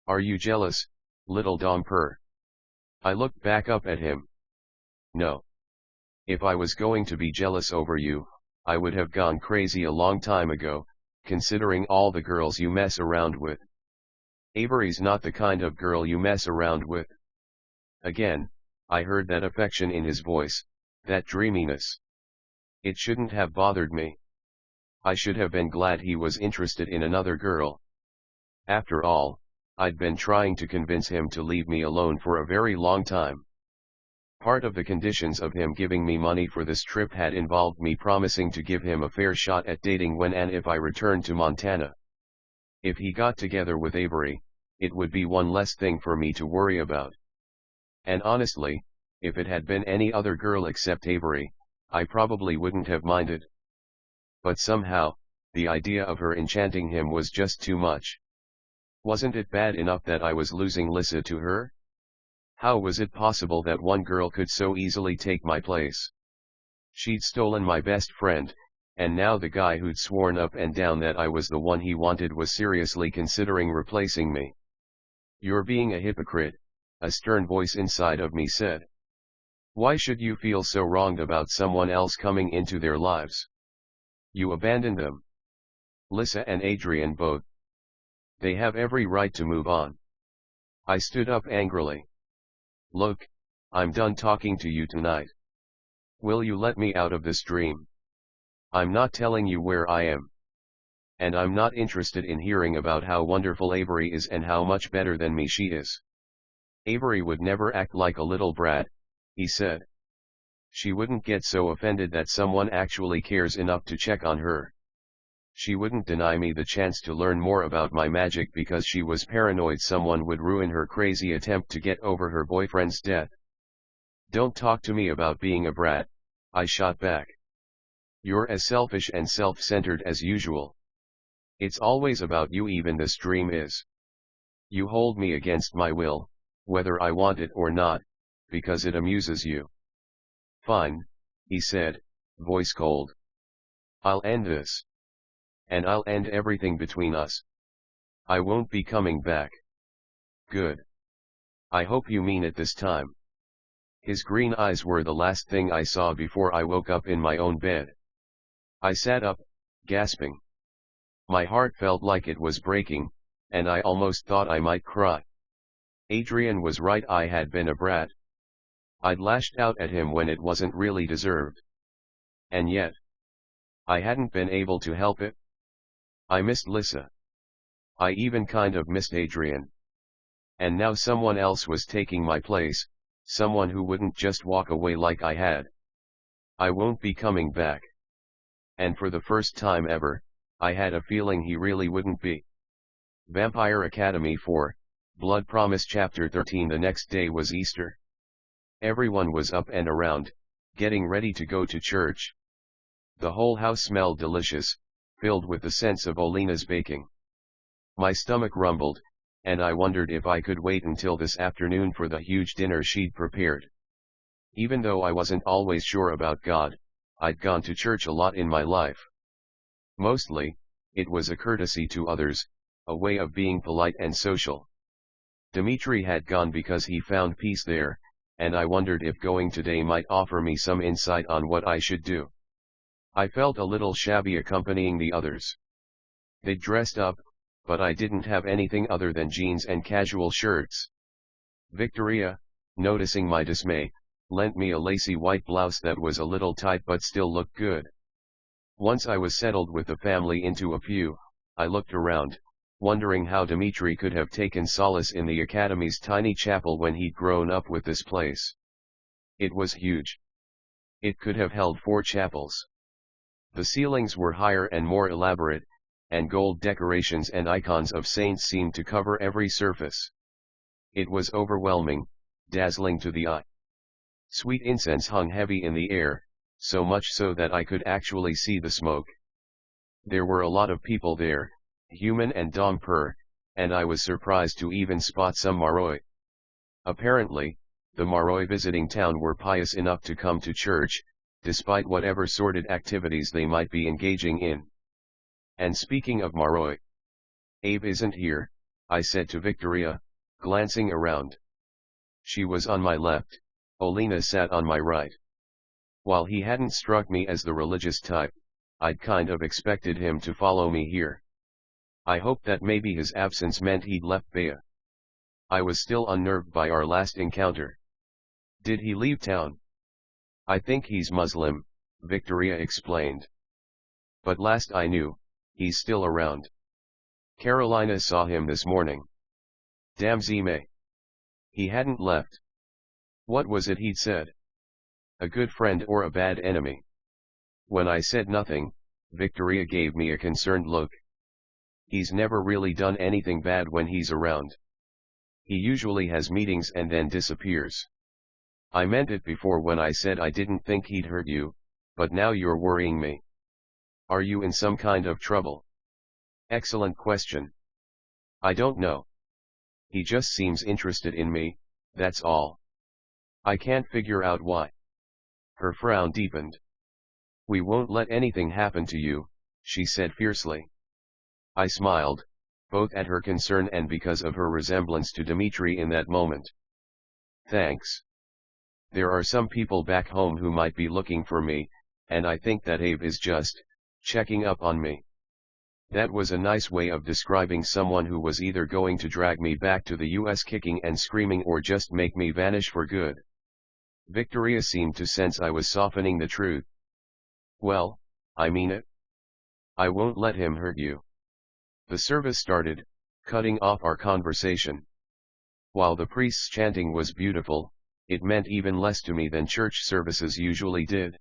Are you jealous, little Domper? I looked back up at him. No. If I was going to be jealous over you, I would have gone crazy a long time ago, considering all the girls you mess around with. Avery's not the kind of girl you mess around with. Again, I heard that affection in his voice, that dreaminess. It shouldn't have bothered me. I should have been glad he was interested in another girl. After all, I'd been trying to convince him to leave me alone for a very long time. Part of the conditions of him giving me money for this trip had involved me promising to give him a fair shot at dating when and if I returned to Montana. If he got together with Avery, it would be one less thing for me to worry about. And honestly, if it had been any other girl except Avery, I probably wouldn't have minded. But somehow, the idea of her enchanting him was just too much. Wasn't it bad enough that I was losing Lissa to her? How was it possible that one girl could so easily take my place? She'd stolen my best friend, and now the guy who'd sworn up and down that I was the one he wanted was seriously considering replacing me. You're being a hypocrite, a stern voice inside of me said. Why should you feel so wronged about someone else coming into their lives? You abandoned them. Lissa and Adrian both. They have every right to move on. I stood up angrily. Look, I'm done talking to you tonight. Will you let me out of this dream? I'm not telling you where I am. And I'm not interested in hearing about how wonderful Avery is and how much better than me she is. Avery would never act like a little brat, he said. She wouldn't get so offended that someone actually cares enough to check on her. She wouldn't deny me the chance to learn more about my magic because she was paranoid someone would ruin her crazy attempt to get over her boyfriend's death. "Don't talk to me about being a brat," I shot back. "You're as selfish and self-centered as usual. It's always about you, even this dream is. You hold me against my will, whether I want it or not, because it amuses you." "Fine," he said, voice cold. "I'll end this. And I'll end everything between us. I won't be coming back." "Good. I hope you mean it this time." His green eyes were the last thing I saw before I woke up in my own bed. I sat up, gasping. My heart felt like it was breaking, and I almost thought I might cry. Adrian was right, I had been a brat. I'd lashed out at him when it wasn't really deserved. And yet, I hadn't been able to help it. I missed Lisa. I even kind of missed Adrian. And now someone else was taking my place, someone who wouldn't just walk away like I had. I won't be coming back. And for the first time ever, I had a feeling he really wouldn't be. Vampire Academy 4, Blood Promise Chapter 13. The next day was Easter. Everyone was up and around, getting ready to go to church. The whole house smelled delicious, filled with the sense of Olena's baking. My stomach rumbled, and I wondered if I could wait until this afternoon for the huge dinner she'd prepared. Even though I wasn't always sure about God, I'd gone to church a lot in my life. Mostly, it was a courtesy to others, a way of being polite and social. Dimitri had gone because he found peace there, and I wondered if going today might offer me some insight on what I should do. I felt a little shabby accompanying the others. They'd dressed up, but I didn't have anything other than jeans and casual shirts. Victoria, noticing my dismay, lent me a lacy white blouse that was a little tight but still looked good. Once I was settled with the family into a pew, I looked around, wondering how Dimitri could have taken solace in the Academy's tiny chapel when he'd grown up with this place. It was huge. It could have held 4 chapels. The ceilings were higher and more elaborate, and gold decorations and icons of saints seemed to cover every surface. It was overwhelming, dazzling to the eye. Sweet incense hung heavy in the air, so much so that I could actually see the smoke. There were a lot of people there, human and Domper, and I was surprised to even spot some Maroi. Apparently, the Maroi visiting town were pious enough to come to church, despite whatever sordid activities they might be engaging in. And speaking of Maroi, "Abe isn't here," I said to Victoria, glancing around. She was on my left, Olena sat on my right. While he hadn't struck me as the religious type, I'd kind of expected him to follow me here. I hoped that maybe his absence meant he'd left Bea. I was still unnerved by our last encounter. "Did he leave town?" "I think he's Muslim," Victoria explained. "But last I knew, he's still around. Carolina saw him this morning." "Damn Zime. He hadn't left. What was it he'd said? A good friend or a bad enemy?" When I said nothing, Victoria gave me a concerned look. "He's never really done anything bad when he's around. He usually has meetings and then disappears. I meant it before when I said I didn't think he'd hurt you, but now you're worrying me. Are you in some kind of trouble?" "Excellent question. I don't know. He just seems interested in me, that's all. I can't figure out why." Her frown deepened. "We won't let anything happen to you," she said fiercely. I smiled, both at her concern and because of her resemblance to Dimitri in that moment. "Thanks. There are some people back home who might be looking for me, and I think that Abe is just checking up on me." That was a nice way of describing someone who was either going to drag me back to the US kicking and screaming or just make me vanish for good. Victoria seemed to sense I was softening the truth. "Well, I mean it. I won't let him hurt you." The service started, cutting off our conversation. While the priest's chanting was beautiful, it meant even less to me than church services usually did.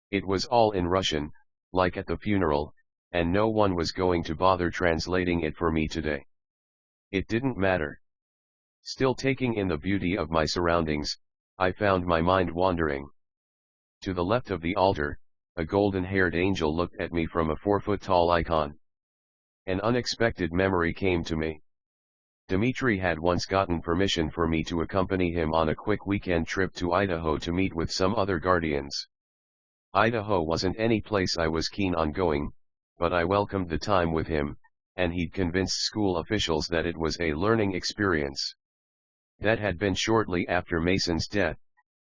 It was all in Russian, like at the funeral, and no one was going to bother translating it for me today. It didn't matter. Still taking in the beauty of my surroundings, I found my mind wandering. To the left of the altar, a golden-haired angel looked at me from a 4-foot-tall icon. An unexpected memory came to me. Dimitri had once gotten permission for me to accompany him on a quick weekend trip to Idaho to meet with some other guardians. Idaho wasn't any place I was keen on going, but I welcomed the time with him, and he'd convinced school officials that it was a learning experience. That had been shortly after Mason's death,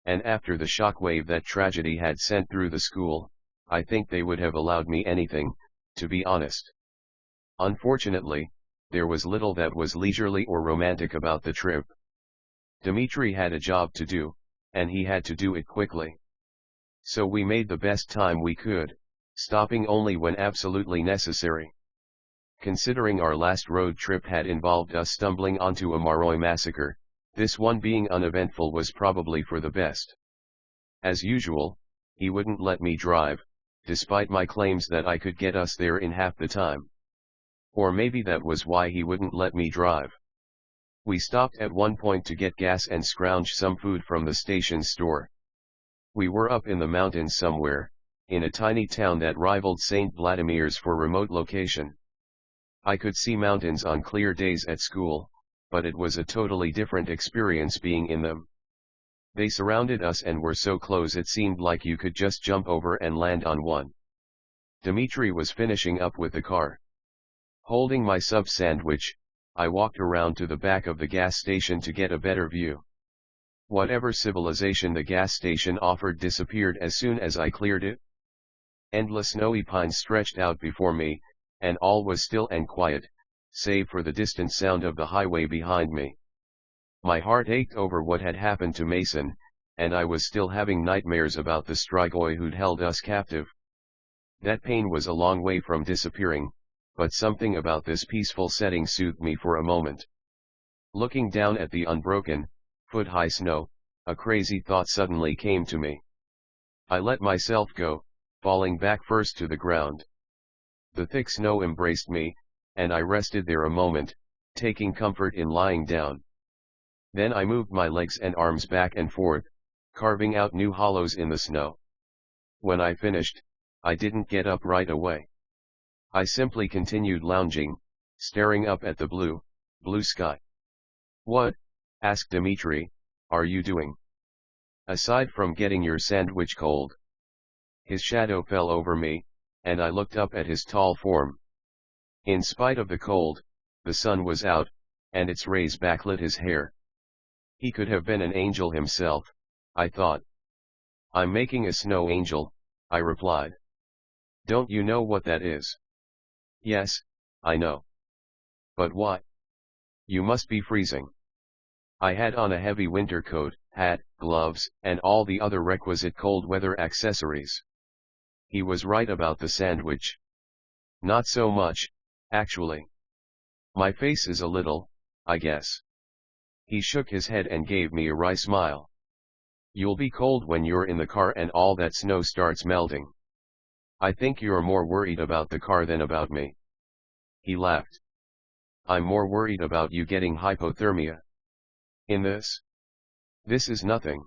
and after the shockwave that tragedy had sent through the school, I think they would have allowed me anything, to be honest. Unfortunately, there was little that was leisurely or romantic about the trip. Dimitri had a job to do, and he had to do it quickly. So we made the best time we could, stopping only when absolutely necessary. Considering our last road trip had involved us stumbling onto a Maroi massacre, this one being uneventful was probably for the best. As usual, he wouldn't let me drive, despite my claims that I could get us there in half the time. Or maybe that was why he wouldn't let me drive. We stopped at one point to get gas and scrounge some food from the station store. We were up in the mountains somewhere, in a tiny town that rivaled St. Vladimir's for remote location. I could see mountains on clear days at school, but it was a totally different experience being in them. They surrounded us and were so close it seemed like you could just jump over and land on one. Dimitri was finishing up with the car. Holding my sub sandwich, I walked around to the back of the gas station to get a better view. Whatever civilization the gas station offered disappeared as soon as I cleared it. Endless snowy pines stretched out before me, and all was still and quiet, save for the distant sound of the highway behind me. My heart ached over what had happened to Mason, and I was still having nightmares about the strigoi who'd held us captive. That pain was a long way from disappearing, but something about this peaceful setting soothed me for a moment. Looking down at the unbroken, foot-high snow, a crazy thought suddenly came to me. I let myself go, falling back first to the ground. The thick snow embraced me, and I rested there a moment, taking comfort in lying down. Then I moved my legs and arms back and forth, carving out new hollows in the snow. When I finished, I didn't get up right away. I simply continued lounging, staring up at the blue sky. "What," asked Dimitri, "are you doing? Aside from getting your sandwich cold?" His shadow fell over me, and I looked up at his tall form. In spite of the cold, the sun was out, and its rays backlit his hair. He could have been an angel himself, I thought. "I'm making a snow angel," I replied. "Don't you know what that is?" "Yes, I know." "But why? You must be freezing." I had on a heavy winter coat, hat, gloves, and all the other requisite cold weather accessories. He was right about the sandwich. Not so much, actually. My face is a little, I guess. He shook his head and gave me a wry smile. "You'll be cold when you're in the car and all that snow starts melting. I think you're more worried about the car than about me." He laughed. "I'm more worried about you getting hypothermia." "In this? This is nothing."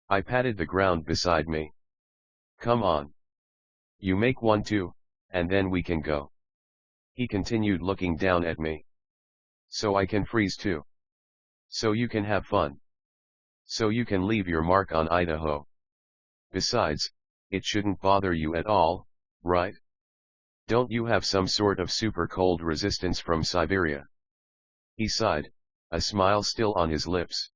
I patted the ground beside me. "Come on. You make one too, and then we can go." He continued looking down at me. "So I can freeze too. So you can have fun. So you can leave your mark on Idaho. Besides, it shouldn't bother you at all, right? Don't you have some sort of super cold resistance from Siberia?" He sighed, a smile still on his lips.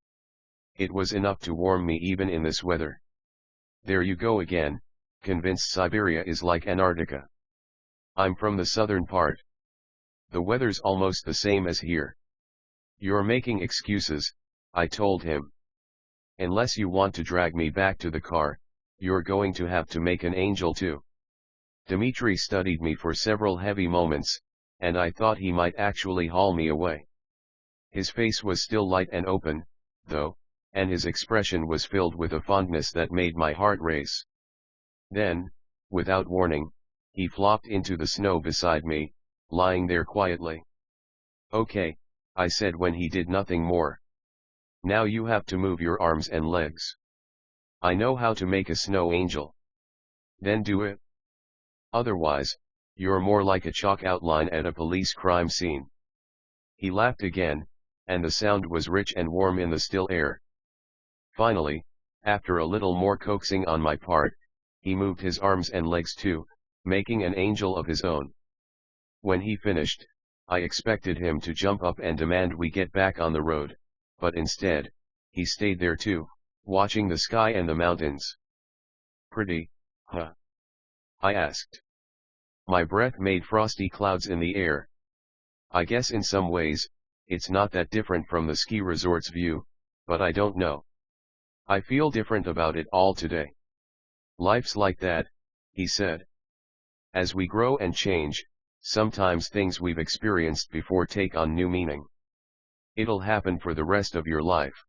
It was enough to warm me even in this weather. "There you go again, convinced Siberia is like Antarctica. I'm from the southern part. The weather's almost the same as here." "You're making excuses," I told him. "Unless you want to drag me back to the car, you're going to have to make an angel too." Dimitri studied me for several heavy moments, and I thought he might actually haul me away. His face was still light and open, though, and his expression was filled with a fondness that made my heart race. Then, without warning, he flopped into the snow beside me, lying there quietly. "Okay," I said when he did nothing more. "Now you have to move your arms and legs. I know how to make a snow angel." "Then do it. Otherwise, you're more like a chalk outline at a police crime scene." He laughed again, and the sound was rich and warm in the still air. Finally, after a little more coaxing on my part, he moved his arms and legs too, making an angel of his own. When he finished, I expected him to jump up and demand we get back on the road, but instead, he stayed there too, watching the sky and the mountains. "Pretty, huh?" I asked. My breath made frosty clouds in the air. "I guess in some ways, it's not that different from the ski resort's view, but I don't know. I feel different about it all today." "Life's like that," he said. "As we grow and change, sometimes things we've experienced before take on new meaning. It'll happen for the rest of your life."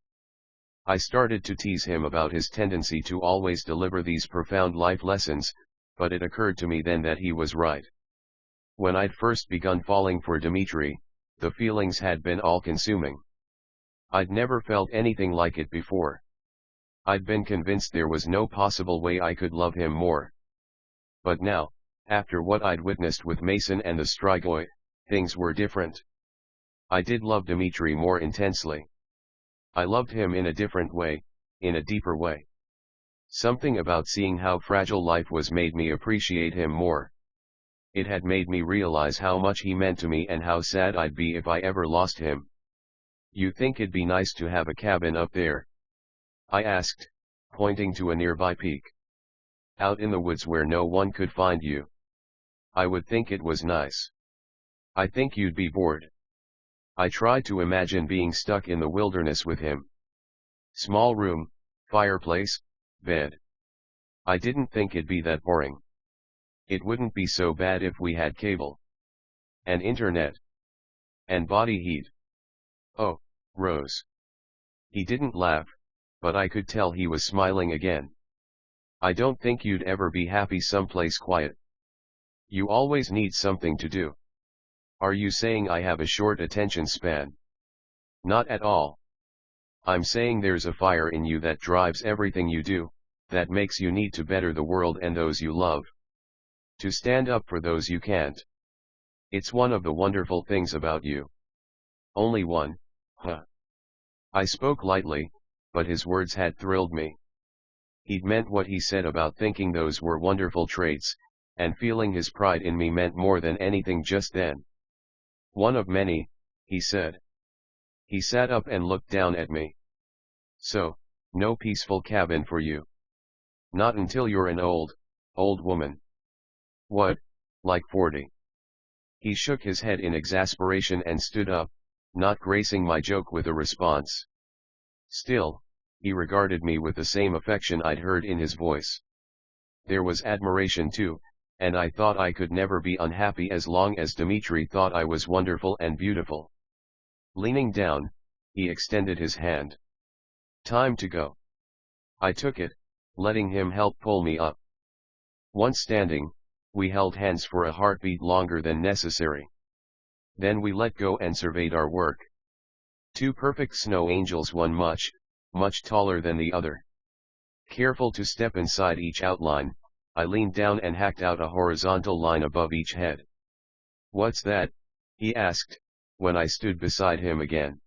I started to tease him about his tendency to always deliver these profound life lessons, but it occurred to me then that he was right. When I'd first begun falling for Dimitri, the feelings had been all-consuming. I'd never felt anything like it before. I'd been convinced there was no possible way I could love him more. But now, after what I'd witnessed with Mason and the strigoi, things were different. I did love Dimitri more intensely. I loved him in a different way, in a deeper way. Something about seeing how fragile life was made me appreciate him more. It had made me realize how much he meant to me and how sad I'd be if I ever lost him. "You think it'd be nice to have a cabin up there?" I asked, pointing to a nearby peak. "Out in the woods where no one could find you." "I would think it was nice." "I think you'd be bored." I tried to imagine being stuck in the wilderness with him. Small room, fireplace, bed. I didn't think it'd be that boring. It wouldn't be so bad if we had cable. And internet. And body heat. Oh, Rose. He didn't laugh, but I could tell he was smiling again. "I don't think you'd ever be happy someplace quiet. You always need something to do." "Are you saying I have a short attention span?" "Not at all. I'm saying there's a fire in you that drives everything you do, that makes you need to better the world and those you love. To stand up for those you can't. It's one of the wonderful things about you." "Only one, huh?" I spoke lightly, but his words had thrilled me. He'd meant what he said about thinking those were wonderful traits, and feeling his pride in me meant more than anything just then. "One of many," he said. He sat up and looked down at me. "So, no peaceful cabin for you? Not until you're an old woman." "What, like 40? He shook his head in exasperation and stood up, not gracing my joke with a response. Still, he regarded me with the same affection I'd heard in his voice. There was admiration too, and I thought I could never be unhappy as long as Dimitri thought I was wonderful and beautiful. Leaning down, he extended his hand. "Time to go." I took it, letting him help pull me up. Once standing, we held hands for a heartbeat longer than necessary. Then we let go and surveyed our work. Two perfect snow angels, one much taller than the other. Careful to step inside each outline, I leaned down and hacked out a horizontal line above each head. "What's that?" he asked, when I stood beside him again.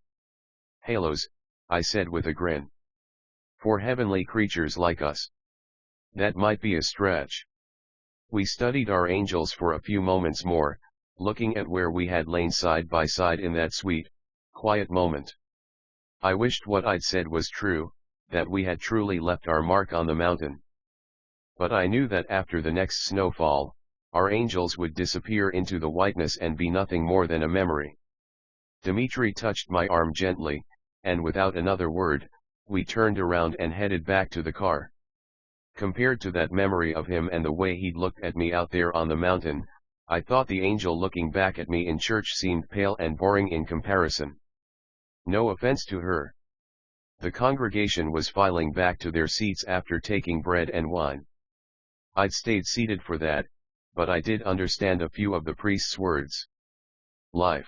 "Halos," I said with a grin. "For heavenly creatures like us." "That might be a stretch." We studied our angels for a few moments more, looking at where we had lain side by side in that sweet, quiet moment. I wished what I'd said was true, that we had truly left our mark on the mountain. But I knew that after the next snowfall, our angels would disappear into the whiteness and be nothing more than a memory. Dimitri touched my arm gently, and without another word, we turned around and headed back to the car. Compared to that memory of him and the way he'd looked at me out there on the mountain, I thought the angel looking back at me in church seemed pale and boring in comparison. No offense to her. The congregation was filing back to their seats after taking bread and wine. I'd stayed seated for that, but I did understand a few of the priest's words. Life.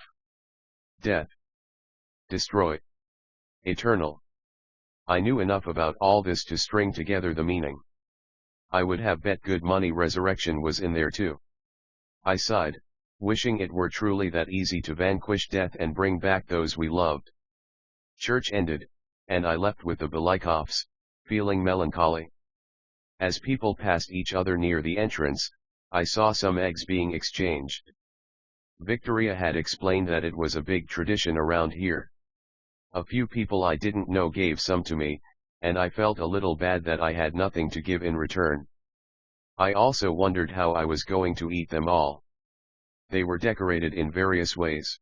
Death. Destroy. Eternal. I knew enough about all this to string together the meaning. I would have bet good money resurrection was in there too. I sighed, wishing it were truly that easy to vanquish death and bring back those we loved. Church ended, and I left with the Belikovs, feeling melancholy. As people passed each other near the entrance, I saw some eggs being exchanged. Victoria had explained that it was a big tradition around here. A few people I didn't know gave some to me, and I felt a little bad that I had nothing to give in return. I also wondered how I was going to eat them all. They were decorated in various ways.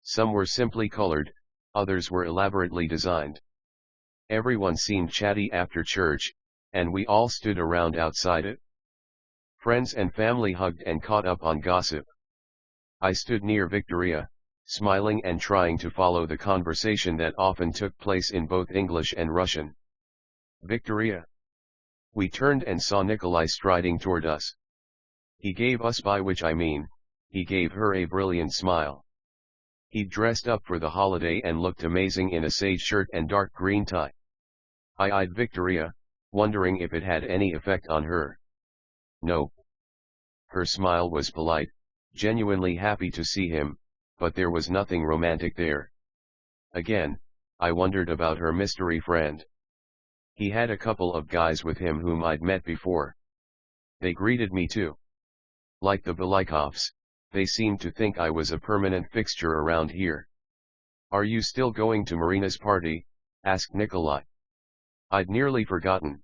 Some were simply colored, others were elaborately designed. Everyone seemed chatty after church, and we all stood around outside it. Friends and family hugged and caught up on gossip. I stood near Victoria, smiling and trying to follow the conversation that often took place in both English and Russian. Victoria. We turned and saw Nikolai striding toward us. He gave us, by which I mean, he gave her a brilliant smile. He'd dressed up for the holiday and looked amazing in a sage shirt and dark green tie. I eyed Victoria, wondering if it had any effect on her. No. Her smile was polite, genuinely happy to see him, but there was nothing romantic there. Again, I wondered about her mystery friend. He had a couple of guys with him whom I'd met before. They greeted me too. Like the Belikovs, they seemed to think I was a permanent fixture around here. Are you still going to Marina's party? Asked Nikolai. I'd nearly forgotten.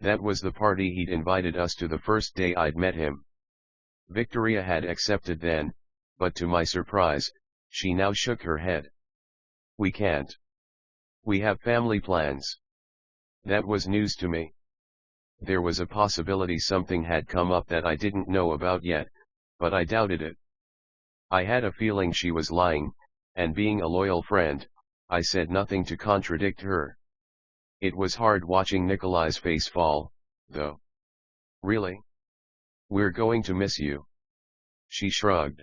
That was the party he'd invited us to the first day I'd met him. Victoria had accepted then, but to my surprise, she now shook her head. We can't. We have family plans. That was news to me. There was a possibility something had come up that I didn't know about yet, but I doubted it. I had a feeling she was lying, and being a loyal friend, I said nothing to contradict her. It was hard watching Nikolai's face fall, though. Really? We're going to miss you. She shrugged.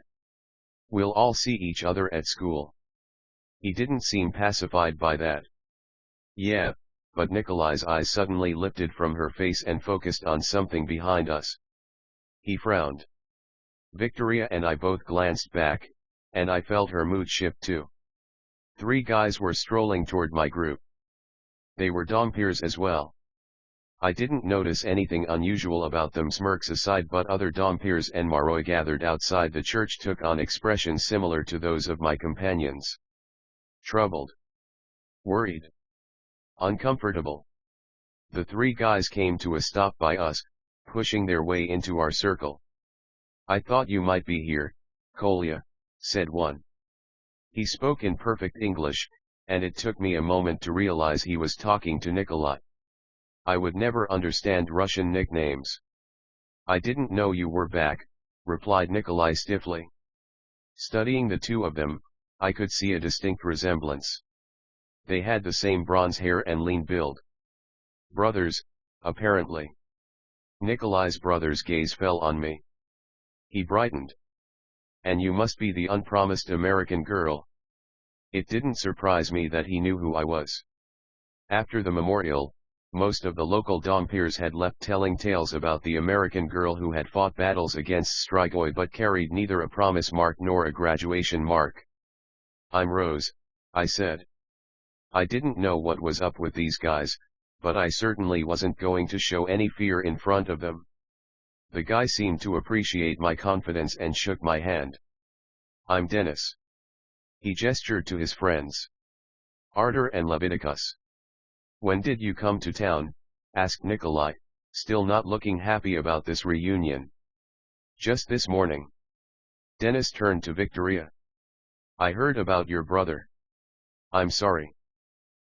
We'll all see each other at school. He didn't seem pacified by that. Yeah, but Nikolai's eyes suddenly lifted from her face and focused on something behind us. He frowned. Victoria and I both glanced back, and I felt her mood shift too. 3 guys were strolling toward my group. They were dompiers as well. I didn't notice anything unusual about them, smirks aside, but other dompiers and Maroi gathered outside the church took on expressions similar to those of my companions. Troubled. Worried. Uncomfortable. The 3 guys came to a stop by us, pushing their way into our circle. I thought you might be here, Kolya, said one. He spoke in perfect English, and it took me a moment to realize he was talking to Nikolai. I would never understand Russian nicknames. I didn't know you were back, replied Nikolai stiffly. Studying the 2 of them, I could see a distinct resemblance. They had the same bronze hair and lean build. Brothers, apparently. Nikolai's brother's gaze fell on me. He brightened. And you must be the unpromised American girl. It didn't surprise me that he knew who I was. After the memorial, most of the local dompiers had left telling tales about the American girl who had fought battles against strigoi but carried neither a promise mark nor a graduation mark. I'm Rose, I said. I didn't know what was up with these guys, but I certainly wasn't going to show any fear in front of them. The guy seemed to appreciate my confidence and shook my hand. I'm Dennis. He gestured to his friends. Artur and Leviticus. When did you come to town? Asked Nikolai, still not looking happy about this reunion. Just this morning. Dennis turned to Victoria. I heard about your brother. I'm sorry.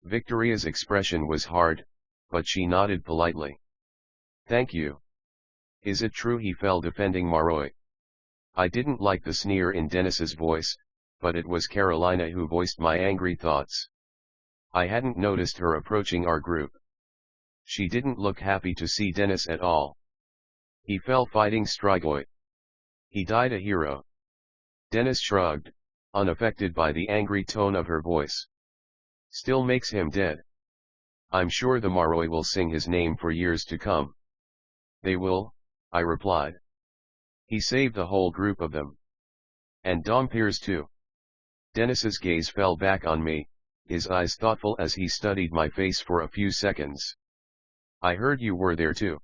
Victoria's expression was hard, but she nodded politely. Thank you. Is it true he fell defending Maroi? I didn't like the sneer in Dennis's voice, but it was Carolina who voiced my angry thoughts. I hadn't noticed her approaching our group. She didn't look happy to see Dennis at all. He fell fighting strigoi. He died a hero. Dennis shrugged, unaffected by the angry tone of her voice. Still makes him dead. I'm sure the Maroi will sing his name for years to come. They will, I replied. He saved the whole group of them. And Dompiers too. Dennis's gaze fell back on me, his eyes thoughtful as he studied my face for a few seconds. I heard you were there too.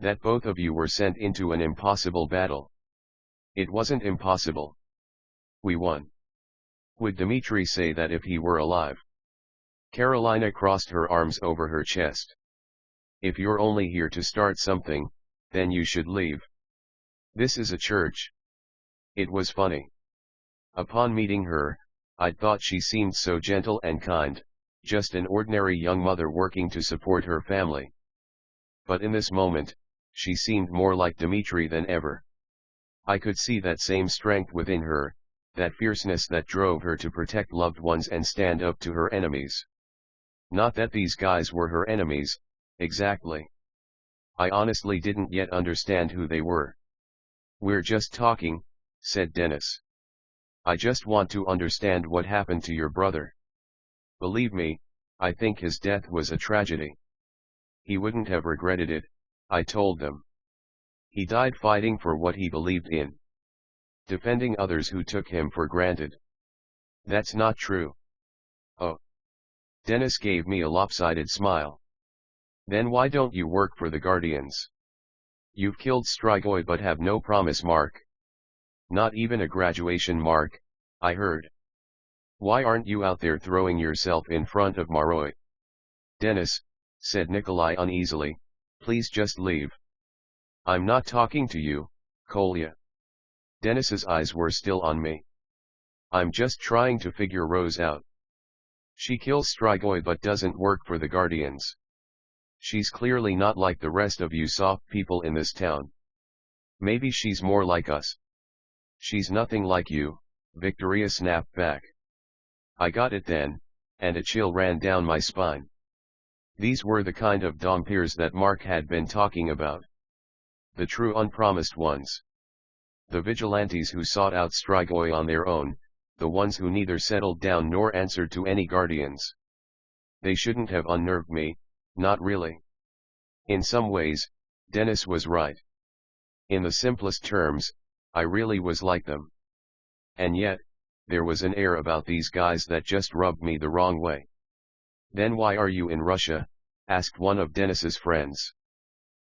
That both of you were sent into an impossible battle. It wasn't impossible. We won. Would Dimitri say that if he were alive? Carolina crossed her arms over her chest. If you're only here to start something, then you should leave. This is a church. It was funny. Upon meeting her, I'd thought she seemed so gentle and kind, just an ordinary young mother working to support her family. But in this moment, she seemed more like Dimitri than ever. I could see that same strength within her, that fierceness that drove her to protect loved ones and stand up to her enemies. Not that these guys were her enemies, exactly. I honestly didn't yet understand who they were. We're just talking, said Dennis. I just want to understand what happened to your brother. Believe me, I think his death was a tragedy. He wouldn't have regretted it, I told them. He died fighting for what he believed in. Defending others who took him for granted. That's not true. Oh. Dennis gave me a lopsided smile. Then why don't you work for the Guardians? You've killed strigoi but have no promise mark. Not even a graduation mark, I heard. Why aren't you out there throwing yourself in front of Maroi? Dennis, said Nikolai uneasily, please just leave. I'm not talking to you, Kolya. Dennis's eyes were still on me. I'm just trying to figure Rose out. She kills strigoi but doesn't work for the Guardians. She's clearly not like the rest of you soft people in this town. Maybe she's more like us. She's nothing like you, Victoria snapped back. I got it then, and a chill ran down my spine. These were the kind of Dompiers that Mark had been talking about. The true unpromised ones. The vigilantes who sought out strigoi on their own, the ones who neither settled down nor answered to any guardians. They shouldn't have unnerved me, not really. In some ways, Dennis was right. In the simplest terms, I really was like them. And yet, there was an air about these guys that just rubbed me the wrong way. Then why are you in Russia? Asked one of Dennis's friends.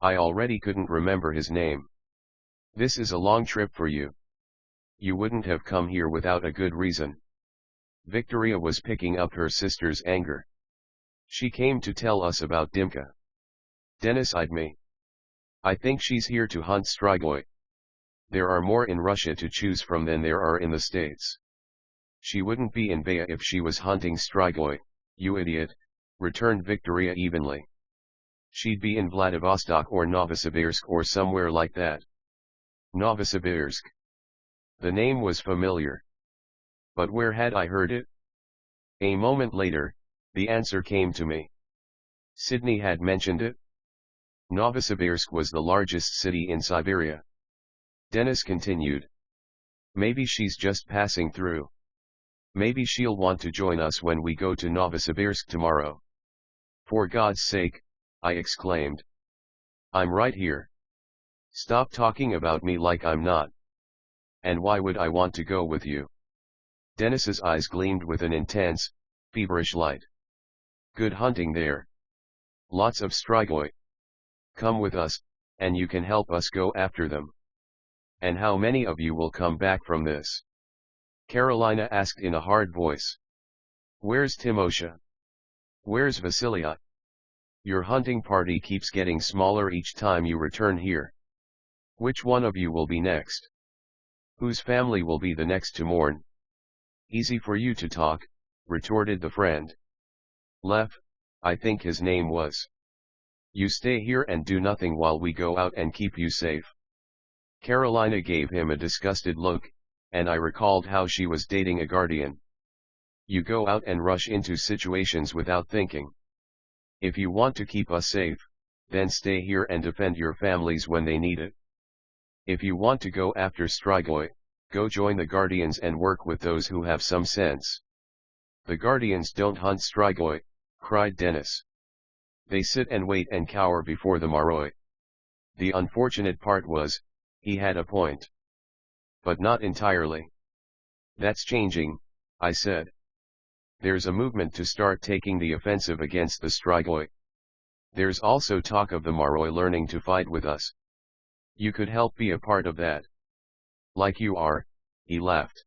I already couldn't remember his name. This is a long trip for you. You wouldn't have come here without a good reason. Victoria was picking up her sister's anger. She came to tell us about Dimka. Dennis eyed me. I think she's here to hunt strigoi. There are more in Russia to choose from than there are in the States. She wouldn't be in Baya if she was hunting strigoi, you idiot, returned Victoria evenly. She'd be in Vladivostok or Novosibirsk or somewhere like that. Novosibirsk. The name was familiar. But where had I heard it? A moment later, the answer came to me. Sydney had mentioned it. Novosibirsk was the largest city in Siberia. Dennis continued. Maybe she's just passing through. Maybe she'll want to join us when we go to Novosibirsk tomorrow. For God's sake, I exclaimed. I'm right here. Stop talking about me like I'm not. And why would I want to go with you? Dennis's eyes gleamed with an intense, feverish light. Good hunting there. Lots of strigoi. Come with us, and you can help us go after them. And how many of you will come back from this? Carolina asked in a hard voice. Where's Timosha? Where's Vasilia? Your hunting party keeps getting smaller each time you return here. Which one of you will be next? Whose family will be the next to mourn? Easy for you to talk, retorted the friend. Lev, I think his name was. You stay here and do nothing while we go out and keep you safe. Carolina gave him a disgusted look, and I recalled how she was dating a guardian. You go out and rush into situations without thinking. If you want to keep us safe, then stay here and defend your families when they need it. If you want to go after strigoi, go join the Guardians and work with those who have some sense. The Guardians don't hunt strigoi, cried Dennis. They sit and wait and cower before the maroi. The unfortunate part was, he had a point. But not entirely. That's changing, I said. There's a movement to start taking the offensive against the strigoi. There's also talk of the maroi learning to fight with us. You could help be a part of that. Like you are, he laughed.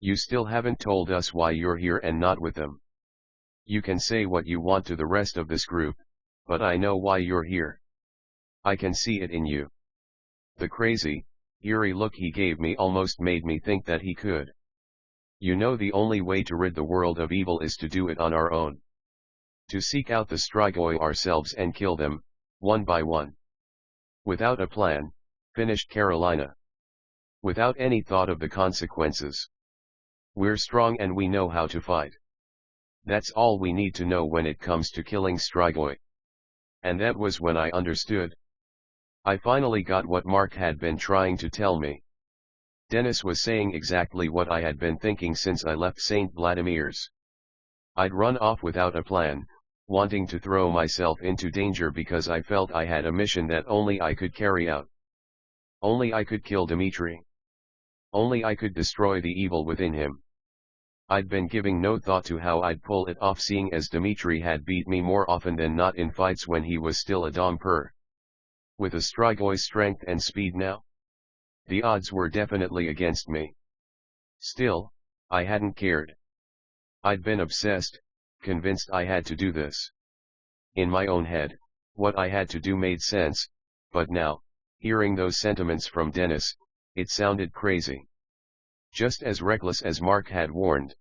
You still haven't told us why you're here and not with them. You can say what you want to the rest of this group, but I know why you're here. I can see it in you. The crazy, eerie look he gave me almost made me think that he could. You know, the only way to rid the world of evil is to do it on our own. To seek out the strigoi ourselves and kill them, one by one. Without a plan, finished Carolina. Without any thought of the consequences. We're strong and we know how to fight. That's all we need to know when it comes to killing strigoi. And that was when I understood. I finally got what Mark had been trying to tell me. Dennis was saying exactly what I had been thinking since I left St. Vladimir's. I'd run off without a plan, wanting to throw myself into danger because I felt I had a mission that only I could carry out. Only I could kill Dimitri. Only I could destroy the evil within him. I'd been giving no thought to how I'd pull it off, seeing as Dimitri had beat me more often than not in fights when he was still a domper. With a strigoi's strength and speed now, the odds were definitely against me. Still, I hadn't cared. I'd been obsessed, convinced I had to do this. In my own head, what I had to do made sense, but now, hearing those sentiments from Dennis, it sounded crazy. Just as reckless as Mark had warned.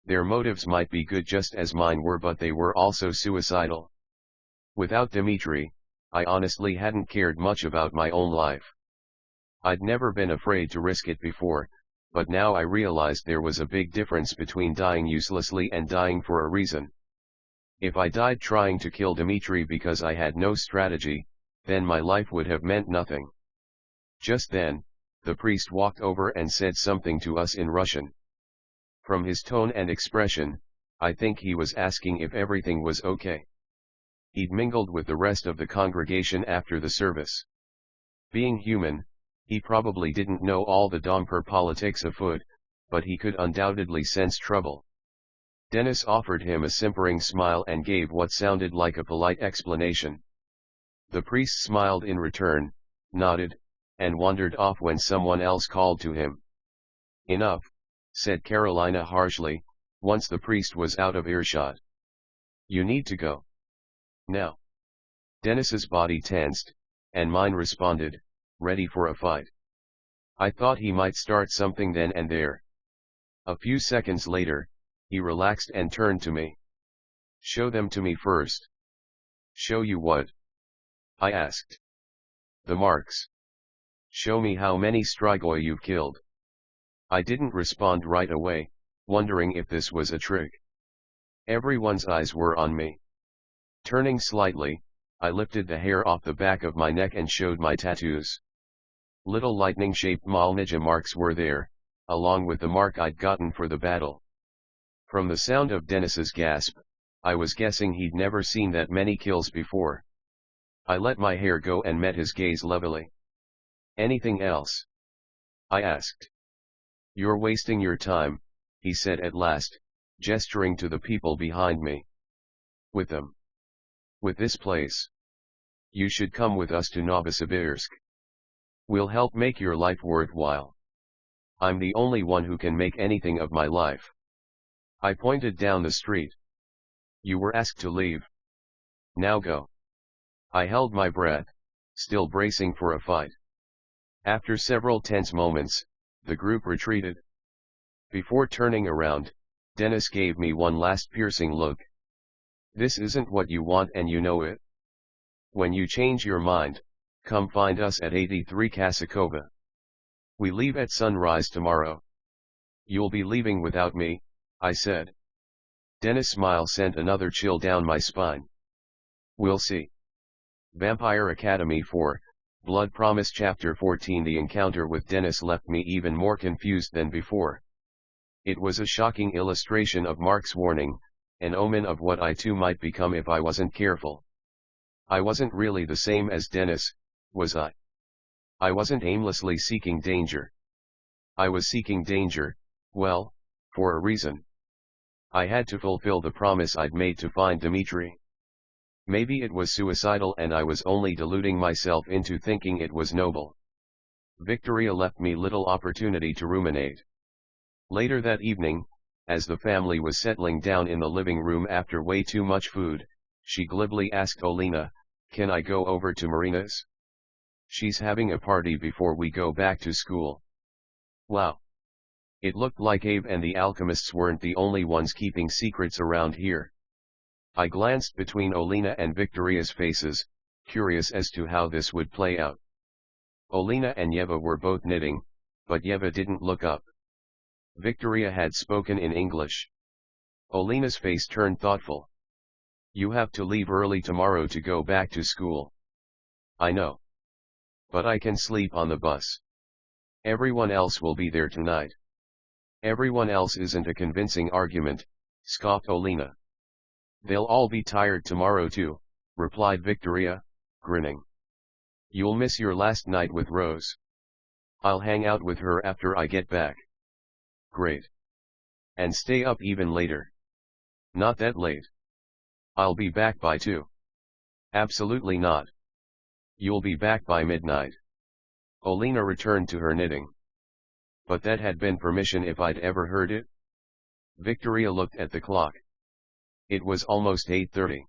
Their motives might be good just as mine were, but they were also suicidal. Without Dimitri, I honestly hadn't cared much about my own life. I'd never been afraid to risk it before, but now I realized there was a big difference between dying uselessly and dying for a reason. If I died trying to kill Dimitri because I had no strategy, then my life would have meant nothing. Just then, the priest walked over and said something to us in Russian. From his tone and expression, I think he was asking if everything was okay. He'd mingled with the rest of the congregation after the service. Being human, he probably didn't know all the domper politics afoot, but he could undoubtedly sense trouble. Dennis offered him a simpering smile and gave what sounded like a polite explanation. The priest smiled in return, nodded, and wandered off when someone else called to him. Enough, said Carolina harshly, once the priest was out of earshot. You need to go. Now. Dennis's body tensed, and mine responded, ready for a fight. I thought he might start something then and there. A few seconds later, he relaxed and turned to me. Show them to me first. Show you what? I asked. The marks. Show me how many strigoi you've killed. I didn't respond right away, wondering if this was a trick. Everyone's eyes were on me. Turning slightly, I lifted the hair off the back of my neck and showed my tattoos. Little lightning-shaped Malnija marks were there, along with the mark I'd gotten for the battle. From the sound of Dennis's gasp, I was guessing he'd never seen that many kills before. I let my hair go and met his gaze levelly. Anything else? I asked. You're wasting your time, he said at last, gesturing to the people behind me. With them. With this place. You should come with us to Novosibirsk. We'll help make your life worthwhile. I'm the only one who can make anything of my life. I pointed down the street. You were asked to leave. Now go. I held my breath, still bracing for a fight. After several tense moments, the group retreated. Before turning around, Dennis gave me one last piercing look. This isn't what you want and you know it. When you change your mind, come find us at 83 Kasakova. We leave at sunrise tomorrow. You'll be leaving without me, I said. Dennis' smile sent another chill down my spine. We'll see. Vampire Academy 4, Blood Promise Chapter 14. The encounter with Dennis left me even more confused than before. It was a shocking illustration of Mark's warning, an omen of what I too might become if I wasn't careful. I wasn't really the same as Dennis, was I? I wasn't aimlessly seeking danger. I was seeking danger, well, for a reason. I had to fulfill the promise I'd made to find Dimitri. Maybe it was suicidal and I was only deluding myself into thinking it was noble. Victoria left me little opportunity to ruminate. Later that evening, as the family was settling down in the living room after way too much food, she glibly asked Olena, "Can I go over to Marina's? She's having a party before we go back to school." Wow. It looked like Abe and the alchemists weren't the only ones keeping secrets around here. I glanced between Olena and Victoria's faces, curious as to how this would play out. Olena and Yeva were both knitting, but Yeva didn't look up. Victoria had spoken in English. Olena's face turned thoughtful. "You have to leave early tomorrow to go back to school." "I know. But I can sleep on the bus. Everyone else will be there tonight." "Everyone else isn't a convincing argument," scoffed Olena. "They'll all be tired tomorrow too," replied Victoria, grinning. "You'll miss your last night with Rose." "I'll hang out with her after I get back." "Great. And stay up even later?" "Not that late." "I'll be back by 2. "Absolutely not. You'll be back by midnight." Olena returned to her knitting. "But that had been permission if I'd ever heard it." Victoria looked at the clock. It was almost 8:30.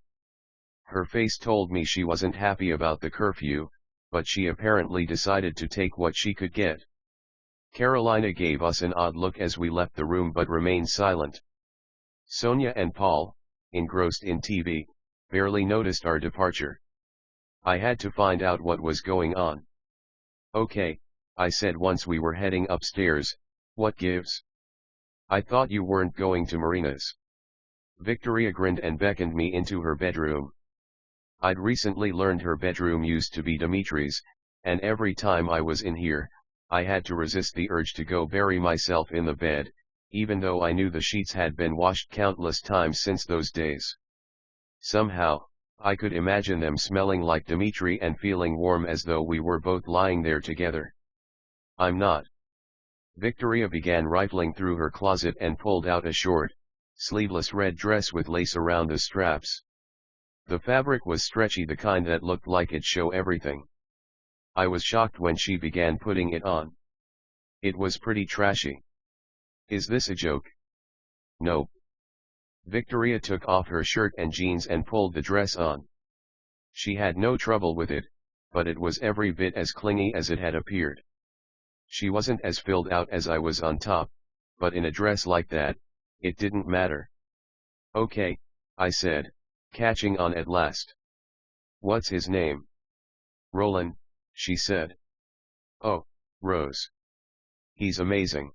Her face told me she wasn't happy about the curfew, but she apparently decided to take what she could get. Carolina gave us an odd look as we left the room but remained silent. Sonia and Paul, engrossed in TV, barely noticed our departure. I had to find out what was going on. "Okay," I said once we were heading upstairs, "what gives? I thought you weren't going to Marina's." Victoria grinned and beckoned me into her bedroom. I'd recently learned her bedroom used to be Dimitri's, and every time I was in here, I had to resist the urge to go bury myself in the bed, even though I knew the sheets had been washed countless times since those days. Somehow, I could imagine them smelling like Dimitri and feeling warm as though we were both lying there together. "I'm not." Victoria began rifling through her closet and pulled out a short, sleeveless red dress with lace around the straps. The fabric was stretchy, the kind that looked like it'd show everything. I was shocked when she began putting it on. It was pretty trashy. "Is this a joke?" "Nope." Victoria took off her shirt and jeans and pulled the dress on. She had no trouble with it, but it was every bit as clingy as it had appeared. She wasn't as filled out as I was on top, but in a dress like that, it didn't matter. "Okay," I said, catching on at last. "What's his name?" "Roland," she said. "Oh, Rose. He's amazing.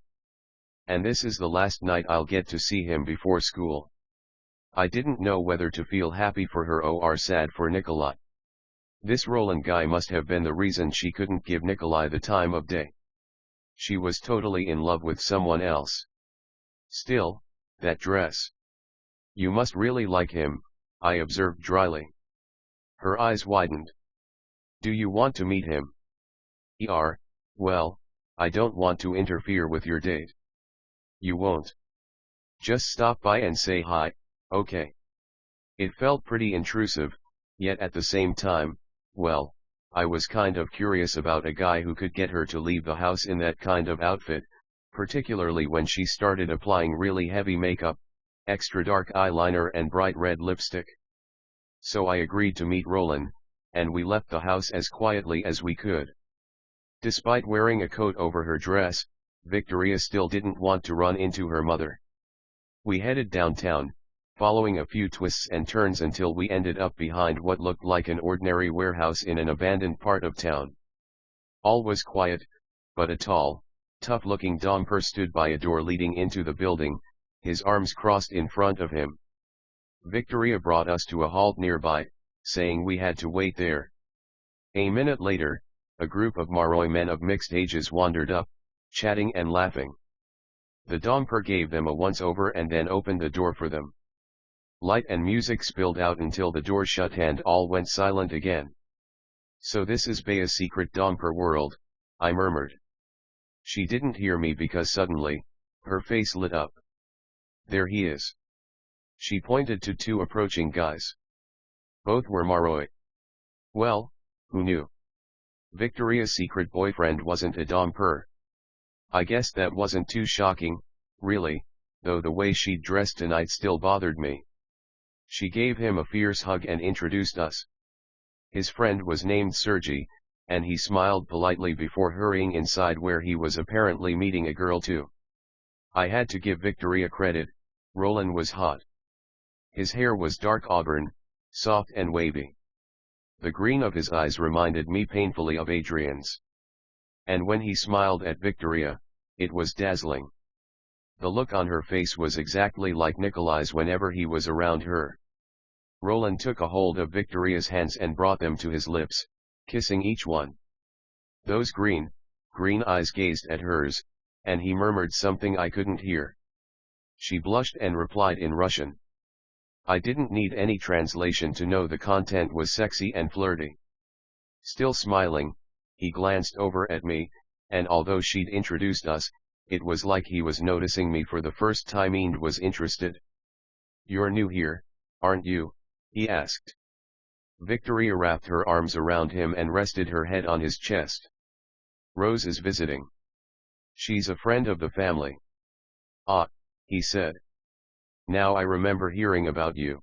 And this is the last night I'll get to see him before school." I didn't know whether to feel happy for her or sad for Nikolai. This Roland guy must have been the reason she couldn't give Nikolai the time of day. She was totally in love with someone else. Still, that dress. "You must really like him," I observed dryly. Her eyes widened. "Do you want to meet him?" Well, I don't want to interfere with your date." "You won't? Just stop by and say hi, okay?" It felt pretty intrusive, yet at the same time, well, I was kind of curious about a guy who could get her to leave the house in that kind of outfit, particularly when she started applying really heavy makeup, extra dark eyeliner and bright red lipstick. So I agreed to meet Roland, and we left the house as quietly as we could. Despite wearing a coat over her dress, Victoria still didn't want to run into her mother. We headed downtown, following a few twists and turns until we ended up behind what looked like an ordinary warehouse in an abandoned part of town. All was quiet, but a tall, tough-looking Domper stood by a door leading into the building, his arms crossed in front of him. Victoria brought us to a halt nearby, saying we had to wait there. A minute later, a group of Maroi men of mixed ages wandered up, chatting and laughing. The Domper gave them a once-over and then opened the door for them. Light and music spilled out until the door shut and all went silent again. So this is Bea's secret Domper world, I murmured. She didn't hear me because suddenly, her face lit up. There he is. She pointed to two approaching guys. Both were Maroi. Well, who knew? Victoria's secret boyfriend wasn't a Domper. I guess that wasn't too shocking, really, though the way she'd dressed tonight still bothered me. She gave him a fierce hug and introduced us. His friend was named Sergi, and he smiled politely before hurrying inside where he was apparently meeting a girl too. I had to give Victoria credit, Roland was hot. His hair was dark auburn, soft and wavy. The green of his eyes reminded me painfully of Adrian's. And when he smiled at Victoria, it was dazzling. The look on her face was exactly like Nikolai's whenever he was around her. Roland took a hold of Victoria's hands and brought them to his lips, kissing each one. Those green eyes gazed at hers, and he murmured something I couldn't hear. She blushed and replied in Russian. I didn't need any translation to know the content was sexy and flirty. Still smiling, he glanced over at me, and although she'd introduced us, it was like he was noticing me for the first time and was interested. You're new here, aren't you? He asked. Victoria wrapped her arms around him and rested her head on his chest. Rose is visiting. She's a friend of the family. Ah, he said. Now I remember hearing about you.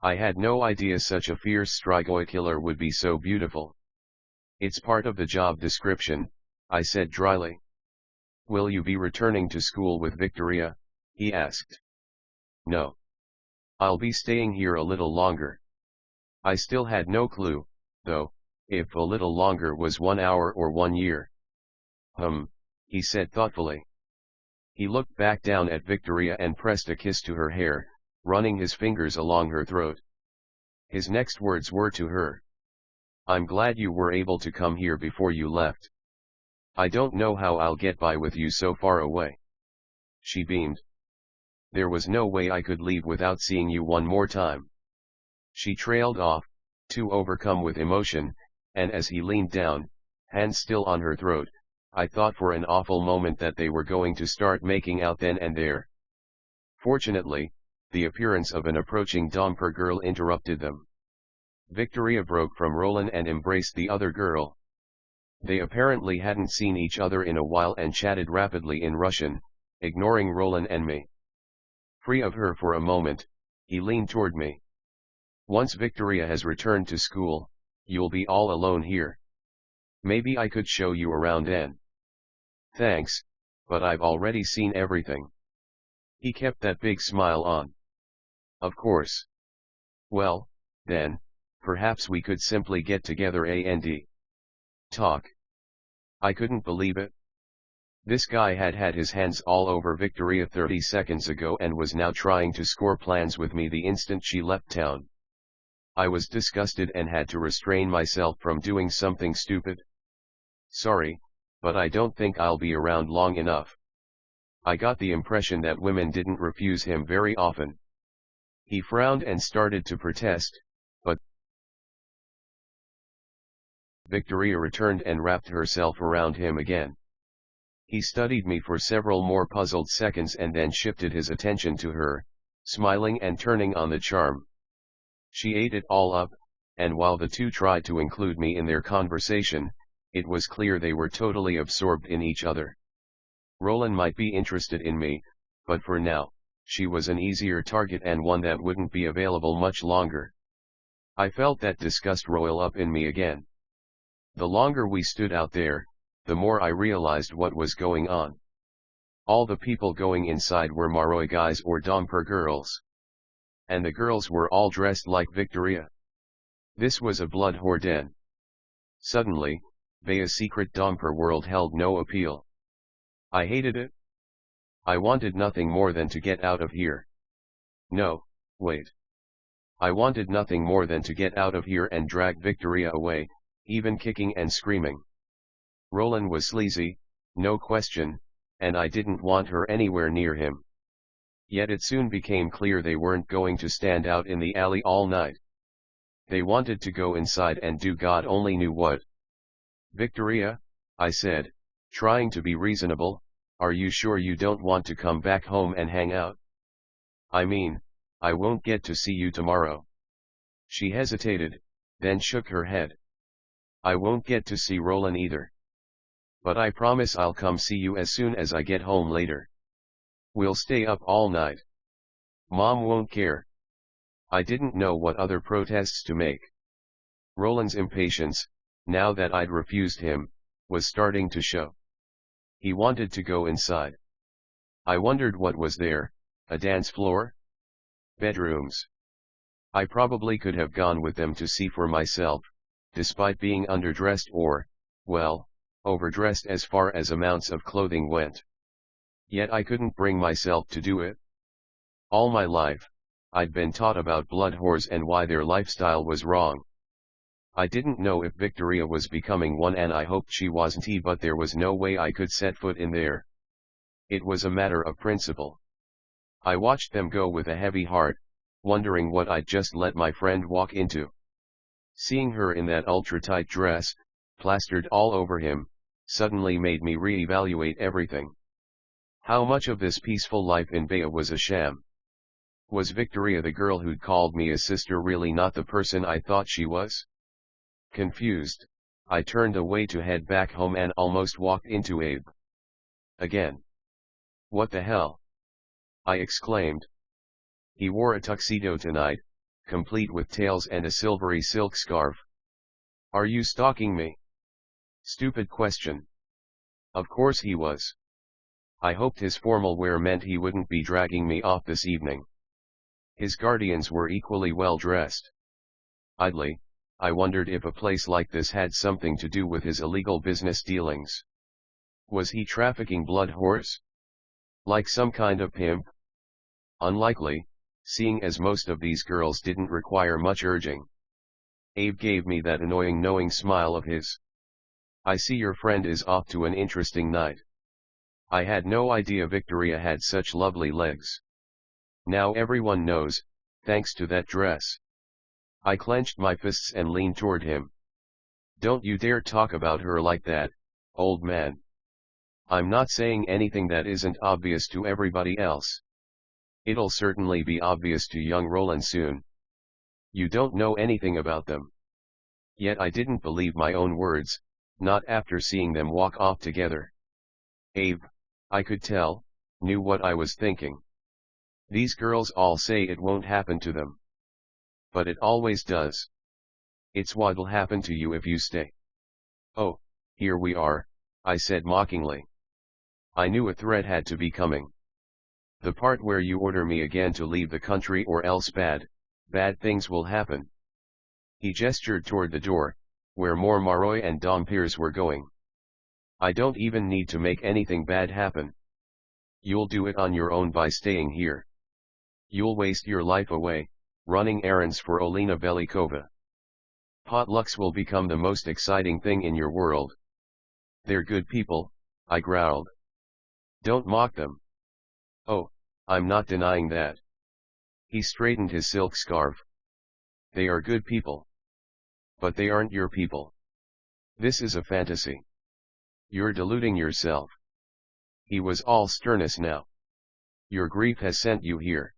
I had no idea such a fierce strigoi killer would be so beautiful. It's part of the job description, I said dryly. Will you be returning to school with Victoria? He asked. No. I'll be staying here a little longer. I still had no clue, though, if a little longer was 1 hour or 1 year. He said thoughtfully. He looked back down at Victoria and pressed a kiss to her hair, running his fingers along her throat. His next words were to her. I'm glad you were able to come here before you left. I don't know how I'll get by with you so far away. She beamed. There was no way I could leave without seeing you one more time. She trailed off, too overcome with emotion, and as he leaned down, hands still on her throat, I thought for an awful moment that they were going to start making out then and there. Fortunately, the appearance of an approaching Domper girl interrupted them. Victoria broke from Roland and embraced the other girl. They apparently hadn't seen each other in a while and chatted rapidly in Russian, ignoring Roland and me. Free of her for a moment, he leaned toward me. Once Victoria has returned to school, you'll be all alone here. Maybe I could show you around then. Thanks, but I've already seen everything. He kept that big smile on. Of course. Well, then, perhaps we could simply get together and talk. I couldn't believe it. This guy had had his hands all over Victoria 30 seconds ago and was now trying to score plans with me the instant she left town. I was disgusted and had to restrain myself from doing something stupid. Sorry, but I don't think I'll be around long enough. I got the impression that women didn't refuse him very often. He frowned and started to protest, but Victoria returned and wrapped herself around him again. He studied me for several more puzzled seconds and then shifted his attention to her, smiling and turning on the charm. She ate it all up, and while the two tried to include me in their conversation, it was clear they were totally absorbed in each other. Roland might be interested in me, but for now, she was an easier target and one that wouldn't be available much longer. I felt that disgust roil up in me again. The longer we stood out there, the more I realized what was going on. All the people going inside were Maroi guys or Domper girls. And the girls were all dressed like Victoria. This was a blood whore den. Suddenly, Bea's secret Domper world held no appeal. I hated it. I wanted nothing more than to get out of here. No, wait. I wanted nothing more than to get out of here and drag Victoria away, even kicking and screaming. Roland was sleazy, no question, and I didn't want her anywhere near him. Yet it soon became clear they weren't going to stand out in the alley all night. They wanted to go inside and do God only knew what. "Victoria," I said, trying to be reasonable, "are you sure you don't want to come back home and hang out? I mean, I won't get to see you tomorrow." She hesitated, then shook her head. "I won't get to see Roland either. But I promise I'll come see you as soon as I get home later. We'll stay up all night. Mom won't care." I didn't know what other protests to make. Roland's impatience, now that I'd refused him, was starting to show. He wanted to go inside. I wondered what was there, a dance floor? Bedrooms? I probably could have gone with them to see for myself, despite being underdressed or, well, overdressed as far as amounts of clothing went. Yet I couldn't bring myself to do it. All my life, I'd been taught about blood whores and why their lifestyle was wrong. I didn't know if Victoria was becoming one, and I hoped she wasn't, but there was no way I could set foot in there. It was a matter of principle. I watched them go with a heavy heart, wondering what I'd just let my friend walk into. Seeing her in that ultra-tight dress, plastered all over him, suddenly made me re-evaluate everything. How much of this peaceful life in Baya was a sham? Was Victoria, the girl who'd called me a sister, really not the person I thought she was? Confused, I turned away to head back home and almost walked into Abe. Again. "What the hell?" I exclaimed. He wore a tuxedo tonight, complete with tails and a silvery silk scarf. "Are you stalking me?" Stupid question. Of course he was. I hoped his formal wear meant he wouldn't be dragging me off this evening. His guardians were equally well dressed. Idly, I wondered if a place like this had something to do with his illegal business dealings. Was he trafficking blood whores? Like some kind of pimp? Unlikely, seeing as most of these girls didn't require much urging. Abe gave me that annoying knowing smile of his. "I see your friend is off to an interesting night." I had no idea Victoria had such lovely legs. Now everyone knows, thanks to that dress. I clenched my fists and leaned toward him. "Don't you dare talk about her like that, old man. I'm not saying anything that isn't obvious to everybody else. It'll certainly be obvious to young Roland soon. You don't know anything about them." Yet I didn't believe my own words, not after seeing them walk off together. Abe, I could tell, knew what I was thinking. These girls all say it won't happen to them. But it always does. It's what'll happen to you if you stay. "Oh, here we are," I said mockingly. I knew a threat had to be coming. "The part where you order me again to leave the country, or else bad things will happen." He gestured toward the door, where more Maroi and Dompiers were going. "I don't even need to make anything bad happen. You'll do it on your own by staying here. You'll waste your life away, running errands for Olena Velikova. Potlucks will become the most exciting thing in your world." "They're good people," I growled. "Don't mock them." "Oh, I'm not denying that." He straightened his silk scarf. "They are good people. But they aren't your people. This is a fantasy. You're deluding yourself." He was all sternness now. "Your grief has sent you here.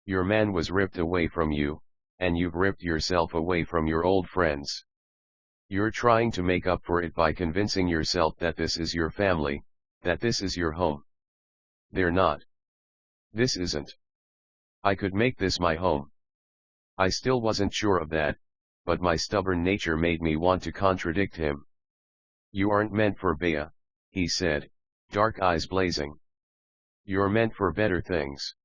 Your man was ripped away from you, and you've ripped yourself away from your old friends. You're trying to make up for it by convincing yourself that this is your family, that this is your home. They're not. This isn't. I could make this my home." I still wasn't sure of that, but my stubborn nature made me want to contradict him. "You aren't meant for Bea," he said, dark eyes blazing. "You're meant for better things.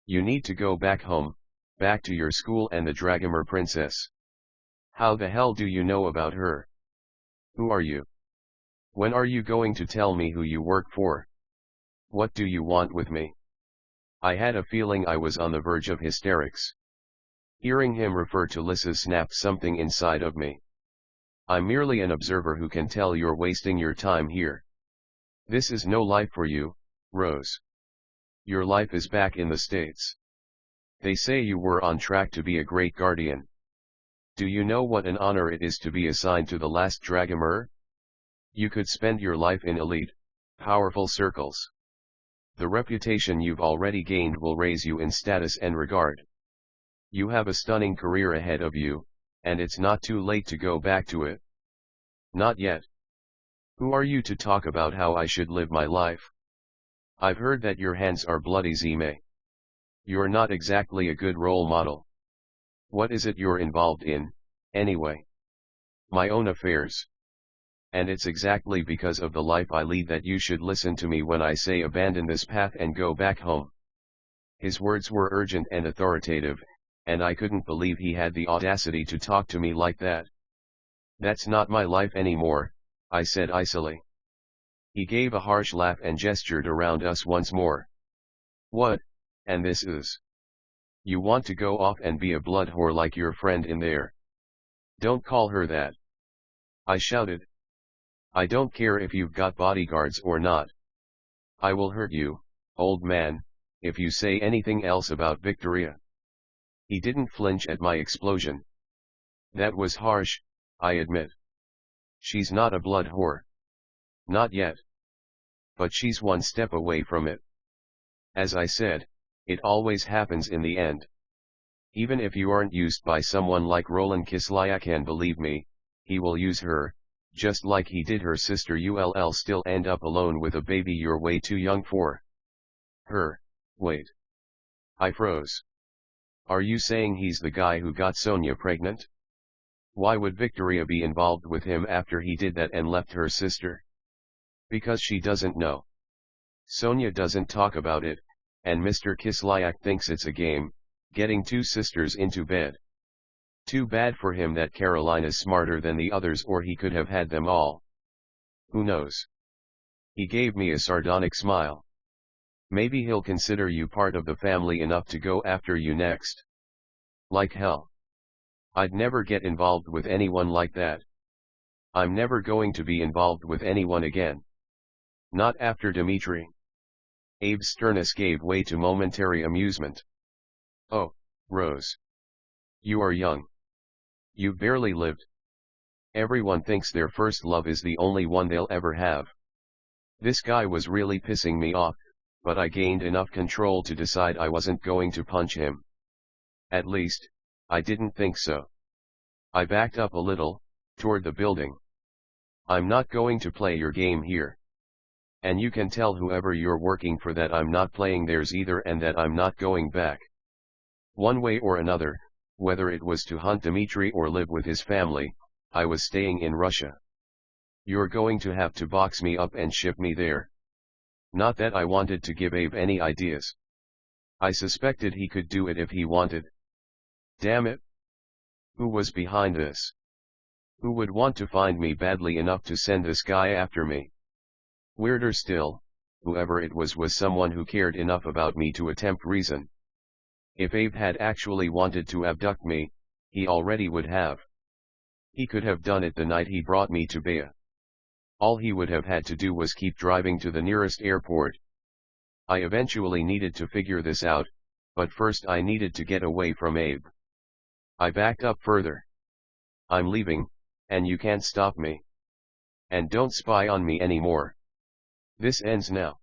You need to go back home, back to your school and the Dragomir princess. How the hell do you know about her? Who are you? When are you going to tell me who you work for? What do you want with me?" I had a feeling I was on the verge of hysterics. Hearing him refer to Lissa snapped something inside of me. I'm merely an observer who can tell you're wasting your time here. This is no life for you, Rose. Your life is back in the States. They say you were on track to be a great guardian. Do you know what an honor it is to be assigned to the last Dragomir? You could spend your life in elite, powerful circles. The reputation you've already gained will raise you in status and regard. You have a stunning career ahead of you, and it's not too late to go back to it. Not yet. Who are you to talk about how I should live my life? I've heard that your hands are bloody, Zime. You're not exactly a good role model. What is it you're involved in, anyway? My own affairs. And it's exactly because of the life I lead that you should listen to me when I say abandon this path and go back home. His words were urgent and authoritative, and I couldn't believe he had the audacity to talk to me like that. That's not my life anymore, I said icily. He gave a harsh laugh and gestured around us once more. What, and this is? You want to go off and be a blood whore like your friend in there? Don't call her that. I shouted. I don't care if you've got bodyguards or not. I will hurt you, old man, if you say anything else about Victoria. He didn't flinch at my explosion. That was harsh, I admit. She's not a blood whore. Not yet. But she's one step away from it. As I said, it always happens in the end. Even if you aren't used by someone like Roland Kislyak, and believe me, he will use her, just like he did her sister. You'll still end up alone with a baby you're way too young for. Her, wait. I froze. Are you saying he's the guy who got Sonia pregnant? Why would Victoria be involved with him after he did that and left her sister? Because she doesn't know. Sonia doesn't talk about it, and Mr. Kislyak thinks it's a game, getting two sisters into bed. Too bad for him that Caroline is smarter than the others, or he could have had them all. Who knows? He gave me a sardonic smile. Maybe he'll consider you part of the family enough to go after you next. Like hell. I'd never get involved with anyone like that. I'm never going to be involved with anyone again. Not after Dimitri. Abe's sternness gave way to momentary amusement. Oh, Rose. You are young. You've barely lived. Everyone thinks their first love is the only one they'll ever have. This guy was really pissing me off, but I gained enough control to decide I wasn't going to punch him. At least, I didn't think so. I backed up a little, toward the building. I'm not going to play your game here. And you can tell whoever you're working for that I'm not playing theirs either, and that I'm not going back. One way or another, whether it was to hunt Dimitri or live with his family, I was staying in Russia. You're going to have to box me up and ship me there. Not that I wanted to give Abe any ideas. I suspected he could do it if he wanted. Damn it. Who was behind this? Who would want to find me badly enough to send this guy after me? Weirder still, whoever it was someone who cared enough about me to attempt reason. If Abe had actually wanted to abduct me, he already would have. He could have done it the night he brought me to Baya. All he would have had to do was keep driving to the nearest airport. I eventually needed to figure this out, but first I needed to get away from Abe. I backed up further. I'm leaving, and you can't stop me. And don't spy on me anymore. This ends now.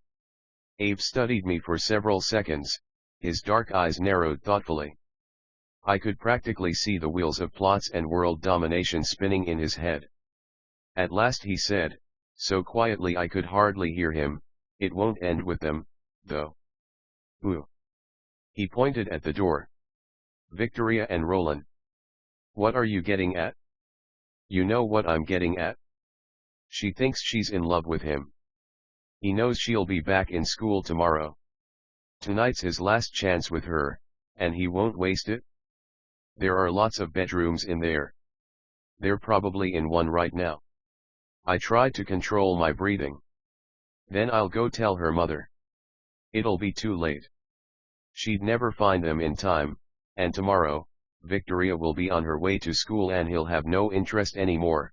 Abe studied me for several seconds, his dark eyes narrowed thoughtfully. I could practically see the wheels of plots and world domination spinning in his head. At last he said, so quietly I could hardly hear him, it won't end with them, though. Who? He pointed at the door. Victoria and Roland. What are you getting at? You know what I'm getting at? She thinks she's in love with him. He knows she'll be back in school tomorrow. Tonight's his last chance with her, and he won't waste it. There are lots of bedrooms in there. They're probably in one right now. I tried to control my breathing. Then I'll go tell her mother. It'll be too late. She'd never find them in time, and tomorrow, Victoria will be on her way to school and he'll have no interest anymore.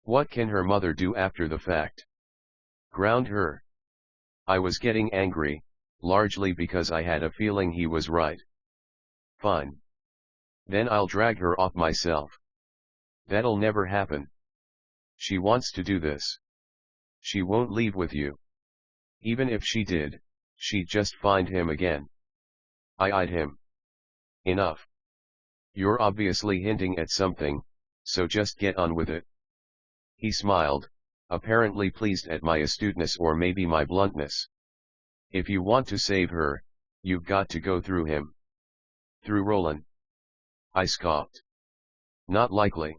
What can her mother do after the fact? Ground her. I was getting angry, largely because I had a feeling he was right. Fine. Then I'll drag her off myself. That'll never happen. She wants to do this. She won't leave with you. Even if she did, she'd just find him again. I eyed him. Enough. You're obviously hinting at something, so just get on with it. He smiled, apparently pleased at my astuteness or maybe my bluntness. If you want to save her, you've got to go through him. Through Roland. I scoffed. Not likely.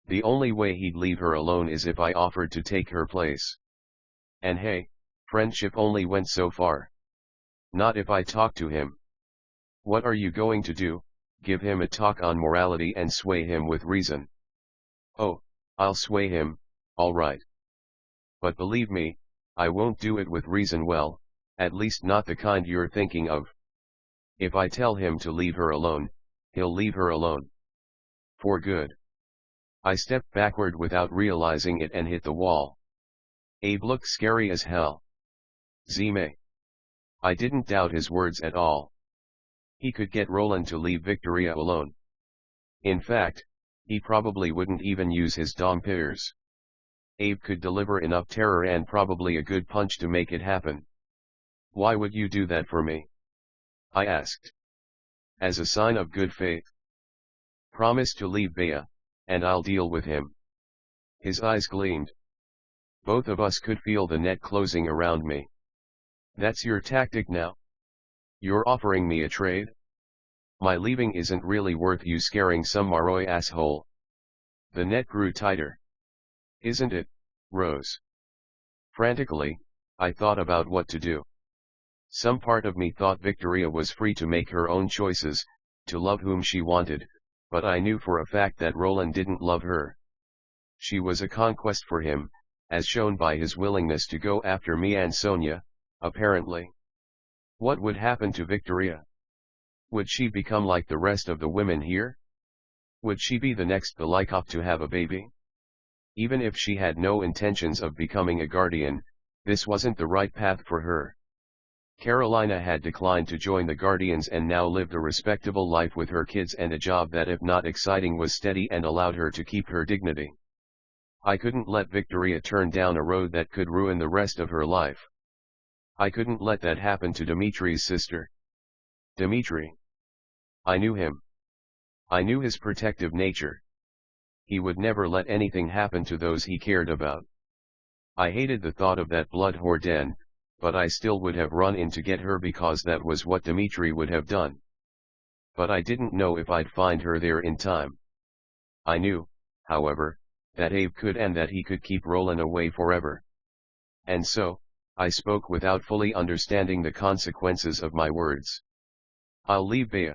The only way he'd leave her alone is if I offered to take her place. And hey, friendship only went so far. Not if I talked to him. What are you going to do? Give him a talk on morality and sway him with reason? Oh, I'll sway him, all right. But believe me, I won't do it with reason, well, at least not the kind you're thinking of. If I tell him to leave her alone, he'll leave her alone. For good. I stepped backward without realizing it and hit the wall. Abe looked scary as hell. Zime. I didn't doubt his words at all. He could get Roland to leave Victoria alone. In fact, he probably wouldn't even use his dompiers. Abe could deliver enough terror and probably a good punch to make it happen. Why would you do that for me? I asked. As a sign of good faith. Promise to leave Bea, and I'll deal with him. His eyes gleamed. Both of us could feel the net closing around me. That's your tactic now? You're offering me a trade? My leaving isn't really worth you scaring some Maroi asshole. The net grew tighter. Isn't it, Rose? Frantically, I thought about what to do. Some part of me thought Victoria was free to make her own choices, to love whom she wanted, but I knew for a fact that Roland didn't love her. She was a conquest for him, as shown by his willingness to go after me and Sonia, apparently. What would happen to Victoria? Would she become like the rest of the women here? Would she be the next Belikov to have a baby? Even if she had no intentions of becoming a guardian, this wasn't the right path for her. Carolina had declined to join the Guardians and now lived a respectable life with her kids and a job that, if not exciting, was steady and allowed her to keep her dignity. I couldn't let Victoria turn down a road that could ruin the rest of her life. I couldn't let that happen to Dimitri's sister. Dimitri. I knew him. I knew his protective nature. He would never let anything happen to those he cared about. I hated the thought of that blood whore den, but I still would have run in to get her because that was what Dimitri would have done. But I didn't know if I'd find her there in time. I knew, however, that Abe could and that he could keep Roland away forever. And so, I spoke without fully understanding the consequences of my words. I'll leave Bea.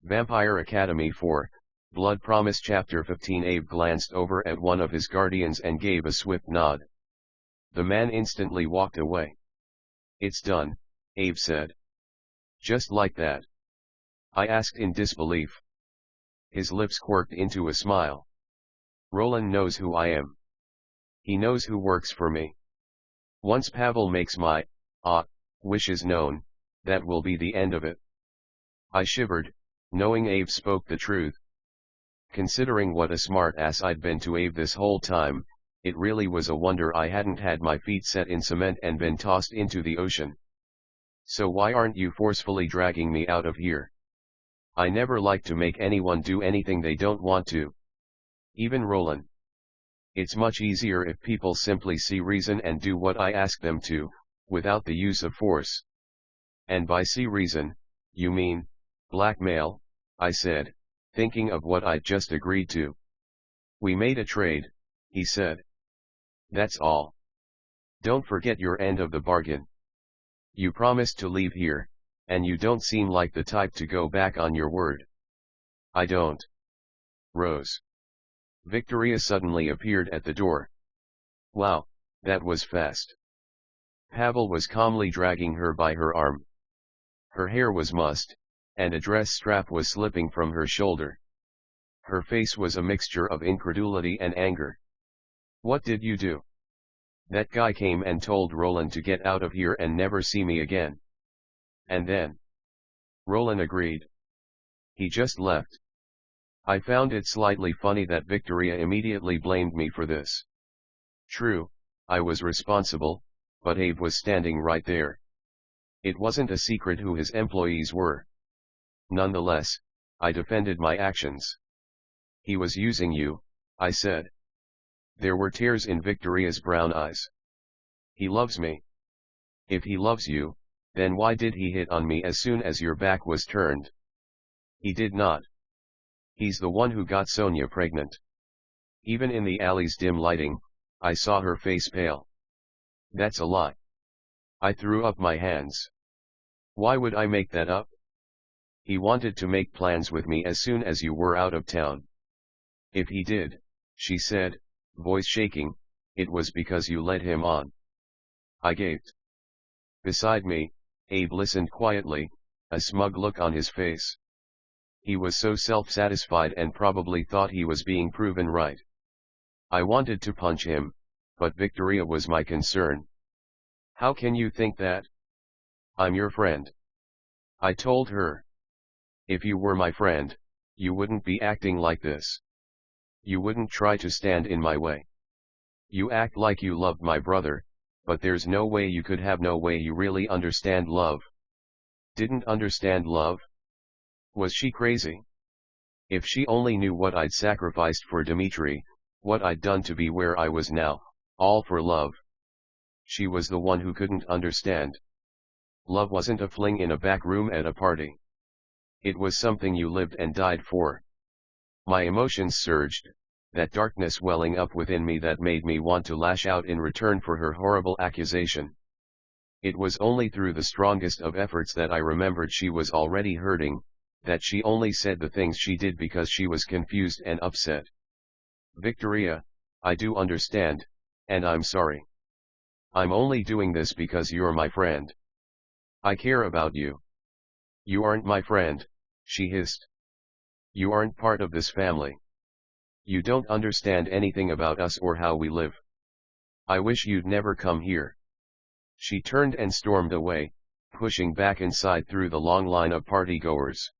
Vampire Academy 4, Blood Promise Chapter 15. Abe glanced over at one of his guardians and gave a swift nod. The man instantly walked away. It's done, Abe said. Just like that? I asked in disbelief. His lips quirked into a smile. Roland knows who I am. He knows who works for me. Once Pavel makes my wishes known, that will be the end of it. I shivered, knowing Abe spoke the truth. Considering what a smart ass I'd been to Abe this whole time, it really was a wonder I hadn't had my feet set in cement and been tossed into the ocean. So why aren't you forcefully dragging me out of here? I never like to make anyone do anything they don't want to. Even Roland. It's much easier if people simply see reason and do what I ask them to, without the use of force. And by see reason, you mean blackmail, I said, thinking of what I'd just agreed to. We made a trade, he said. That's all. Don't forget your end of the bargain. You promised to leave here, and you don't seem like the type to go back on your word. I don't. Rose. Victoria suddenly appeared at the door. Wow, that was fast. Pavel was calmly dragging her by her arm. Her hair was mussed, and a dress strap was slipping from her shoulder. Her face was a mixture of incredulity and anger. What did you do? That guy came and told Roland to get out of here and never see me again. And then? Roland agreed. He just left. I found it slightly funny that Victoria immediately blamed me for this. True, I was responsible, but Abe was standing right there. It wasn't a secret who his employees were. Nonetheless, I defended my actions. He was using you, I said. There were tears in Victoria's brown eyes. He loves me. If he loves you, then why did he hit on me as soon as your back was turned? He did not. He's the one who got Sonia pregnant. Even in the alley's dim lighting, I saw her face pale. That's a lie. I threw up my hands. Why would I make that up? He wanted to make plans with me as soon as you were out of town. If he did, she said, voice shaking, it was because you led him on. I gaped. Beside me, Abe listened quietly, a smug look on his face. He was so self-satisfied and probably thought he was being proven right. I wanted to punch him, but Victoria was my concern. How can you think that? I'm your friend. I told her. If you were my friend, you wouldn't be acting like this. You wouldn't try to stand in my way. You act like you loved my brother, but there's no way you could have no way you really understand love. Didn't understand love? Was she crazy? If she only knew what I'd sacrificed for Dimitri, what I'd done to be where I was now, all for love. She was the one who couldn't understand. Love wasn't a fling in a back room at a party. It was something you lived and died for. My emotions surged, that darkness welling up within me that made me want to lash out in return for her horrible accusation. It was only through the strongest of efforts that I remembered she was already hurting, that she only said the things she did because she was confused and upset. Victoria, I do understand, and I'm sorry. I'm only doing this because you're my friend. I care about you. You aren't my friend, she hissed. You aren't part of this family. You don't understand anything about us or how we live. I wish you'd never come here. She turned and stormed away, pushing back inside through the long line of partygoers.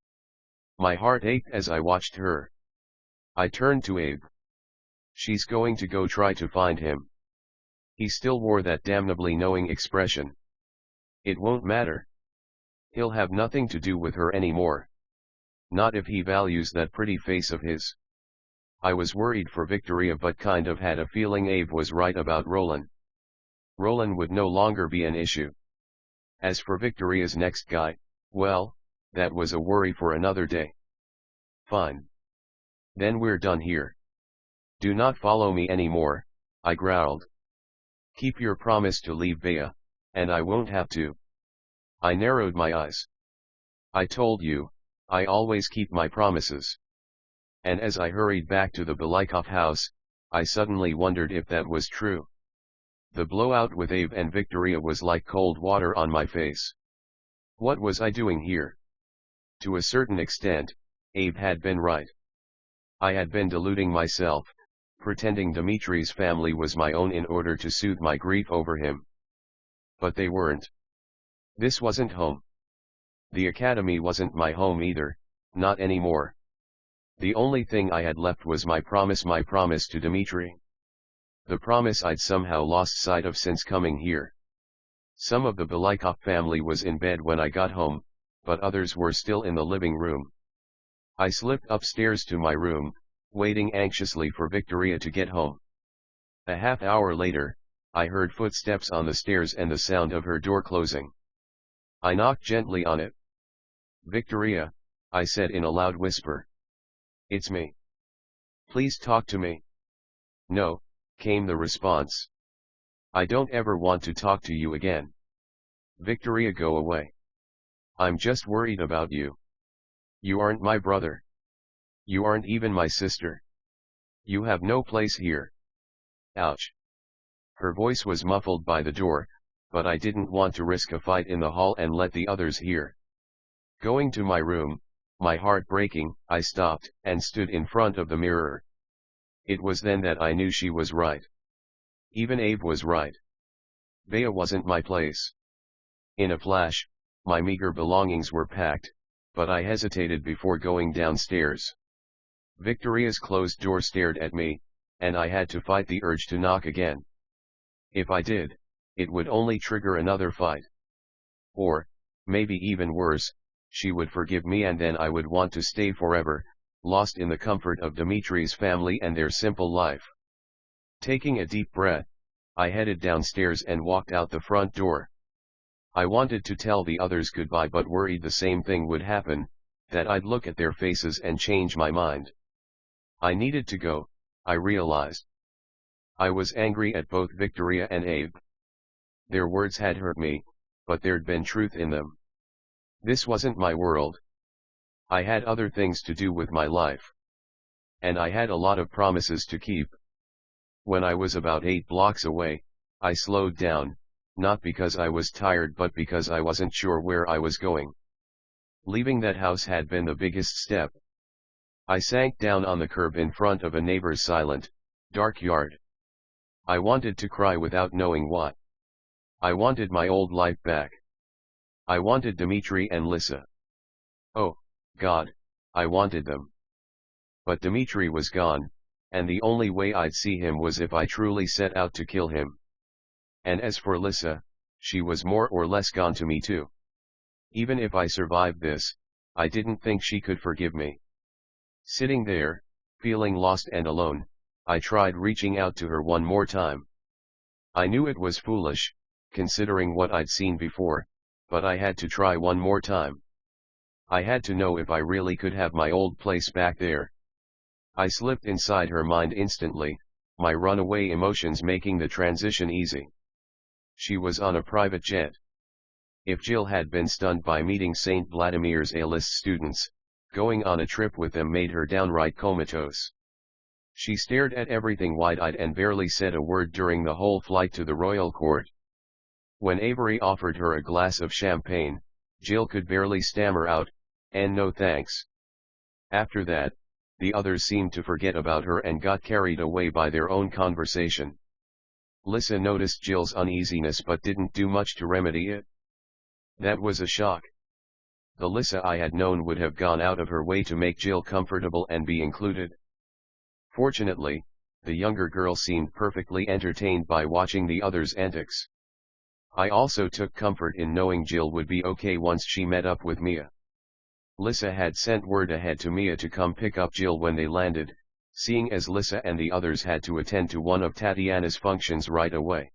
My heart ached as I watched her. I turned to Abe. She's going to go try to find him. He still wore that damnably knowing expression. It won't matter. He'll have nothing to do with her anymore. Not if he values that pretty face of his. I was worried for Victoria but kind of had a feeling Abe was right about Roland. Roland would no longer be an issue. As for Victoria's next guy, well, that was a worry for another day. Fine. Then we're done here. Do not follow me anymore, I growled. Keep your promise to leave Bea, and I won't have to. I narrowed my eyes. I told you, I always keep my promises. And as I hurried back to the Belikov house, I suddenly wondered if that was true. The blowout with Abe and Victoria was like cold water on my face. What was I doing here? To a certain extent, Abe had been right. I had been deluding myself, pretending Dimitri's family was my own in order to soothe my grief over him. But they weren't. This wasn't home. The academy wasn't my home either, not anymore. The only thing I had left was my promise to Dimitri. The promise I'd somehow lost sight of since coming here. Some of the Belikov family was in bed when I got home, but others were still in the living room. I slipped upstairs to my room, waiting anxiously for Victoria to get home. A half hour later, I heard footsteps on the stairs and the sound of her door closing. I knocked gently on it. Victoria, I said in a loud whisper. It's me. Please talk to me. No, came the response. I don't ever want to talk to you again. Victoria, go away. I'm just worried about you. You aren't my brother. You aren't even my sister. You have no place here. Ouch. Her voice was muffled by the door, but I didn't want to risk a fight in the hall and let the others hear. Going to my room, my heart breaking, I stopped and stood in front of the mirror. It was then that I knew she was right. Even Abe was right. Bea wasn't my place. In a flash, my meager belongings were packed, but I hesitated before going downstairs. Victoria's closed door stared at me, and I had to fight the urge to knock again. If I did, it would only trigger another fight. Or, maybe even worse, she would forgive me and then I would want to stay forever, lost in the comfort of Dimitri's family and their simple life. Taking a deep breath, I headed downstairs and walked out the front door. I wanted to tell the others goodbye but worried the same thing would happen, that I'd look at their faces and change my mind. I needed to go, I realized. I was angry at both Victoria and Abe. Their words had hurt me, but there'd been truth in them. This wasn't my world. I had other things to do with my life. And I had a lot of promises to keep. When I was about 8 blocks away, I slowed down, not because I was tired but because I wasn't sure where I was going. Leaving that house had been the biggest step. I sank down on the curb in front of a neighbor's silent, dark yard. I wanted to cry without knowing what. I wanted my old life back. I wanted Dimitri and Lissa. Oh, God, I wanted them. But Dimitri was gone, and the only way I'd see him was if I truly set out to kill him. And as for Lissa, she was more or less gone to me too. Even if I survived this, I didn't think she could forgive me. Sitting there, feeling lost and alone, I tried reaching out to her one more time. I knew it was foolish, considering what I'd seen before, but I had to try one more time. I had to know if I really could have my old place back there. I slipped inside her mind instantly, my runaway emotions making the transition easy. She was on a private jet. If Jill had been stunned by meeting St. Vladimir's A-list students, going on a trip with them made her downright comatose. She stared at everything wide-eyed and barely said a word during the whole flight to the royal court. When Avery offered her a glass of champagne, Jill could barely stammer out, "And no thanks." After that, the others seemed to forget about her and got carried away by their own conversation. Lissa noticed Jill's uneasiness but didn't do much to remedy it. That was a shock. The Lissa I had known would have gone out of her way to make Jill comfortable and be included. Fortunately, the younger girl seemed perfectly entertained by watching the others' antics. I also took comfort in knowing Jill would be okay once she met up with Mia. Lissa had sent word ahead to Mia to come pick up Jill when they landed, seeing as Lissa and the others had to attend to one of Tatiana's functions right away.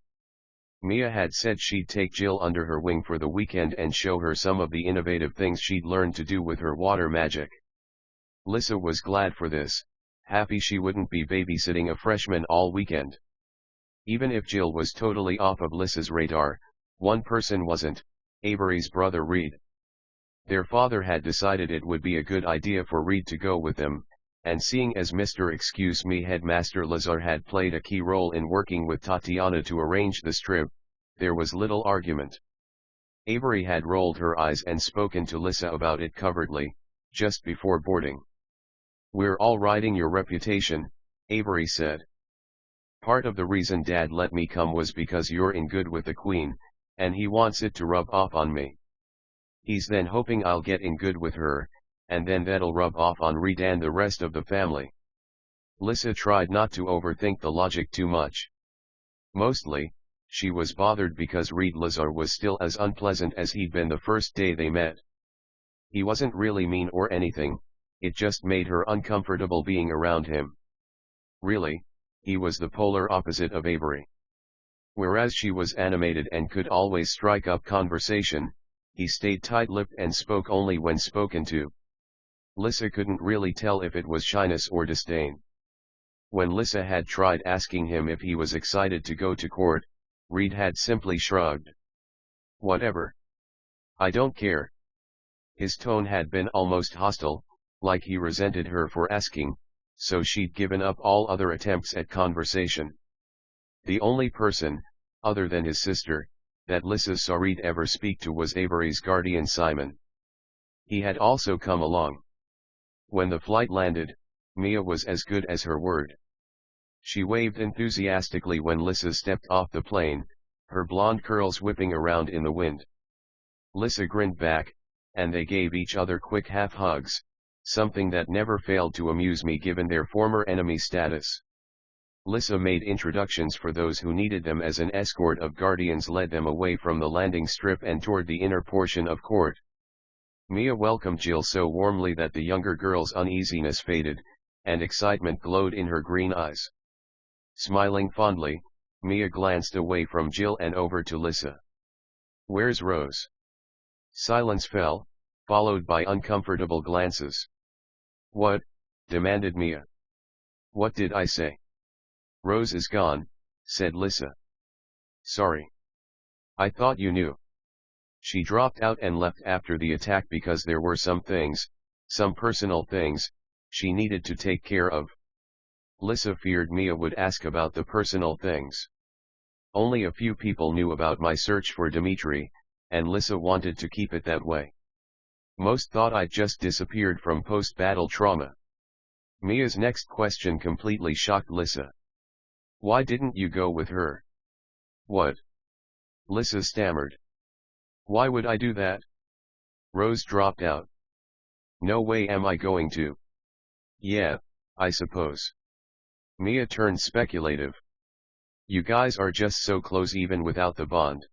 Mia had said she'd take Jill under her wing for the weekend and show her some of the innovative things she'd learned to do with her water magic. Lissa was glad for this, happy she wouldn't be babysitting a freshman all weekend. Even if Jill was totally off of Lissa's radar, one person wasn't, Avery's brother Reed. Their father had decided it would be a good idea for Reed to go with them, and seeing as Mr. Excuse Me headmaster Lazar had played a key role in working with Tatiana to arrange this trip, there was little argument. Avery had rolled her eyes and spoken to Lissa about it covertly, just before boarding. "We're all riding your reputation," Avery said. "Part of the reason Dad let me come was because you're in good with the Queen, and he wants it to rub off on me. He's then hoping I'll get in good with her, and then that'll rub off on Reed and the rest of the family." Lissa tried not to overthink the logic too much. Mostly, she was bothered because Reed Lazar was still as unpleasant as he'd been the first day they met. He wasn't really mean or anything, it just made her uncomfortable being around him. Really, he was the polar opposite of Avery. Whereas she was animated and could always strike up conversation, he stayed tight-lipped and spoke only when spoken to. Lissa couldn't really tell if it was shyness or disdain. When Lissa had tried asking him if he was excited to go to court, Reed had simply shrugged. "Whatever. I don't care." His tone had been almost hostile, like he resented her for asking, so she'd given up all other attempts at conversation. The only person, other than his sister, that Lissa saw Reed ever speak to was Avery's guardian Simon. He had also come along. When the flight landed, Mia was as good as her word. She waved enthusiastically when Lissa stepped off the plane, her blonde curls whipping around in the wind. Lissa grinned back, and they gave each other quick half hugs, something that never failed to amuse me given their former enemy status. Lissa made introductions for those who needed them as an escort of guardians led them away from the landing strip and toward the inner portion of court. Mia welcomed Jill so warmly that the younger girl's uneasiness faded, and excitement glowed in her green eyes. Smiling fondly, Mia glanced away from Jill and over to Lissa. "Where's Rose?" Silence fell, followed by uncomfortable glances. "What?" demanded Mia. "What did I say?" "Rose is gone," said Lissa. "Sorry. I thought you knew." She dropped out and left after the attack because there were some things, some personal things, she needed to take care of. Lissa feared Mia would ask about the personal things. Only a few people knew about my search for Dimitri, and Lissa wanted to keep it that way. Most thought I'd just disappeared from post-battle trauma. Mia's next question completely shocked Lissa. "Why didn't you go with her?" "What?" Lissa stammered. "Why would I do that? Rose dropped out. No way am I going to." "Yeah, I suppose." Mia turned speculative. "You guys are just so close even without the bond.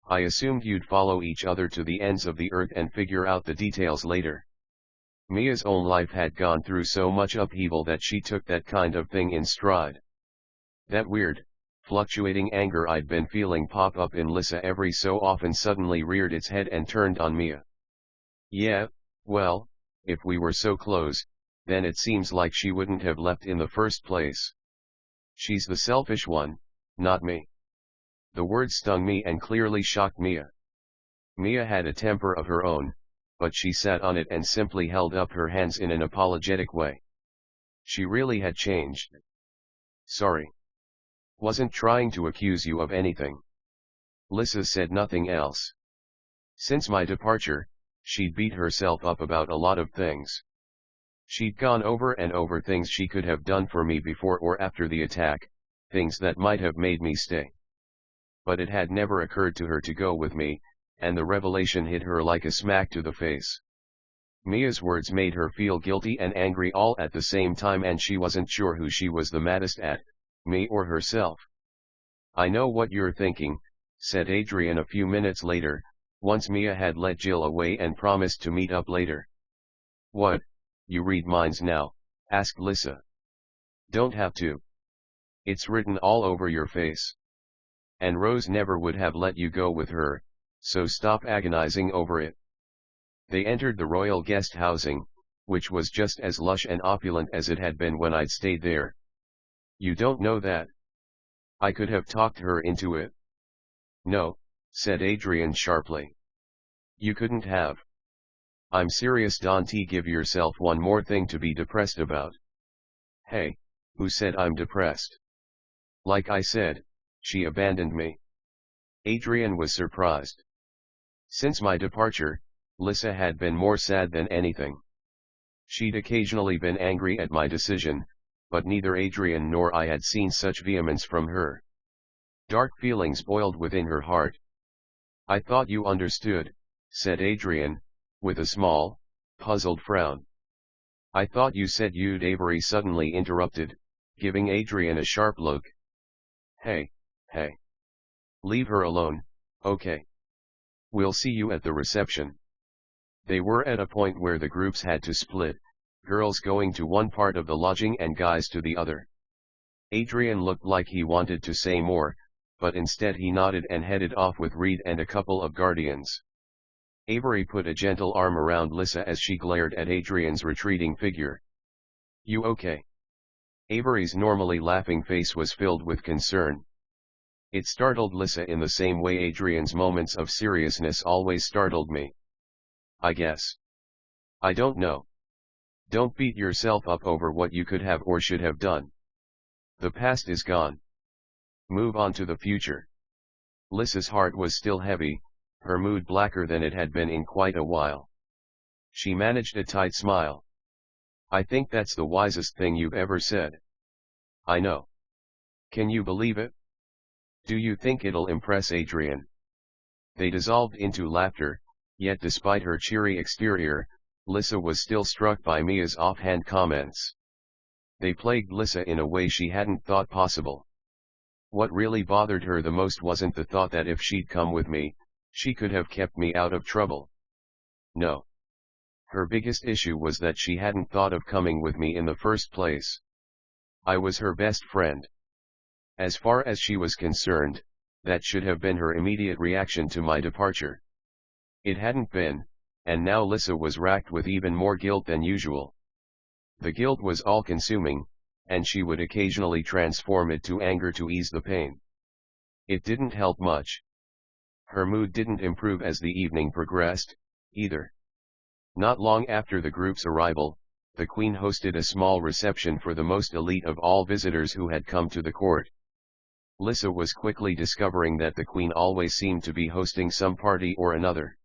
I assumed you'd follow each other to the ends of the earth and figure out the details later." Mia's own life had gone through so much upheaval that she took that kind of thing in stride. That weird, fluctuating anger I'd been feeling pop up in Lissa every so often suddenly reared its head and turned on Mia. "Yeah, well, if we were so close, then it seems like she wouldn't have left in the first place. She's the selfish one, not me." The word stung me and clearly shocked Mia. Mia had a temper of her own, but she sat on it and simply held up her hands in an apologetic way. She really had changed. "Sorry. Wasn't trying to accuse you of anything." Lissa said nothing else. Since my departure, she'd beat herself up about a lot of things. She'd gone over and over things she could have done for me before or after the attack, things that might have made me stay. But it had never occurred to her to go with me, and the revelation hit her like a smack to the face. Mia's words made her feel guilty and angry all at the same time, and she wasn't sure who she was the maddest at, me or herself. "I know what you're thinking," said Adrian a few minutes later, once Mia had led Jill away and promised to meet up later. "What, you read minds now?" asked Lissa. "Don't have to. It's written all over your face. And Rose never would have let you go with her, so stop agonizing over it." They entered the royal guest housing, which was just as lush and opulent as it had been when I'd stayed there. "You don't know that. I could have talked her into it." "No," said Adrian sharply. "You couldn't have. I'm serious. Don't give yourself one more thing to be depressed about." "Hey, who said I'm depressed? Like I said, she abandoned me." Adrian was surprised. Since my departure, Lissa had been more sad than anything. She'd occasionally been angry at my decision, but neither Adrian nor I had seen such vehemence from her. Dark feelings boiled within her heart. "I thought you understood," said Adrian, with a small, puzzled frown. "I thought you said you'd." Avery suddenly interrupted, giving Adrian a sharp look. Hey. Leave her alone, okay? We'll see you at the reception." They were at a point where the groups had to split, girls going to one part of the lodging and guys to the other. Adrian looked like he wanted to say more, but instead he nodded and headed off with Reed and a couple of guardians. Avery put a gentle arm around Lissa as she glared at Adrian's retreating figure. "You okay?" Avery's normally laughing face was filled with concern. It startled Lissa in the same way Adrian's moments of seriousness always startled me. "I guess. I don't know. Don't beat yourself up over what you could have or should have done. The past is gone. Move on to the future." Lissa's heart was still heavy, her mood blacker than it had been in quite a while. She managed a tight smile. "I think that's the wisest thing you've ever said." "I know. Can you believe it? Do you think it'll impress Adrian? They dissolved into laughter, yet despite her cheery exterior, Lissa was still struck by Mia's offhand comments. They plagued Lissa in a way she hadn't thought possible. What really bothered her the most wasn't the thought that if she'd come with me, she could have kept me out of trouble. No. Her biggest issue was that she hadn't thought of coming with me in the first place. I was her best friend. As far as she was concerned, that should have been her immediate reaction to my departure. It hadn't been, and now Lissa was racked with even more guilt than usual. The guilt was all-consuming, and she would occasionally transform it to anger to ease the pain. It didn't help much. Her mood didn't improve as the evening progressed, either. Not long after the group's arrival, the Queen hosted a small reception for the most elite of all visitors who had come to the court. Lissa was quickly discovering that the Queen always seemed to be hosting some party or another.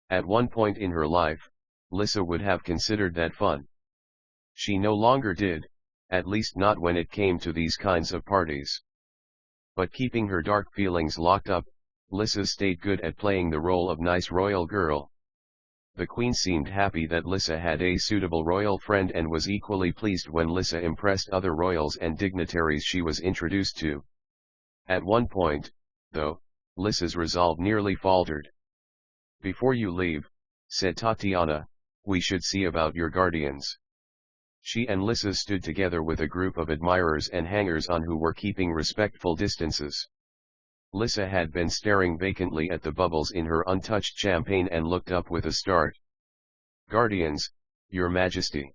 At one point in her life, Lissa would have considered that fun. She no longer did, at least not when it came to these kinds of parties. But keeping her dark feelings locked up, Lissa stayed good at playing the role of nice royal girl. The Queen seemed happy that Lissa had a suitable royal friend and was equally pleased when Lissa impressed other royals and dignitaries she was introduced to. At one point, though, Lissa's resolve nearly faltered. "Before you leave," said Tatiana, "we should see about your guardians." She and Lissa stood together with a group of admirers and hangers-on who were keeping respectful distances. Lissa had been staring vacantly at the bubbles in her untouched champagne and looked up with a start. "Guardians, Your Majesty."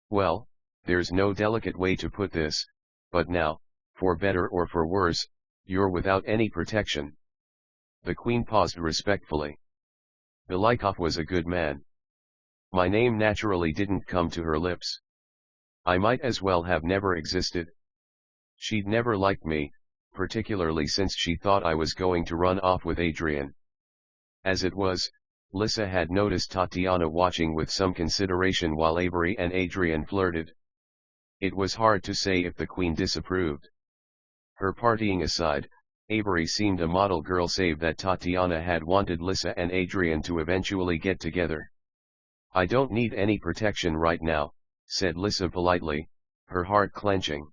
"Well, there's no delicate way to put this, but now, for better or for worse, you're without any protection." The Queen paused respectfully. Belikov was a good man. My name naturally didn't come to her lips. I might as well have never existed. She'd never liked me, particularly since she thought I was going to run off with Adrian. As it was, Lissa had noticed Tatiana watching with some consideration while Avery and Adrian flirted. It was hard to say if the Queen disapproved. Her partying aside, Avery seemed a model girl save that Tatiana had wanted Lissa and Adrian to eventually get together. "I don't need any protection right now," said Lissa politely, her heart clenching.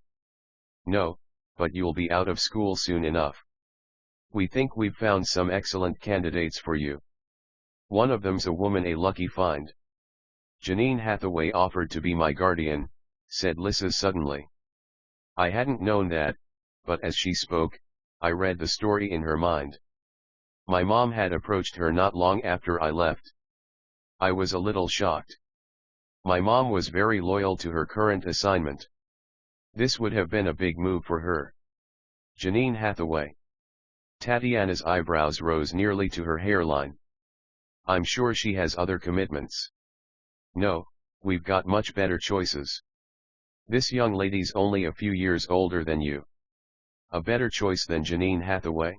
"No, but you'll be out of school soon enough. We think we've found some excellent candidates for you. One of them's a woman, a lucky find." "Janine Hathaway offered to be my guardian," said Lissa suddenly. I hadn't known that, but as she spoke, I read the story in her mind. My mom had approached her not long after I left. I was a little shocked. My mom was very loyal to her current assignment. This would have been a big move for her. Janine Hathaway. Tatiana's eyebrows rose nearly to her hairline. "I'm sure she has other commitments." "No, we've got much better choices. This young lady's only a few years older than you." "A better choice than Janine Hathaway?"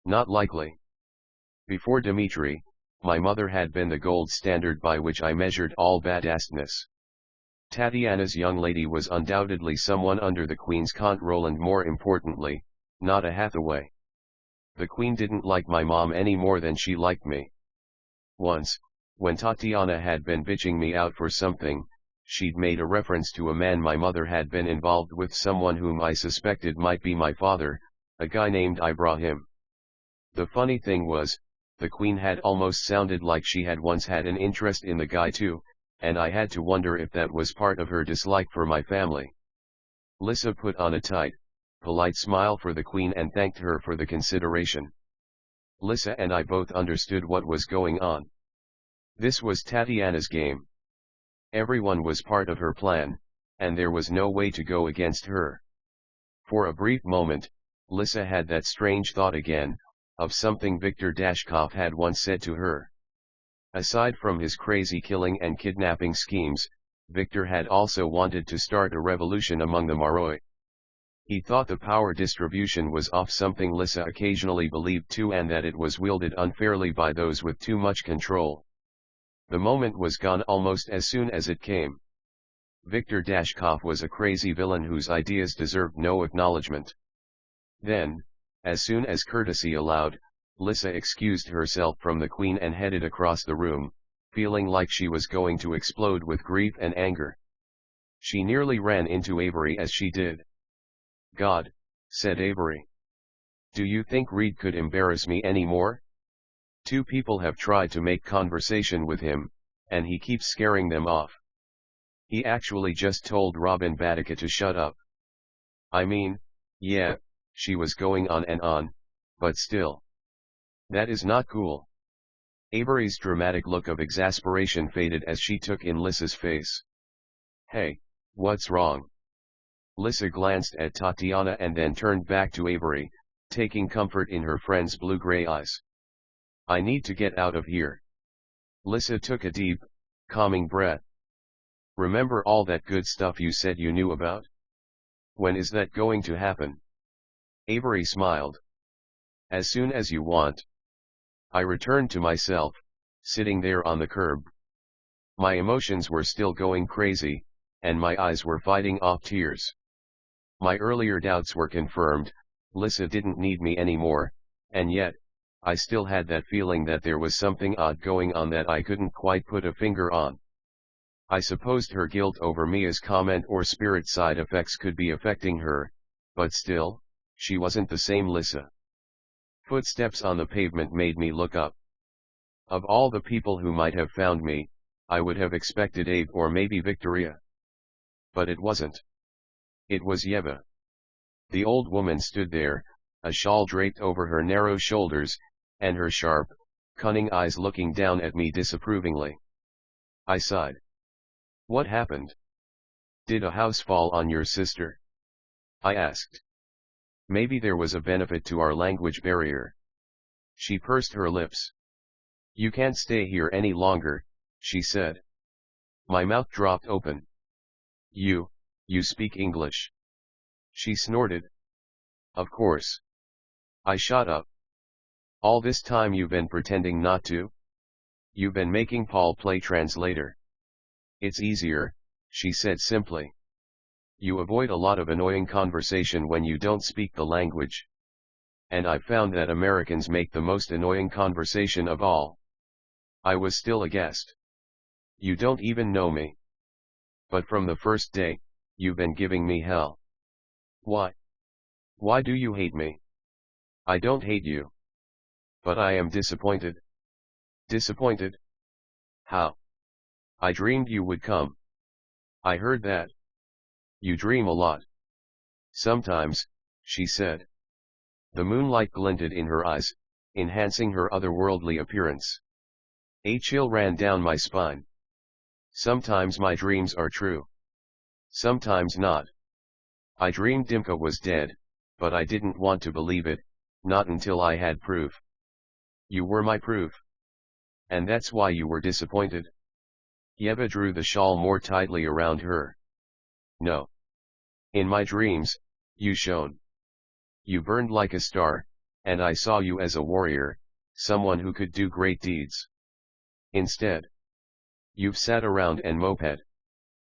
"Not likely. Before Dimitri, my mother had been the gold standard by which I measured all badassness. Tatiana's young lady was undoubtedly someone under the Queen's control and, more importantly, not a Hathaway. The Queen didn't like my mom any more than she liked me. Once, when Tatiana had been bitching me out for something, she'd made a reference to a man my mother had been involved with, someone whom I suspected might be my father, a guy named Ibrahim. The funny thing was, the Queen had almost sounded like she had once had an interest in the guy too, and I had to wonder if that was part of her dislike for my family." Lissa put on a tight, polite smile for the Queen and thanked her for the consideration. Lissa and I both understood what was going on. This was Tatiana's game. Everyone was part of her plan, and there was no way to go against her. For a brief moment, Lissa had that strange thought again, of something Viktor Dashkov had once said to her. Aside from his crazy killing and kidnapping schemes, Viktor had also wanted to start a revolution among the Maroi. He thought the power distribution was off, something Lissa occasionally believed too, and that it was wielded unfairly by those with too much control. The moment was gone almost as soon as it came. Victor Dashkov was a crazy villain whose ideas deserved no acknowledgement. Then, as soon as courtesy allowed, Lissa excused herself from the Queen and headed across the room, feeling like she was going to explode with grief and anger. She nearly ran into Avery as she did. "God," said Avery. "Do you think Reed could embarrass me anymore? Two people have tried to make conversation with him, and he keeps scaring them off. He actually just told Robin Batica to shut up." I mean, yeah, she was going on and on, but still. That is not cool. Avery's dramatic look of exasperation faded as she took in Lissa's face. "Hey, what's wrong?" Lissa glanced at Tatiana and then turned back to Avery, taking comfort in her friend's blue-gray eyes. "I need to get out of here." Lissa took a deep, calming breath. "Remember all that good stuff you said you knew about? When is that going to happen?" Avery smiled. "As soon as you want." I returned to myself, sitting there on the curb. My emotions were still going crazy, and my eyes were fighting off tears. My earlier doubts were confirmed. Lissa didn't need me anymore, and yet, I still had that feeling that there was something odd going on that I couldn't quite put a finger on. I supposed her guilt over Mia's comment or spirit side effects could be affecting her, but still, she wasn't the same Lissa. Footsteps on the pavement made me look up. Of all the people who might have found me, I would have expected Abe or maybe Victoria. But it wasn't. It was Yeva. The old woman stood there, a shawl draped over her narrow shoulders, and her sharp, cunning eyes looking down at me disapprovingly. I sighed. "What happened? Did a house fall on your sister?" I asked. Maybe there was a benefit to our language barrier. She pursed her lips. "You can't stay here any longer," she said. My mouth dropped open. You speak English?" she snorted. "Of course." I shot up. "All this time you've been pretending not to? You've been making Paul play translator." "It's easier," she said simply. "You avoid a lot of annoying conversation when you don't speak the language. And I've found that Americans make the most annoying conversation of all." I was still aghast. "You don't even know me. But from the first day, you've been giving me hell." "Why? Why do you hate me?" "I don't hate you. But I am disappointed." "Disappointed? How?" "I dreamed you would come." "I heard that. You dream a lot." "Sometimes," she said. The moonlight glinted in her eyes, enhancing her otherworldly appearance. A chill ran down my spine. Sometimes my dreams are true. Sometimes not. I dreamed Dimka was dead, but I didn't want to believe it, not until I had proof. You were my proof. And that's why you were disappointed?" Yeva drew the shawl more tightly around her. "No. In my dreams, you shone. You burned like a star, and I saw you as a warrior, someone who could do great deeds. Instead, you've sat around and moped.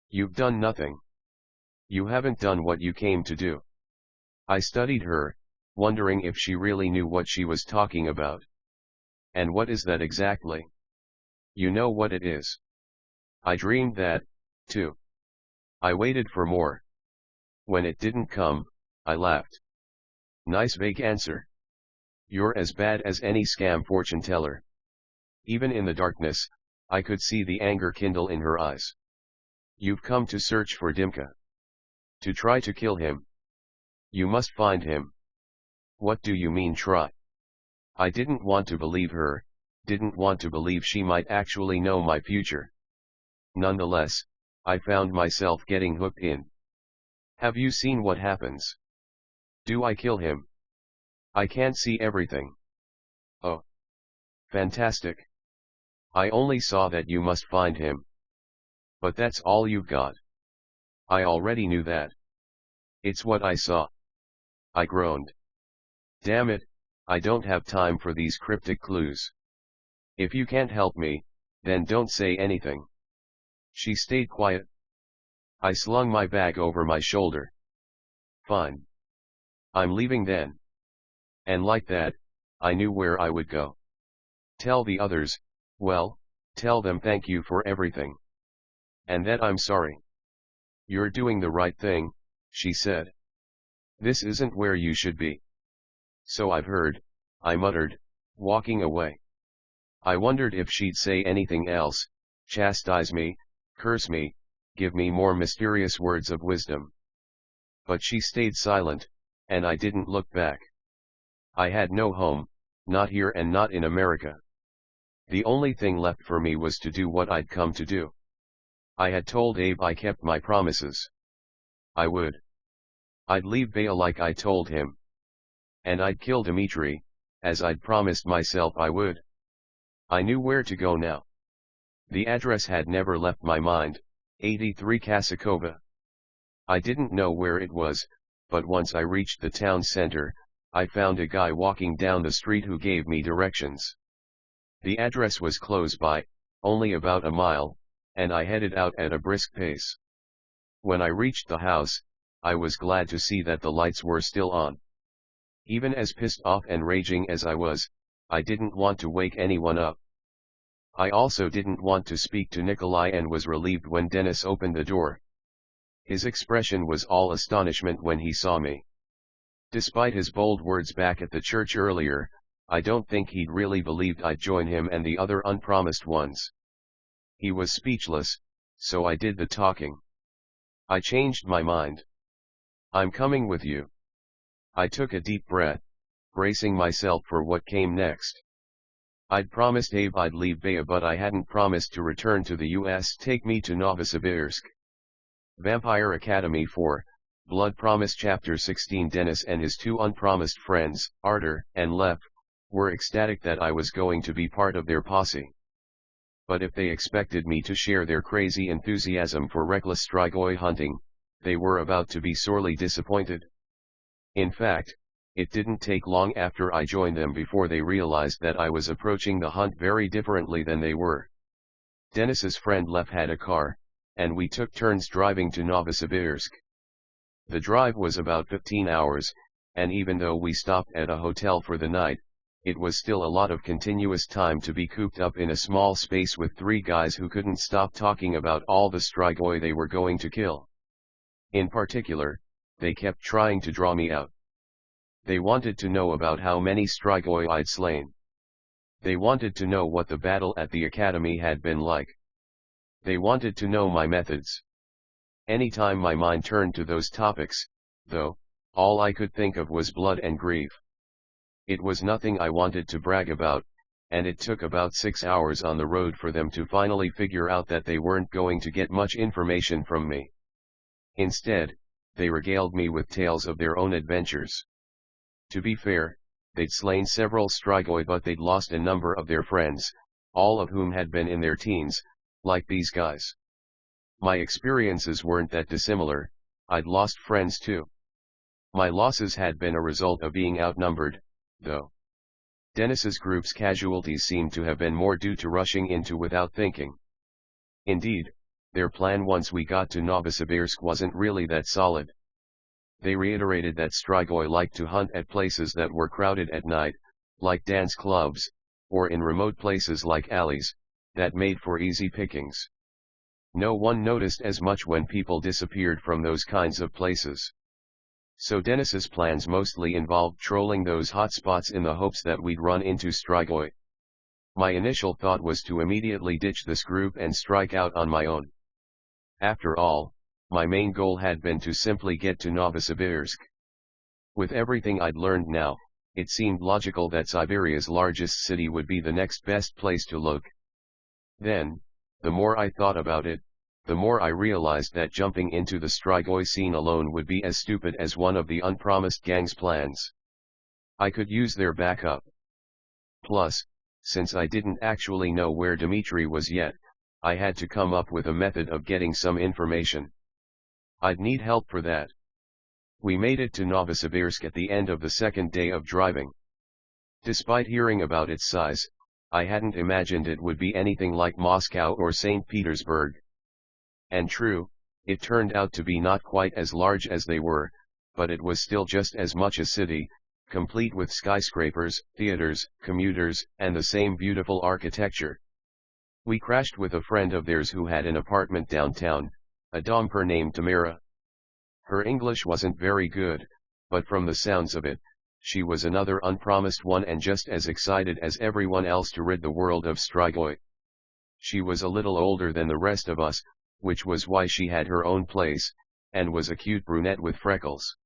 You've done nothing. You haven't done what you came to do." I studied her, wondering if she really knew what she was talking about. "And what is that exactly?" "You know what it is." "I dreamed that, too." I waited for more. When it didn't come, I laughed. "Nice vague answer. You're as bad as any scam fortune teller." Even in the darkness, I could see the anger kindle in her eyes. "You've come to search for Dimka. To try to kill him. You must find him." "What do you mean try?" I didn't want to believe her, didn't want to believe she might actually know my future. Nonetheless, I found myself getting hooked in. "Have you seen what happens? Do I kill him? I can't see everything." "Oh. Fantastic. I only saw that you must find him. But that's all you've got." "I already knew that." "It's what I saw." I groaned. "Damn it, I don't have time for these cryptic clues. If you can't help me, then don't say anything." She stayed quiet. I slung my bag over my shoulder. Fine. I'm leaving then. And like that, I knew where I would go. Tell the others, well, tell them thank you for everything. And that I'm sorry. You're doing the right thing, she said. This isn't where you should be. So I've heard, I muttered, walking away. I wondered if she'd say anything else, chastise me, curse me, give me more mysterious words of wisdom. But she stayed silent, and I didn't look back. I had no home, not here and not in America. The only thing left for me was to do what I'd come to do. I had told Abe I kept my promises. I would. I'd leave Bea like I told him. And I'd kill Dimitri, as I'd promised myself I would. I knew where to go now. The address had never left my mind, 83 Kasakova. I didn't know where it was, but once I reached the town center, I found a guy walking down the street who gave me directions. The address was close by, only about a mile, and I headed out at a brisk pace. When I reached the house, I was glad to see that the lights were still on. Even as pissed off and raging as I was, I didn't want to wake anyone up. I also didn't want to speak to Nikolai and was relieved when Dennis opened the door. His expression was all astonishment when he saw me. Despite his bold words back at the church earlier, I don't think he'd really believed I'd join him and the other unpromised ones. He was speechless, so I did the talking. I changed my mind. I'm coming with you. I took a deep breath, bracing myself for what came next. I'd promised Abe I'd leave Bea, but I hadn't promised to return to the US. Take me to Novosibirsk. Vampire Academy 4, Blood Promise Chapter 16. Dennis and his two unpromised friends, Artur and Lev, were ecstatic that I was going to be part of their posse. But if they expected me to share their crazy enthusiasm for reckless strigoi hunting, they were about to be sorely disappointed. In fact, it didn't take long after I joined them before they realized that I was approaching the hunt very differently than they were. Dennis's friend Lev had a car, and we took turns driving to Novosibirsk. The drive was about 15 hours, and even though we stopped at a hotel for the night, it was still a lot of continuous time to be cooped up in a small space with three guys who couldn't stop talking about all the strigoi they were going to kill. In particular, they kept trying to draw me out. They wanted to know about how many strigoi I'd slain. They wanted to know what the battle at the academy had been like. They wanted to know my methods. Anytime my mind turned to those topics, though, all I could think of was blood and grief. It was nothing I wanted to brag about, and it took about 6 hours on the road for them to finally figure out that they weren't going to get much information from me. Instead, they regaled me with tales of their own adventures. To be fair, they'd slain several strigoi, but they'd lost a number of their friends, all of whom had been in their teens, like these guys. My experiences weren't that dissimilar. I'd lost friends too. My losses had been a result of being outnumbered, though. Dennis's group's casualties seemed to have been more due to rushing into without thinking. Indeed, their plan once we got to Novosibirsk wasn't really that solid. They reiterated that strigoi liked to hunt at places that were crowded at night, like dance clubs, or in remote places like alleys, that made for easy pickings. No one noticed as much when people disappeared from those kinds of places. So Dennis's plans mostly involved trolling those hotspots in the hopes that we'd run into strigoi. My initial thought was to immediately ditch this group and strike out on my own. After all, my main goal had been to simply get to Novosibirsk. With everything I'd learned now, it seemed logical that Siberia's largest city would be the next best place to look. Then, the more I thought about it, the more I realized that jumping into the strigoi scene alone would be as stupid as one of the unpromised gang's plans. I could use their backup. Plus, since I didn't actually know where Dimitri was yet, I had to come up with a method of getting some information. I'd need help for that. We made it to Novosibirsk at the end of the second day of driving. Despite hearing about its size, I hadn't imagined it would be anything like Moscow or St. Petersburg. And true, It turned out to be not quite as large as they were, but it was still just as much a city, complete with skyscrapers, theaters, commuters, and the same beautiful architecture. We crashed with a friend of theirs who had an apartment downtown, a domper named Tamara. Her English wasn't very good, but from the sounds of it, she was another unpromised one and just as excited as everyone else to rid the world of strigoi. She was a little older than the rest of us, which was why she had her own place, and was a cute brunette with freckles.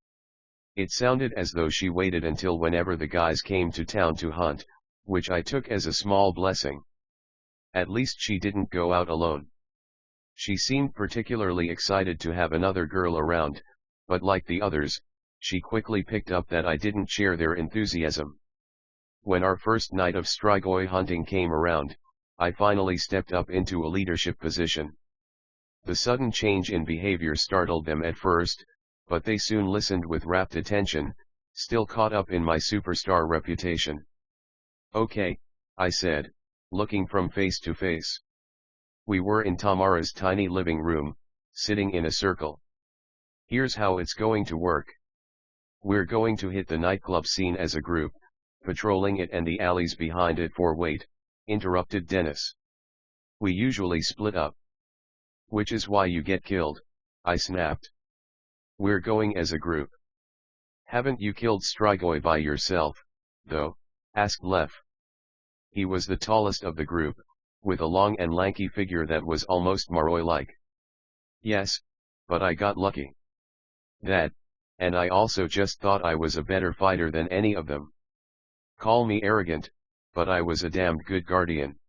It sounded as though she waited until whenever the guys came to town to hunt, which I took as a small blessing. At least she didn't go out alone. She seemed particularly excited to have another girl around, but like the others, she quickly picked up that I didn't share their enthusiasm. When our first night of strigoi hunting came around, I finally stepped up into a leadership position. The sudden change in behavior startled them at first, but they soon listened with rapt attention, still caught up in my superstar reputation. "Okay," I said, looking from face to face. We were in Tamara's tiny living room, sitting in a circle. "Here's how it's going to work. We're going to hit the nightclub scene as a group, patrolling it and the alleys behind it for wait," interrupted Dennis. "We usually split up. Which is why you get killed," I snapped. "We're going as a group." "Haven't you killed strigoi by yourself, though?" asked Lef. He was the tallest of the group, with a long and lanky figure that was almost Maroi-like. "Yes, but I got lucky. That, and I also just thought I was a better fighter than any of them. Call me arrogant, but I was a damned good guardian.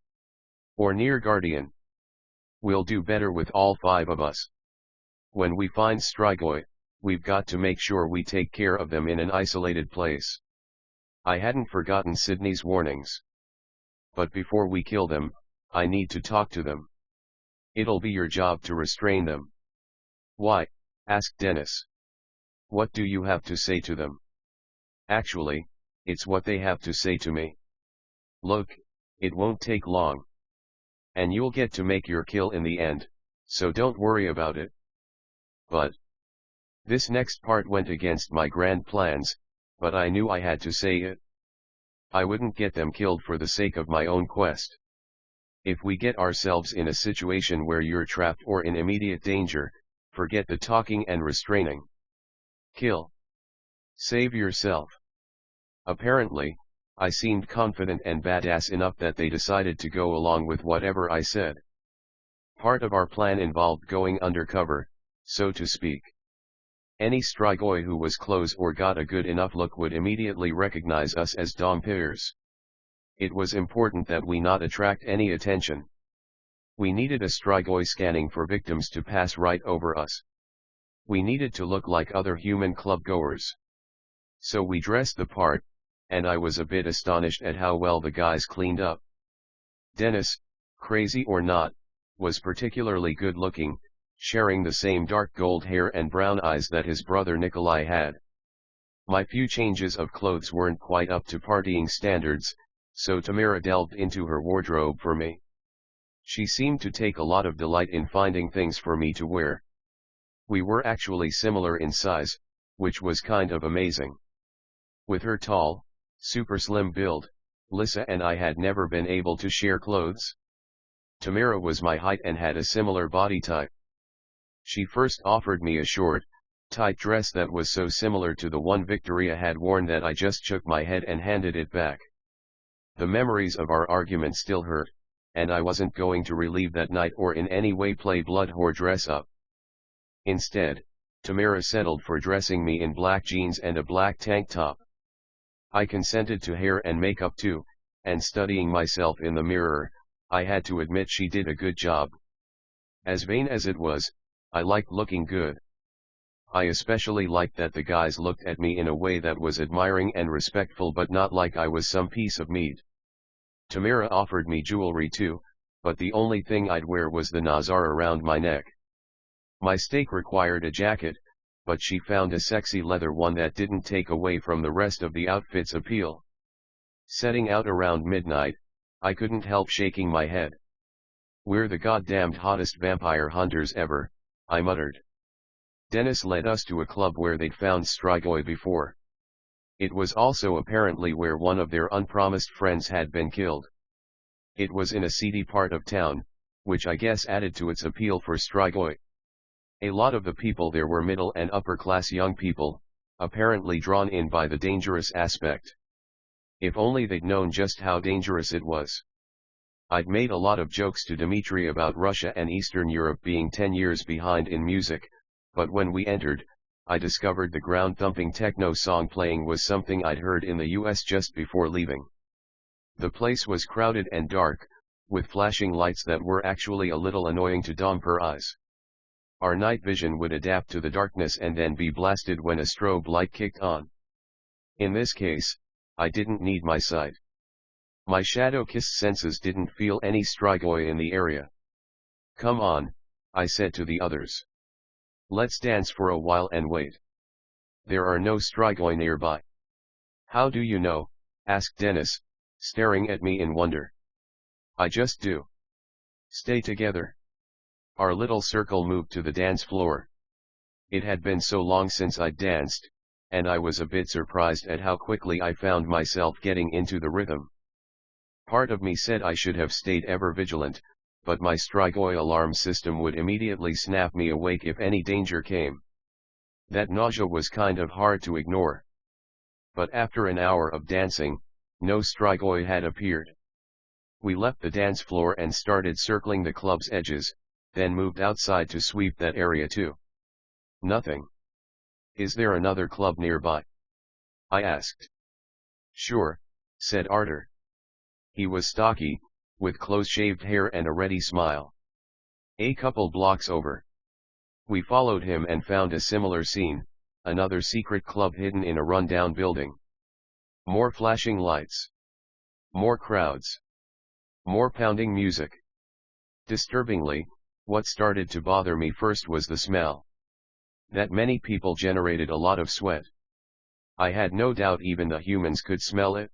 Or near guardian. We'll do better with all 5 of us. When we find strigoi, we've got to make sure we take care of them in an isolated place." I hadn't forgotten Sydney's warnings. "But before we kill them, I need to talk to them." "It'll be your job to restrain them." "Why?" asked Dennis. "What do you have to say to them?" "Actually, it's what they have to say to me. Look, it won't take long. And you'll get to make your kill in the end, so don't worry about it." "But..." This next part went against my grand plans, but I knew I had to say it. "I wouldn't get them killed for the sake of my own quest. If we get ourselves in a situation where you're trapped or in immediate danger, forget the talking and restraining. Kill. Save yourself." Apparently, I seemed confident and badass enough that they decided to go along with whatever I said. Part of our plan involved going undercover, so to speak. Any strigoi who was close or got a good enough look would immediately recognize us as dompeurs. It was important that we not attract any attention. We needed a strigoi scanning for victims to pass right over us. We needed to look like other human club-goers. So we dressed the part, and I was a bit astonished at how well the guys cleaned up. Dennis, crazy or not, was particularly good-looking, sharing the same dark gold hair and brown eyes that his brother Nikolai had. My few changes of clothes weren't quite up to partying standards, so Tamara delved into her wardrobe for me. She seemed to take a lot of delight in finding things for me to wear. We were actually similar in size, which was kind of amazing. With her tall, super slim build, Lisa and I had never been able to share clothes. Tamara was my height and had a similar body type. She first offered me a short, tight dress that was so similar to the one Victoria had worn that I just shook my head and handed it back. The memories of our argument still hurt, and I wasn't going to relive that night or in any way play blood or dress up. Instead, Tamara settled for dressing me in black jeans and a black tank top. I consented to hair and makeup too, and studying myself in the mirror, I had to admit she did a good job. As vain as it was, I liked looking good. I especially liked that the guys looked at me in a way that was admiring and respectful but not like I was some piece of meat. Tamara offered me jewelry too, but the only thing I'd wear was the nazar around my neck. My steak required a jacket, but she found a sexy leather one that didn't take away from the rest of the outfit's appeal. Setting out around midnight, I couldn't help shaking my head. "We're the goddamned hottest vampire hunters ever," I muttered. Dennis led us to a club where they'd found strigoi before. It was also apparently where one of their unpromised friends had been killed. It was in a seedy part of town, which I guess added to its appeal for strigoi. A lot of the people there were middle and upper class young people, apparently drawn in by the dangerous aspect. If only they'd known just how dangerous it was. I'd made a lot of jokes to Dimitri about Russia and Eastern Europe being 10 years behind in music, but when we entered, I discovered the ground-thumping techno song playing was something I'd heard in the US just before leaving. The place was crowded and dark, with flashing lights that were actually a little annoying to Domper eyes. Our night vision would adapt to the darkness and then be blasted when a strobe light kicked on. In this case, I didn't need my sight. My shadow-kissed senses didn't feel any strigoi in the area. Come on, I said to the others. Let's dance for a while and wait. There are no strigoi nearby. How do you know? Asked Dennis, staring at me in wonder. I just do. Stay together. Our little circle moved to the dance floor. It had been so long since I'd danced, and I was a bit surprised at how quickly I found myself getting into the rhythm. Part of me said I should have stayed ever vigilant, but my strigoi alarm system would immediately snap me awake if any danger came. That nausea was kind of hard to ignore. But after an hour of dancing, no strigoi had appeared. We left the dance floor and started circling the club's edges, then moved outside to sweep that area too. Nothing. Is there another club nearby? I asked. Sure, said Arthur. He was stocky, with close-shaved hair and a ready smile. A couple blocks over. We followed him and found a similar scene, another secret club hidden in a run-down building. More flashing lights. More crowds. More pounding music. Disturbingly, what started to bother me first was the smell. That many people generated a lot of sweat. I had no doubt even the humans could smell it.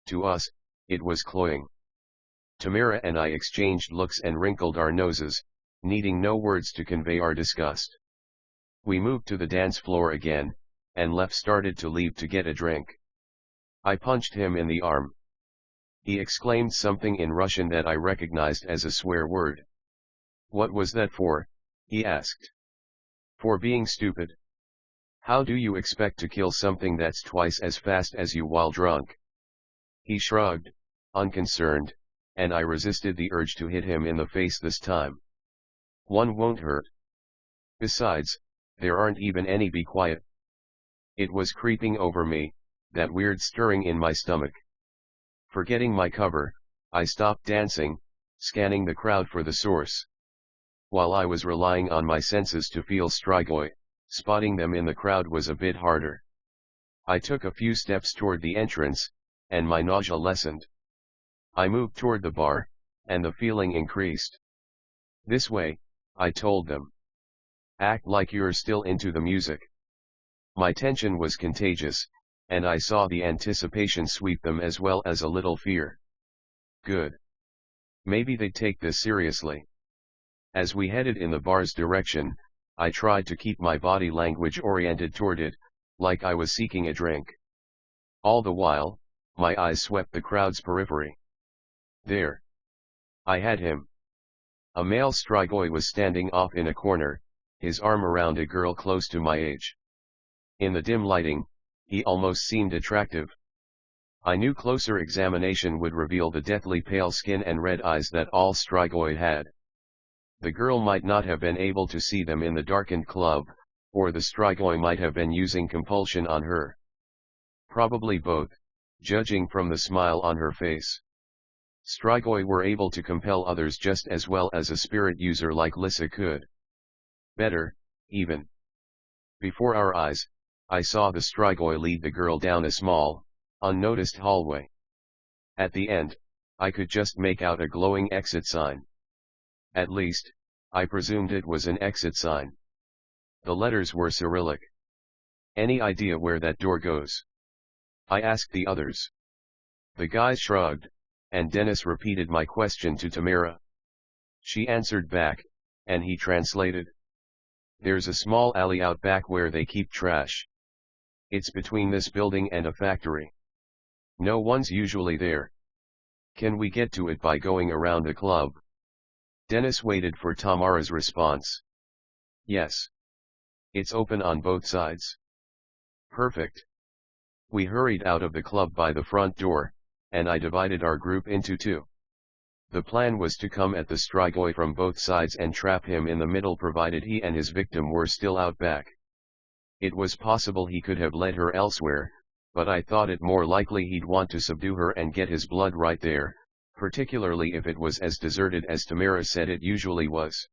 To us, it was cloying. Tamara and I exchanged looks and wrinkled our noses, needing no words to convey our disgust. We moved to the dance floor again, and Lev started to leave to get a drink. I punched him in the arm. He exclaimed something in Russian that I recognized as a swear word. What was that for? He asked. For being stupid. How do you expect to kill something that's twice as fast as you while drunk? He shrugged, unconcerned, and I resisted the urge to hit him in the face this time. One won't hurt. Besides, there aren't even any. Be quiet. It was creeping over me, that weird stirring in my stomach. Forgetting my cover, I stopped dancing, scanning the crowd for the source. While I was relying on my senses to feel strigoi, spotting them in the crowd was a bit harder. I took a few steps toward the entrance, and my nausea lessened. I moved toward the bar, and the feeling increased. This way, I told them. Act like you're still into the music. My tension was contagious, and I saw the anticipation sweep them as well as a little fear. Good. Maybe they'd take this seriously. As we headed in the bar's direction, I tried to keep my body language oriented toward it, like I was seeking a drink. All the while, my eyes swept the crowd's periphery. There. I had him. A male strigoi was standing off in a corner, his arm around a girl close to my age. In the dim lighting, he almost seemed attractive. I knew closer examination would reveal the deathly pale skin and red eyes that all strigoi had. The girl might not have been able to see them in the darkened club, or the strigoi might have been using compulsion on her. Probably both, judging from the smile on her face. Strigoi were able to compel others just as well as a spirit user like Lissa could. Better, even. Before our eyes, I saw the strigoi lead the girl down a small, unnoticed hallway. At the end, I could just make out a glowing exit sign. At least, I presumed it was an exit sign. The letters were Cyrillic. Any idea where that door goes? I asked the others. The guys shrugged, and Dennis repeated my question to Tamara. She answered back, and he translated. There's a small alley out back where they keep trash. It's between this building and a factory. No one's usually there. Can we get to it by going around the club? Dennis waited for Tamara's response. Yes. It's open on both sides. Perfect. We hurried out of the club by the front door, and I divided our group into two. The plan was to come at the strigoi from both sides and trap him in the middle provided he and his victim were still out back. It was possible he could have led her elsewhere, but I thought it more likely he'd want to subdue her and get his blood right there, particularly if it was as deserted as Tamara said it usually was.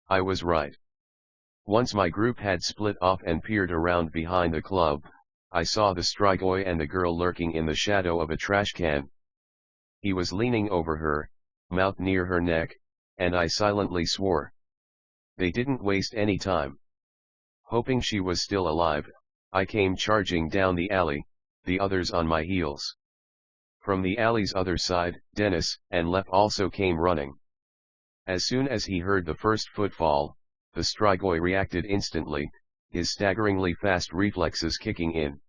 I was right. Once my group had split off and peered around behind the club, I saw the strigoi and the girl lurking in the shadow of a trash can. He was leaning over her, mouth near her neck, and I silently swore. They didn't waste any time. Hoping she was still alive, I came charging down the alley, the others on my heels. From the alley's other side, Dennis and Lef also came running. As soon as he heard the first footfall, the strigoi reacted instantly, his staggeringly fast reflexes kicking in.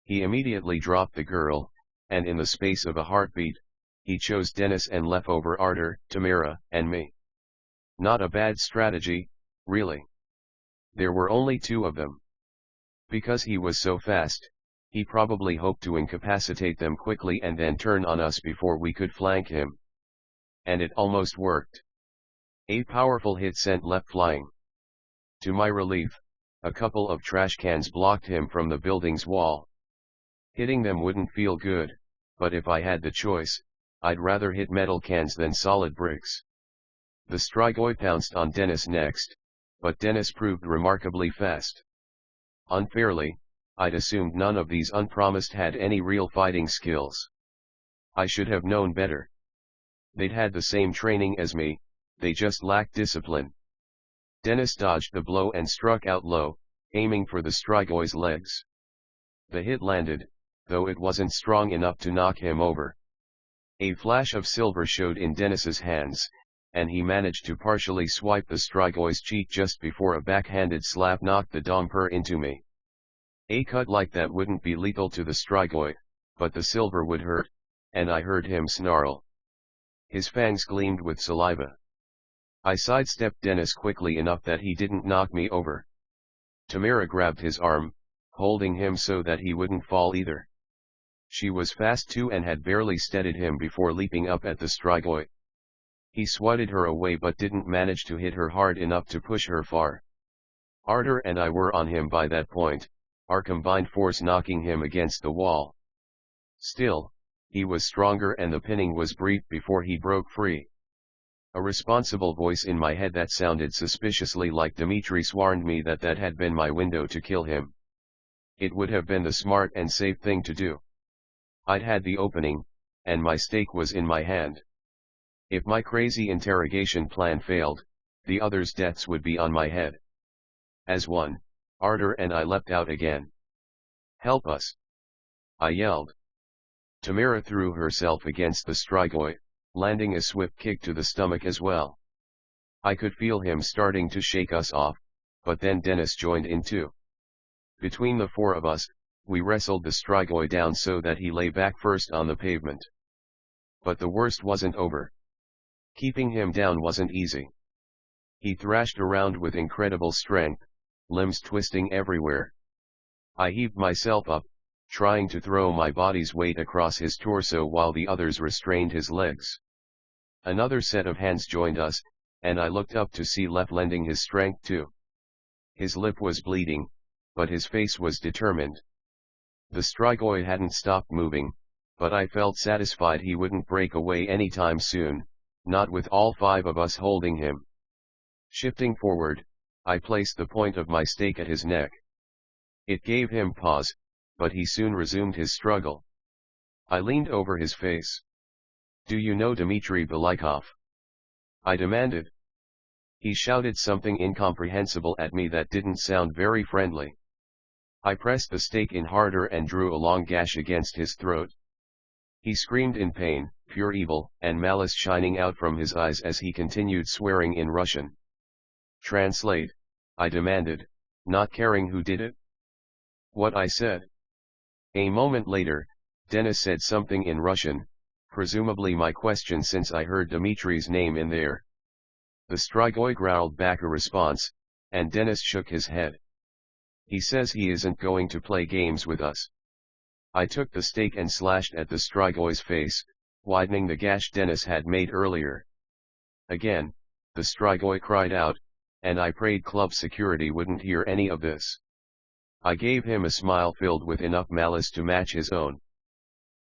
He immediately dropped the girl, and in the space of a heartbeat, he chose Dennis and Lef over Arthur, Tamara, and me. Not a bad strategy, really. There were only two of them. Because he was so fast, he probably hoped to incapacitate them quickly and then turn on us before we could flank him. And it almost worked. A powerful hit sent Lef flying. To my relief, a couple of trash cans blocked him from the building's wall. Hitting them wouldn't feel good, but if I had the choice, I'd rather hit metal cans than solid bricks. The strigoi pounced on Dennis next, but Dennis proved remarkably fast. Unfairly, I'd assumed none of these unpromised had any real fighting skills. I should have known better. They'd had the same training as me, they just lacked discipline. Dennis dodged the blow and struck out low, aiming for the strigoi's legs. The hit landed, though it wasn't strong enough to knock him over. A flash of silver showed in Dennis's hands, and he managed to partially swipe the strigoi's cheek just before a backhanded slap knocked the domper into me. A cut like that wouldn't be lethal to the strigoi, but the silver would hurt, and I heard him snarl. His fangs gleamed with saliva. I sidestepped Dennis quickly enough that he didn't knock me over. Tamara grabbed his arm, holding him so that he wouldn't fall either. She was fast too and had barely steadied him before leaping up at the strigoi. He swatted her away but didn't manage to hit her hard enough to push her far. Arthur and I were on him by that point, our combined force knocking him against the wall. Still, he was stronger and the pinning was brief before he broke free. A responsible voice in my head that sounded suspiciously like Dimitri warned me that that had been my window to kill him. It would have been the smart and safe thing to do. I'd had the opening, and my stake was in my hand. If my crazy interrogation plan failed, the others' deaths would be on my head. As one, Arthur and I leapt out again. "Help us!" I yelled. Tamara threw herself against the strigoi, landing a swift kick to the stomach as well. I could feel him starting to shake us off, but then Dennis joined in too. Between the four of us, we wrestled the strigoi down so that he lay back first on the pavement. But the worst wasn't over. Keeping him down wasn't easy. He thrashed around with incredible strength, limbs twisting everywhere. I heaved myself up, trying to throw my body's weight across his torso while the others restrained his legs. Another set of hands joined us, and I looked up to see Lef lending his strength too. His lip was bleeding, but his face was determined. The strigoi hadn't stopped moving, but I felt satisfied he wouldn't break away anytime soon, not with all five of us holding him. Shifting forward, I placed the point of my stake at his neck. It gave him pause, but he soon resumed his struggle. I leaned over his face. "Do you know Dmitri Belikov?" I demanded. He shouted something incomprehensible at me that didn't sound very friendly. I pressed the stake in harder and drew a long gash against his throat. He screamed in pain, pure evil and malice shining out from his eyes as he continued swearing in Russian. Translate: I demanded, not caring who did it. What I said. A moment later, Dennis said something in Russian, presumably my question since I heard Dimitri's name in there. The strigoi growled back a response, and Dennis shook his head. He says he isn't going to play games with us. I took the stake and slashed at the strigoi's face, widening the gash Dennis had made earlier. Again, the strigoi cried out, and I prayed club security wouldn't hear any of this. I gave him a smile filled with enough malice to match his own.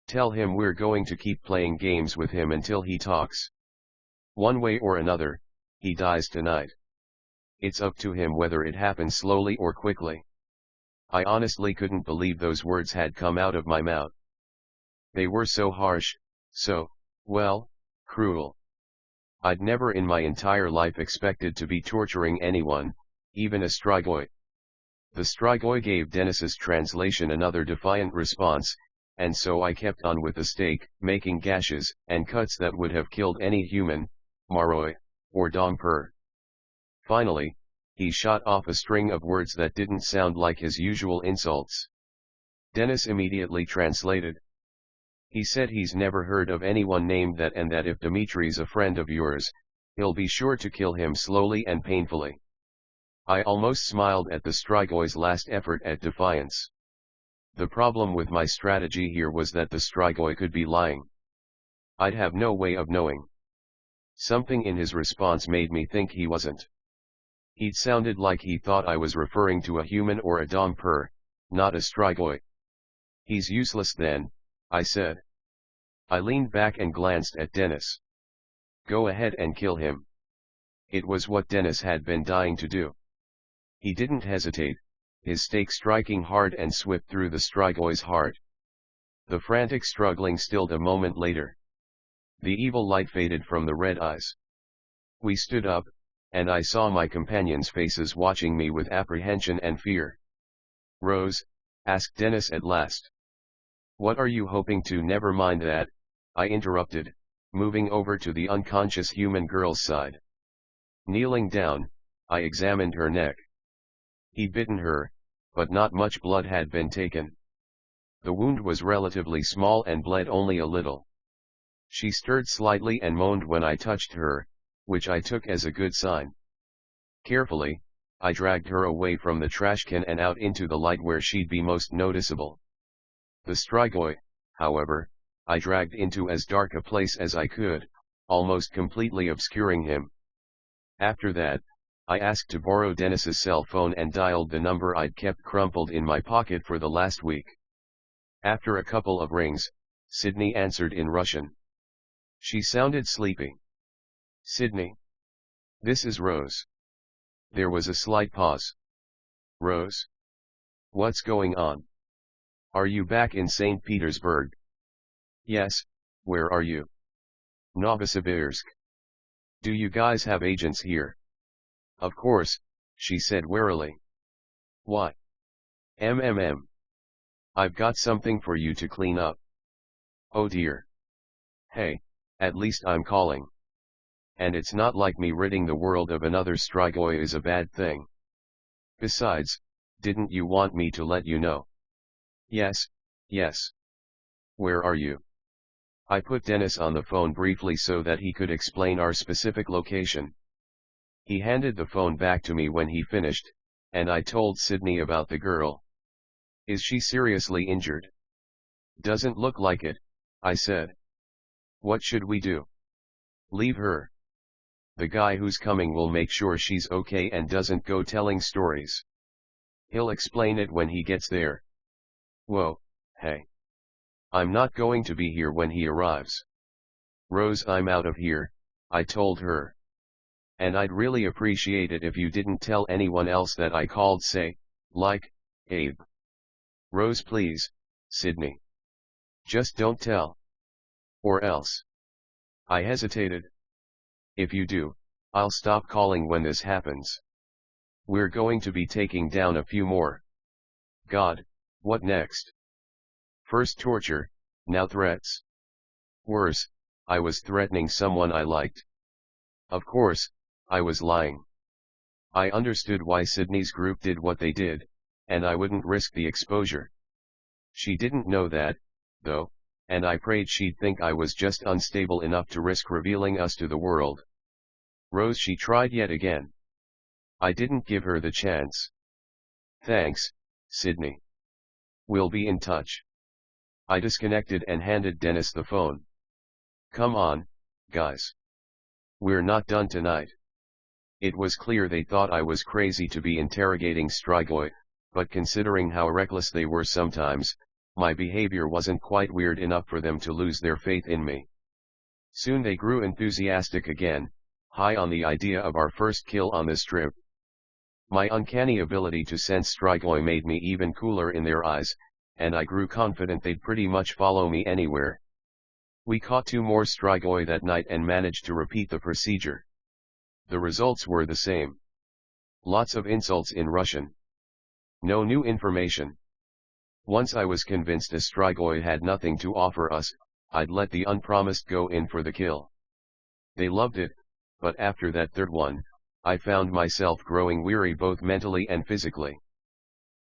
Tell him we're going to keep playing games with him until he talks. One way or another, he dies tonight. It's up to him whether it happens slowly or quickly. I honestly couldn't believe those words had come out of my mouth. They were so harsh, so, well, cruel. I'd never in my entire life expected to be torturing anyone, even a strigoi. The strigoi gave Dennis's translation another defiant response, and so I kept on with the stake, making gashes and cuts that would have killed any human, maroi, or domper. Finally, he shot off a string of words that didn't sound like his usual insults. Dennis immediately translated. He said he's never heard of anyone named that and that if Dimitri's a friend of yours, he'll be sure to kill him slowly and painfully. I almost smiled at the strigoi's last effort at defiance. The problem with my strategy here was that the strigoi could be lying. I'd have no way of knowing. Something in his response made me think he wasn't. He'd sounded like he thought I was referring to a human or a domper, not a strigoi. He's useless then, I said. I leaned back and glanced at Dennis. Go ahead and kill him. It was what Dennis had been dying to do. He didn't hesitate, his stake striking hard and swift through the strigoi's heart. The frantic struggling stilled a moment later. The evil light faded from the red eyes. We stood up, and I saw my companions' faces watching me with apprehension and fear. Rose, asked Dennis at last. What are you hoping to? Never mind that, I interrupted, moving over to the unconscious human girl's side. Kneeling down, I examined her neck. He'd bitten her, but not much blood had been taken. The wound was relatively small and bled only a little. She stirred slightly and moaned when I touched her, which I took as a good sign. Carefully, I dragged her away from the trash can and out into the light where she'd be most noticeable. The strigoi, however, I dragged into as dark a place as I could, almost completely obscuring him. After that, I asked to borrow Dennis's cell phone and dialed the number I'd kept crumpled in my pocket for the last week. After a couple of rings, Sydney answered in Russian. She sounded sleepy. Sydney. This is Rose. There was a slight pause. Rose? What's going on? Are you back in St. Petersburg? Yes, where are you? Novosibirsk. Do you guys have agents here? Of course, she said warily. What? I've got something for you to clean up. Oh dear. Hey, at least I'm calling. And it's not like me ridding the world of another strigoi is a bad thing. Besides, didn't you want me to let you know? Yes, yes. Where are you? I put Dennis on the phone briefly so that he could explain our specific location. He handed the phone back to me when he finished, and I told Sydney about the girl. Is she seriously injured? Doesn't look like it, I said. What should we do? Leave her. The guy who's coming will make sure she's okay and doesn't go telling stories. He'll explain it when he gets there. Whoa, hey. I'm not going to be here when he arrives. Rose, I'm out of here, I told her. And I'd really appreciate it if you didn't tell anyone else that I called, say, like, Abe. Rose, please, Sydney. Just don't tell. Or else. I hesitated. If you do, I'll stop calling when this happens. We're going to be taking down a few more. God, what next? First torture, now threats. Worse, I was threatening someone I liked. Of course, I was lying. I understood why Sydney's group did what they did, and I wouldn't risk the exposure. She didn't know that, though, and I prayed she'd think I was just unstable enough to risk revealing us to the world. Rose, she tried yet again. I didn't give her the chance. Thanks, Sydney. We'll be in touch. I disconnected and handed Dennis the phone. Come on, guys. We're not done tonight. It was clear they thought I was crazy to be interrogating strigoi, but considering how reckless they were sometimes, my behavior wasn't quite weird enough for them to lose their faith in me. Soon they grew enthusiastic again, high on the idea of our first kill on this trip. My uncanny ability to sense strigoi made me even cooler in their eyes, and I grew confident they'd pretty much follow me anywhere. We caught 2 more strigoi that night and managed to repeat the procedure. The results were the same. Lots of insults in Russian. No new information. Once I was convinced a strigoi had nothing to offer us, I'd let the unpromised go in for the kill. They loved it, but after that 3rd one, I found myself growing weary both mentally and physically.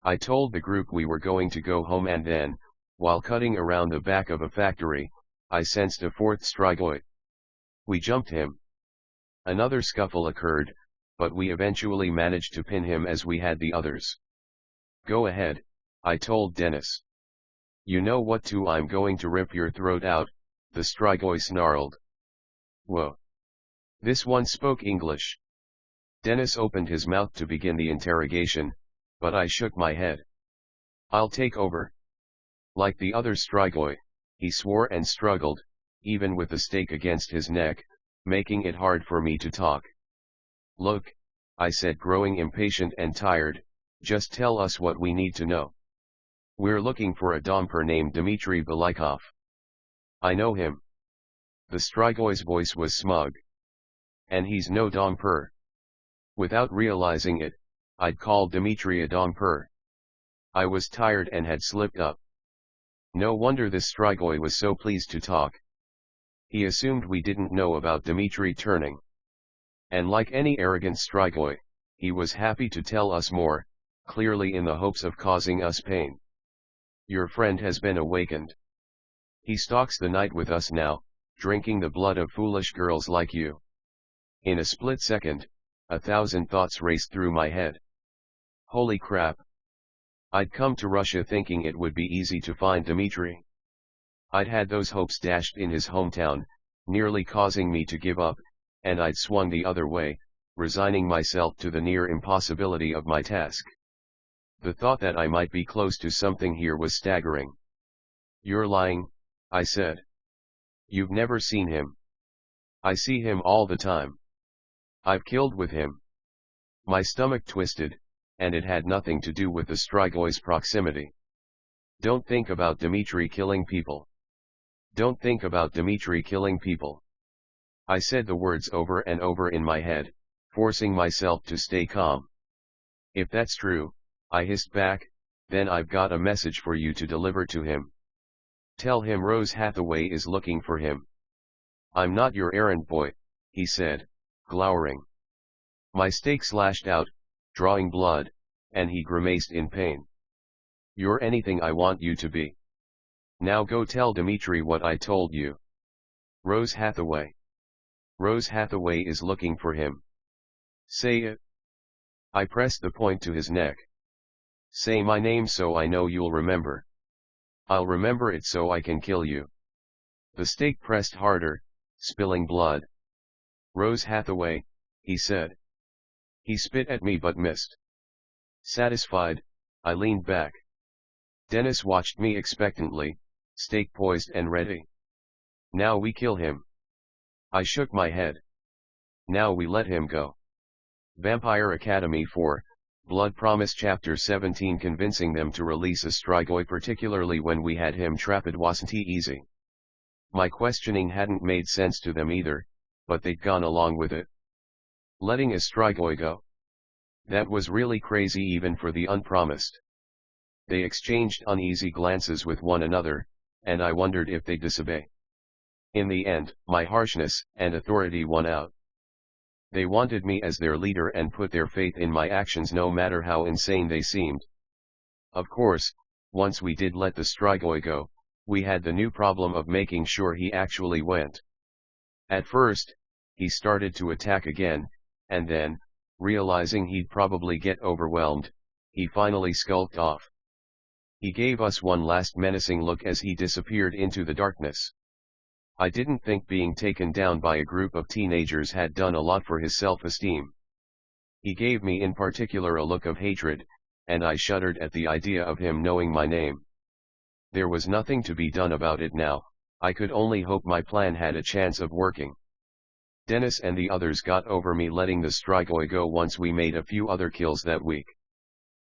I told the group we were going to go home, and then, while cutting around the back of a factory, I sensed a 4th strigoi. We jumped him. Another scuffle occurred, but we eventually managed to pin him as we had the others. Go ahead, I told Dennis. You know what to, I'm going to rip your throat out, the strigoi snarled. Whoa. This one spoke English. Dennis opened his mouth to begin the interrogation, but I shook my head. I'll take over. Like the other strigoi, he swore and struggled, even with the stake against his neck, making it hard for me to talk. Look, I said, growing impatient and tired, just tell us what we need to know. We're looking for a domper named Dimitri Belikov. I know him. The strigoi's voice was smug. And he's no domper. Without realizing it, I'd called Dimitri a domper. I was tired and had slipped up. No wonder this strigoi was so pleased to talk. He assumed we didn't know about Dimitri turning. And like any arrogant strigoi, he was happy to tell us more, clearly in the hopes of causing us pain. Your friend has been awakened. He stalks the night with us now, drinking the blood of foolish girls like you. In a split second, 1,000 thoughts raced through my head. Holy crap. I'd come to Russia thinking it would be easy to find Dimitri. I'd had those hopes dashed in his hometown, nearly causing me to give up, and I'd swung the other way, resigning myself to the near impossibility of my task. The thought that I might be close to something here was staggering. You're lying, I said. You've never seen him. I see him all the time. I've killed with him. My stomach twisted, and it had nothing to do with the strigoi's proximity. Don't think about Dimitri killing people. Don't think about Dimitri killing people. I said the words over and over in my head, forcing myself to stay calm. If that's true, I hissed back, then I've got a message for you to deliver to him. Tell him Rose Hathaway is looking for him. I'm not your errand boy, he said, glowering. My stake slashed out, drawing blood, and he grimaced in pain. You're anything I want you to be. Now go tell Dimitri what I told you. Rose Hathaway. Rose Hathaway is looking for him. Say it. I pressed the point to his neck. Say my name so I know you'll remember. I'll remember it so I can kill you. The stake pressed harder, spilling blood. Rose Hathaway, he said. He spit at me but missed. Satisfied, I leaned back. Dennis watched me expectantly, stake poised and ready. Now we kill him. I shook my head. Now we let him go. Vampire Academy 4, Blood Promise Chapter 17. Convincing them to release a strigoi, particularly when we had him trapped, wasn't easy. My questioning hadn't made sense to them either, but they'd gone along with it. Letting a strigoi go? That was really crazy even for the unpromised. They exchanged uneasy glances with one another, and I wondered if they'd disobey. In the end, my harshness and authority won out. They wanted me as their leader and put their faith in my actions no matter how insane they seemed. Of course, once we did let the strigoi go, we had the new problem of making sure he actually went. At first, he started to attack again, and then, realizing he'd probably get overwhelmed, he finally skulked off. He gave us one last menacing look as he disappeared into the darkness. I didn't think being taken down by a group of teenagers had done a lot for his self-esteem. He gave me in particular a look of hatred, and I shuddered at the idea of him knowing my name. There was nothing to be done about it now. I could only hope my plan had a chance of working. Dennis and the others got over me letting the strigoi go once we made a few other kills that week.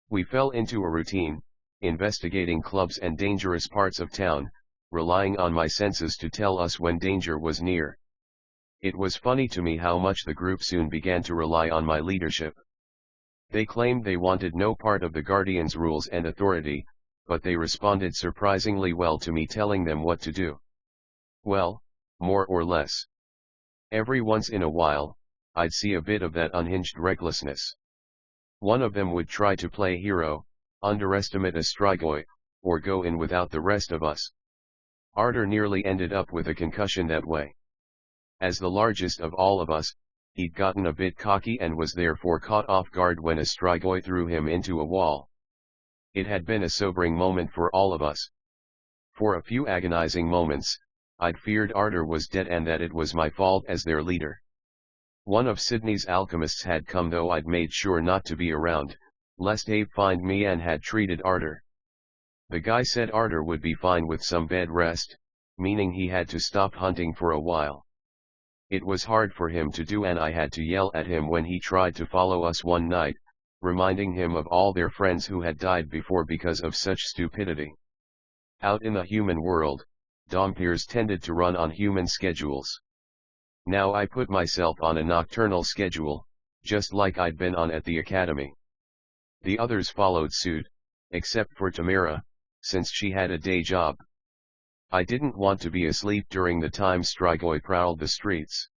We fell into a routine, investigating clubs and dangerous parts of town, relying on my senses to tell us when danger was near. It was funny to me how much the group soon began to rely on my leadership. They claimed they wanted no part of the Guardian's rules and authority, but they responded surprisingly well to me telling them what to do. Well, more or less. Every once in a while, I'd see a bit of that unhinged recklessness. One of them would try to play hero, underestimate a strigoi, or go in without the rest of us. Arthur nearly ended up with a concussion that way. As the largest of all of us, he'd gotten a bit cocky and was therefore caught off guard when a strigoi threw him into a wall. It had been a sobering moment for all of us. For a few agonizing moments, I'd feared Arthur was dead and that it was my fault as their leader. One of Sydney's alchemists had come, though I'd made sure not to be around, lest Abe find me, and had treated Arthur. The guy said Arthur would be fine with some bed rest, meaning he had to stop hunting for a while. It was hard for him to do, and I had to yell at him when he tried to follow us one night, reminding him of all their friends who had died before because of such stupidity. Out in the human world, dompiers tended to run on human schedules. Now I put myself on a nocturnal schedule, just like I'd been on at the academy. The others followed suit, except for Tamara, since she had a day job. I didn't want to be asleep during the time strigoi prowled the streets.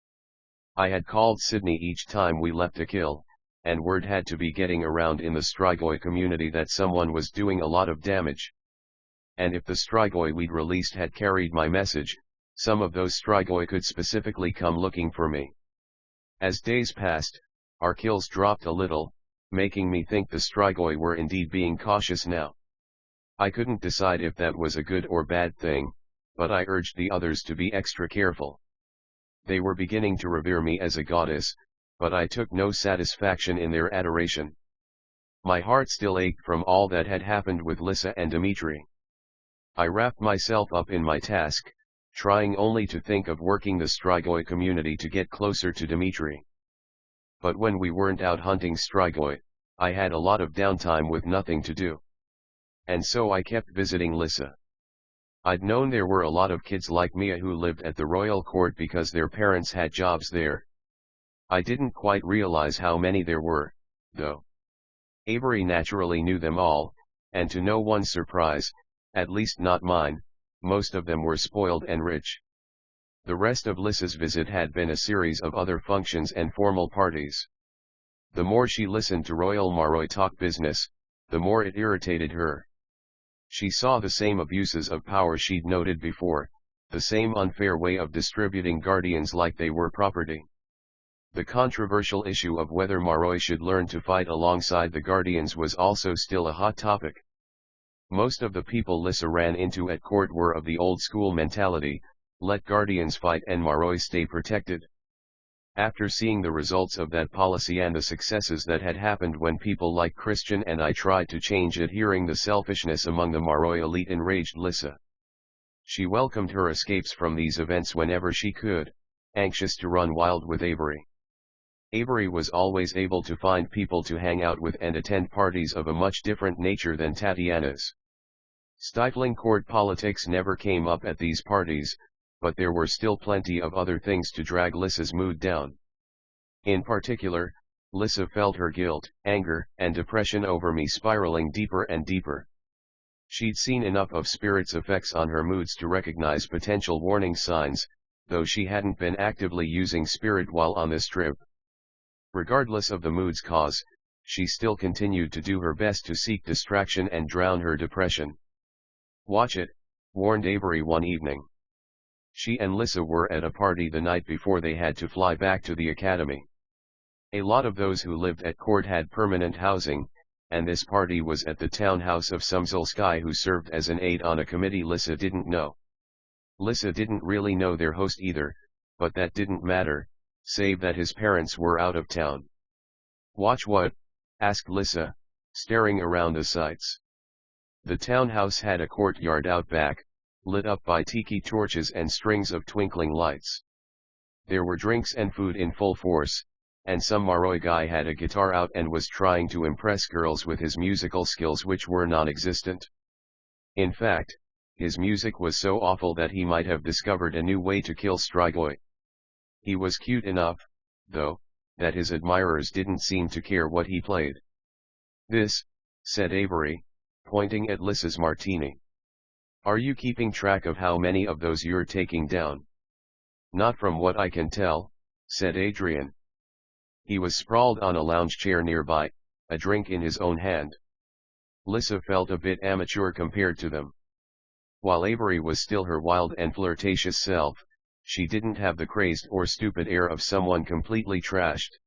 I had called Sydney each time we left a kill, and word had to be getting around in the strigoi community that someone was doing a lot of damage. And if the strigoi we'd released had carried my message, some of those strigoi could specifically come looking for me. As days passed, our kills dropped a little, making me think the strigoi were indeed being cautious now. I couldn't decide if that was a good or bad thing, but I urged the others to be extra careful. They were beginning to revere me as a goddess, but I took no satisfaction in their adoration. My heart still ached from all that had happened with Lissa and Dimitri. I wrapped myself up in my task, trying only to think of working the strigoi community to get closer to Dimitri. But when we weren't out hunting strigoi, I had a lot of downtime with nothing to do. And so I kept visiting Lissa. I'd known there were a lot of kids like Mia who lived at the royal court because their parents had jobs there. I didn't quite realize how many there were, though. Avery naturally knew them all, and to no one's surprise, at least not mine, most of them were spoiled and rich. The rest of Lissa's visit had been a series of other functions and formal parties. The more she listened to Royal Maroi talk business, the more it irritated her. She saw the same abuses of power she'd noted before, the same unfair way of distributing guardians like they were property. The controversial issue of whether Maroi should learn to fight alongside the guardians was also still a hot topic. Most of the people Lissa ran into at court were of the old school mentality, let guardians fight and Maroi stay protected. After seeing the results of that policy and the successes that had happened when people like Christian and I tried to change it, hearing the selfishness among the Maroi elite enraged Lissa. She welcomed her escapes from these events whenever she could, anxious to run wild with Avery. Avery was always able to find people to hang out with and attend parties of a much different nature than Tatiana's. Stifling court politics never came up at these parties, but there were still plenty of other things to drag Lissa's mood down. In particular, Lissa felt her guilt, anger, and depression over me spiraling deeper and deeper. She'd seen enough of spirit's effects on her moods to recognize potential warning signs, though she hadn't been actively using spirit while on this trip. Regardless of the mood's cause, she still continued to do her best to seek distraction and drown her depression. "Watch it," warned Avery one evening. She and Lissa were at a party the night before they had to fly back to the academy. A lot of those who lived at court had permanent housing, and this party was at the townhouse of some Zulsky who served as an aide on a committee Lissa didn't know. Lissa didn't really know their host either, but that didn't matter, save that his parents were out of town. "Watch what?" asked Lissa, staring around the sights. The townhouse had a courtyard out back, lit up by tiki torches and strings of twinkling lights. There were drinks and food in full force, and some Maroi guy had a guitar out and was trying to impress girls with his musical skills which were non-existent. In fact, his music was so awful that he might have discovered a new way to kill strigoi. He was cute enough, though, that his admirers didn't seem to care what he played. "This," said Avery, pointing at Lissa's martini. "Are you keeping track of how many of those you're taking down?" "Not from what I can tell," said Adrian. He was sprawled on a lounge chair nearby, a drink in his own hand. Lissa felt a bit amateur compared to them. While Avery was still her wild and flirtatious self, she didn't have the crazed or stupid air of someone completely trashed.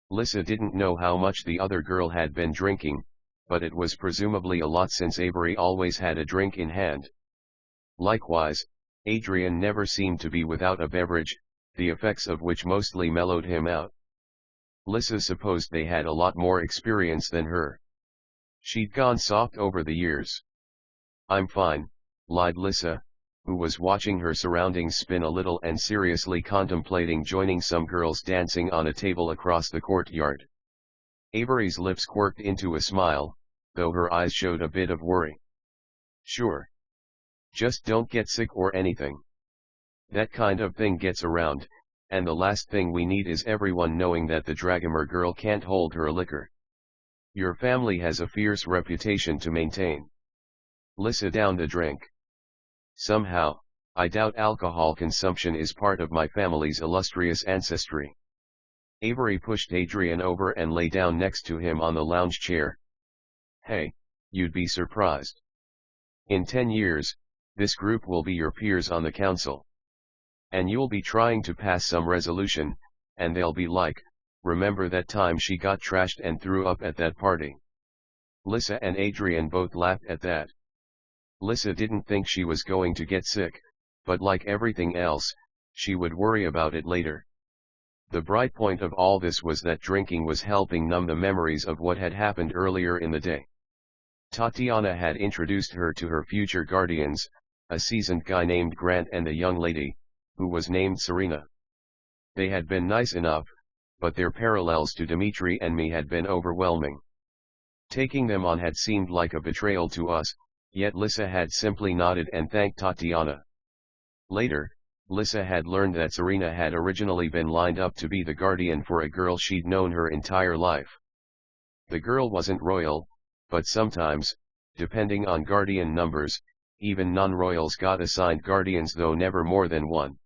Lissa didn't know how much the other girl had been drinking, but it was presumably a lot since Avery always had a drink in hand. Likewise, Adrian never seemed to be without a beverage, the effects of which mostly mellowed him out. Lissa supposed they had a lot more experience than her. She'd gone soft over the years. "I'm fine," lied Lissa, who was watching her surroundings spin a little and seriously contemplating joining some girls dancing on a table across the courtyard. Avery's lips quirked into a smile, though her eyes showed a bit of worry. "Sure. Just don't get sick or anything. That kind of thing gets around, and the last thing we need is everyone knowing that the Dragomir girl can't hold her liquor. Your family has a fierce reputation to maintain." Lissa downed a drink. "Somehow, I doubt alcohol consumption is part of my family's illustrious ancestry." Avery pushed Adrian over and lay down next to him on the lounge chair. "Hey, you'd be surprised. In 10 years, this group will be your peers on the council. And you'll be trying to pass some resolution, and they'll be like, 'Remember that time she got trashed and threw up at that party?'" Lissa and Adrian both laughed at that. Lissa didn't think she was going to get sick, but like everything else, she would worry about it later. The bright point of all this was that drinking was helping numb the memories of what had happened earlier in the day. Tatiana had introduced her to her future guardians, a seasoned guy named Grant and a young lady, who was named Serena. They had been nice enough, but their parallels to Dimitri and me had been overwhelming. Taking them on had seemed like a betrayal to us, yet Lissa had simply nodded and thanked Tatiana. Later, Lissa had learned that Serena had originally been lined up to be the guardian for a girl she'd known her entire life. The girl wasn't royal, but sometimes, depending on guardian numbers, even non-royals got assigned guardians, though never more than one.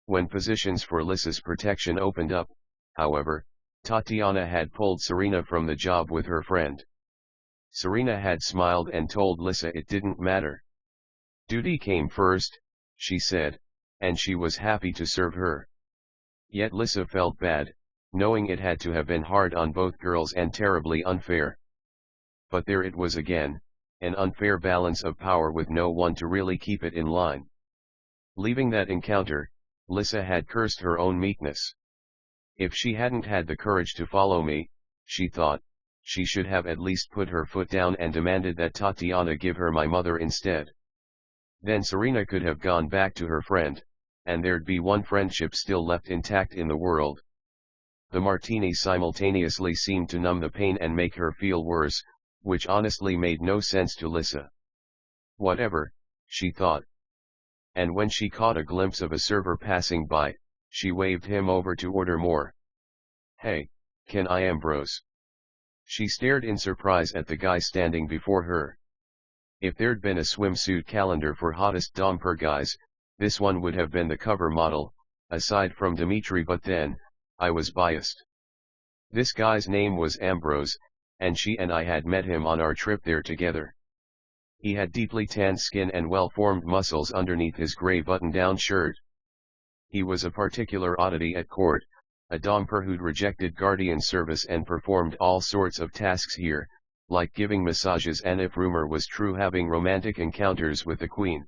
When positions for Lissa's protection opened up, however, Tatiana had pulled Serena from the job with her friend. Serena had smiled and told Lissa it didn't matter. "Duty came first," she said, and she was happy to serve her. Yet Lissa felt bad, knowing it had to have been hard on both girls and terribly unfair. But there it was again, an unfair balance of power with no one to really keep it in line. Leaving that encounter, Lissa had cursed her own meekness. If she hadn't had the courage to follow me, she thought, she should have at least put her foot down and demanded that Tatiana give her my mother instead. Then Serena could have gone back to her friend, and there'd be one friendship still left intact in the world. The martini simultaneously seemed to numb the pain and make her feel worse, which honestly made no sense to Lissa. Whatever, she thought. And when she caught a glimpse of a server passing by, she waved him over to order more. "Hey, can I Ambrose?" She stared in surprise at the guy standing before her. If there'd been a swimsuit calendar for hottest Domper guys, this one would have been the cover model, aside from Dimitri, but then, I was biased. This guy's name was Ambrose, and she and I had met him on our trip there together. He had deeply tanned skin and well-formed muscles underneath his grey button-down shirt. He was a particular oddity at court, a domper who'd rejected guardian service and performed all sorts of tasks here, like giving massages and, if rumor was true, having romantic encounters with the queen.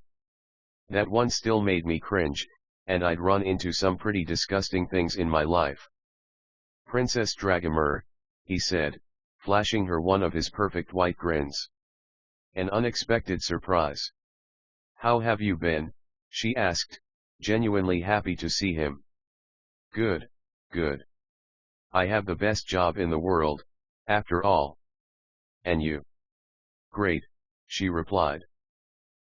That one still made me cringe, and I'd run into some pretty disgusting things in my life. "Princess Dragomir," he said, flashing her one of his perfect white grins. An unexpected surprise. "How have you been?" she asked, genuinely happy to see him. "Good, good. I have the best job in the world, after all." "And you?" "Great," she replied.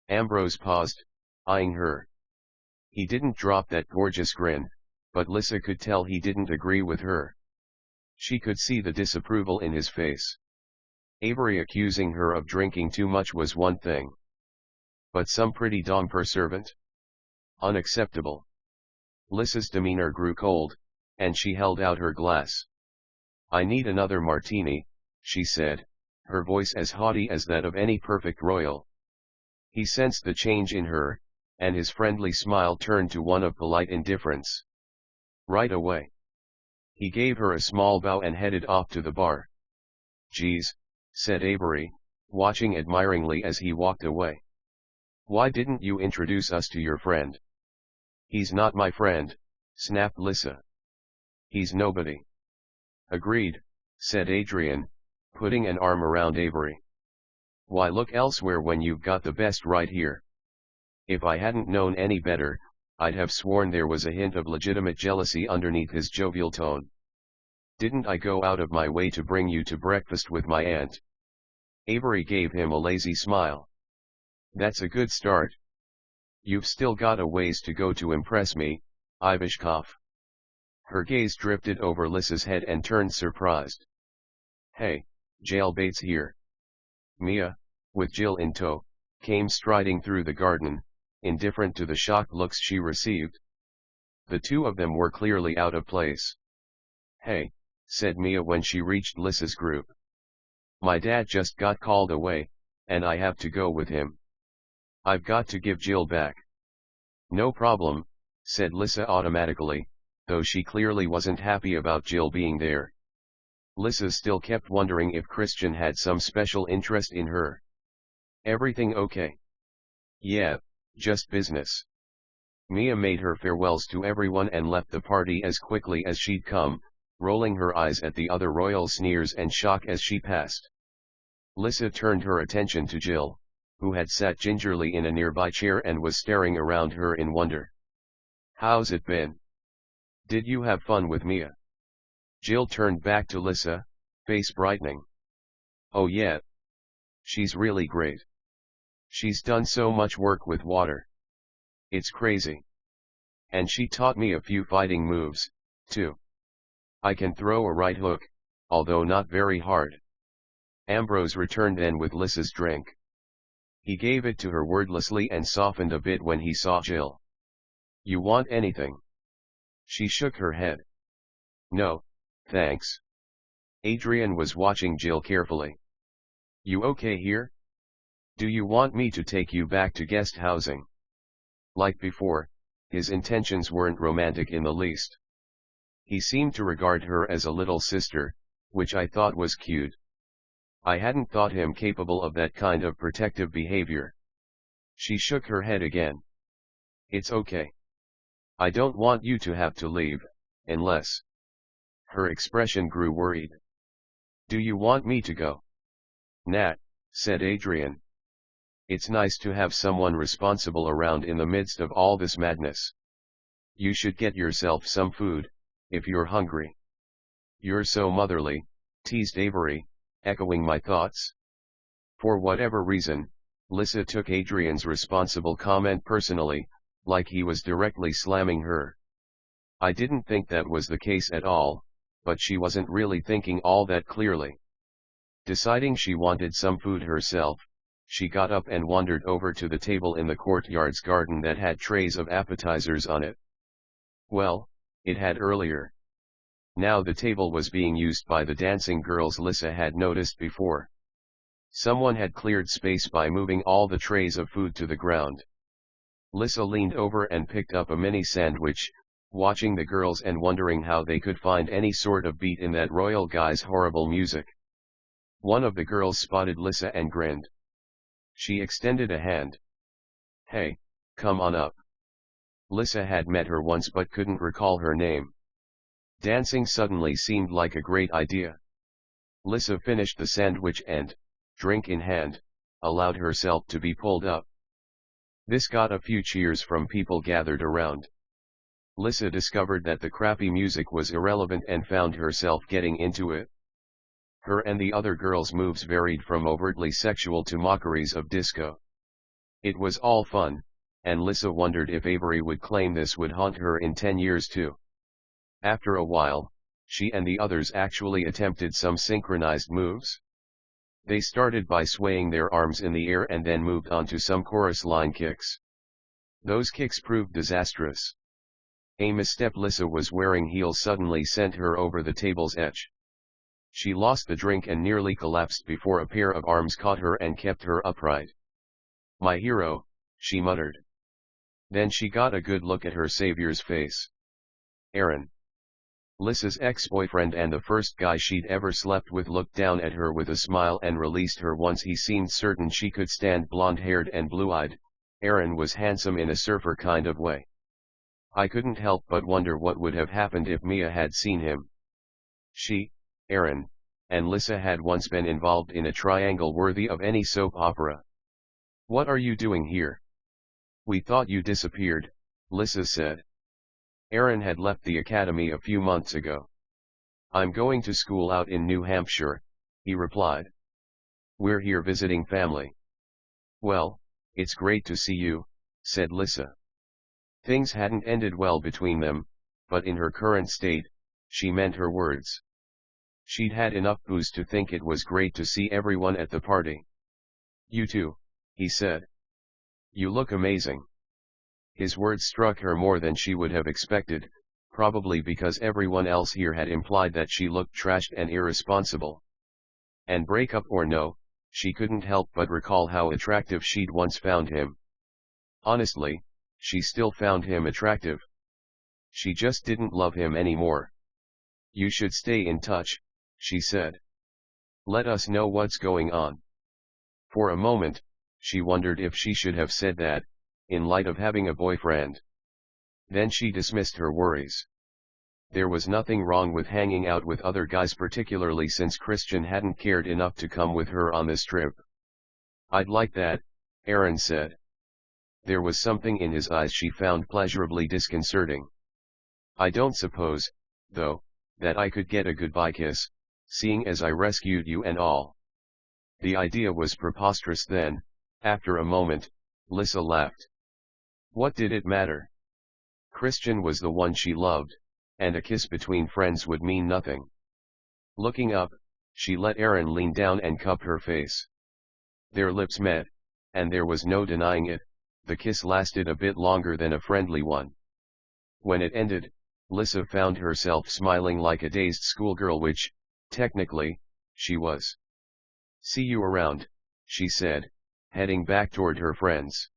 Ambrose paused, eyeing her. He didn't drop that gorgeous grin, but Lissa could tell he didn't agree with her. She could see the disapproval in his face. Avery accusing her of drinking too much was one thing. But some pretty domper servant? Unacceptable. Lissa's demeanor grew cold, and she held out her glass. "I need another martini," she said, her voice as haughty as that of any perfect royal. He sensed the change in her, and his friendly smile turned to one of polite indifference. "Right away." He gave her a small bow and headed off to the bar. "Geez," said Avery, watching admiringly as he walked away. "Why didn't you introduce us to your friend?" "He's not my friend," snapped Lissa. "He's nobody." "Agreed," said Adrian, putting an arm around Avery. "Why look elsewhere when you've got the best right here?" If I hadn't known any better, I'd have sworn there was a hint of legitimate jealousy underneath his jovial tone. "Didn't I go out of my way to bring you to breakfast with my aunt?" Avery gave him a lazy smile. "That's a good start. You've still got a ways to go to impress me, Ivashkov." Her gaze drifted over Lissa's head and turned surprised. "Hey, jailbait's here." Mia, with Jill in tow, came striding through the garden, indifferent to the shocked looks she received. The two of them were clearly out of place. "Hey," said Mia when she reached Lissa's group. "My dad just got called away, and I have to go with him. I've got to give Jill back." "No problem," said Lissa automatically, though she clearly wasn't happy about Jill being there. Lissa still kept wondering if Christian had some special interest in her. "Everything okay?" "Yeah, just business." Mia made her farewells to everyone and left the party as quickly as she'd come, rolling her eyes at the other royal sneers and shock as she passed. Lissa turned her attention to Jill, who had sat gingerly in a nearby chair and was staring around her in wonder. "How's it been? Did you have fun with Mia?" Jill turned back to Lissa, face brightening. "Oh yeah. She's really great. She's done so much work with water. It's crazy. And she taught me a few fighting moves, too. I can throw a right hook, although not very hard." Ambrose returned then with Lissa's drink. He gave it to her wordlessly and softened a bit when he saw Jill. "You want anything?" She shook her head. "No, thanks." Adrian was watching Jill carefully. "You okay here? Do you want me to take you back to guest housing?" Like before, his intentions weren't romantic in the least. He seemed to regard her as a little sister, which I thought was cute. I hadn't thought him capable of that kind of protective behavior. She shook her head again. "It's okay. I don't want you to have to leave, unless..." Her expression grew worried. "Do you want me to go?" "Nah," said Adrian. "It's nice to have someone responsible around in the midst of all this madness. You should get yourself some food, if you're hungry." "You're so motherly," teased Avery, echoing my thoughts. For whatever reason, Lissa took Adrian's responsible comment personally, like he was directly slamming her. I didn't think that was the case at all, but she wasn't really thinking all that clearly. Deciding she wanted some food herself, she got up and wandered over to the table in the courtyard's garden that had trays of appetizers on it. Well, it had earlier. Now the table was being used by the dancing girls Lissa had noticed before. Someone had cleared space by moving all the trays of food to the ground. Lissa leaned over and picked up a mini sandwich, watching the girls and wondering how they could find any sort of beat in that royal guy's horrible music. One of the girls spotted Lissa and grinned. She extended a hand. "Hey, come on up." Lissa had met her once but couldn't recall her name. Dancing suddenly seemed like a great idea. Lissa finished the sandwich and, drink in hand, allowed herself to be pulled up. This got a few cheers from people gathered around. Lissa discovered that the crappy music was irrelevant and found herself getting into it. Her and the other girls' moves varied from overtly sexual to mockeries of disco. It was all fun, and Lissa wondered if Avery would claim this would haunt her in 10 years too. After a while, she and the others actually attempted some synchronized moves. They started by swaying their arms in the air and then moved on to some chorus line kicks. Those kicks proved disastrous. A misstep Lissa was wearing heels suddenly sent her over the table's edge. She lost the drink and nearly collapsed before a pair of arms caught her and kept her upright. "My hero," she muttered. Then she got a good look at her savior's face. Aaron. Lissa's ex-boyfriend and the first guy she'd ever slept with looked down at her with a smile and released her once he seemed certain she could stand blonde-haired and blue-eyed. Aaron was handsome in a surfer kind of way. I couldn't help but wonder what would have happened if Mia had seen him. She, Aaron, and Lissa had once been involved in a triangle worthy of any soap opera. "What are you doing here?" "We thought you disappeared," Lissa said. Aaron had left the academy a few months ago. "I'm going to school out in New Hampshire," he replied. "We're here visiting family." "Well, it's great to see you," said Lissa. Things hadn't ended well between them, but in her current state, she meant her words. She'd had enough booze to think it was great to see everyone at the party. "You too," he said. "You look amazing." His words struck her more than she would have expected, probably because everyone else here had implied that she looked trashed and irresponsible. And breakup or no, she couldn't help but recall how attractive she'd once found him. Honestly, she still found him attractive. She just didn't love him anymore. "You should stay in touch," she said. "Let us know what's going on." For a moment, she wondered if she should have said that, in light of having a boyfriend. Then she dismissed her worries. There was nothing wrong with hanging out with other guys, particularly since Christian hadn't cared enough to come with her on this trip. "I'd like that," Aaron said. There was something in his eyes she found pleasurably disconcerting. "I don't suppose, though, that I could get a goodbye kiss, seeing as I rescued you and all." The idea was preposterous then. After a moment, Lissa laughed. What did it matter? Christian was the one she loved, and a kiss between friends would mean nothing. Looking up, she let Aaron lean down and cup her face. Their lips met, and there was no denying it, the kiss lasted a bit longer than a friendly one. When it ended, Lissa found herself smiling like a dazed schoolgirl, which, technically, she was. "See you around," she said, heading back toward her friends.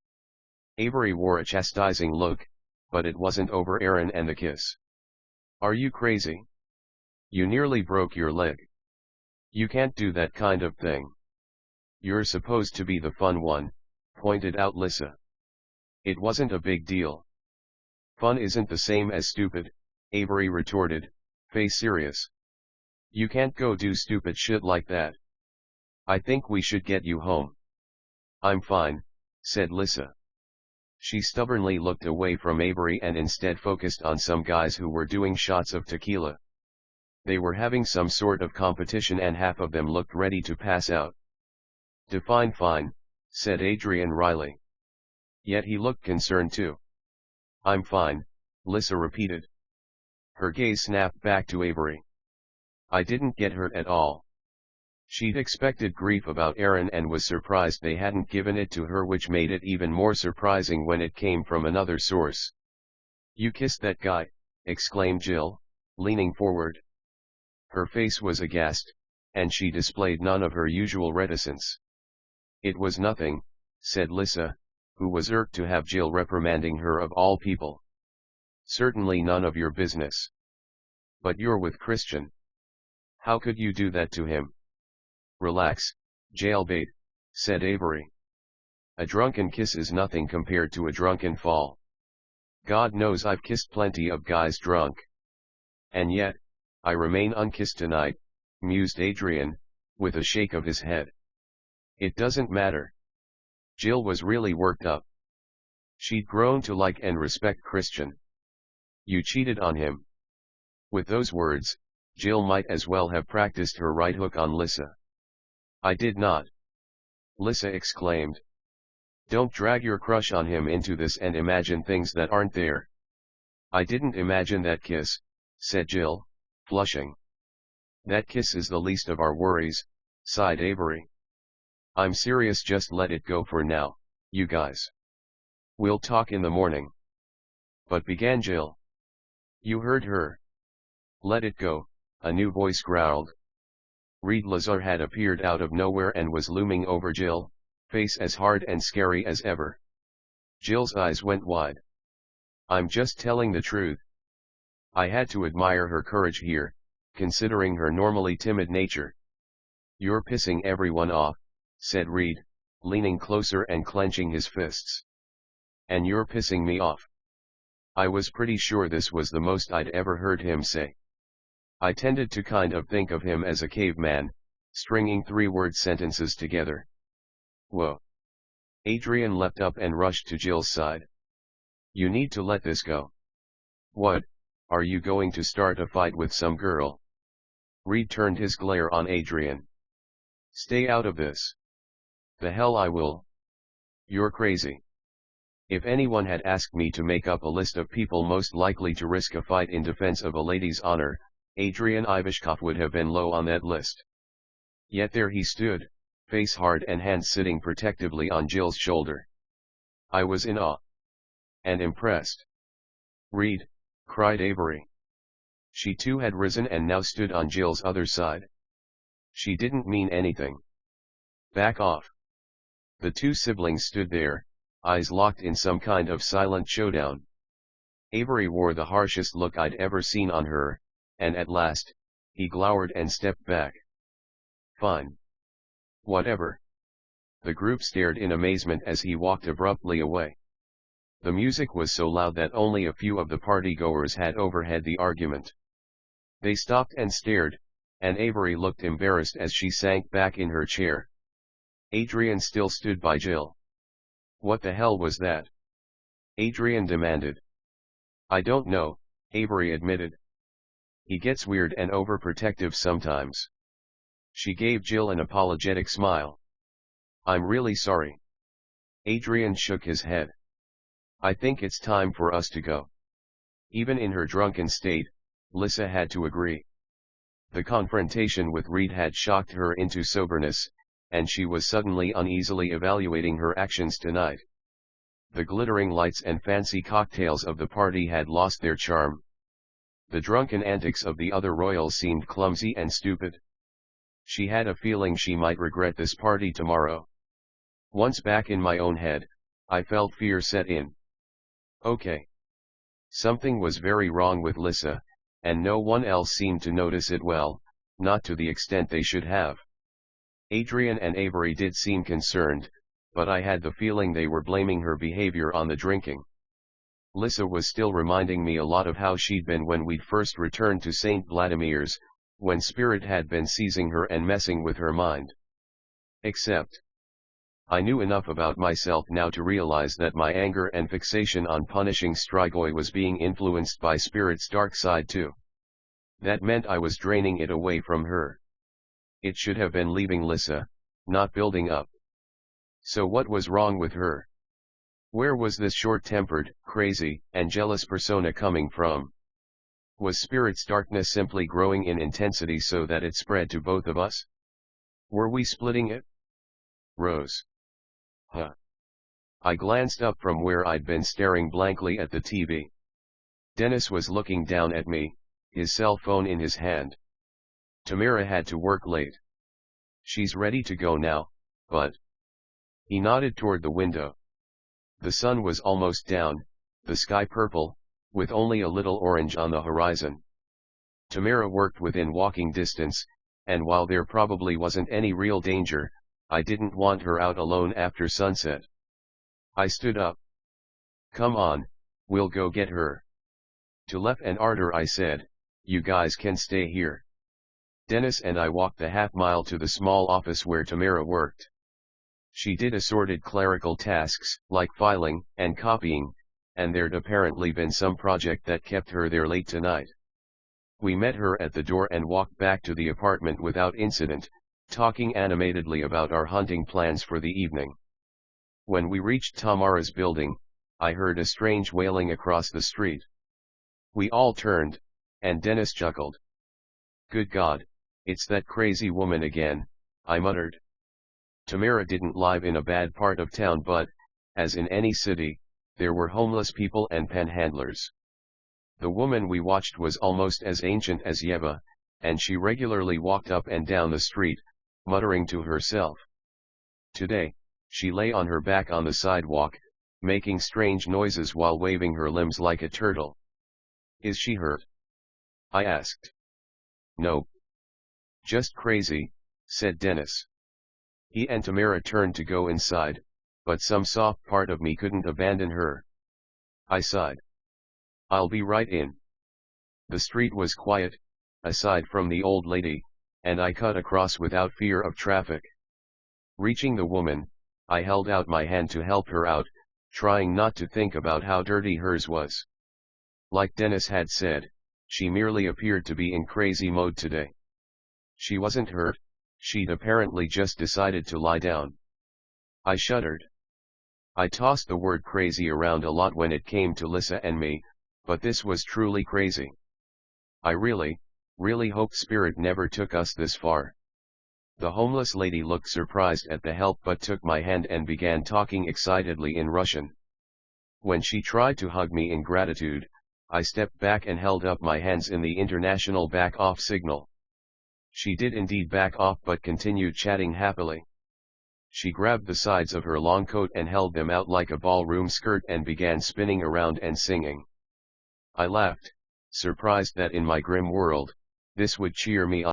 Avery wore a chastising look, but it wasn't over Aaron and the kiss. "Are you crazy? You nearly broke your leg. You can't do that kind of thing." "You're supposed to be the fun one," pointed out Lissa. "It wasn't a big deal." "Fun isn't the same as stupid," Avery retorted, face serious. "You can't go do stupid shit like that. I think we should get you home." "I'm fine," said Lissa. She stubbornly looked away from Avery and instead focused on some guys who were doing shots of tequila. They were having some sort of competition and half of them looked ready to pass out. "Define fine," said Adrian Riley. Yet he looked concerned too. "I'm fine," Lissa repeated. Her gaze snapped back to Avery. "I didn't get hurt at all." She'd expected grief about Aaron and was surprised they hadn't given it to her, which made it even more surprising when it came from another source. "You kissed that guy," exclaimed Jill, leaning forward. Her face was aghast, and she displayed none of her usual reticence. "It was nothing," said Lissa, who was irked to have Jill reprimanding her of all people. "Certainly none of your business. But you're with Christian. How could you do that to him?" "Relax, jailbait," said Avery. "A drunken kiss is nothing compared to a drunken fall. God knows I've kissed plenty of guys drunk. And yet, I remain unkissed tonight," mused Adrian, with a shake of his head. "It doesn't matter." Jill was really worked up. She'd grown to like and respect Christian. "You cheated on him." With those words, Jill might as well have practiced her right hook on Lissa. "I did not," Lissa exclaimed. "Don't drag your crush on him into this and imagine things that aren't there." "I didn't imagine that kiss," said Jill, flushing. "That kiss is the least of our worries," sighed Avery. "I'm serious, just let it go for now, you guys. We'll talk in the morning." "But," began Jill. "You heard her." "Let it go," a new voice growled. Reed Lazar had appeared out of nowhere and was looming over Jill, face as hard and scary as ever. Jill's eyes went wide. "I'm just telling the truth." I had to admire her courage here, considering her normally timid nature. "You're pissing everyone off," said Reed, leaning closer and clenching his fists. "And you're pissing me off." I was pretty sure this was the most I'd ever heard him say. I tended to kind of think of him as a caveman, stringing three-word sentences together. "Whoa." Adrian leapt up and rushed to Jill's side. "You need to let this go." "What, are you going to start a fight with some girl?" Reed turned his glare on Adrian. "Stay out of this." "The hell I will." "You're crazy." If anyone had asked me to make up a list of people most likely to risk a fight in defense of a lady's honor, Adrian Ivashkov would have been low on that list. Yet there he stood, face hard and hands sitting protectively on Jill's shoulder. I was in awe. And impressed. "Reed," cried Avery. She too had risen and now stood on Jill's other side. "She didn't mean anything." "Back off." The two siblings stood there, eyes locked in some kind of silent showdown. Avery wore the harshest look I'd ever seen on her, and at last, he glowered and stepped back. "Fine. Whatever." The group stared in amazement as he walked abruptly away. The music was so loud that only a few of the partygoers had overheard the argument. They stopped and stared, and Avery looked embarrassed as she sank back in her chair. Adrian still stood by Jill. "What the hell was that?" Adrian demanded. "I don't know," Avery admitted. "He gets weird and overprotective sometimes." She gave Jill an apologetic smile. "I'm really sorry." Adrian shook his head. "I think it's time for us to go." Even in her drunken state, Lissa had to agree. The confrontation with Reed had shocked her into soberness, and she was suddenly uneasily evaluating her actions tonight. The glittering lights and fancy cocktails of the party had lost their charm. The drunken antics of the other royals seemed clumsy and stupid. She had a feeling she might regret this party tomorrow. Once back in my own head, I felt fear set in. Okay. Something was very wrong with Lissa, and no one else seemed to notice it well, not to the extent they should have. Adrian and Avery did seem concerned, but I had the feeling they were blaming her behavior on the drinking. Lissa was still reminding me a lot of how she'd been when we'd first returned to St. Vladimir's, when Spirit had been seizing her and messing with her mind. Except, I knew enough about myself now to realize that my anger and fixation on punishing Strigoi was being influenced by Spirit's dark side too. That meant I was draining it away from her. It should have been leaving Lissa, not building up. So what was wrong with her? Where was this short-tempered, crazy, and jealous persona coming from? Was Spirit's darkness simply growing in intensity so that it spread to both of us? Were we splitting it? Rose. Huh. I glanced up from where I'd been staring blankly at the TV. Dennis was looking down at me, his cell phone in his hand. Tamara had to work late. She's ready to go now, but... He nodded toward the window. The sun was almost down, the sky purple, with only a little orange on the horizon. Tamara worked within walking distance, and while there probably wasn't any real danger, I didn't want her out alone after sunset. I stood up. "Come on, we'll go get her." To Lef and Arthur I said, "You guys can stay here." Dennis and I walked the half-mile to the small office where Tamara worked. She did assorted clerical tasks, like filing and copying, and there'd apparently been some project that kept her there late tonight. We met her at the door and walked back to the apartment without incident, talking animatedly about our hunting plans for the evening. When we reached Tamara's building, I heard a strange wailing across the street. We all turned, and Dennis chuckled. "Good God, it's that crazy woman again," I muttered. Tamara didn't live in a bad part of town, but, as in any city, there were homeless people and panhandlers. The woman we watched was almost as ancient as Yeva, and she regularly walked up and down the street, muttering to herself. Today, she lay on her back on the sidewalk, making strange noises while waving her limbs like a turtle. "Is she hurt?" I asked. "No. Just crazy," said Dennis. He and Tamara turned to go inside, but some soft part of me couldn't abandon her. I sighed. "I'll be right in." The street was quiet, aside from the old lady, and I cut across without fear of traffic. Reaching the woman, I held out my hand to help her out, trying not to think about how dirty hers was. Like Dennis had said, she merely appeared to be in crazy mode today. She wasn't hurt, she'd apparently just decided to lie down. I shuddered. I tossed the word crazy around a lot when it came to Lisa and me, but this was truly crazy. I really hoped Spirit never took us this far. The homeless lady looked surprised at the help but took my hand and began talking excitedly in Russian. When she tried to hug me in gratitude, I stepped back and held up my hands in the international back-off signal. She did indeed back off but continued chatting happily. She grabbed the sides of her long coat and held them out like a ballroom skirt and began spinning around and singing. I laughed, surprised that in my grim world, this would cheer me up.